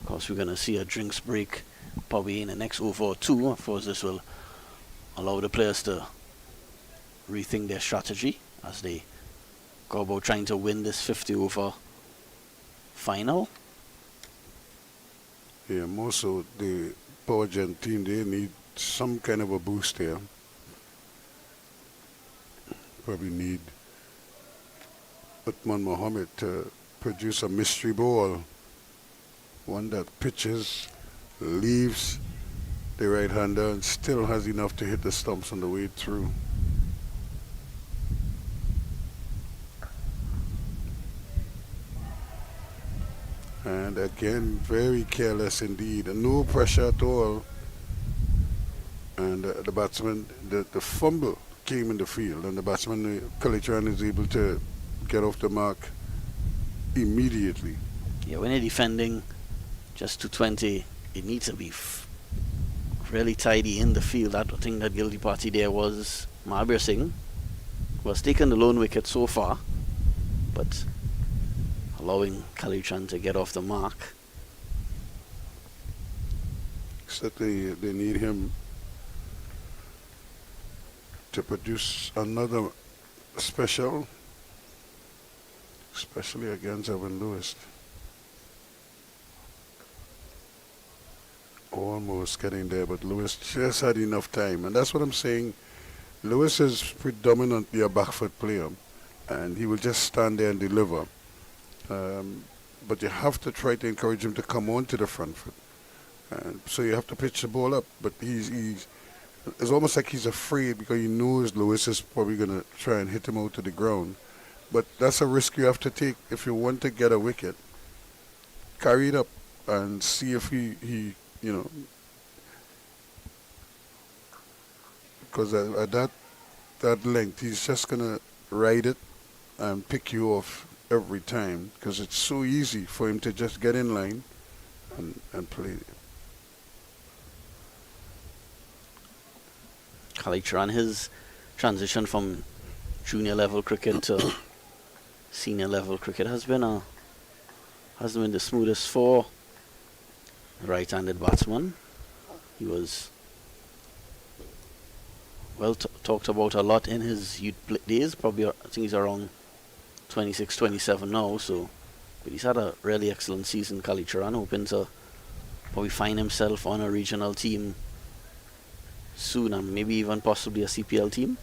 Of course, we're going to see a drinks break probably in the next over or 2. Of course, this will allow the players to rethink their strategy as they go about trying to win this 50 over final. Yeah, more so the Powergen team, they need some kind of a boost here. Probably need Uthman Mohammed to produce a mystery ball. One that pitches, leaves the right-hander and still has enough to hit the stumps on the way through. And again, very careless indeed. No pressure at all. And the batsman, the fumble came in the field, and the batsman, Kalitran, is able to get off the mark immediately. Yeah, when you're defending just 220, it needs to be really tidy in the field. I think that guilty party there was Marbir Singh, who has taken the lone wicket so far, but allowing Kalitran to get off the mark. Except they need him to produce another special, especially against Evan Lewis. Almost getting there, but Lewis just had enough time, and that's what I'm saying. Lewis is predominantly a back foot player, and he will just stand there and deliver. But you have to try to encourage him to come on to the front foot, and so you have to pitch the ball up. But it's almost like he's afraid because he knows Lewis is probably going to try and hit him out to the ground. But that's a risk you have to take if you want to get a wicket. Carry it up and see if he you know, because at that length, he's just gonna ride it and pick you off every time because it's so easy for him to just get in line and play. Kalitran, his transition from junior level cricket to senior level cricket hasn't been the smoothest for right-handed batsman. He was well talked about a lot in his youth days. Probably, I think he's around 26, 27 now. So, but he's had a really excellent season. Kalitran, hoping to probably find himself on a regional team soon, and maybe even possibly a CPL team.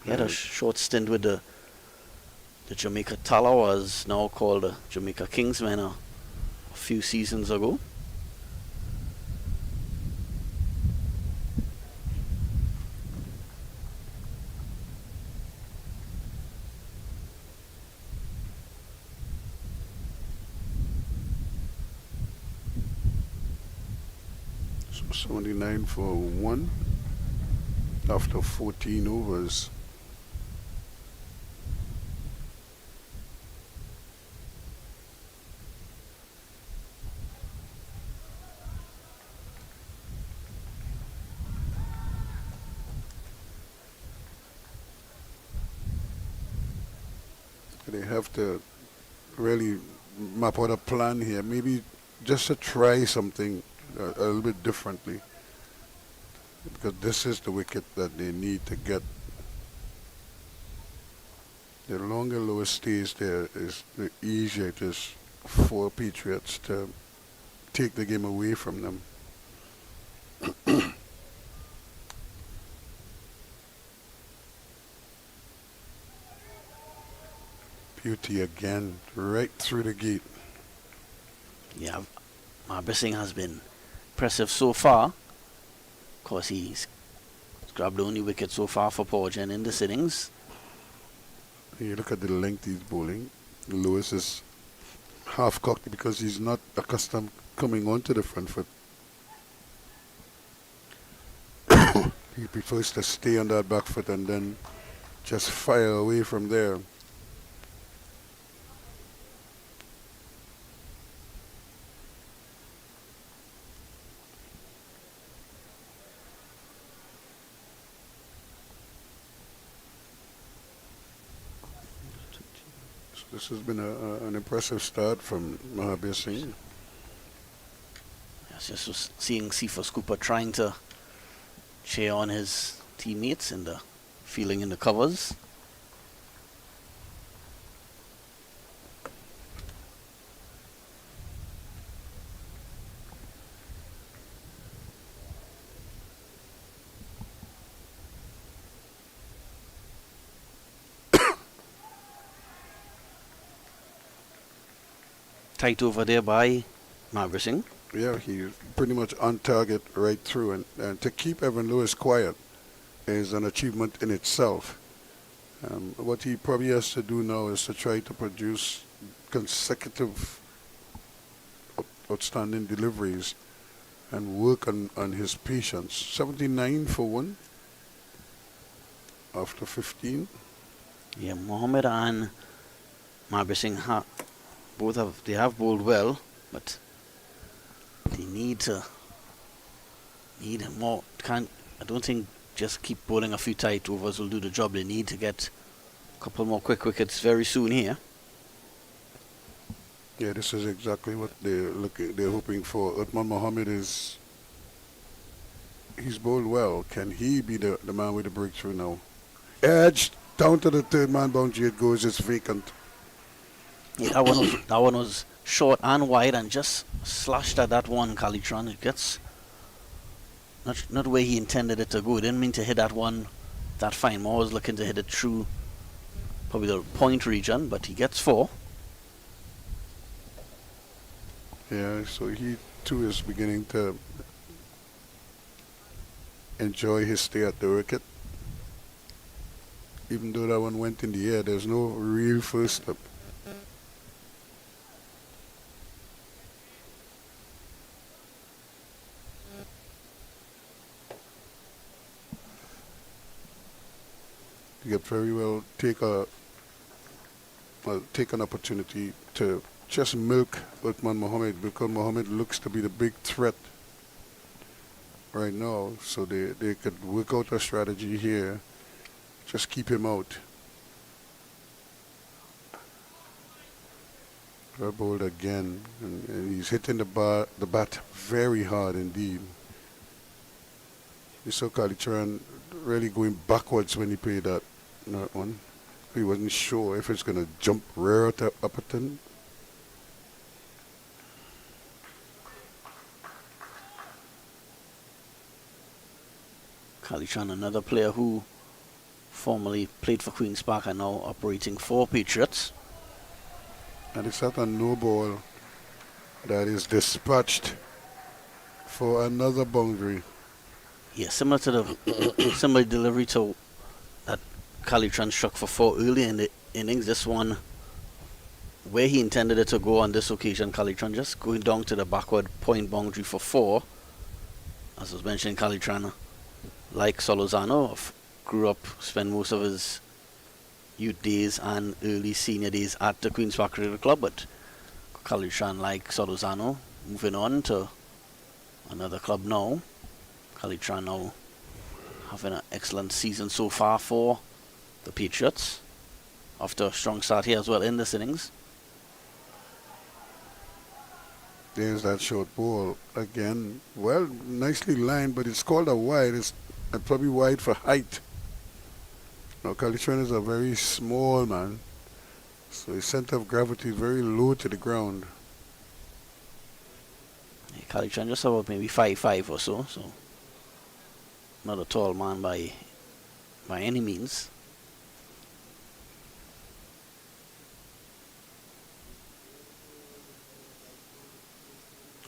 He had a short stint with the Jamaica Talawas, now called the Jamaica Kingsmen, a few seasons ago. So 79 for 1 after 14 overs. They have to really map out a plan here, maybe just to try something a little bit differently, because this is the wicket that they need to get. The longer Lewis stays there, is the easier it is for Patriots to take the game away from them. Beauty again, right through the gate. Yeah, Marbissing has been impressive so far. Of course, he's grabbed the only wicket so far for Powergen in this innings. You look at the length he's bowling. Lewis is half cocked because he's not accustomed coming onto the front foot. He prefers to stay on that back foot and then just fire away from there. This has been an impressive start from Mahabir Singh. Yes, just was seeing Cephas Cooper trying to cheer on his teammates and the feeling in the covers. Tight over there by Marbissing. Yeah, he's pretty much on target right through. And to keep Evan Lewis quiet is an achievement in itself. What he probably has to do now is to try to produce consecutive outstanding deliveries and work on his patience. 79 for 1 after 15. Yeah, Mohammed and Marbissing they have bowled well, but they need more. I don't think just keep bowling a few tight overs will do the job. They need to get a couple more quick wickets very soon here. Yeah, this is exactly what they're hoping for. Uthman Mohammed he's bowled well. Can he be the man with the breakthrough now? Edge down to the third man boundary it goes. It's vacant. Yeah, that one was short and wide and just slashed at that one, Kalitron. It gets not where he intended it to go. He didn't mean to hit that one that fine. Moore was looking to hit it through probably the point region, but he gets 4. Yeah, so he too is beginning to enjoy his stay at the wicket. Even though that one went in the air, there's no real first step. You could very well take an opportunity to just milk Uthman Mohammed, because Mohammed looks to be the big threat right now. So they could work out a strategy here, just keep him out. Well bowled again, and he's hitting the bat very hard indeed. You saw Kalitran really going backwards when he played that one. He wasn't sure if it's going to jump rear to Upperton. Kalitran, another player who formerly played for Queen's Park and now operating for Patriots. And it's at a no ball that is dispatched for another boundary. Yeah, similar to the similar delivery to that Kalitran struck for 4 early in the innings. This one, where he intended it to go on this occasion, Kalitran just going down to the backward point boundary for 4. As I was mentioning, Kalitran, like Solozano, grew up, spent most of his youth days and early senior days at the Queen's Park Cricket Club, but Kalitran, like Solozano, moving on to another club now. Kalitran now having an excellent season so far for the Patriots, after a strong start here as well in this innings. There's that short ball again. Well, nicely lined, but it's called a wide. It's probably wide for height. Now, Kalitran is a very small man, So his center of gravity is very low to the ground. Kalichon just about maybe 5'5" or so, so not a tall man by any means.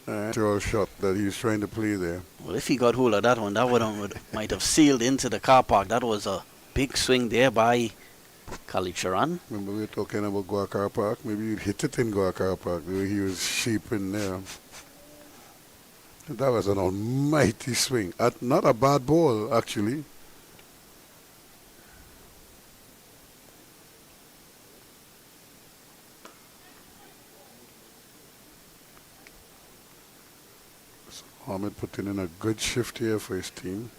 Natural shot that he's trying to play there. Well, if he got hold of that one, that one might have sailed into the car park. That was a big swing there by Kalicharan. Remember we were talking about Goa Car Park? Maybe you'd hit it in Goa Car Park, the way he was shaping there. That was an almighty swing. Not a bad ball, actually. So Ahmed putting in a good shift here for his team.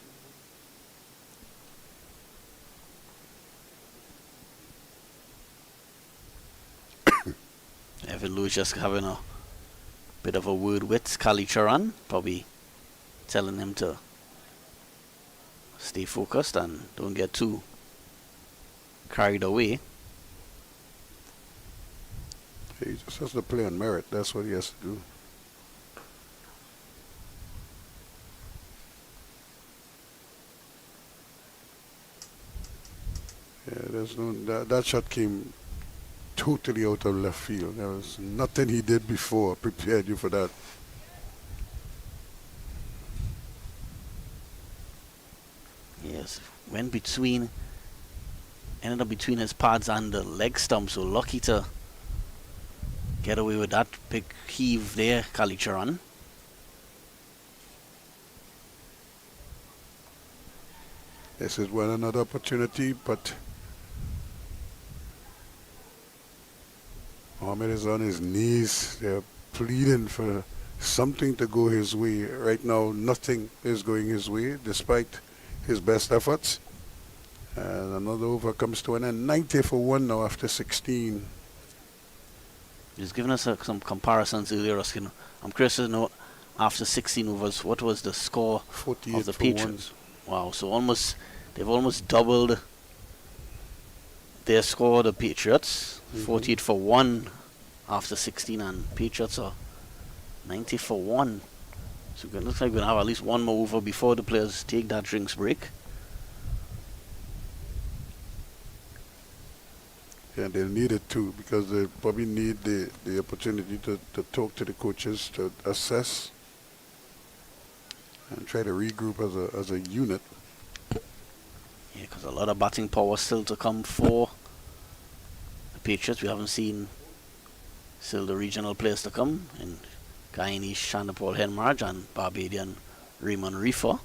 Evan Lewis just having a bit of a word with Kalicharan, probably telling him to stay focused and don't get too carried away. He just has to play on merit. That's what he has to do. Yeah, there's no that shot came totally out of left field. There was nothing he did before prepared you for that. Yes, went between, ended up between his pads and the leg stump, so lucky to get away with that big heave there, Kalicharan. This is one another opportunity, but Mohamed is on his knees. They're pleading for something to go his way. Right now, nothing is going his way, despite his best efforts. And another over comes to an end. 90 for 1 now after 16. He's given us some comparisons earlier, Ruskin. I'm curious to know, after 16 overs, what was the score 48 of the for Patriots? Wow, so they've almost doubled their score, the Patriots. 48 for 1 after 16, and Patriots are 90 for 1. So it looks like we're going to have at least one more over before the players take that drinks break. Yeah, they'll need it too, because they probably need the opportunity to talk to the coaches, to assess and try to regroup as a unit. Yeah, because a lot of batting power still to come for the Patriots. We haven't seen still the regional players to come in Guyanese Shanapol Henmaraj and Barbadian Raymond Reefer.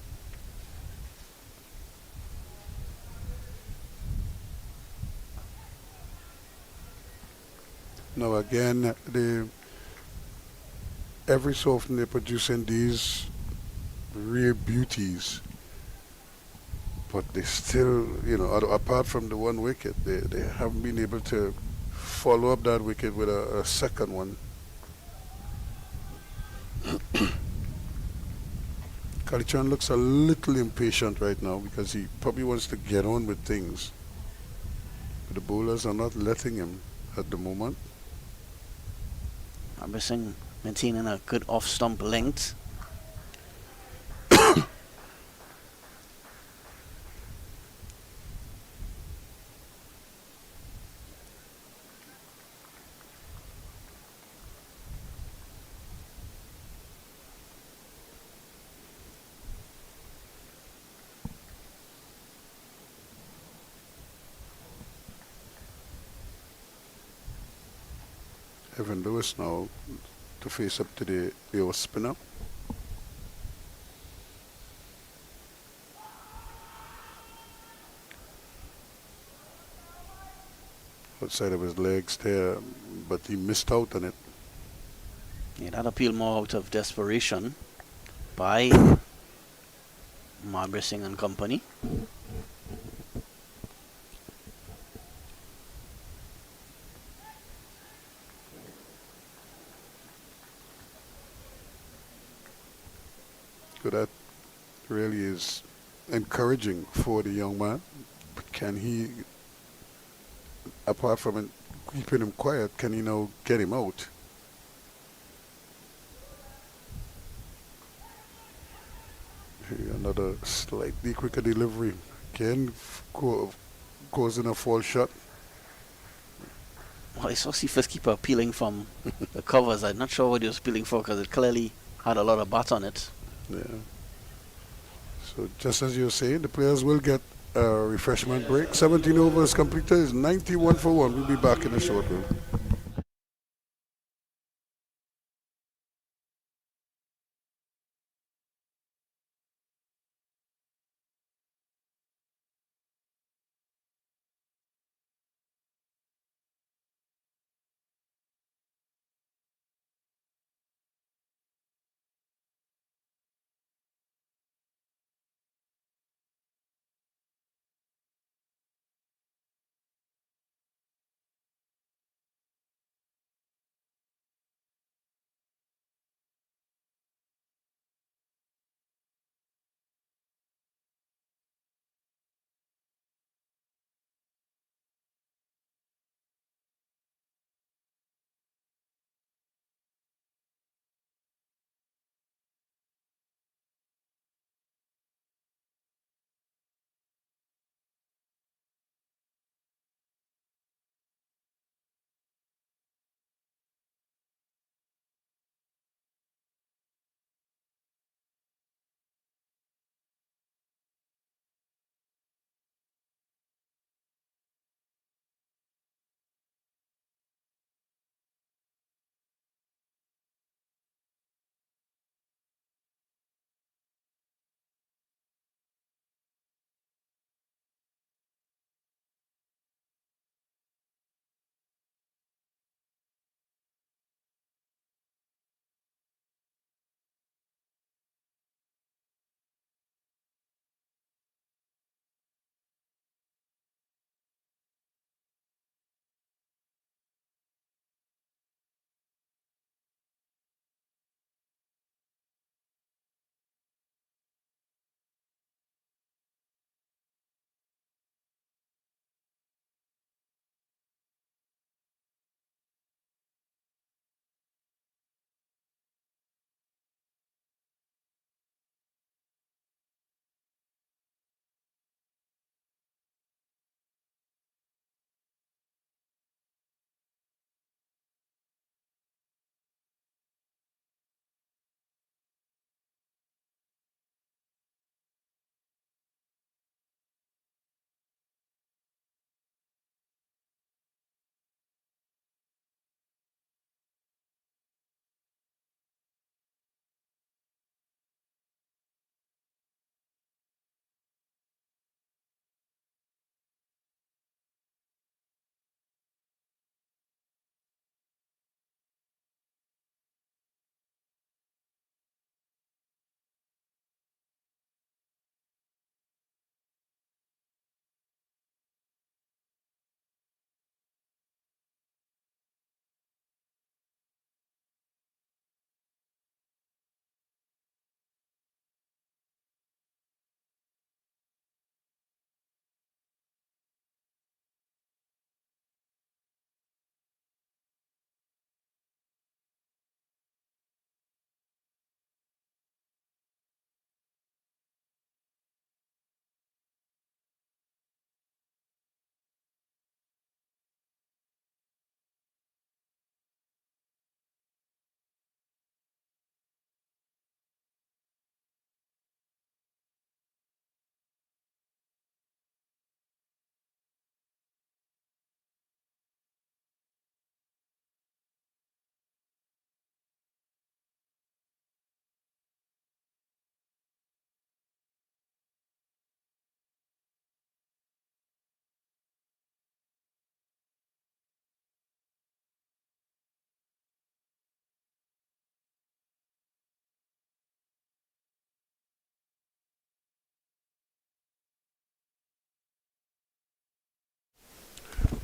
Now again, every so often they're producing these rare beauties, but they still, apart from the one wicket, they haven't been able to follow up that wicket with a second one. Kalichan looks a little impatient right now because he probably wants to get on with things, but the bowlers are not letting him at the moment. Singh maintaining a good off-stump length. Evan Lewis now to face up to the off spinner. Outside of his legs there, but he missed out on it. Yeah, that appealed more out of desperation by Marchin Singh and company. So that really is encouraging for the young man. But can he, apart from keeping him quiet. Can he now get him out? Here, another slightly quicker delivery. Again, goes in a fall shot. Well, I saw Seaface keeper peeling from the covers. I'm not sure what he was peeling for because it clearly had a lot of bat on it. Yeah. So just as you were saying, the players will get a refreshment break. 17 overs completed is 91 for 1. We'll be back in a short while.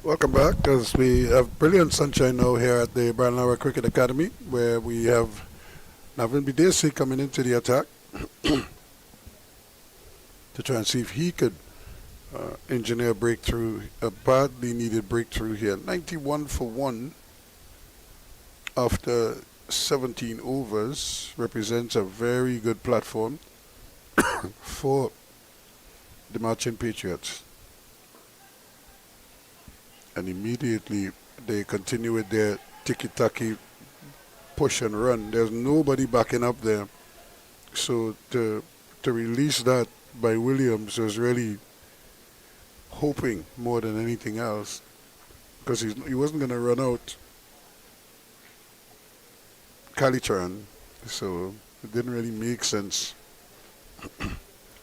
Welcome back, as we have brilliant sunshine now here at the Brandon Cricket Academy, where we have Navin Bidesi coming into the attack to try and see if he could engineer breakthrough, a badly needed breakthrough here. 91 for 1 after 17 overs represents a very good platform for the Marchin Patriots. And immediately they continue with their tiki-taki push and run. There's nobody backing up there. So to release that by Williams was really hoping more than anything else, because he wasn't going to run out Kalicharan, so it didn't really make sense.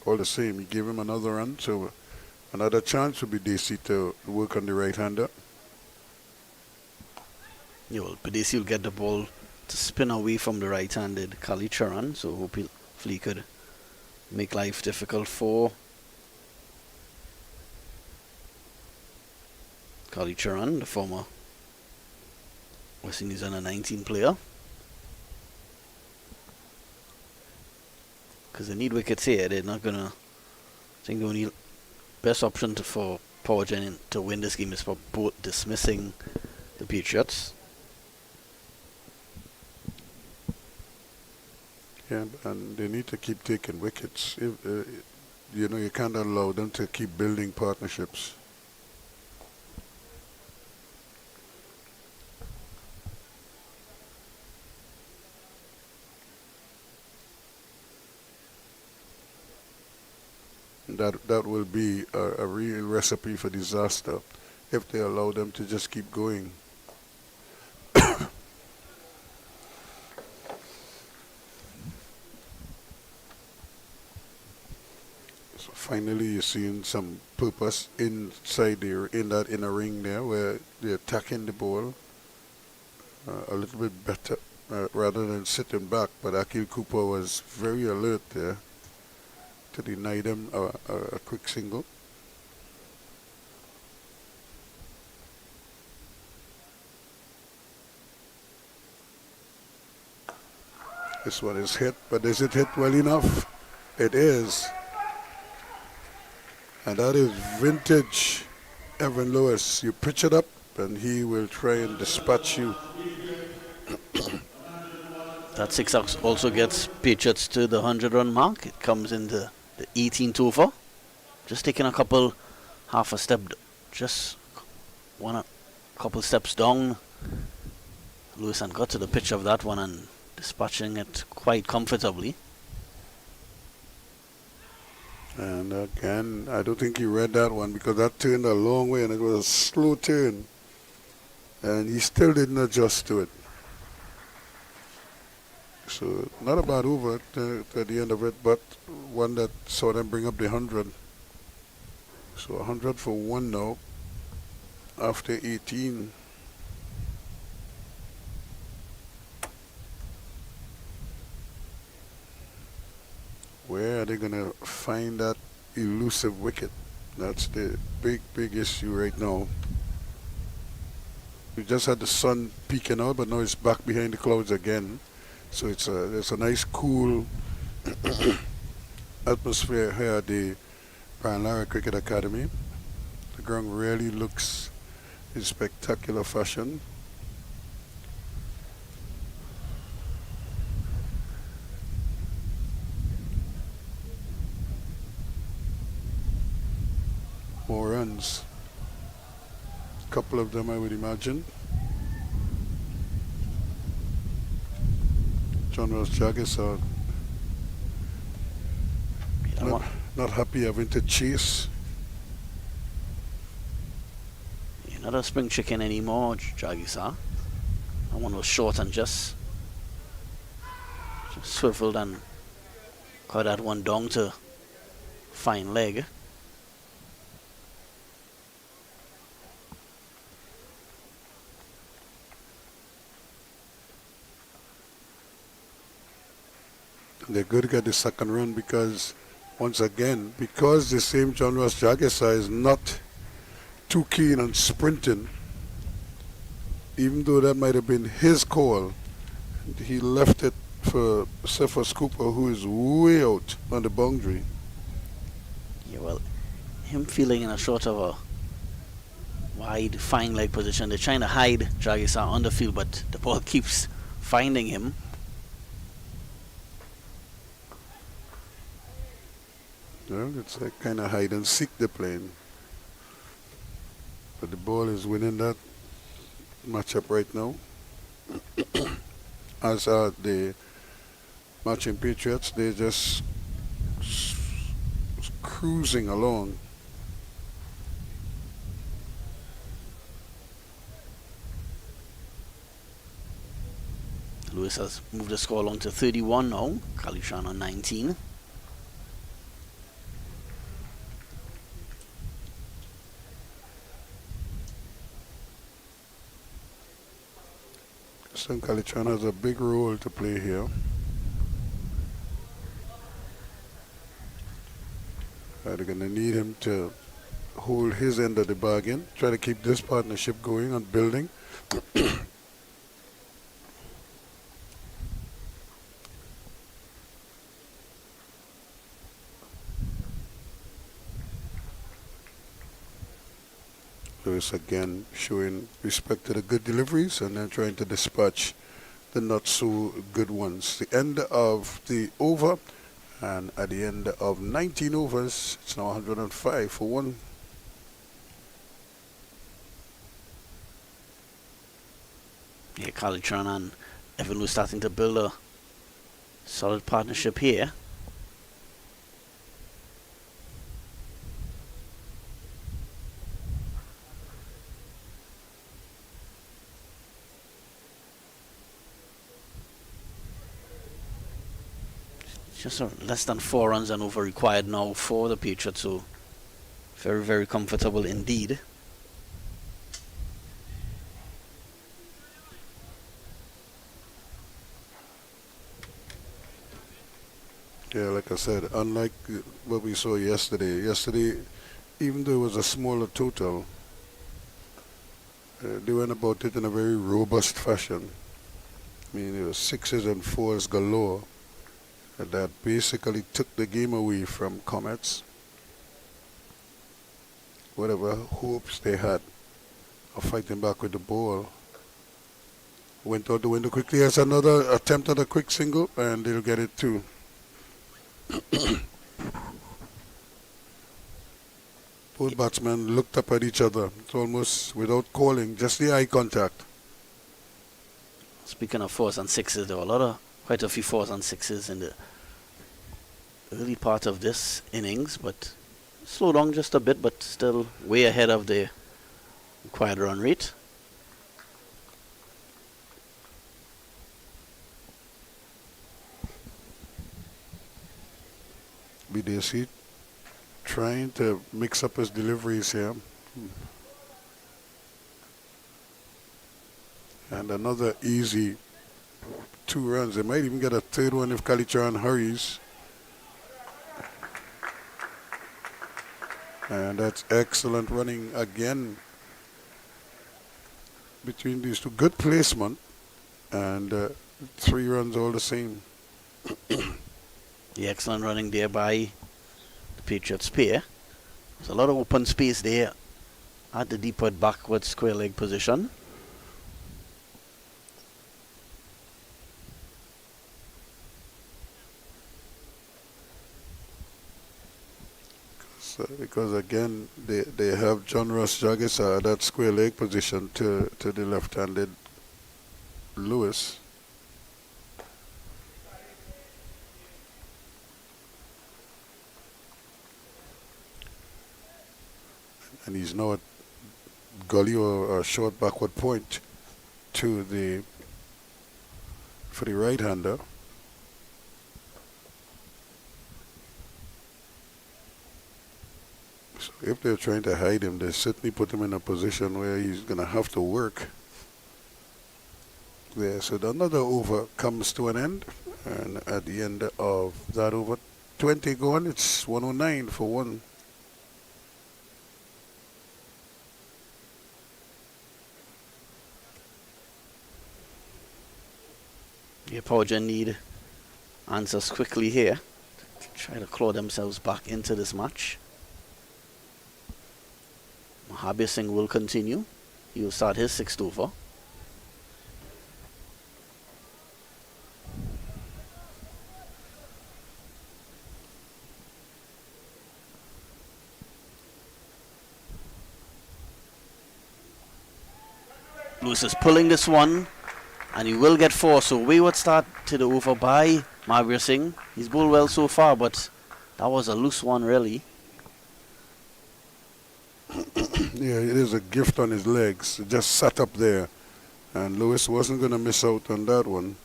All the same, he gave him another run, so another chance would be Desi to work on the right-hander. Yeah, well, Padesi will get the ball to spin away from the right-handed Kalicharan, so hopefully he could make life difficult for Kalicharan, the former West Indies under 19 player. Because they need wickets here. They're not going to... I think the only best option for Powergen to win this game is for both dismissing the Patriots. Yeah, and they need to keep taking wickets. If, you can't allow them to keep building partnerships. That will be a real recipe for disaster if they allow them to just keep going. So finally you're seeing some purpose inside there, in that inner ring there, where they're attacking the ball a little bit better rather than sitting back. But Akil Cooper was very alert there to deny them a quick single. This one is hit, but is it hit well enough? It is. And that is vintage Evan Lewis. You pitch it up and he will try and dispatch you. That six also gets Patriots to the 100-run mark. It comes in the 18th over. Just taking a couple, half a step, just a couple steps down. Lewis and got to the pitch of that one and dispatching it quite comfortably. And again, I don't think he read that one, because that turned a long way and it was a slow turn. And he still didn't adjust to it. So not a bad over at the end of it, but one that saw them bring up the 100. So 100 for 1 now after 18. Where are they going to find that elusive wicket? That's the big issue right now. We just had the sun peeking out, but now it's back behind the clouds again. So it's a nice cool atmosphere here at the Brian Lara Cricket Academy. The ground really looks in spectacular fashion. More runs. A couple of them, I would imagine. John Ross Jaggis are not happy having to chase. You're not a spring chicken anymore, Jagisar. That one was short and just swiveled and caught that one down to fine leg. They're going to get the second run because, once again, because the same John Ross Jaggisa is not too keen on sprinting, even though that might have been his call, he left it for Cephas Cooper, who is way out on the boundary. Yeah, well, him feeling in a sort of a wide fine leg position. They're trying to hide Jagisa on the field, but the ball keeps finding him. Well, it's like kind of hide and seek they're playing. But the ball is winning that matchup right now. As are the Marchin Patriots, they're just cruising along. Lewis has moved the score along to 31 now. Kalishan on 19. Stan Kalitran has a big role to play here. They're going to need him to hold his end of the bargain, try to keep this partnership going and building. Lewis again showing respect to the good deliveries and then trying to dispatch the not so good ones. The end of the over, and at the end of 19 overs, it's now 105 for 1. Yeah, Kalitran and Evan Lewis starting to build a solid partnership here. Just less than 4 runs and over required now for the Patriots, so very, very comfortable indeed. Yeah, like I said, unlike what we saw yesterday, even though it was a smaller total, they went about it in a very robust fashion. I mean, it was 6s and 4s galore. That basically took the game away from Comets. Whatever hopes they had of fighting back with the ball went out the window quickly. There's another attempt at a quick single, and they'll get it too. Both batsmen looked up at each other. It's almost without calling, just the eye contact. Speaking of 4s and 6s, there were quite a few 4s and 6s in the early part of this innings, but slowed down just a bit, but still way ahead of the required run rate. BDC trying to mix up his deliveries here. And another easy 2 runs. They might even get a 3rd one if Kalitran hurries. And that's excellent running again between these two. Good placement, and 3 runs all the same. The excellent running there by the Patriots pair. There's a lot of open space there at the deeper backward square leg position. Because again, they have John Ross Jagisa at that square leg position to the left-handed Lewis. And he's now at gully or a short backward point for the right-hander. So if they're trying to hide him, they certainly put him in a position where he's going to have to work. There, so another over comes to an end, and at the end of that over, 20 gone, it's 109 for 1. Yeah, Powergen need answers quickly here to try to claw themselves back into this match. Mahabir Singh will continue. He will start his 6th over. Lewis is pulling this one, and he will get 4. So wayward start to the over by Mahabir Singh. He's bowled well so far, but that was a loose one, really. Yeah, it is a gift on his legs. It just sat up there, and Lewis wasn't going to miss out on that one.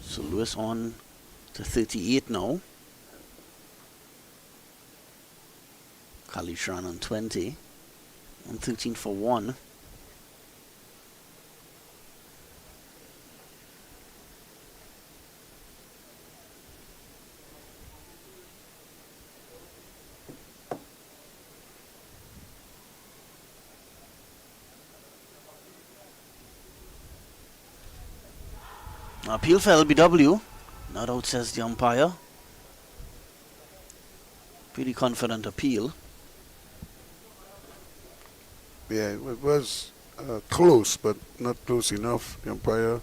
So Lewis on to 38 now. Khalid on 20. And 13 for 1. Appeal for LBW. Not out, says the umpire. Pretty confident appeal. Yeah, it was close, but not close enough. The umpire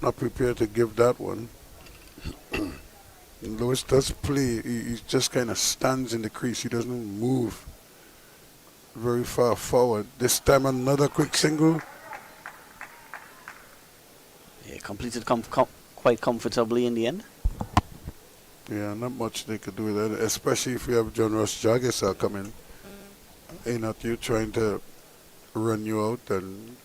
not prepared to give that one. Lewis does play. He just kind of stands in the crease. He doesn't move very far forward. This time another quick single. Yeah, completed quite comfortably in the end. Yeah, not much they could do with that, especially if we have John Ross Jagesa coming in at you trying to run you out. And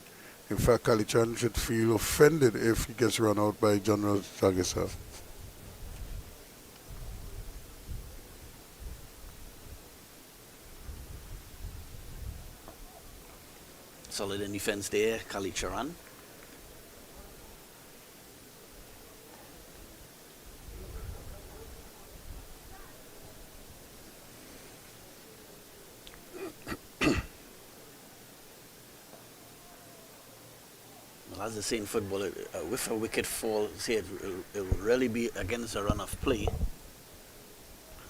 in fact, Kalichan should feel offended if he gets run out by John Ross Jagesa. Solid in defense there, Khalid Charan. As they say in football, with a wicket fall, say it will really be against a run of play.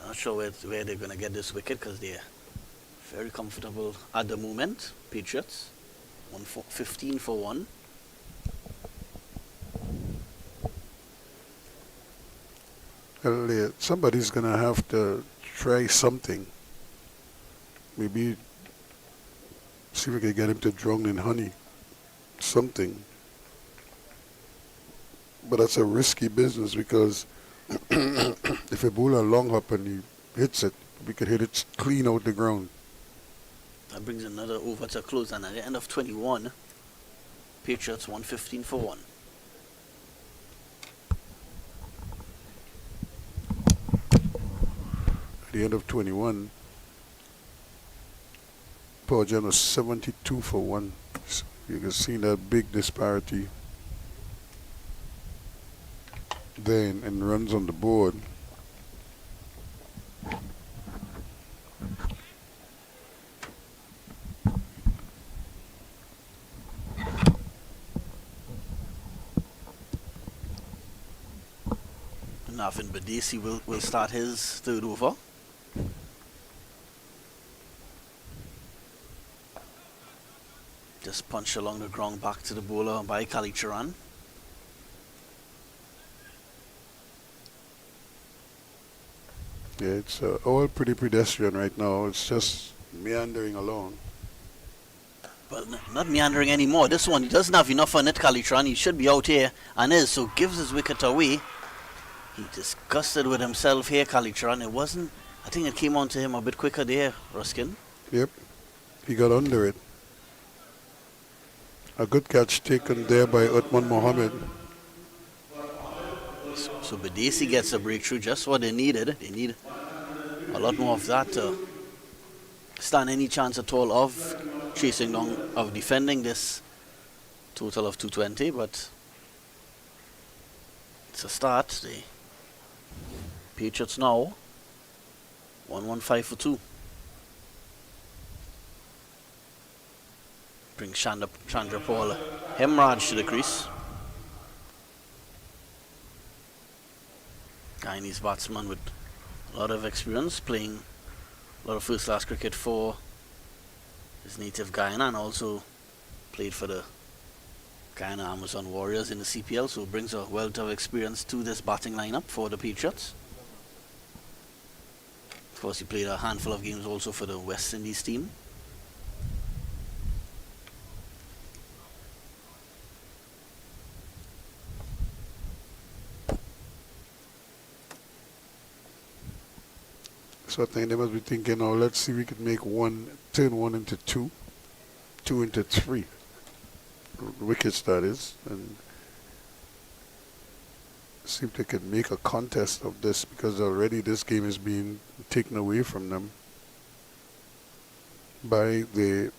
I'm not sure where they're going to get this wicket because they're very comfortable at the moment. Patriots, 15 for 1. Well, yeah, somebody's going to have to try something. Maybe see if we can get him to drown in honey. Something. But that's a risky business because if a bowler long hop and he hits it, we could hit it clean out the ground. That brings another over to close, and at the end of 21, Patriots 115 for 1. At the end of 21, Powergen was 72 for 1. So you can see that big disparity there in runs on the board. Navin Badesi will start his 3rd over. Just punched along the ground back to the bowler by Khalid Charan. Yeah, it's all pretty pedestrian right now. It's just meandering along. But not meandering anymore. This one, he doesn't have enough on it, Khalid Charan. He should be out here and is, so gives his wicket away. He disgusted with himself here, Khalid Charan. It wasn't, I think it came on to him a bit quicker there, Ruskin. Yep, he got under it. A good catch taken there by Uthman Mohammed. So Badesi gets a breakthrough, just what they needed. They need a lot more of that to stand any chance at all of chasing down, of defending this total of 220, but it's a start. The Patriots now 115 for 2. Brings Chandra Paul Hemraj to the crease. Guyanese batsman with a lot of experience playing a lot of first-class cricket for his native Guyana, and also played for the Guyana Amazon Warriors in the CPL, so brings a wealth of experience to this batting lineup for the Patriots. Of course, he played a handful of games also for the West Indies team. So I think they must be thinking, oh, let's see if we could make turn one into two into three. Wickets, that is. And see if they could make a contest of this, because already this game is being taken away from them by the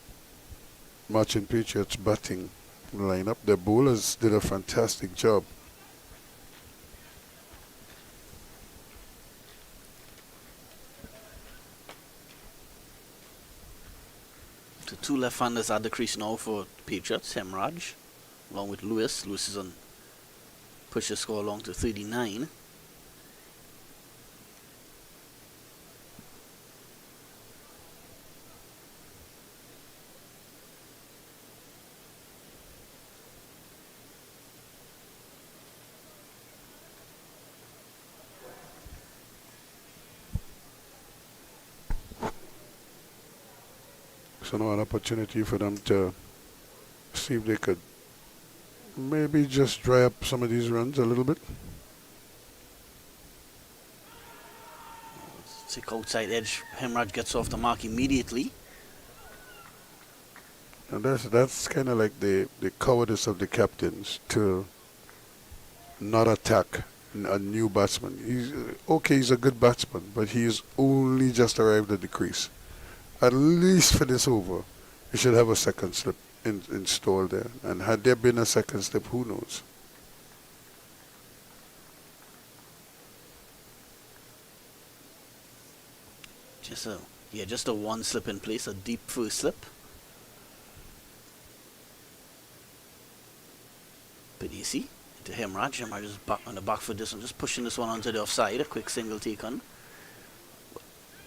Marchin Patriots batting lineup. The bowlers did a fantastic job. The two left-handers at the crease now for Patriots, Hemraj, along with Lewis. Lewis is on push the score along to 39. So now an opportunity for them to see if they could maybe just dry up some of these runs a little bit. Sick outside edge. Hemraj gets off the mark immediately. And that's kind of like the cowardice of the captains to not attack a new batsman. He's a good batsman, but he's only just arrived at the crease. At least for this over, he should have a second slip installed there. And had there been a second slip, who knows? Just a one slip in place, a deep first slip. Bit easy into Hemraj. Hemraj is back on the back foot this one, just pushing this one onto the offside. A quick single take on.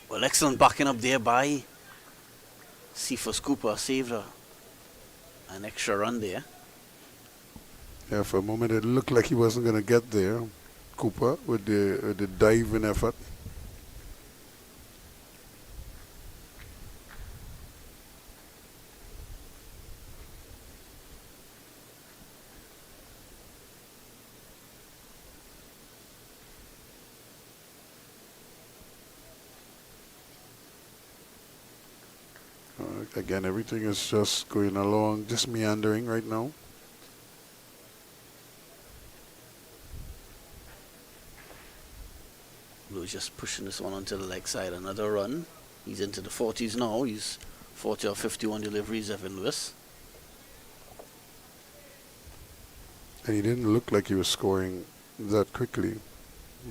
Well, excellent backing up there by Cephas Cooper. Saved an extra run there. Yeah, for a moment it looked like he wasn't going to get there, Cooper, with the diving effort. Again, everything is just going along, just meandering right now. Blue's just pushing this one onto the leg side. Another run. He's into the 40s now. He's 40 or 51 deliveries, Evan Lewis. And he didn't look like he was scoring that quickly.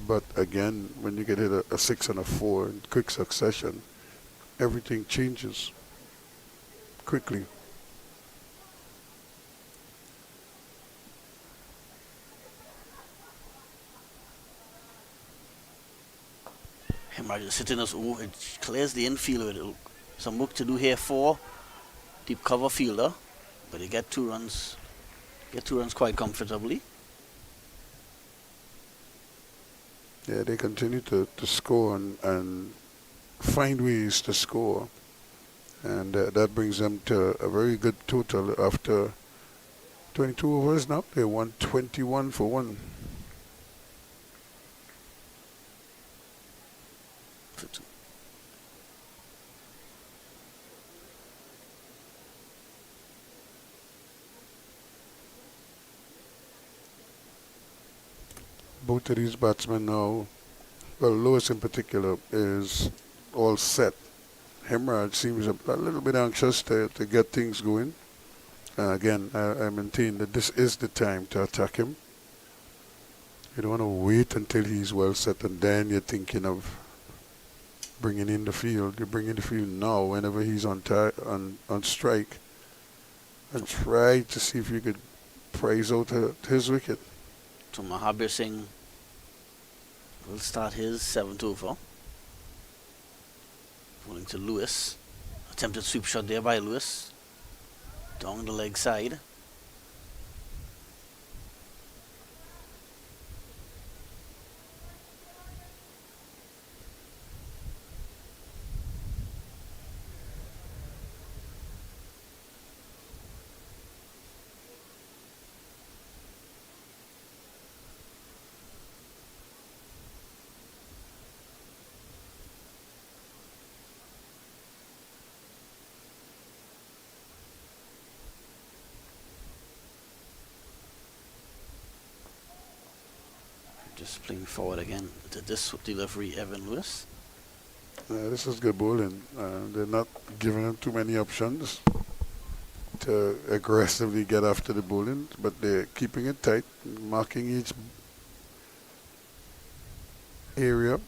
But again, when you get hit a 6 and a 4 in quick succession, everything changes quickly. Hemraj is hitting us. Oh, it clears the infield with it. Some work to do here for deep cover fielder, but they get two runs. Get two runs quite comfortably. Yeah, they continue to score and find ways to score. And that brings them to a very good total after 22 overs now. They won 21 for 1. For two. Both of these batsmen now, well, Lewis in particular, is all set. Hemraj seems a little bit anxious to get things going. Again, I maintain that this is the time to attack him. You don't want to wait until he's well set and then you're thinking of bringing in the field. You bring in the field now whenever he's on strike, and try to see if you could prize out his wicket. So Mahabir Singh will start his 7th over. Bowling to Lewis. Attempted sweep shot there by Lewis. Down the leg side. Just playing forward again to this delivery, Evan Lewis. This is good bowling. They're not giving him too many options to aggressively get after the bowling, but they're keeping it tight, marking each area.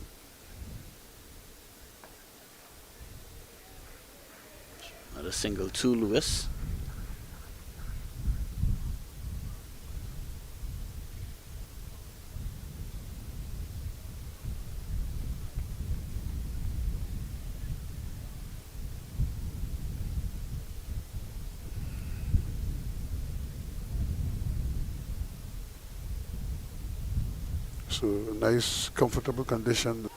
Another single to Lewis. So nice, comfortable condition.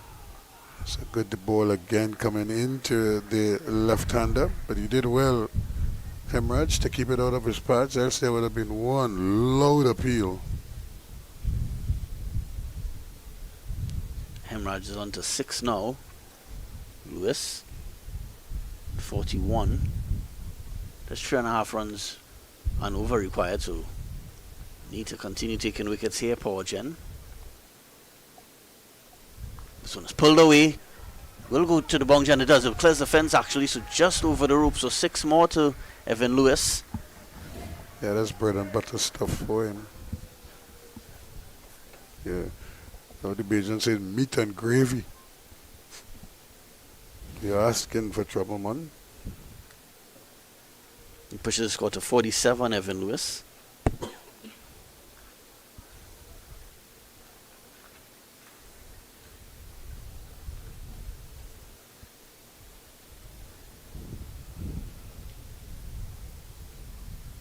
So good the ball again coming into the left-hander, but he did well, Hemorrhage, to keep it out of his pads, else there would have been one loud appeal. Hemorrhage is on to 6 now. Lewis, 41. There's 3.5 runs and over required, so need to continue taking wickets here, Powergen. This one is pulled away. Will go to the boundary, and it does. It clears the fence actually, so just over the rope. So 6 more to Evan Lewis. Yeah, that's bread and butter stuff for him. Yeah. So the Bajan said meat and gravy. You're asking for trouble, man. He pushes the score to 47, Evan Lewis.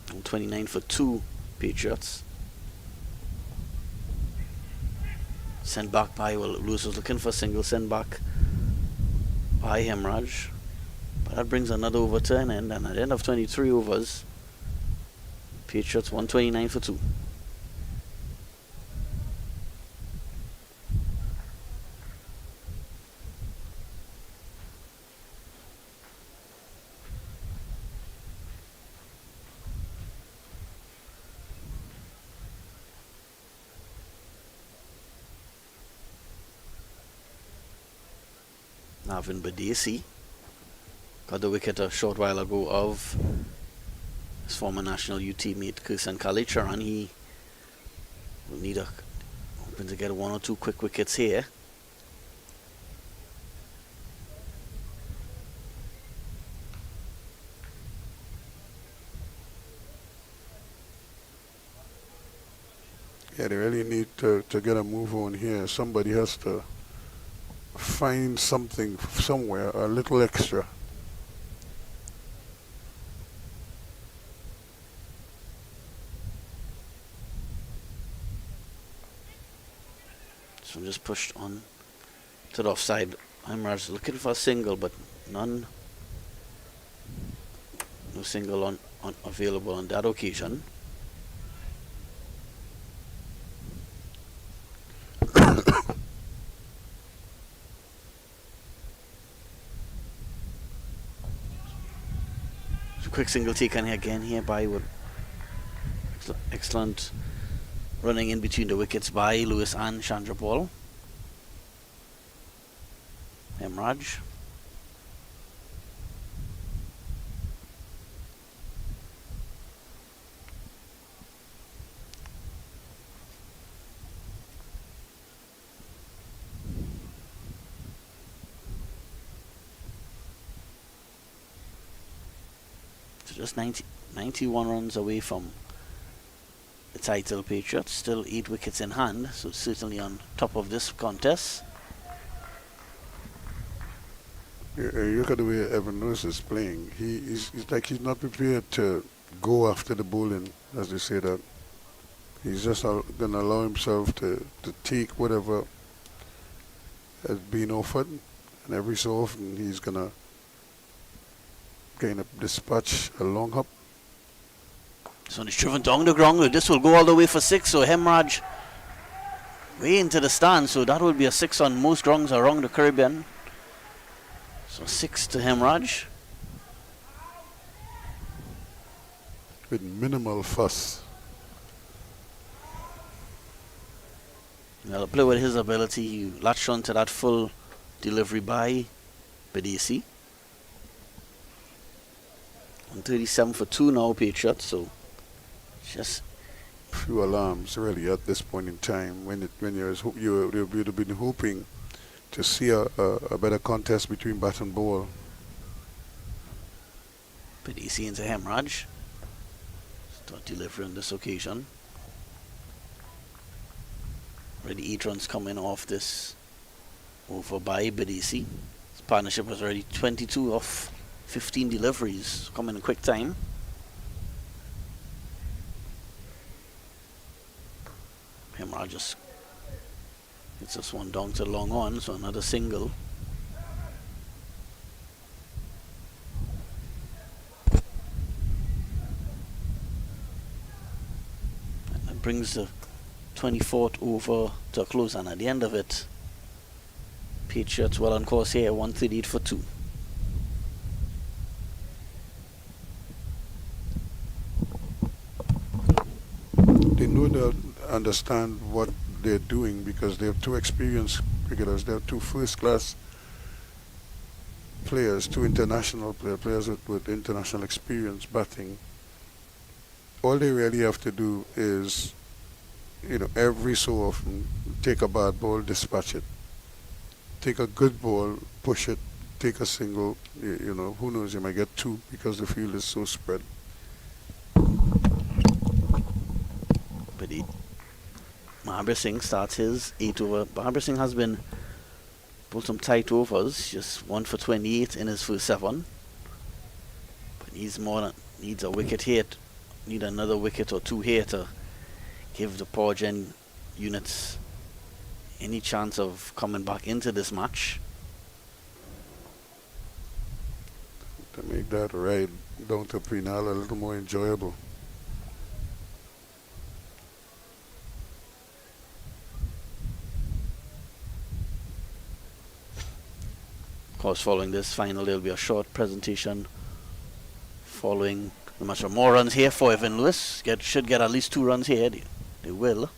And 29 for 2 Patriots. Sent back by, well, Lewis was looking for a single, sent back by Hemorrhage. But that brings another over to an end, and at the end of 23 overs, Patriots 129 for 2. Navin Badesi got the wicket a short while ago of his former national U teammate Kirsan Kalicharan. He will need hoping to get 1 or 2 quick wickets here. Yeah, they really need to get a move on here. Somebody has to find something somewhere, a little extra. So just pushed on to the offside. Hemorrhage looking for a single, but no single on available on that occasion. Quick single taken again here by Wood. Excellent running in between the wickets by Lewis and Chandrapal. Hemorrhage. Just 91 runs away from the title Patriots. Still 8 wickets in hand, so certainly on top of this contest. You look at the way Evan Lewis is playing. He's like he's not prepared to go after the bowling, as they say that. He's just going to allow himself to take whatever has been offered, and every so often he's going to kind of dispatch a long hop. So it's driven down the ground. This will go all the way for 6. So Hemraj way into the stand. So that will be a 6 on most grounds around the Caribbean. So 6 to Hemraj. With minimal fuss. Well, play with his ability. He latched on to that full delivery by Bedesi. 137 for 2 now, Patriots. So just few alarms really at this point in time when you would have been hoping to see a better contest between bat and ball. Bedesi into Hemraj. Start delivery on this occasion. Already 8 runs coming off this over by Bedesi. His partnership was already 22 off 15 deliveries, coming in quick time. Hemraj just hits this one down to long on, so another single. And that brings the 24th over to a close, and at the end of it, Patriots well on course here, 138 for 2. They know that understand what they're doing because they have 2 experienced cricketers. They have 2 first-class players, 2 international players with international experience batting. All they really have to do is, every so often take a bad ball, dispatch it. Take a good ball, push it, take a single. Who knows, you might get 2 because the field is so spread. But Mahabir Singh starts his 8 over. Mahabir Singh has been pulled some tight overs, just 1 for 28 in his first 7. But needs a wicket here. Need another wicket or 2 here to give the Powergen units any chance of coming back into this match. To make that ride down to Penal a little more enjoyable. Of course, following this final, there will be a short presentation following the match. More runs here for Evan Lewis. Should get at least 2 runs here. They will.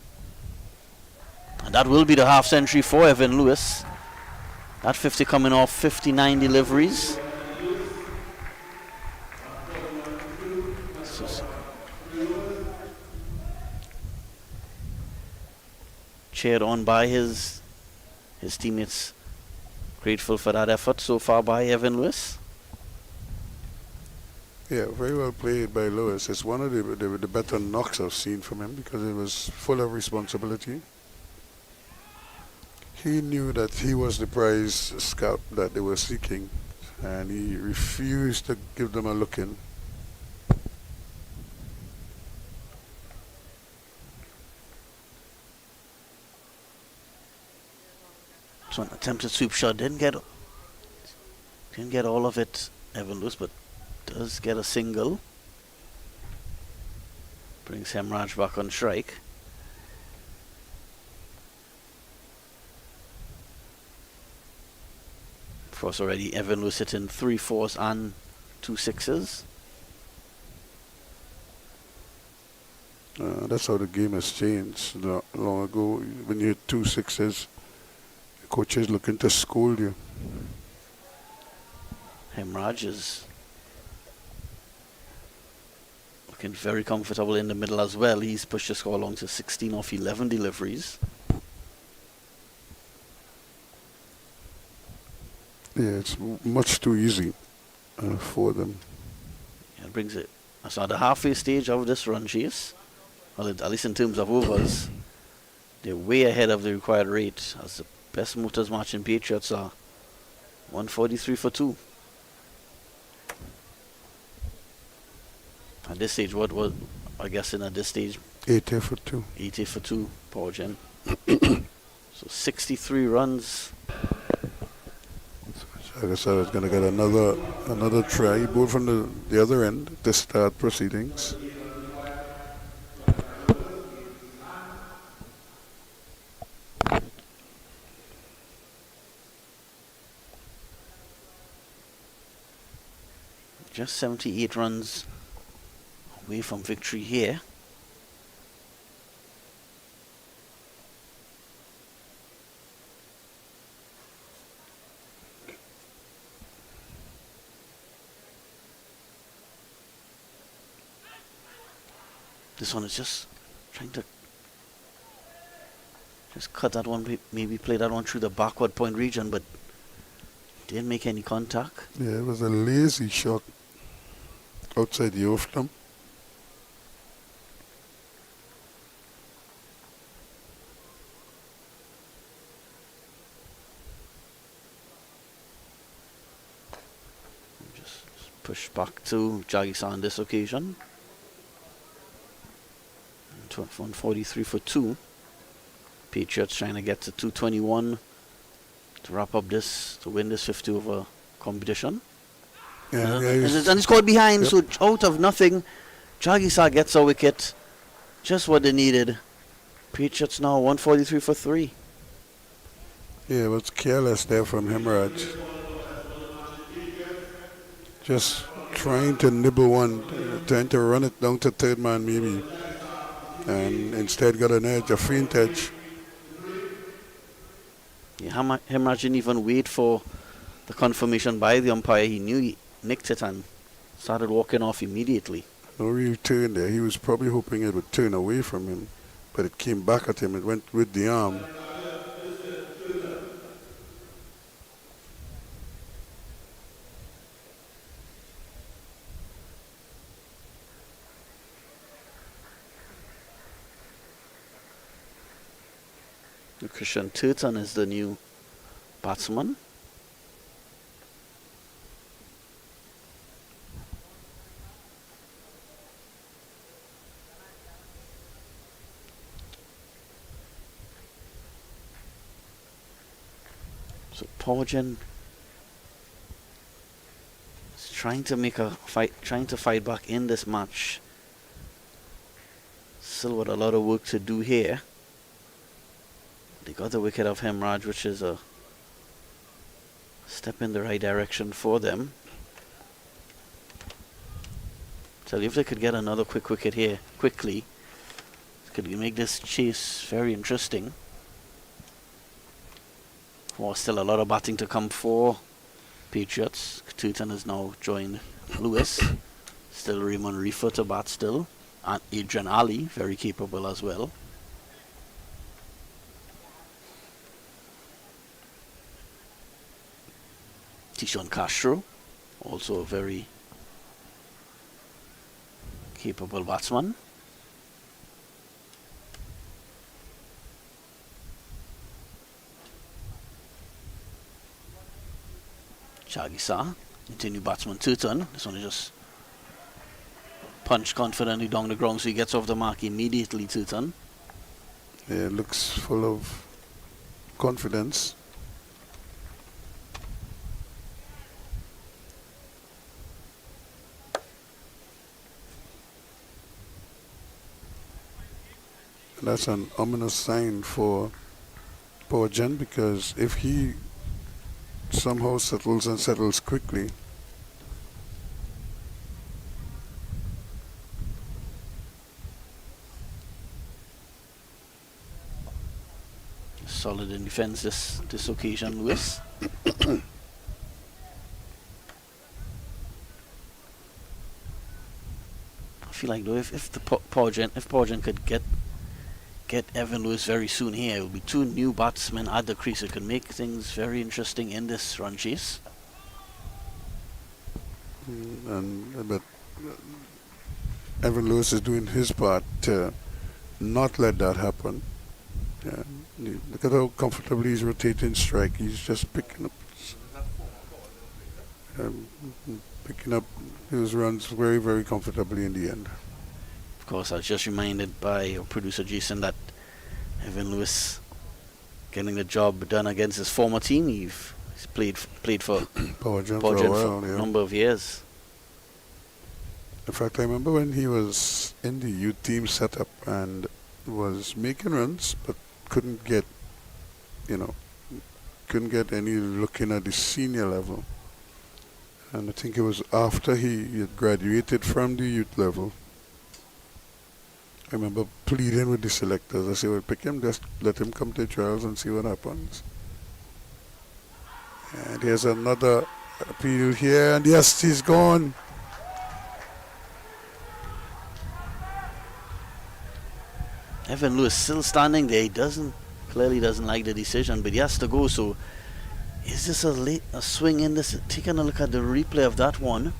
And that will be the half century for Evan Lewis. That 50 coming off 59 deliveries. Cheered on by his teammates. Grateful for that effort so far by Evan Lewis. Yeah, very well played by Lewis. It's one of the better knocks I've seen from him because it was full of responsibility. He knew that he was the prize scout that they were seeking, and he refused to give them a look in. So an attempted sweep shot, didn't get all of it, Evan Lewis, but does get a single. Brings Hemraj back on strike. Of course, already Evan Lewis hitting 3 4s and 2 6s. That's how the game has changed. Long ago, when you hit 2 6s, the coach is looking to scold you. Hemraj is looking very comfortable in the middle as well. He's pushed the score along to 16 off 11 deliveries. Yeah, it's much too easy for them. Yeah, it brings it. That's at the halfway stage of this run chase. well, at least in terms of overs, they're way ahead of the required rate, as the Bess Motors Marchin Patriots are 143 for 2. At this stage, what was, I guess, at this stage, 80 for 2. 80 for 2, Powergen. So 63 runs. Like I said, I was going to get another try, both from the other end to start proceedings. Just 78 runs away from victory here. This one is just trying to just cut that one, maybe play that one through the backward point region, but didn't make any contact. Yeah, it was a lazy shot outside the off stump. Just push back to Jagisa on this occasion. 143 for 2. Patriots trying to get to 221 to wrap up this, to win this 50 over competition. Yeah, And he scored behind, yep. so out of nothing, Jagisa gets a wicket. Just what they needed. Patriots now 143 for 3. Yeah, it was careless there from Hemorrhage. Just trying to nibble one, trying to run it down to third man maybe. And instead got an edge, a faint edge. Yeah, Hemorrhage didn't even wait for the confirmation by the umpire. He knew he nicked it and started walking off immediately. No real turn there. He was probably hoping it would turn away from him, but it came back at him. It went with the arm. Christian Turton is the new batsman. So Powergen is trying to make a fight, trying to fight back in this match. Still got a lot of work to do here. They got the wicket of Hemorrhage, which is a step in the right direction for them. So if they could get another quick wicket here quickly, could make this chase very interesting. Well, still a lot of batting to come for Patriots. Turton has now joined Lewis. Still Raymond Reefer to bat still. And Adrian Ali, very capable as well. Tishon Castro, also a very capable batsman. Jagisa, into new batsman Turton. This one is just punched confidently down the ground, so he gets off the mark immediately, Turton. Yeah, looks full of confidence. That's an ominous sign for Powergen, because if he somehow settles quickly, solid in defense this occasion, Lewis. I feel like though if Powergen could get Evan Lewis very soon here, it will be two new batsmen at the crease. It could make things very interesting in this run chase. but Evan Lewis is doing his part to not let that happen. Yeah. Look at how comfortably he's rotating strike. He's just um, picking up his runs very, very comfortably in the end. Of course, I was just reminded by our producer Jason that Evan Lewis getting the job done against his former team. He's played for Powergen for a while, a number of years. In fact, I remember when he was in the youth team setup and was making runs, but couldn't get any looking at the senior level. And I think it was after he had graduated from the youth level. I remember pleading with the selectors. I said, well, pick him, just let him come to the trials and see what happens. And here's another appeal here, and yes, he's gone. Evan Lewis still standing there. He clearly doesn't like the decision, but he has to go. So is this a swing in this? Taking a look at the replay of that one.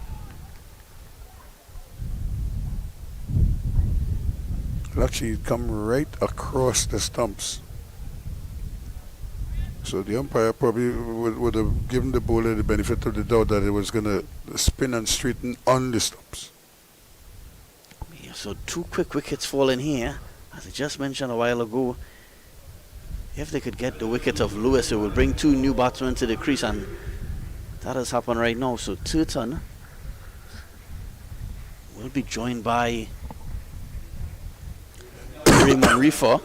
It actually come right across the stumps. So the umpire probably would have given the bowler the benefit of the doubt that it was going to spin and straighten on the stumps. Yeah, so 2 quick wickets falling here. As I just mentioned a while ago, if they could get the wicket of Lewis, it will bring 2 new batsmen to the crease, and that has happened right now. So Turton will be joined by Raymond Reefer.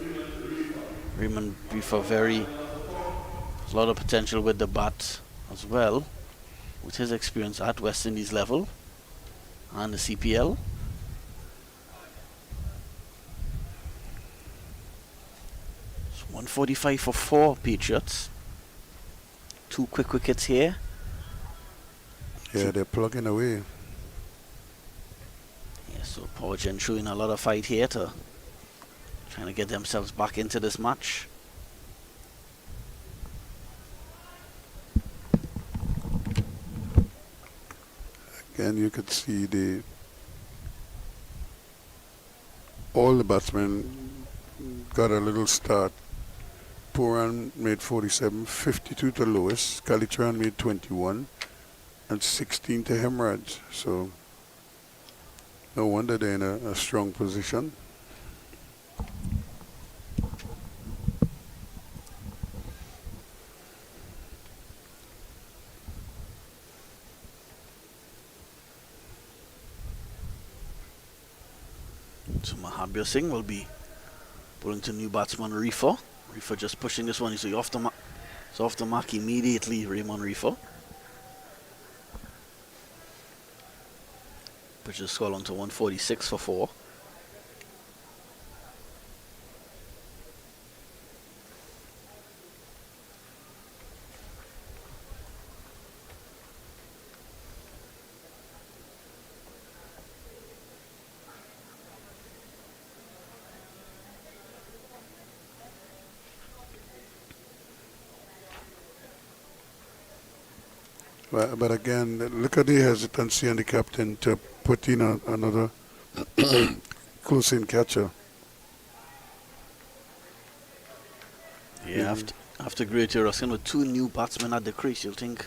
Raymond Reefer, there's a lot of potential with the bat as well, with his experience at West Indies level and the CPL. It's 145 for 4 Patriots. 2 quick wickets here. Yeah, they're plugging away. Yeah, so Powergen showing a lot of fight here to trying to get themselves back into this match. Again, you could see all the batsmen got a little start. Puran made 47, 52 to Lewis, Kalitran made 21, and 16 to Hemraj. So no wonder they're in a strong position. So Mahabir Singh will be pulling to new batsman Reefer. Reefer just pushing this one. He's off the mark. So off the mark immediately, Raymond Reefer. Push the score on to 146 for 4. But again, look at the hesitancy on the captain to put in another close-in catcher. Yeah, after Great Ruskin with 2 new batsmen at the crease, you'll think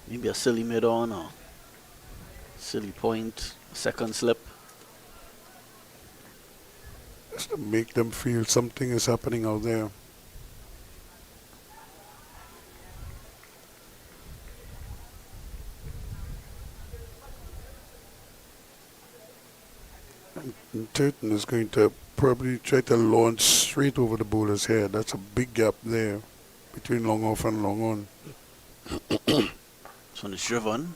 maybe a silly mid-on or silly point, second slip. Just to make them feel something is happening out there. And Turton is going to probably try to launch straight over the bowler's head. That's a big gap there between long off and long on. So it's driven.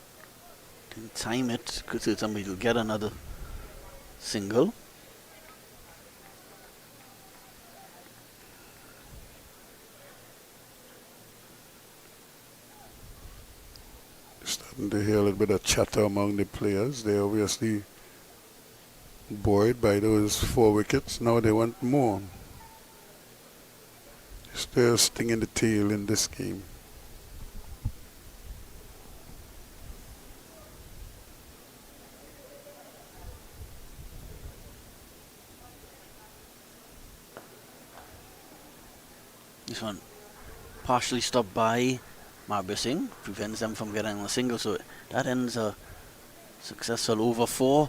Didn't time it. Could see somebody will get another single. Starting to hear a little bit of chatter among the players. They're obviously buoyed by those 4 wickets. Now they want more. Still stinging the tail in this game. This one partially stopped by Marbir Singh, prevents them from getting a single, so that ends a successful over for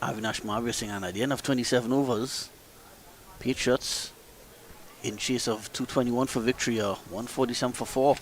Avinash Marbir Singh, and at the end of 27 overs, Patriots in chase of 221 for victory, 147 for 4.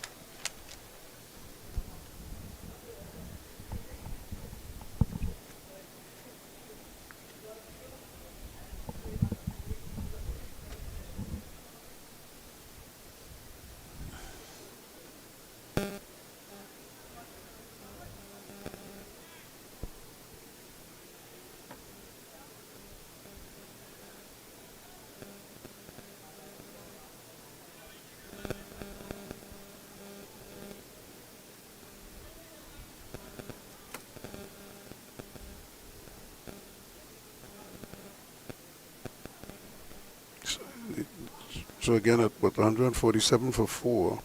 So again, at what, 147 for 4.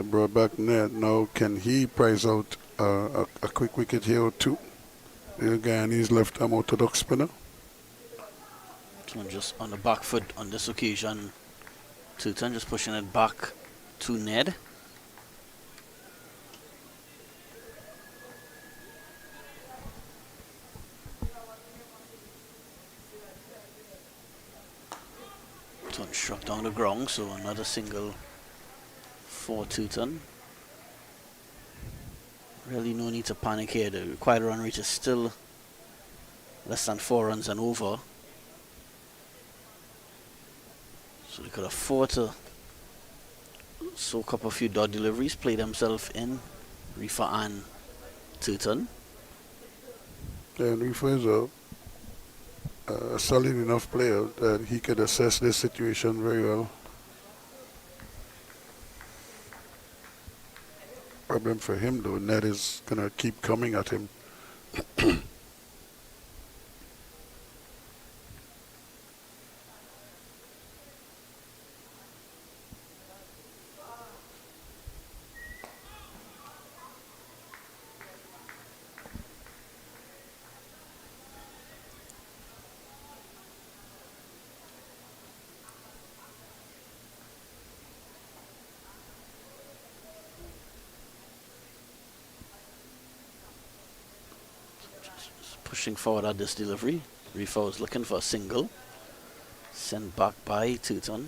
Brought back Ned. Now, can he prize out a quick wicket here or two? The Guyanese left arm orthodox spinner. This one just on the back foot on this occasion. Tutan just pushing it back to Ned. This one struck down the ground, so another single for Tutan. Really no need to panic here. The required run rate is still less than 4 runs and over. So they could afford to soak up a few dot deliveries, play themselves in, Rifa and Tutan. And Rifa is a solid enough player that he could assess this situation very well. Problem for him though, Ned is gonna keep coming at him. Pushing forward at this delivery. Rifa was looking for a single. Sent back by Tutan.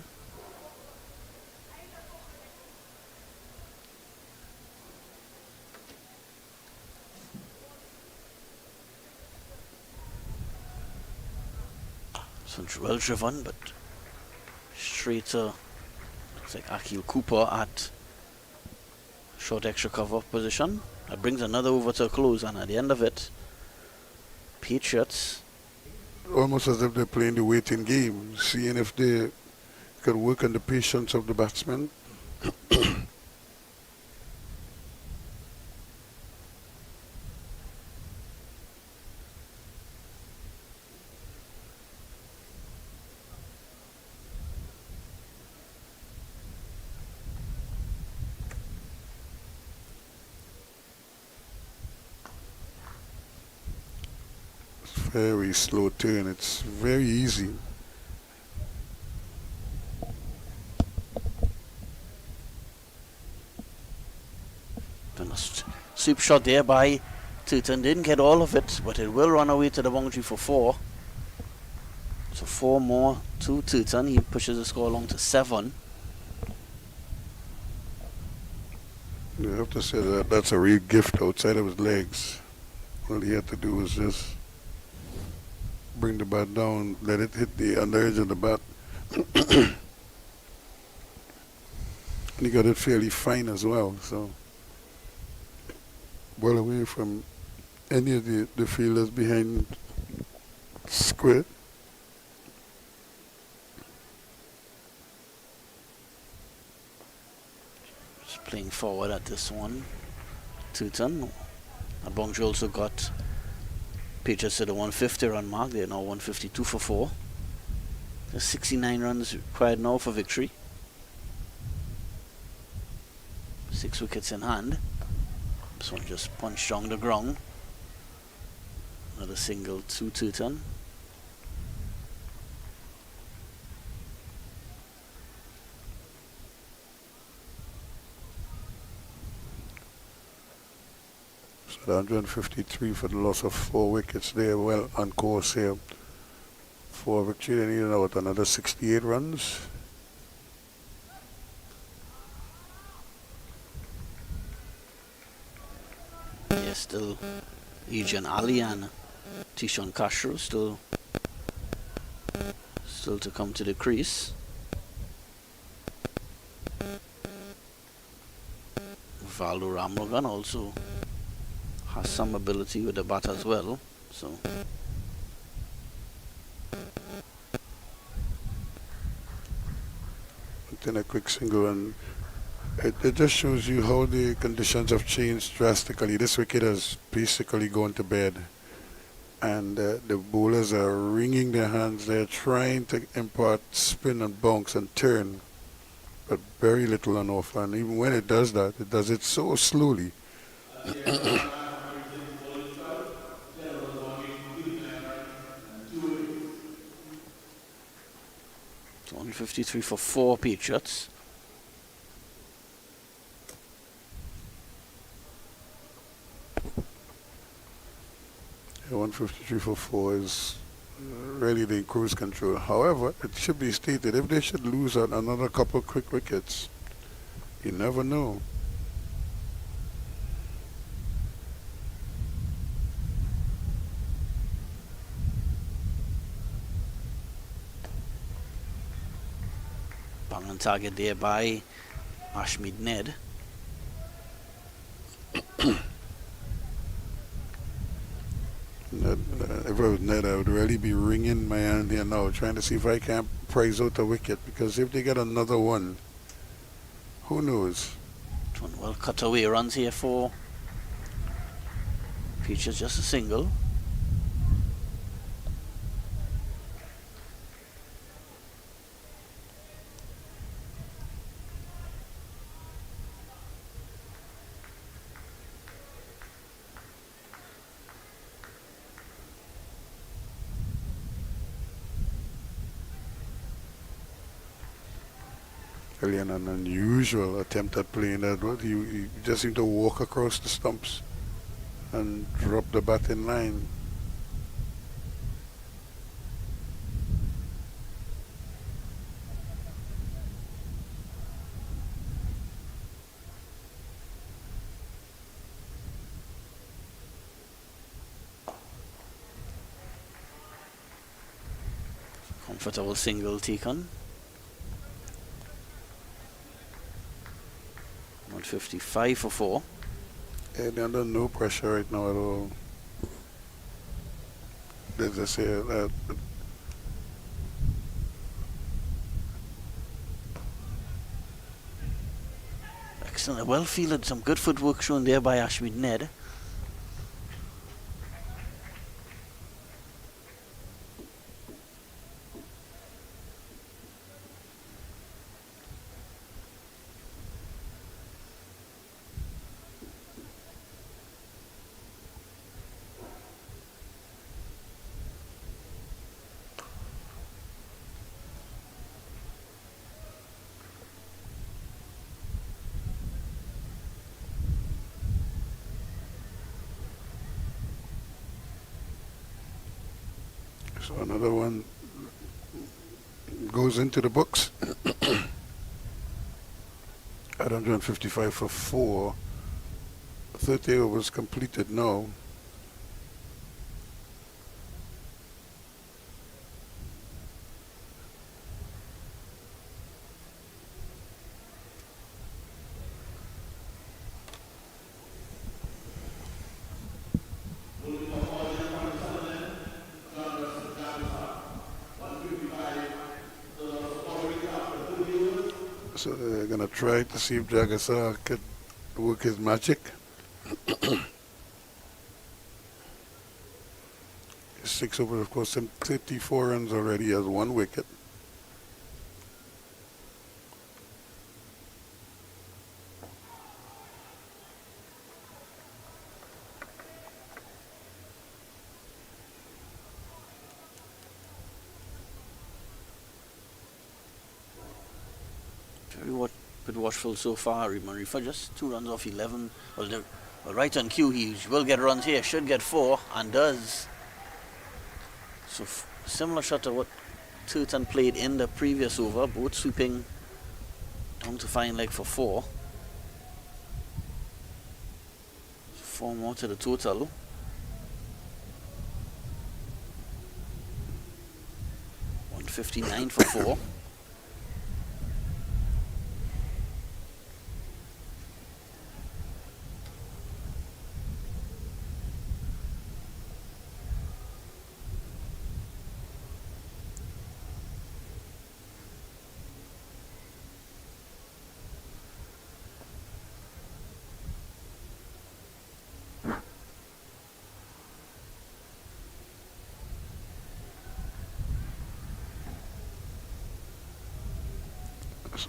So well driven, but straight to, looks like Akil Cooper at short extra cover position. That brings another over to a close, and at the end of it, Patriots. Almost as if they're playing the waiting game, seeing if they could work on the patience of the batsman. Very slow turn, it's very easy. Done a sweep shot there by Tutan. Didn't get all of it, but it will run away to the boundary for 4. So 4 more to Tutan. He pushes the score along to 7. You have to say that that's a real gift outside of his legs. All he had to do was just bring the bat down, let it hit the underedge of the bat. And he got it fairly fine as well, so well away from any of the fielders behind square. Just playing forward at this one. Tutan. Abongju also got Patriots to the 150 run mark. They're now 152 for 4. There's 69 runs required now for victory. 6 wickets in hand. This one just punched on the ground. Another single to Turton. So 153 for the loss of 4 wickets. They are well on course here for victory. They need about another 68 runs. Yes, still Ejan Ali and Tishon Castro still to come to the crease. Valdo Ramlogan also has some ability with the bat as well. So Then a quick single, and it just shows you how the conditions have changed drastically. This wicket has basically gone to bed, and the bowlers are wringing their hands. They're trying to impart spin and bounce and turn, but very little on offer. And even when it does that, it does it so slowly. 153 for 4 Patriots. Yeah, 153 for 4 is really the cruise control. However, it should be stated, if they should lose out another couple quick wickets, you never know. Bang on target there by Ashmead Ned. If I was Ned, I would really be wringing my hand here now, trying to see if I can prize out a wicket, because if they get another one, who knows? Well, cutaway runs here for Patriots, just a single. Really an unusual attempt at playing that. You just seem to walk across the stumps and drop the bat in line. Comfortable single taken. 155 for 4. Yeah, they're under no pressure right now at all. As I say, Excellent, well fielded, some good footwork shown there by Ashmead Ned. so another one goes into the books at 155 for 4. 30 overs completed now. So they're going to try to see if Jagasar could work his magic. 6 overs, of course, and 34 runs already has 1 wicket. bit watchful so far. Marifa just 2 runs off 11. Well, right on cue, he will get runs here. Should get 4 and does. So similar shot to what Turton played in the previous over. Both sweeping down to fine leg for 4. 4 more to the total. $159 for 4.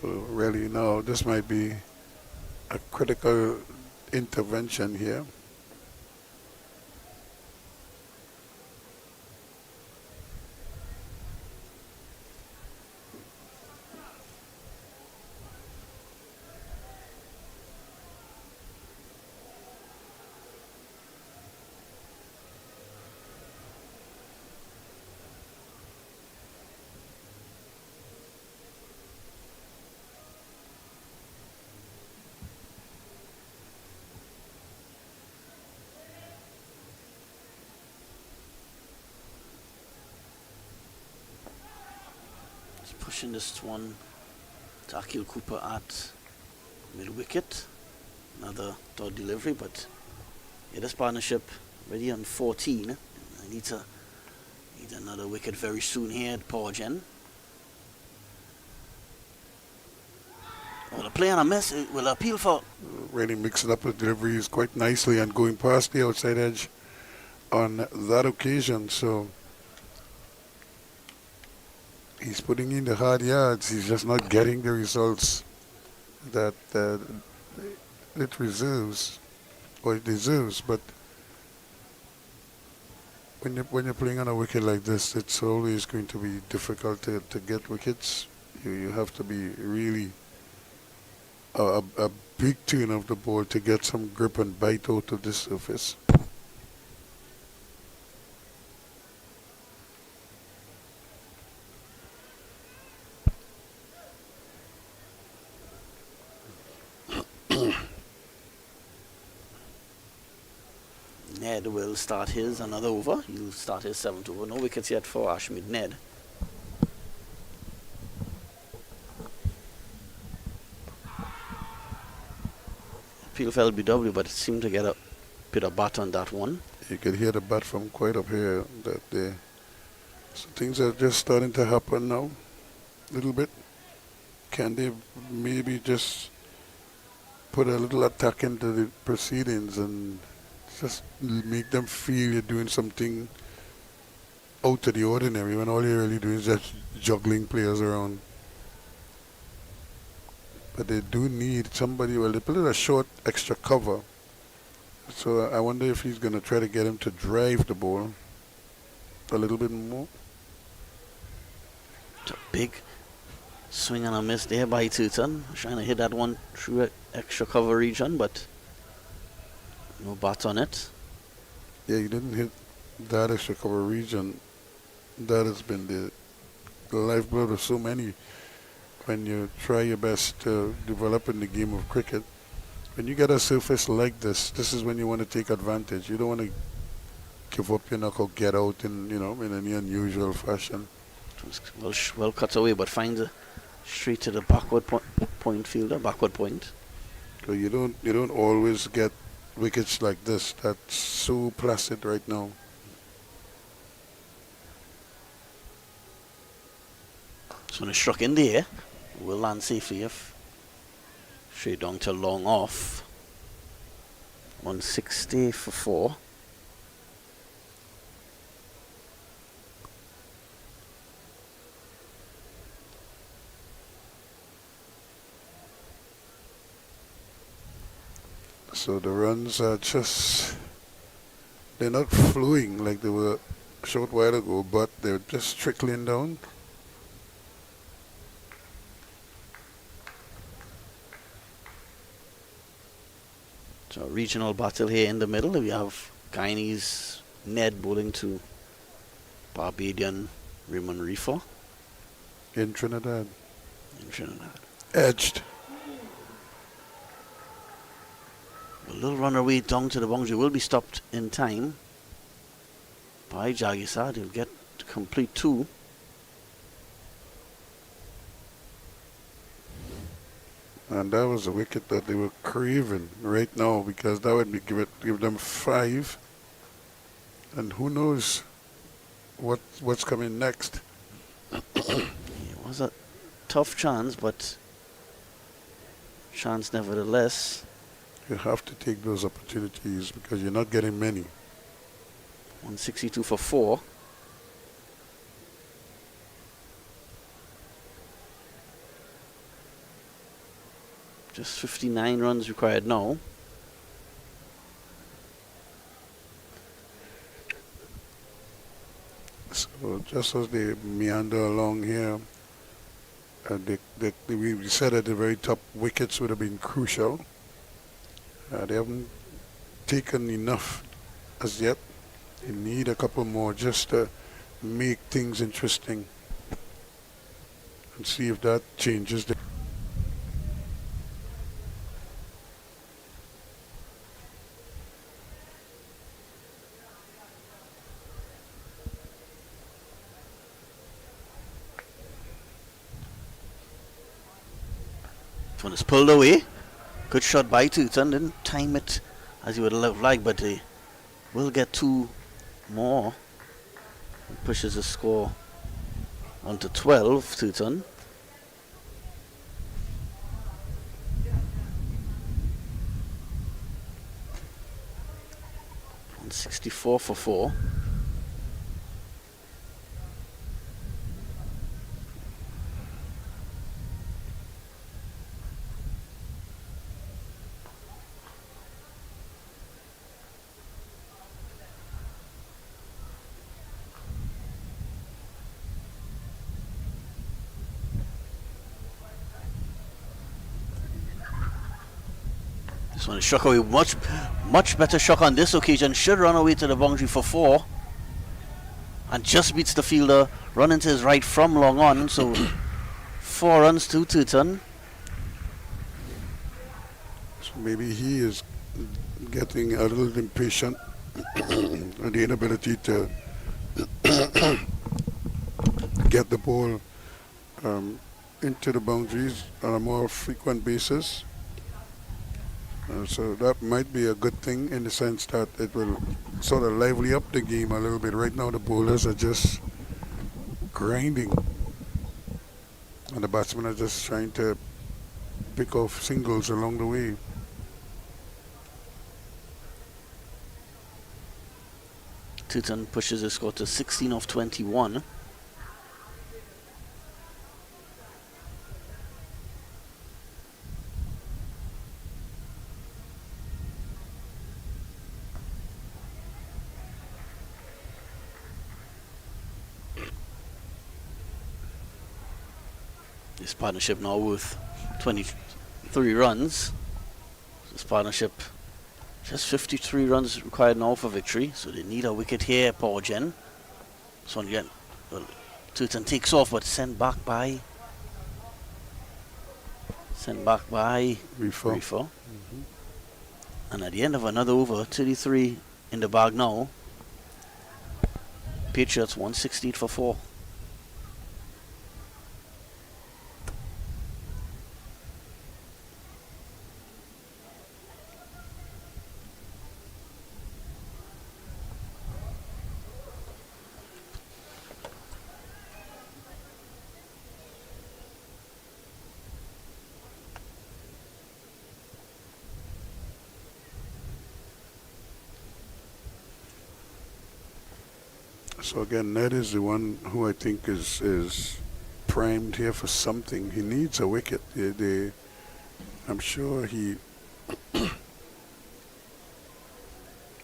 So really now this might be a critical intervention here. Pushing this one to Akil Cooper at mid wicket. Another dot delivery, but yeah, this partnership already on 14. I need another wicket very soon here at Powergen. Oh, the play on a miss will appeal for. Really mixing up the deliveries quite nicely and going past the outside edge on that occasion. So he's putting in the hard yards. He's just not getting the results that it deserves. But when you're playing on a wicket like this, it's always going to be difficult to get wickets. You have to be really a big turn of the ball to get some grip and bite out of this surface. Ned will start his another over. He'll start his 7th over. No wickets yet for Ashmead Ned. Appeal for LBW, but it seemed to get a bit of bat on that one. You could hear the bat from quite up here. So things are just starting to happen now, a little bit. Can they maybe just put a little attack into the proceedings and just make them feel you're doing something out of the ordinary when all you're really doing is just juggling players around? But they do need somebody. Well, they put in a short extra cover, so I wonder if he's going to try to get him to drive the ball a little bit more. It's a big swing and a miss there by Turton. Trying to hit that one through extra cover region, but no bat on it. Yeah, you didn't hit that extra cover region. That has been the lifeblood of so many when you try your best to develop in the game of cricket. When you get a surface like this is when you want to take advantage. You don't want to give up your knuckle, get out in any unusual fashion. Well cut away, but finds a straight to the backward point fielder, backward point. So you don't always get wickets like this. That's so placid right now. So when it struck in the air, will land safely if straight down to long off. 160 for 4. So the runs are they're not flowing like they were a short while ago, but they're just trickling down. So regional battle here in the middle. We have Guyanese Ned bowling to Barbadian Raymond Reefer In Trinidad. in Trinidad. Edged. A little run away down to the boundary will be stopped in time by Jagisad. He'll get to complete 2. And that was a wicket that they were craving right now, because that would be give them 5. And who knows what's coming next. It was a tough chance, but chance nevertheless. You have to take those opportunities because you're not getting many. 162 for 4. Just 59 runs required now. So just as they meander along here, we said at the very top, wickets would have been crucial. They haven't taken enough as yet. They need a couple more just to make things interesting and see if that changes. This one is pulled away. Good shot by Tooton. Didn't time it as he would have liked, but he will get 2 more. It pushes the score on to 12, Tooton. On 64 for 4. This one is struck away. Much better shock on this occasion. Should run away to the boundary for 4. And just beats the fielder. Run into his right from long on. So 4 runs to Tooton. So maybe he is getting a little impatient and the inability to get the ball into the boundaries on a more frequent basis. So that might be a good thing in the sense that it will sort of lively up the game a little bit. Right now the bowlers are just grinding and the batsmen are just trying to pick off singles along the way. Tooton pushes his score to 16 of 21. This partnership now worth 23 runs. This partnership just 53 runs required now for victory, so they need a wicket here, Powergen. So again, well, Tooton takes off, but sent back by Reefer. And at the end of another over, 33 in the bag now. Patriots 168 for 4. So again, Ned is the one who I think is primed here for something. He needs a wicket. I'm sure he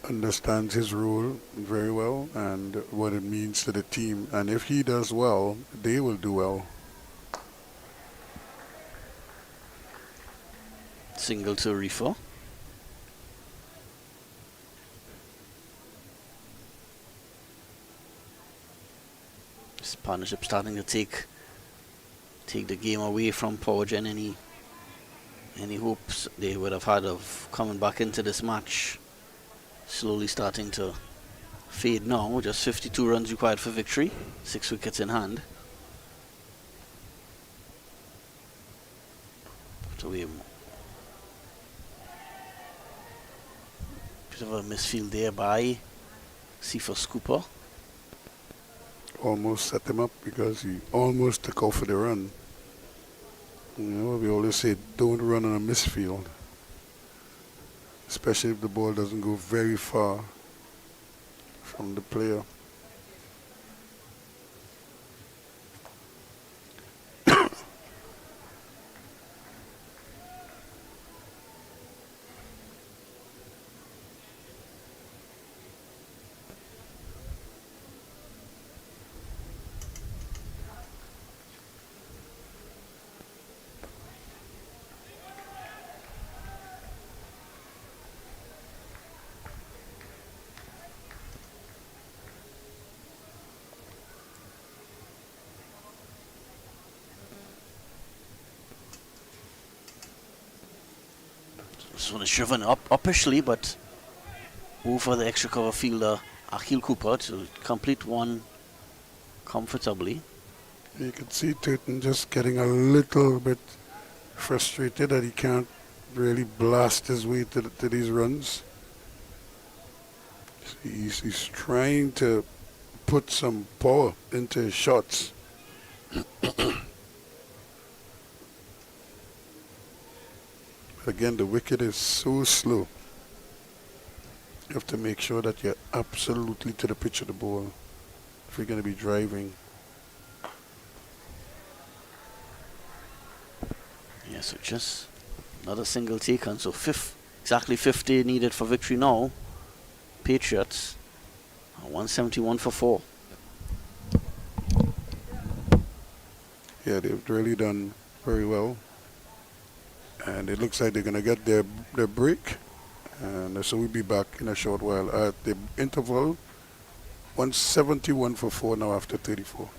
understands his role very well and what it means to the team. And if he does well, they will do well. Single to Reefer. this partnership starting to take the game away from Powergen. Any hopes they would have had of coming back into this match slowly starting to fade now. Just 52 runs required for victory, 6 wickets in hand. So we bit of a misfield there by Cephas Cooper. Almost set him up because he almost took off for the run. You know, we always say don't run on a misfield, especially if the ball doesn't go very far from the player. This one is driven up upishly, but over the extra cover fielder Akil Cooper to complete one comfortably. You can see Turton just getting a little bit frustrated that he can't really blast his way to these runs. He's trying to put some power into his shots. Again, the wicket is so slow. You have to make sure that you're absolutely to the pitch of the ball if you're going to be driving. Yeah, so just another single taken. So exactly 50 needed for victory now. Patriots 171 for 4. Yeah, they've really done very well. And it looks like they're going to get their break. And so we'll be back in a short while. At the interval, 171 for 4 now after 34.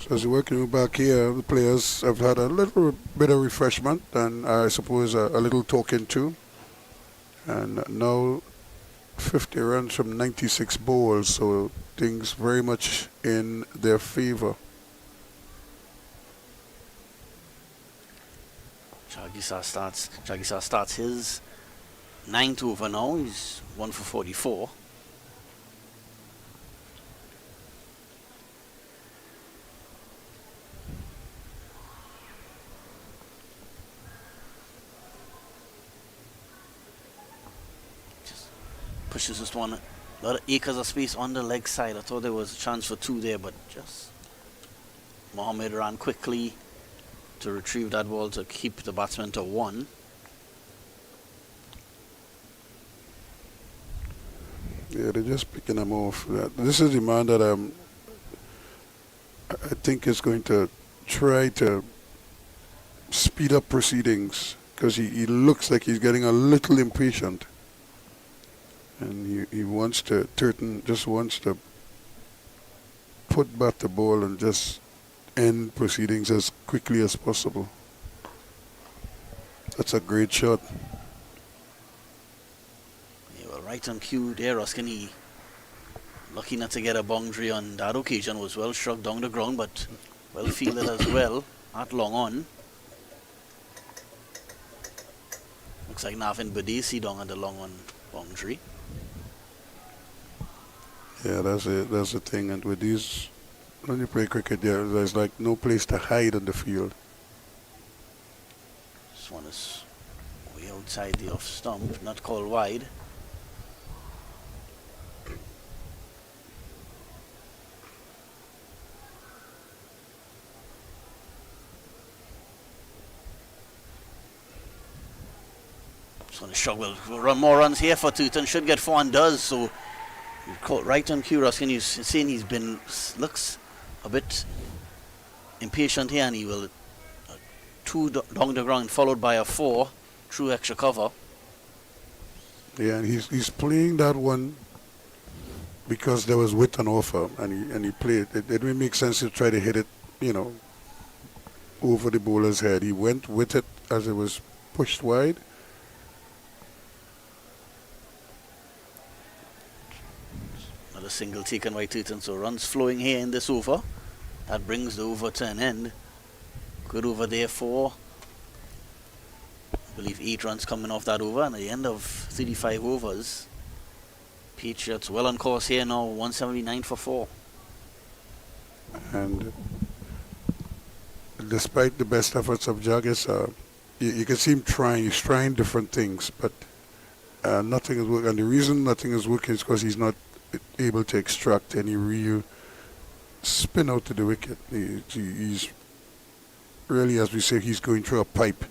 So as you're working back here, the players have had a little bit of refreshment and I suppose a little talking to. And now 50 runs from 96 balls, so things very much in their favor. Chagisar starts his 9th over now. He's 1 for 44. Just pushes this one. A lot of acres of space on the leg side. I thought there was a chance for 2 there, but just Mohammed ran quickly to retrieve that ball to keep the batsman to 1. Yeah, they're just picking him off. This is the man that I think is going to try to speed up proceedings because he looks like he's getting a little impatient. And he wants to, Turton just wants to put back the ball and just end proceedings as quickly as possible. That's a great shot. Yeah, well, right on cue there, Roskini. Lucky not to get a boundary on that occasion. Was well struck down the ground, but well fielded as well at long on. Looks like Navin Badesi down at the long on boundary. Yeah, that's it. That's the thing. And with these, when you play cricket, there's like no place to hide on the field. This one is way outside the off stump, not called wide. This one is struggle. We'll run more runs here for Tooten. Should get 4 and does. So you're caught right on cue, Ruskin. You're seeing he's been looks a bit impatient here, and he will 2 down the ground followed by a 4 through extra cover. Yeah, and he's playing that one because there was width on offer, and he played. It didn't make sense to try to hit it, over the bowler's head. He went with it as it was pushed wide. Another single taken by Tooten, so runs flowing here in this over. That brings the over to an end. Good over there for, I believe, 8 runs coming off that over, and at the end of 35 overs, Patriots well on course here now, 179 for 4. And despite the best efforts of Jaggis, you can see him trying. He's trying different things, but nothing is working. And the reason nothing is working is because he's not able to extract any real spin out to the wicket. He's really, as we say, he's going through a pipe,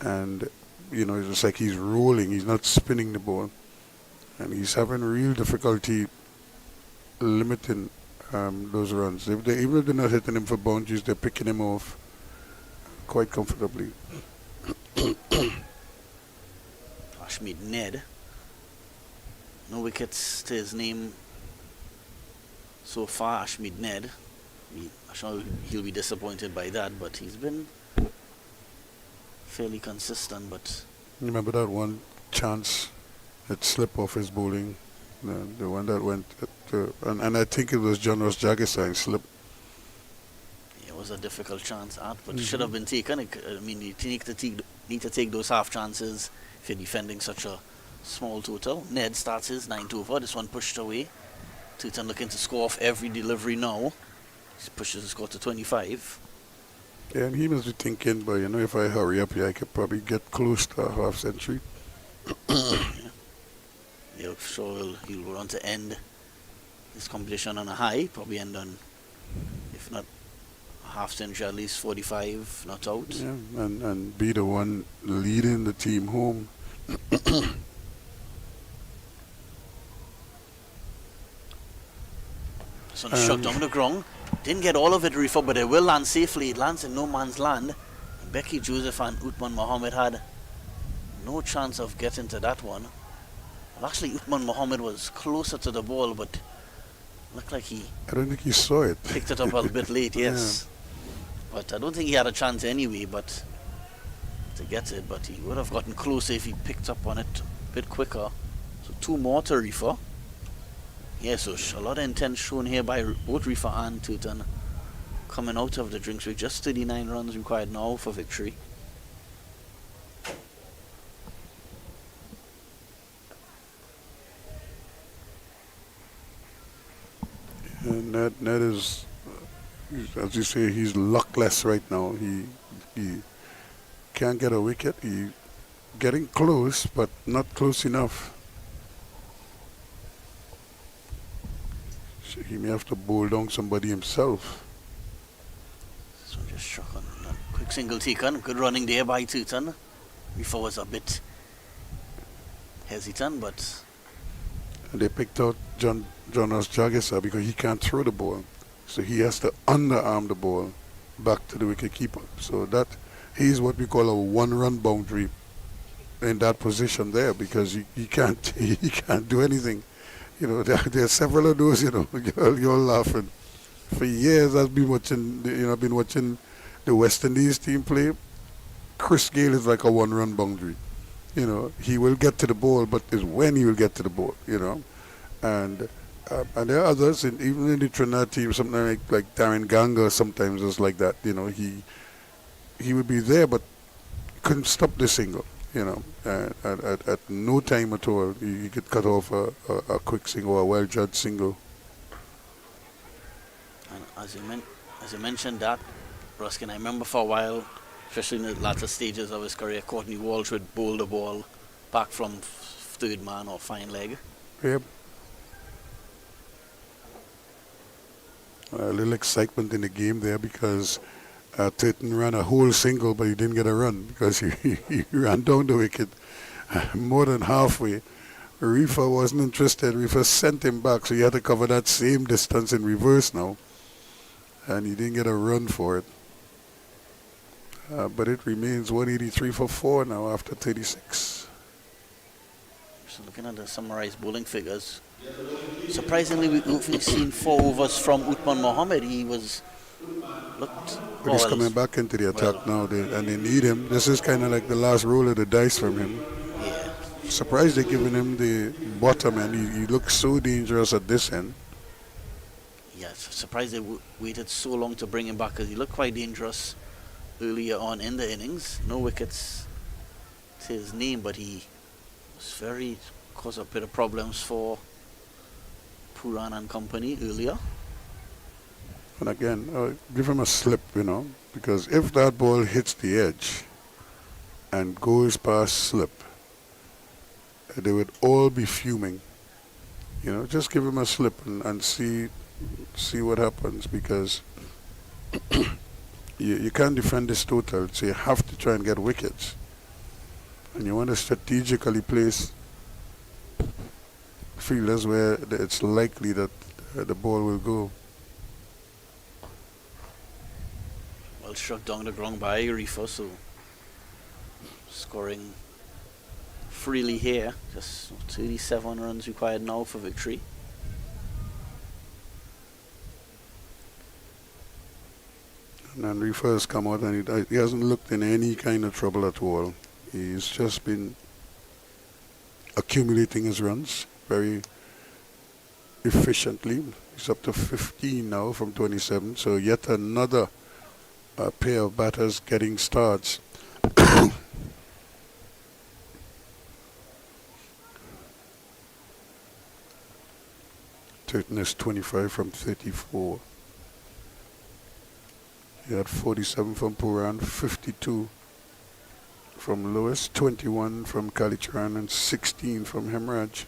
and it's just like he's rolling. He's not spinning the ball, and he's having real difficulty limiting those runs. Even if they're not hitting him for boundaries, they're picking him off quite comfortably. Ashmead Ned, no wickets to his name so far. Ashmead Ned, I'm sure he'll be disappointed by that, but he's been fairly consistent. But remember that one chance that slipped off his bowling, the one that went and I think it was John Ross Jaggis slip. It was a difficult chance, but it should have been taken. I mean, you need to take those half chances if you're defending such a small total. Ned starts his 9th over. This one pushed away. Tooten looking to score off every delivery now. He pushes the score to 25. Yeah, and he must be thinking, but if I hurry up here, I could probably get close to a half century. Yeah, sure he'll want to end this competition on a high. Probably end on, if not a half century, at least 45 not out. Yeah, and be the one leading the team home. So shot down the ground. Didn't get all of it, Rifa, but it will land safely. It lands in no man's land. Becky Joseph and Uthman Mohammed had no chance of getting to that one. Well, actually, Uthman Mohammed was closer to the ball, but Looked like he I don't think he saw it. picked it up a bit late, yes. But I don't think he had a chance anyway, but to get it. But he would have gotten closer if he picked up on it a bit quicker. So 2 more to Reefer. Yeah, so a lot of intent shown here by both Reefer and Tutan coming out of the drinks with just 39 runs required now for victory. And Ned is, as you say, he's luckless right now. He can't get a wicket. He getting close, but not close enough. So he may have to bowl down somebody himself. So just struck on a quick single taken. Good running there by Tutan. Reefer was a bit hesitant, but And they picked out John Jagisa because he can't throw the ball. So he has to underarm the ball back to the wicket keeper. So that he's what we call a 1-run boundary in that position there, because he can't do anything. You know, there are several of those. You know, you're laughing. For years I've been watching. I've been watching the West Indies team play. Chris Gayle is like a 1-run boundary. You know, he will get to the ball, but it's when he will get to the ball. You know, and there are others, even in the Trinidad team, something like Darren Ganga sometimes is like that. You know, he would be there, but couldn't stop the single. You know, at no time at all, he could cut off a quick single or a well-judged single. and as you mentioned that, Ruskin, I remember for a while, especially in the latter stages of his career, Courtney Walsh would bowl the ball back from third man or fine leg. Yep. A little excitement in the game there because Turton ran a whole single, but he didn't get a run because he ran down the wicket more than halfway. Reefer wasn't interested. Reefer sent him back, so he had to cover that same distance in reverse now. And he didn't get a run for it. But it remains 183 for 4 now after 36. So looking at the summarized bowling figures, surprisingly we've only seen 4 overs from Uthman Mohammed. He looked. But he's coming back into the attack now, and they need him. This is kind of like the last roll of the dice from him. Yeah. Surprised they're giving him the bottom end. He looks so dangerous at this end. Yeah, surprised they waited so long to bring him back, because he looked quite dangerous earlier on in the innings. No wickets to his name, but he was caused a bit of problems for Puran and company earlier. And again, give him a slip, because if that ball hits the edge and goes past slip, they would all be fuming. Just give him a slip and see what happens, because you can't defend this total, so you have to try and get wickets. And you want to strategically place fielders where it's likely that the ball will go. Well struck down the ground by Reefer, so scoring freely here. Just 37 runs required now for victory. And then Reefer has come out and he hasn't looked in any kind of trouble at all. He's just been accumulating his runs very efficiently. He's up to 15 now from 27, so yet another pair of batters getting starts. Turton is 25 from 34. He had 47 from Puran, 52 from Lewis, 21 from Kalicharan, and 16 from Hemraj.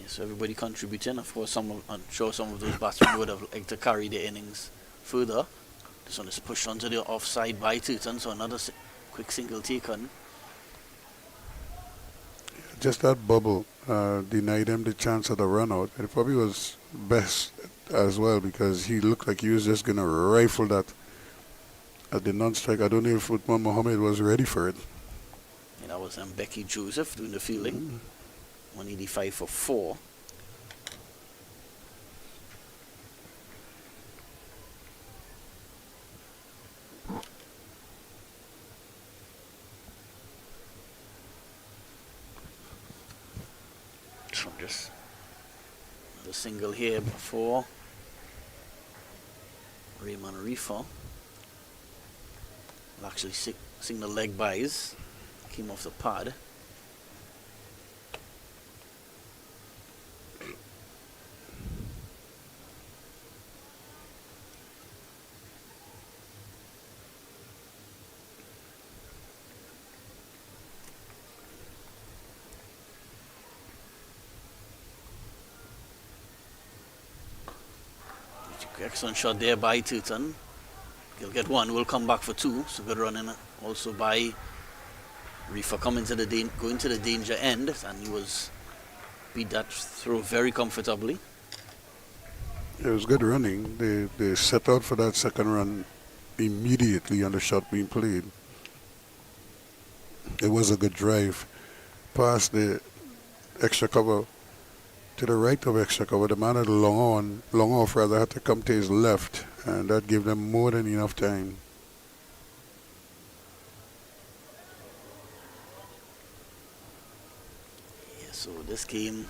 Yes, so everybody contributing. Of course, I'm sure some of those batsmen would have liked to carry their innings further. This one is pushed onto the offside by Turton, so another quick single taken. Just that bubble denied him the chance at a run out. It probably was Bess as well, because he looked like he was just going to rifle that at the non-strike. I don't know if Uthman Mohammed was ready for it. And that was Becky Joseph doing the fielding. 185 for 4. Just the single here before Raymond Reefer. Will actually sing the leg byes. Came off the pad. Excellent shot there by Tooten. He'll get one, will come back for two. So good running also by Reefer going to the danger end, and he was beat that throw very comfortably. It was good running. They set out for that second run immediately on the shot being played. It was a good drive. Past the extra cover, to the right of extra cover, the man at long off rather had to come to his left, and that gave them more than enough time. Yeah, so this game,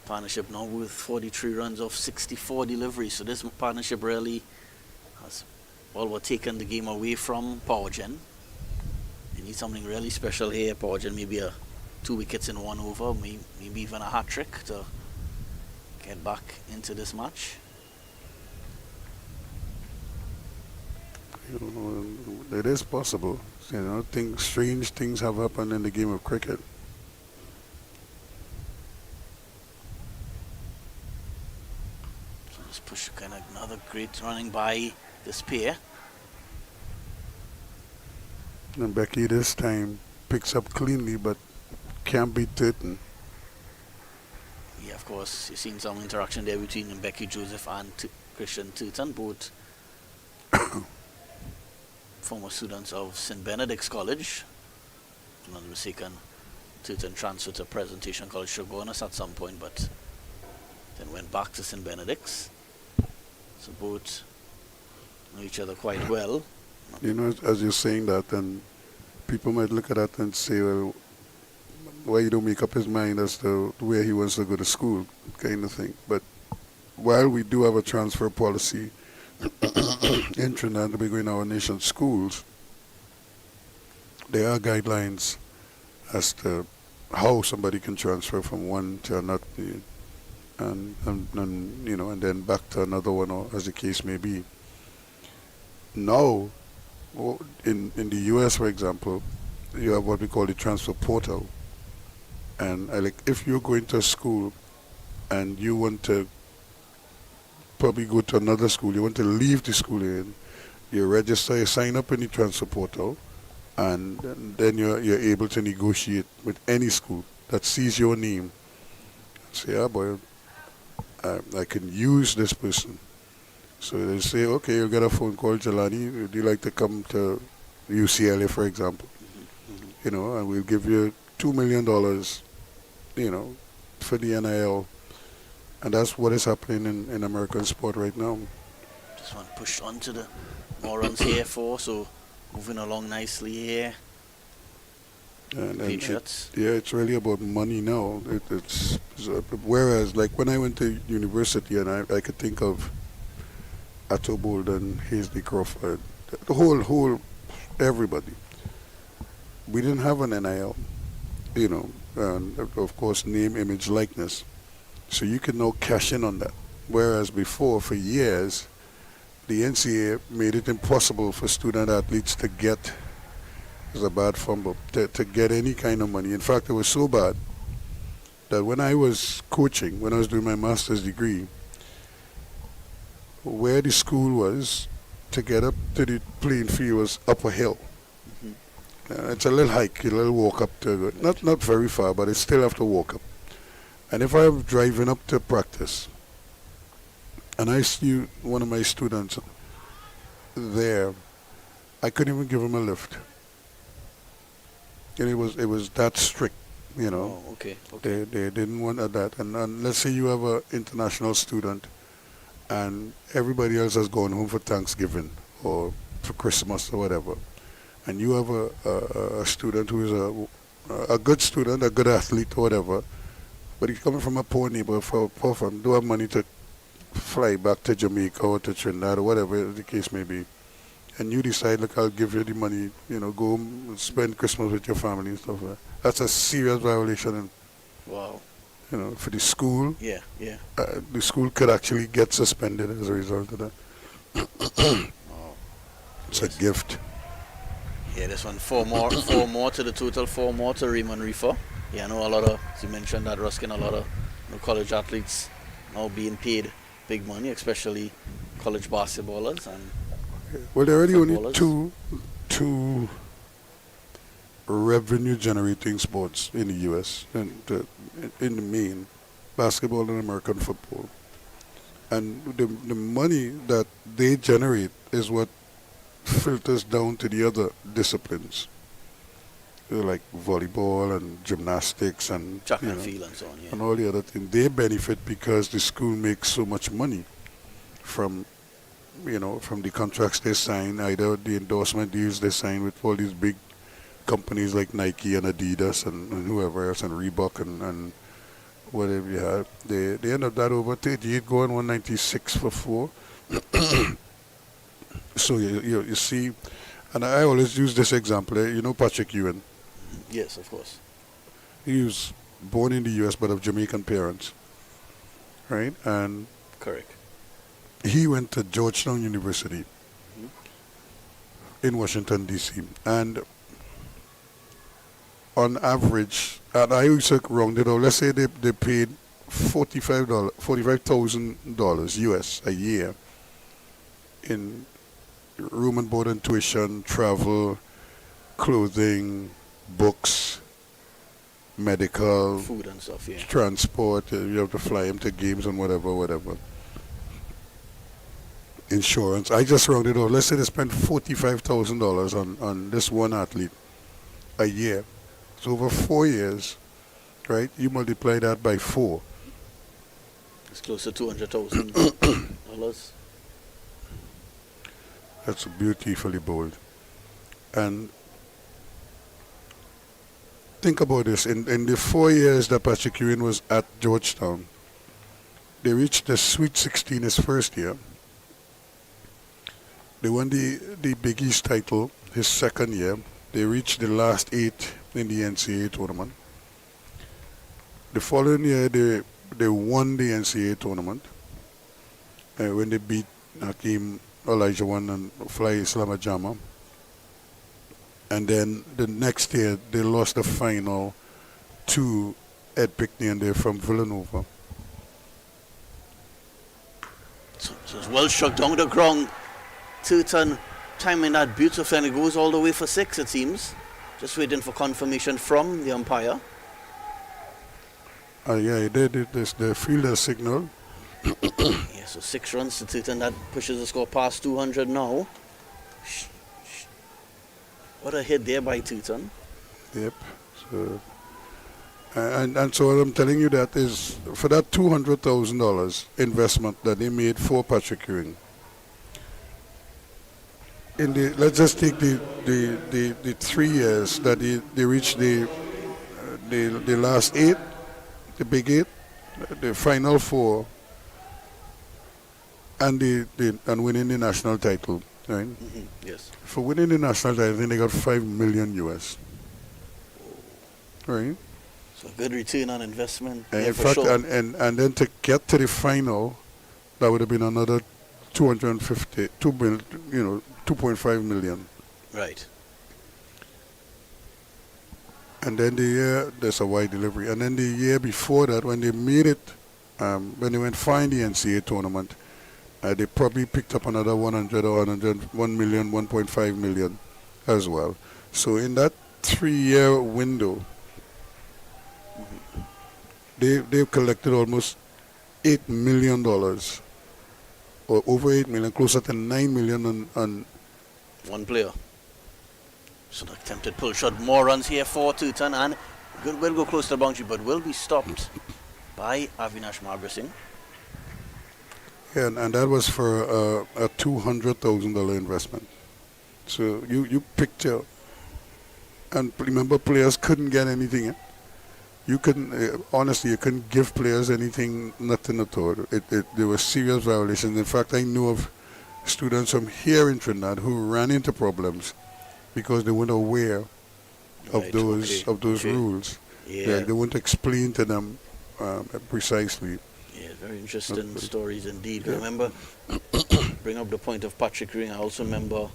partnership now with 43 runs off 64 deliveries. So this partnership really has all but taken the game away from Powergen. They need something really special here. Powergen maybe 2 wickets in 1 over, maybe even a hat trick to get back into this match. You know, it is possible. You know, strange things have happened in the game of cricket. So just push kind of another great running by this pair. And Becky this time picks up cleanly, but can't beat Tooten. Yeah, of course, you've seen some interaction there between Becky Joseph and Christian Tooten, both former students of St. Benedict's College. If I'm not mistaken, Tooten transferred to Presentation College Shogunus at some point, but then went back to St. Benedict's. So both know each other quite well. You know, as you're saying that, and people might look at that and say, well, why you don't make up his mind as to where he wants to go to school, kind of thing. But while we do have a transfer policy in Trinidad and Tobago in our nation's schools, there are guidelines as to how somebody can transfer from one to another, and you know, and then back to another one, or as the case may be. Now, in the U.S., for example, you have what we call the transfer portal. And like, if you're going to a school and you want to probably go to another school, you want to leave the school in, you register, you sign up in the transfer portal, and then you're able to negotiate with any school that sees your name. Say, yeah, boy, I can use this person. So they say, okay, you'll get a phone call, Jelani, would you like to come to UCLA, for example? You know, and we'll give you $2 million, you know, for the NIL. And that's what is happening in American sport right now. Just want to push on to the more runs here so moving along nicely here. And Patriots. It's really about money now. Whereas, like, when I went to university and I could think of Atto Bolden, Hazley Crawford, the whole, everybody. We didn't have an NIL, you know, and of course name, image, likeness. So you can now cash in on that. Whereas before, for years, the NCAA made it impossible for student athletes to get, it's a bad fumble, to get any kind of money. In fact, it was so bad that when I was coaching, when I was doing my master's degree, where the school was, to get up to the playing field was up a hill. It's a little hike, a little walk up to, not very far, but I still have to walk up. And if I'm driving up to practice, and I see one of my students there, I couldn't even give him a lift. And it was that strict, you know. Oh, okay. They didn't want that. And let's say you have an international student, and everybody else has gone home for Thanksgiving or for Christmas or whatever, and you have a student who is a good student, a good athlete, or whatever, but he's coming from a poor neighborhood, poor family, don't have money to fly back to Jamaica or to Trinidad or whatever the case may be, and you decide, look, I'll give you the money, go home, spend Christmas with your family and stuff like that. That's a serious violation, and Wow. for the school, Yeah, yeah. the school could actually get suspended as a result of that. Oh. It's Yes. a gift. Yeah, this one, four more to the total, 4 more to Raymond Reefer. Yeah, I know a lot of, as you mentioned that, Ruskin, a lot of college athletes now being paid big money, especially college basketballers. And Well, there are already only Footballers. two revenue-generating sports in the U.S. and in the main, basketball and American football. And the money that they generate is what filters down to the other disciplines, like volleyball and gymnastics and track and field and so on, yeah. and all the other things. They benefit because the school makes so much money from from the contracts they sign, either the endorsement deals they sign with all these big companies like Nike and Adidas and whoever else, and Reebok and whatever you have. They end up that over 38 going 196 for 4. So you see, and I always use this example. Patrick Ewing. Yes, of course. He was born in the U.S. but of Jamaican parents, right? And Correct. he went to Georgetown University in Washington, D.C. And on average, and I used to round it out, let's say they paid $45,000 US a year in room and board and tuition, travel, clothing, books, medical, Food and stuff, yeah. transport, you have to fly him to games and whatever. Insurance. I just rounded off. Let's say they spend $45,000 on this one athlete a year. So over 4 years, right? You multiply that by 4. It's close to $200,000. That's beautifully bold. And think about this. In the 4 years that Patrick Ewing was at Georgetown, they reached the Sweet 16 his first year. They won the Big East title his second year. They reached the last 8 in the NCAA tournament. The following year, they won the NCAA tournament when they beat Hakeem Olajuwon and Fly Islam Jama. And then the next year, they lost the final to Ed Pickney, and they're from Villanova. So it's well struck down the ground. Tuton timing that beautifully, and it goes all the way for 6, it seems. Just waiting for confirmation from the umpire. Yeah, the fielder signal. Yeah, so 6 runs to Tuton. That pushes the score past 200 now. What a hit there by Tuton. Yep. So, and so what I'm telling you that is for that $200,000 investment that they made for Patrick Ewing. Let's just take the 3 years that they reached the last 8, the Big 8, the Final 4, and and winning the national title, right? Yes. For winning the national title, I think they got $5 million US, right? So good return on investment. And Yeah, in for fact, sure. and then to get to the final, that would have been another 2.5 million. Right. And then the year, there's a wide delivery. And then the year before that, when they made it, when they went far in the NCAA tournament, they probably picked up another 100 or 1 million, 1.5 million as well. So in that 3-year window, they've collected almost $8 million, or over 8 million, closer to 9 million on One player. So the attempted pull shot. More runs here for Tuton, and good will go close to the boundary, but will be stopped by Avinash Marbrissing. Yeah, and that was for a $200,000 investment. So you picture And remember, players couldn't get anything in. You couldn't, honestly, you couldn't give players anything, nothing at all. There were serious violations. In fact, I knew of students from here in Trinidad who ran into problems because they weren't aware of Right, those okay. rules. Yeah. They weren't explained to them precisely. Yeah, very interesting Okay. stories indeed. Yeah. Remember, bring up the point of Patrick Ring. I also remember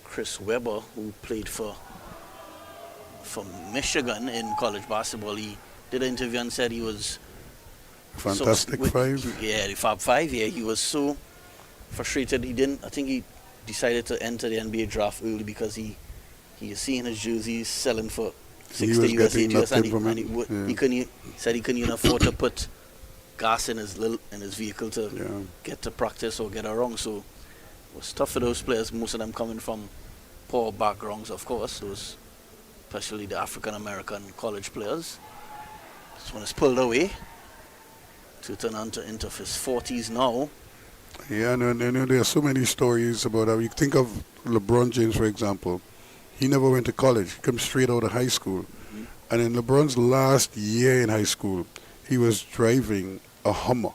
Chris Webber, who played for Michigan in college basketball. He did an interview and said he was Fantastic Five. the Fab Five. Yeah, he was so frustrated. I think he decided to enter the NBA draft early because he is seeing his jerseys selling for He was $60 getting US, and nothing from it. he said he couldn't even afford to put gas in his vehicle to Yeah. get to practice or get around. So it was tough for those players. Most of them coming from poor backgrounds, of course. Those, especially the African American college players. This one is pulled away to turn into his 40s now. Yeah, and there are so many stories about how you think of LeBron James, for example. He never went to college. He came straight out of high school. Mm-hmm. And in LeBron's last year in high school, he was driving a Hummer.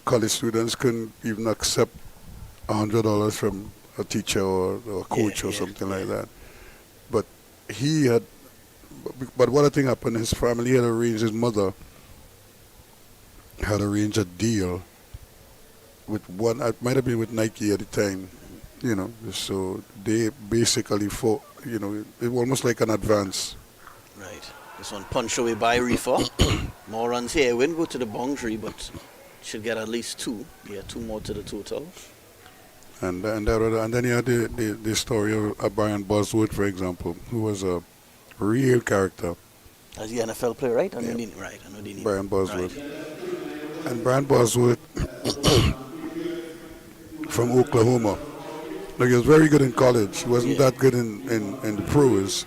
College students couldn't even accept $100 from a teacher or a coach or something like that. But but what I think happened, his family had arranged, his mother had arranged a deal with one, it might have been with Nike at the time, so they basically it was almost like an advance. Right. This one punched away by Reefer. More runs here. Wouldn't go to the boundary, but should get at least two. Yeah, two more to the total. And then you had the story of Brian Bosworth, for example, who was a real character. As the NFL player, right? I know Yeah. the name. Brian Bosworth. Right. And Brian Bosworth from Oklahoma. Like, he was very good in college. He wasn't that good in the pros.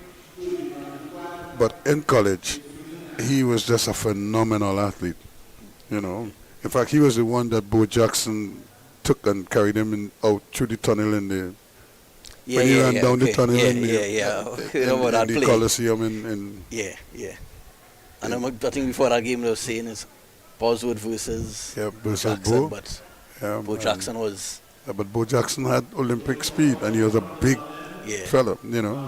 But in college, he was just a phenomenal athlete. In fact, he was the one that Bo Jackson took and carried him out through the tunnel in the when he ran down the tunnel in the Coliseum in Yeah. And I think before that game they were saying is Bosworth versus Jackson, Bo. but Yeah, Bo Jackson was but Bo Jackson had Olympic speed, and he was a big yeah. fella,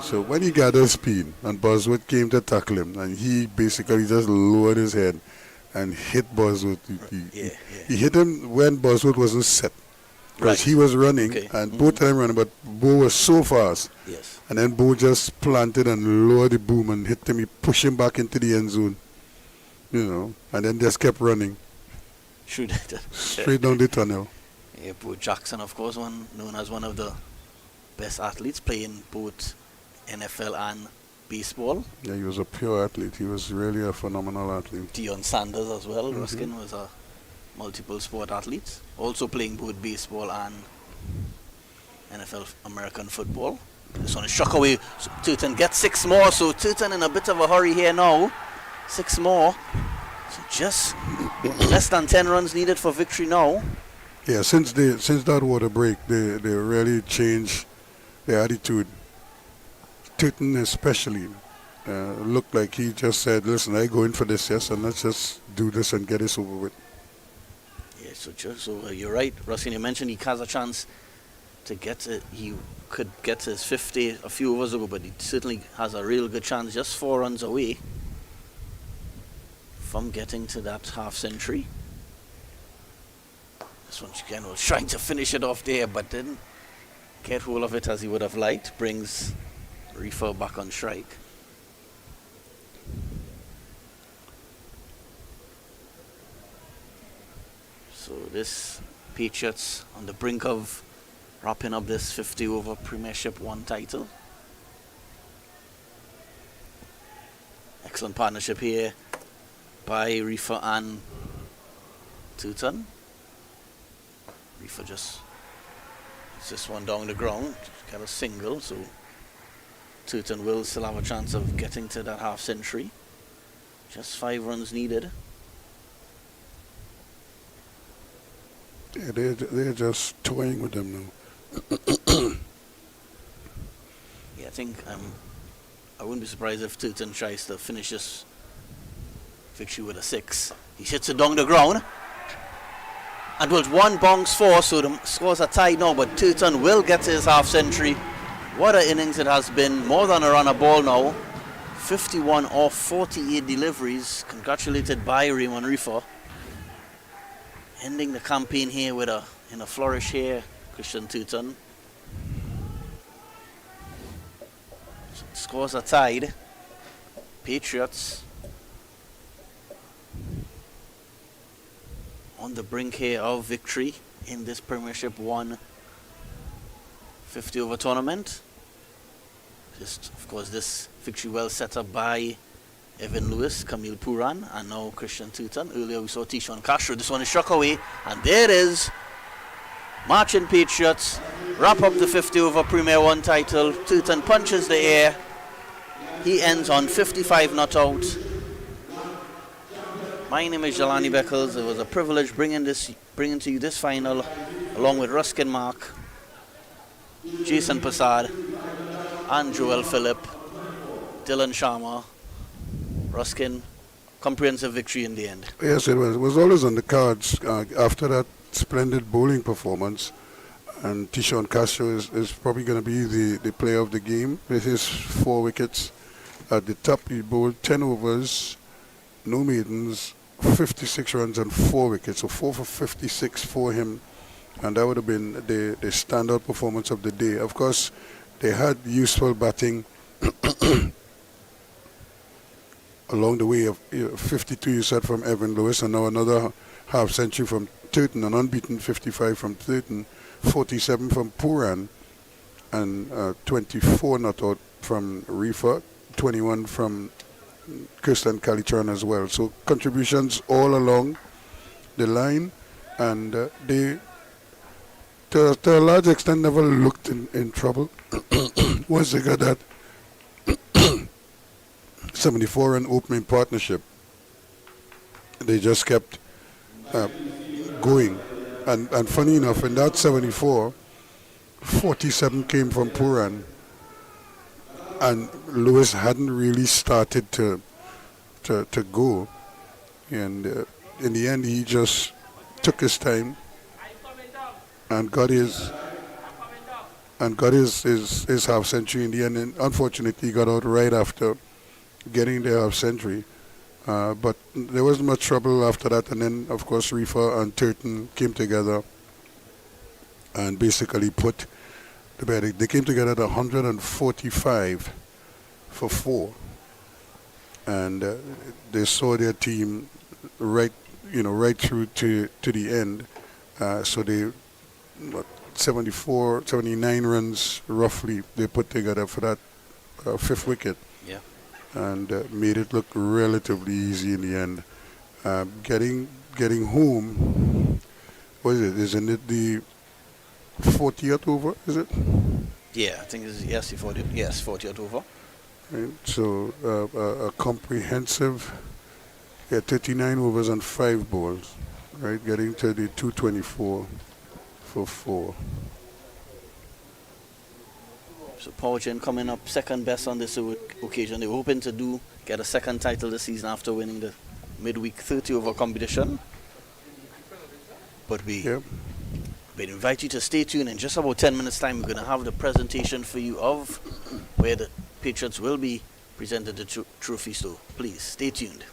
So when he gathered speed, and Bosworth came to tackle him, and he basically just lowered his head and hit Bosworth. He hit him when Bosworth wasn't set. Because he was running, and both of them running, but Bo was so fast. Yes. And then Bo just planted and lowered the boom and hit him. He pushed him back into the end zone, and then just kept running. Straight down the tunnel. Yeah, Bo Jackson, of course, known as one of the best athletes, playing both NFL and baseball. Yeah, he was a pure athlete. He was really a phenomenal athlete. Deion Sanders as well. Ruskin was a multiple sport athlete, also playing both baseball and NFL American football. This one is struck away. So Turton gets 6 more, so Turton in a bit of a hurry here now. 6 more. So just less than 10 runs needed for victory now. Yeah, since that water break, they really changed their attitude. Turton especially looked like he just said, listen, I go in for this, yes, and let's just do this and get this over with. Yeah, so you're right, Ruskin, you mentioned he has a chance to he could get to his 50 a few overs ago, but he certainly has a real good chance, just 4 runs away from getting to that half century. This one again was trying to finish it off there, but didn't get hold of it as he would have liked. Brings Reefer back on strike. So this Patriots on the brink of wrapping up this 50 over Premiership 1 title. Excellent partnership here by Reefer and Turton. Reefer just hits this one down the ground, got a single, so Turton will still have a chance of getting to that half century. Just 5 runs needed. Yeah, they're just toying with them now. Yeah, I think I wouldn't be surprised if Turton tries to finish this fixture with a 6. He hits it down the ground. And was one bounce 4, so the scores are tied now, but Turton will get to his half century. What an innings it has been, more than a run a ball now. 51 off 48 deliveries, congratulated by Raymond Reefer. Ending the campaign here with in a flourish here, Christian Turton. Scores are tied. Patriots on the brink here of victory in this Premiership 1 50 over tournament. Just, of course, this victory well set up by Evan Lewis, Camille Puran, and now Christian Turton. Earlier we saw Tishon Castro. This one is struck away, and there it is. Marchin Patriots wrap up the 50 over Premier 1 title. Turton punches the air. He ends on 55 not out. My name is Jelani Beckles. It was a privilege bringing to you this final, along with Ruskin Mark, Jason Passad, and Joel Phillip, Dylan Sharma. Ruskin, comprehensive victory in the end. Yes, it was. It was always on the cards after that splendid bowling performance. And Tishon Castro is probably going to be the player of the game with his 4 wickets. At the top, he bowled 10 overs, no maidens, 56 runs and 4 wickets. So 4 for 56 for him. And that would have been the standout performance of the day. Of course, they had useful batting along the way of 52, you said, from Evan Lewis, and now another half century from Turton, an unbeaten 55 from Turton, 47 from Puran, and 24 not out from Reefer, 21 from Kirsten Calitran as well. So contributions all along the line, and they, to a large extent, never looked in trouble once they got that 74 run opening partnership. They just kept going, and funny enough, in that 74, 47 came from Puran, and Lewis hadn't really started to go, and in the end he just took his time and got his half century in the end, and unfortunately he got out right after getting the half century. But there wasn't much trouble after that, and then of course Reefer and Turton came together and basically put the bed. They came together at 145 for 4, and they saw their team right through to the end. So they 79 runs roughly they put together for that 5th wicket. Yeah. And made it look relatively easy in the end. Getting home, what is it? Isn't it the 40th over? Is it? Yeah, I think it's yes, 40th over. Right. So a comprehensive, 39 overs and 5 balls. Right, getting to the 224 for 4. So Powergen coming up second best on this occasion. They were hoping to get a second title this season after winning the midweek 30 over competition. But we invite you to stay tuned. In just about 10 minutes time, we're going to have the presentation for you of where the Patriots will be presented the trophy. So please stay tuned.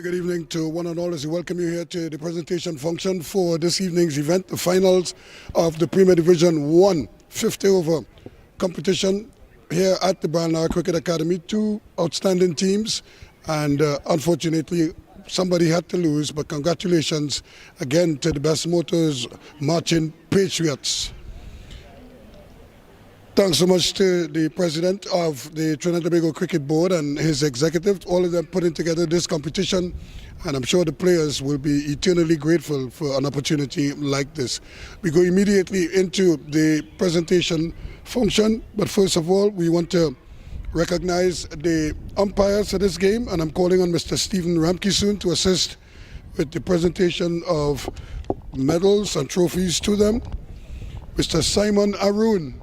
Good evening to one and all as we welcome you here to the presentation function for this evening's event, the finals of the Premier Division 1 50 over competition here at the Barnard Cricket Academy. Two outstanding teams, and unfortunately somebody had to lose, but congratulations again to the Bess Motors Marchin Patriots. Thanks so much to the president of the Trinidad and Tobago Cricket Board and his executive, all of them putting together this competition, and I'm sure the players will be eternally grateful for an opportunity like this. We go immediately into the presentation function, but first of all, we want to recognize the umpires for this game, and I'm calling on Mr. Stephen Ramkissoon to assist with the presentation of medals and trophies to them. Mr. Simon Arun.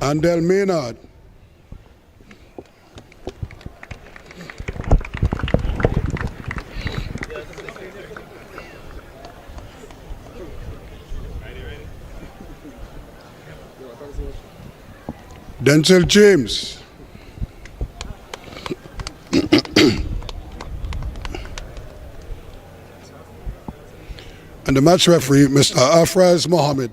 Andel Maynard. Denzel James. And the match referee, Mr. Afraz Mohammed.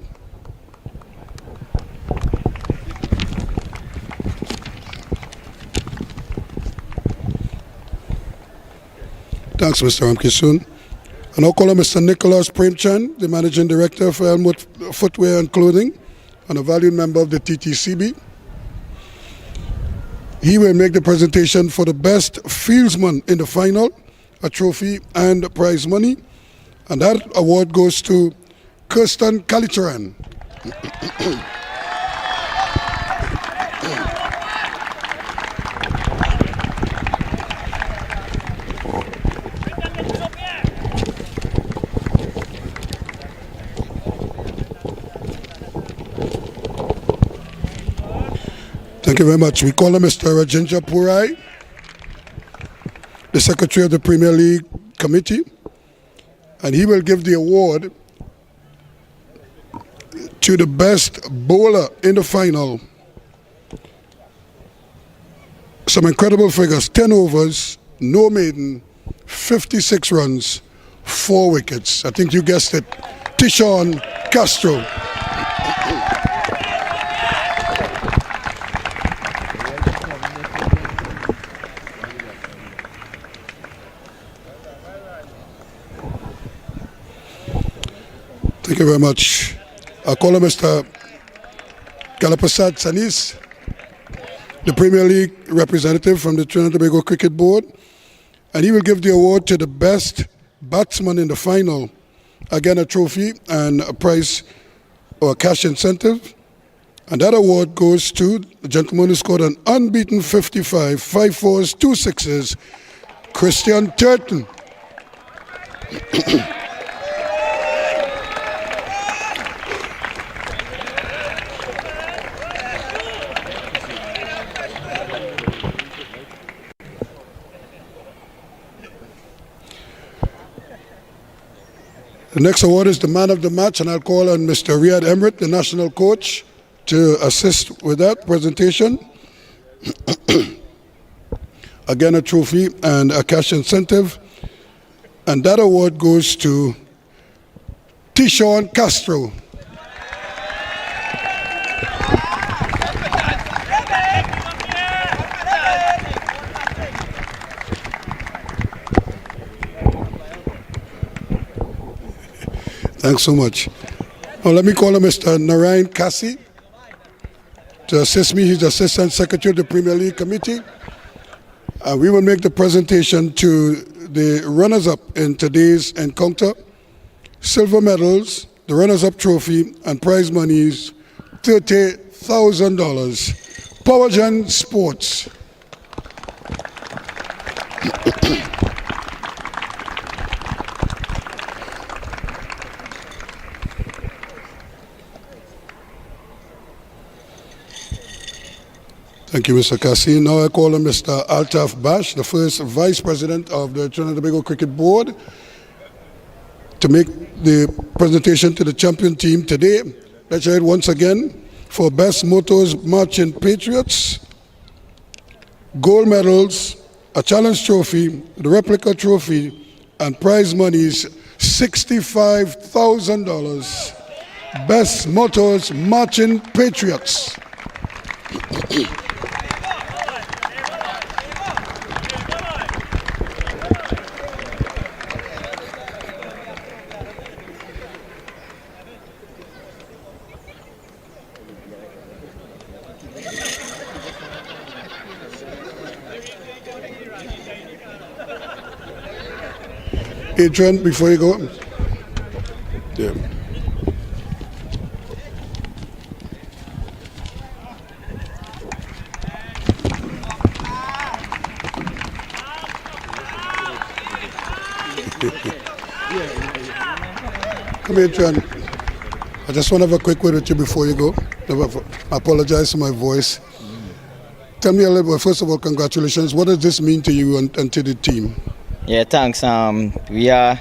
Thanks, Mr. Ramkissoon. And I'll call on Mr. Nicholas Premchand, the Managing Director for Elmwood Footwear and Clothing, and a valued member of the TTCB. He will make the presentation for the best fieldsman in the final, a trophy and prize money. And that award goes to Kirsten Kalicharan. Thank you very much. We call on Mr. Rajendra Purai, the Secretary of the Premier League Committee, and he will give the award to the best bowler in the final. Some incredible figures: 10 overs, no maiden, 56 runs, 4 wickets. I think you guessed it, Tishon Castro. Thank you very much. I call on Mr. Kalapasad Sanis, the Premier League representative from the Trinidad and Tobago Cricket Board, and he will give the award to the best batsman in the final. Again, a trophy and a prize or a cash incentive. And that award goes to the gentleman who scored an unbeaten 55, 5 fours, 2 sixes, Christian Turton. The next award is the man of the match, and I'll call on Mr. Riyad Emrit, the national coach, to assist with that presentation. Again, a trophy and a cash incentive. And that award goes to Tishon Castro. Thanks so much. Now let me call on Mr. Narayan Kasi to assist me. He's the Assistant Secretary of the Premier League Committee. We will make the presentation to the runners-up in today's encounter. Silver medals, the runners-up trophy, and prize monies, $30,000. Powergen Sports. Thank you, Mr. Kasi. Now I call on Mr. Altaf Bash, the first Vice President of the Trinidad and Tobago Cricket Board. to make the presentation to the champion team today. Let's hear it once again for Bess Motors Marchin Patriots. Gold medals, a challenge trophy, the replica trophy, and prize monies $65,000. Bess Motors Marchin Patriots. Adrian, before you go. Yeah. Come here, Adrian. I just want to have a quick word with you before you go. I apologize for my voice. Tell me a little bit, first of all, congratulations. What does this mean to you and to the team? Yeah, thanks. We are,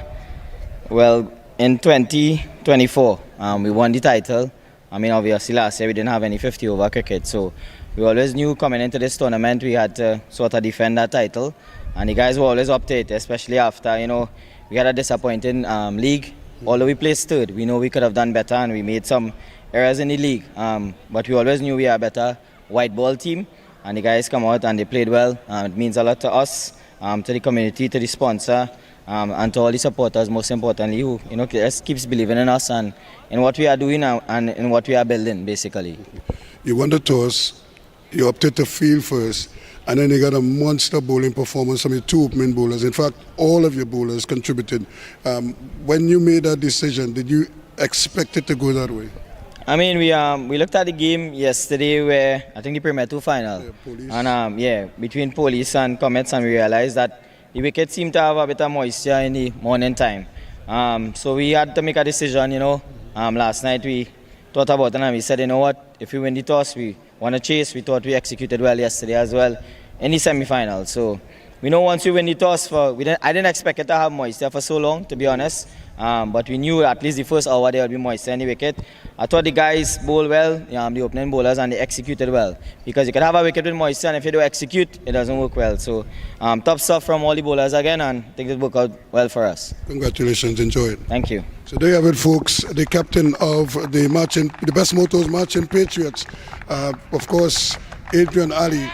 well, in 2024, we won the title. I mean, obviously last year we didn't have any 50 over cricket, so we always knew coming into this tournament we had to sort of defend that title. And the guys were always up to it, especially after, you know, we had a disappointing league. Although we placed third, we know we could have done better and we made some errors in the league. But we always knew we are a better white ball team. And the guys come out and they played well. It means a lot to us, to the community, to the sponsor, and to all the supporters, most importantly, who, you know, just keeps believing in us and in what we are doing and in what we are building, basically. You won the toss, you opted to field first, and then you got a monster bowling performance from your two opening bowlers. In fact, all of your bowlers contributed. When you made that decision, did you expect it to go that way? I mean, we looked at the game yesterday where I think the Premier 2 final. Yeah, Police. And between Police and Comets, and we realized that the wicket seemed to have a bit of moisture in the morning time. So we had to make a decision, you know. Last night we thought about it and we said, you know what, if we win the toss, we want to chase. We thought we executed well yesterday as well in the semi-final. So we know once we win the toss, I didn't expect it to have moisture for so long, to be honest. But we knew at least the first hour there would be moisture in the wicket. I thought the guys bowled well, the opening bowlers, and they executed well. Because you can have a wicket with moisture, and if you don't execute, it doesn't work well. So top stuff from all the bowlers again, and I think it worked out well for us. Congratulations, enjoy it. Thank you. So there you have it, folks. The captain of the Bess Motors Marchin Patriots, of course, Adrian Ali.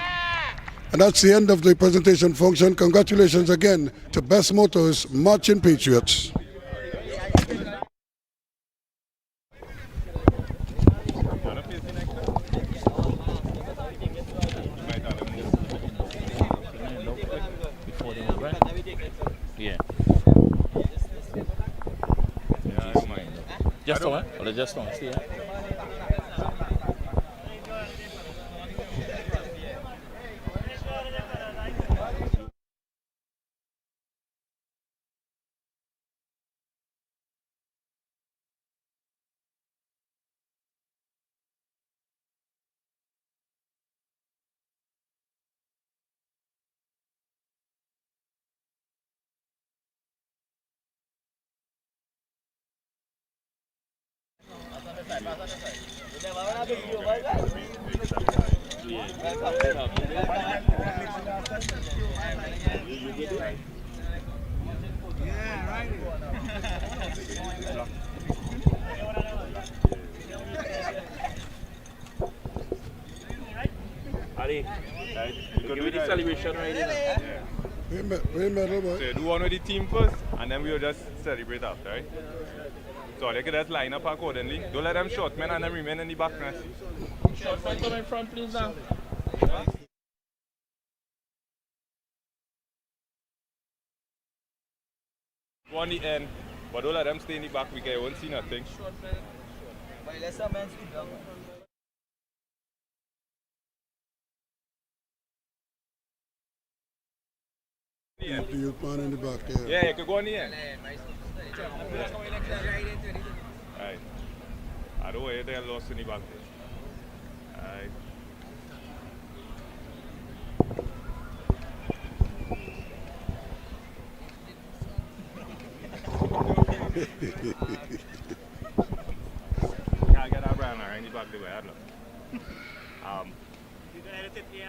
And that's the end of the presentation function. Congratulations again to Bess Motors Marchin Patriots. Yeah. Just one? Or just one? See, yeah. Ali, you can do the celebration right now. Medal, boy. So you do one with the team first, and then we'll just celebrate after, right? So they can just line up accordingly. Don't let them short men and them remain in the back nest. Short man come in front, please now. Go on the end, but don't let them stay in the back. We won't see nothing. The youth man in the back there. Yeah, you can go on the end. Alright. I don't want you to lost in the back there. Alright. Can't get that brand around the back the way I look.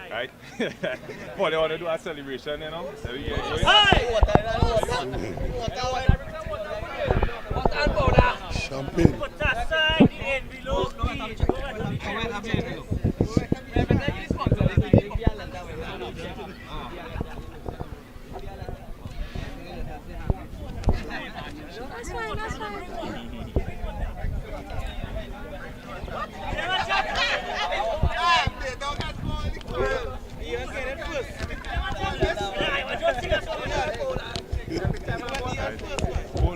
Right? Paul, they want to do a celebration, you know? So Champagne. That's fine.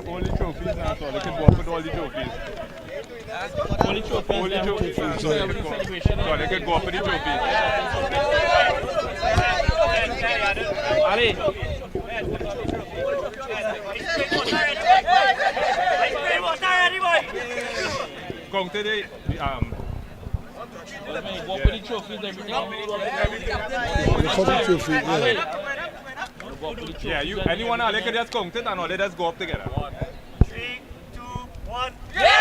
All the trophies now, so they can go up with all the trophies. Only trophies. All the trophies now, so they can go up with the trophies. Ali. Come to the Go up with the trophies, everything. yeah, you anyone they can just count it and all they just go up together. 3, 2, 1. Yeah!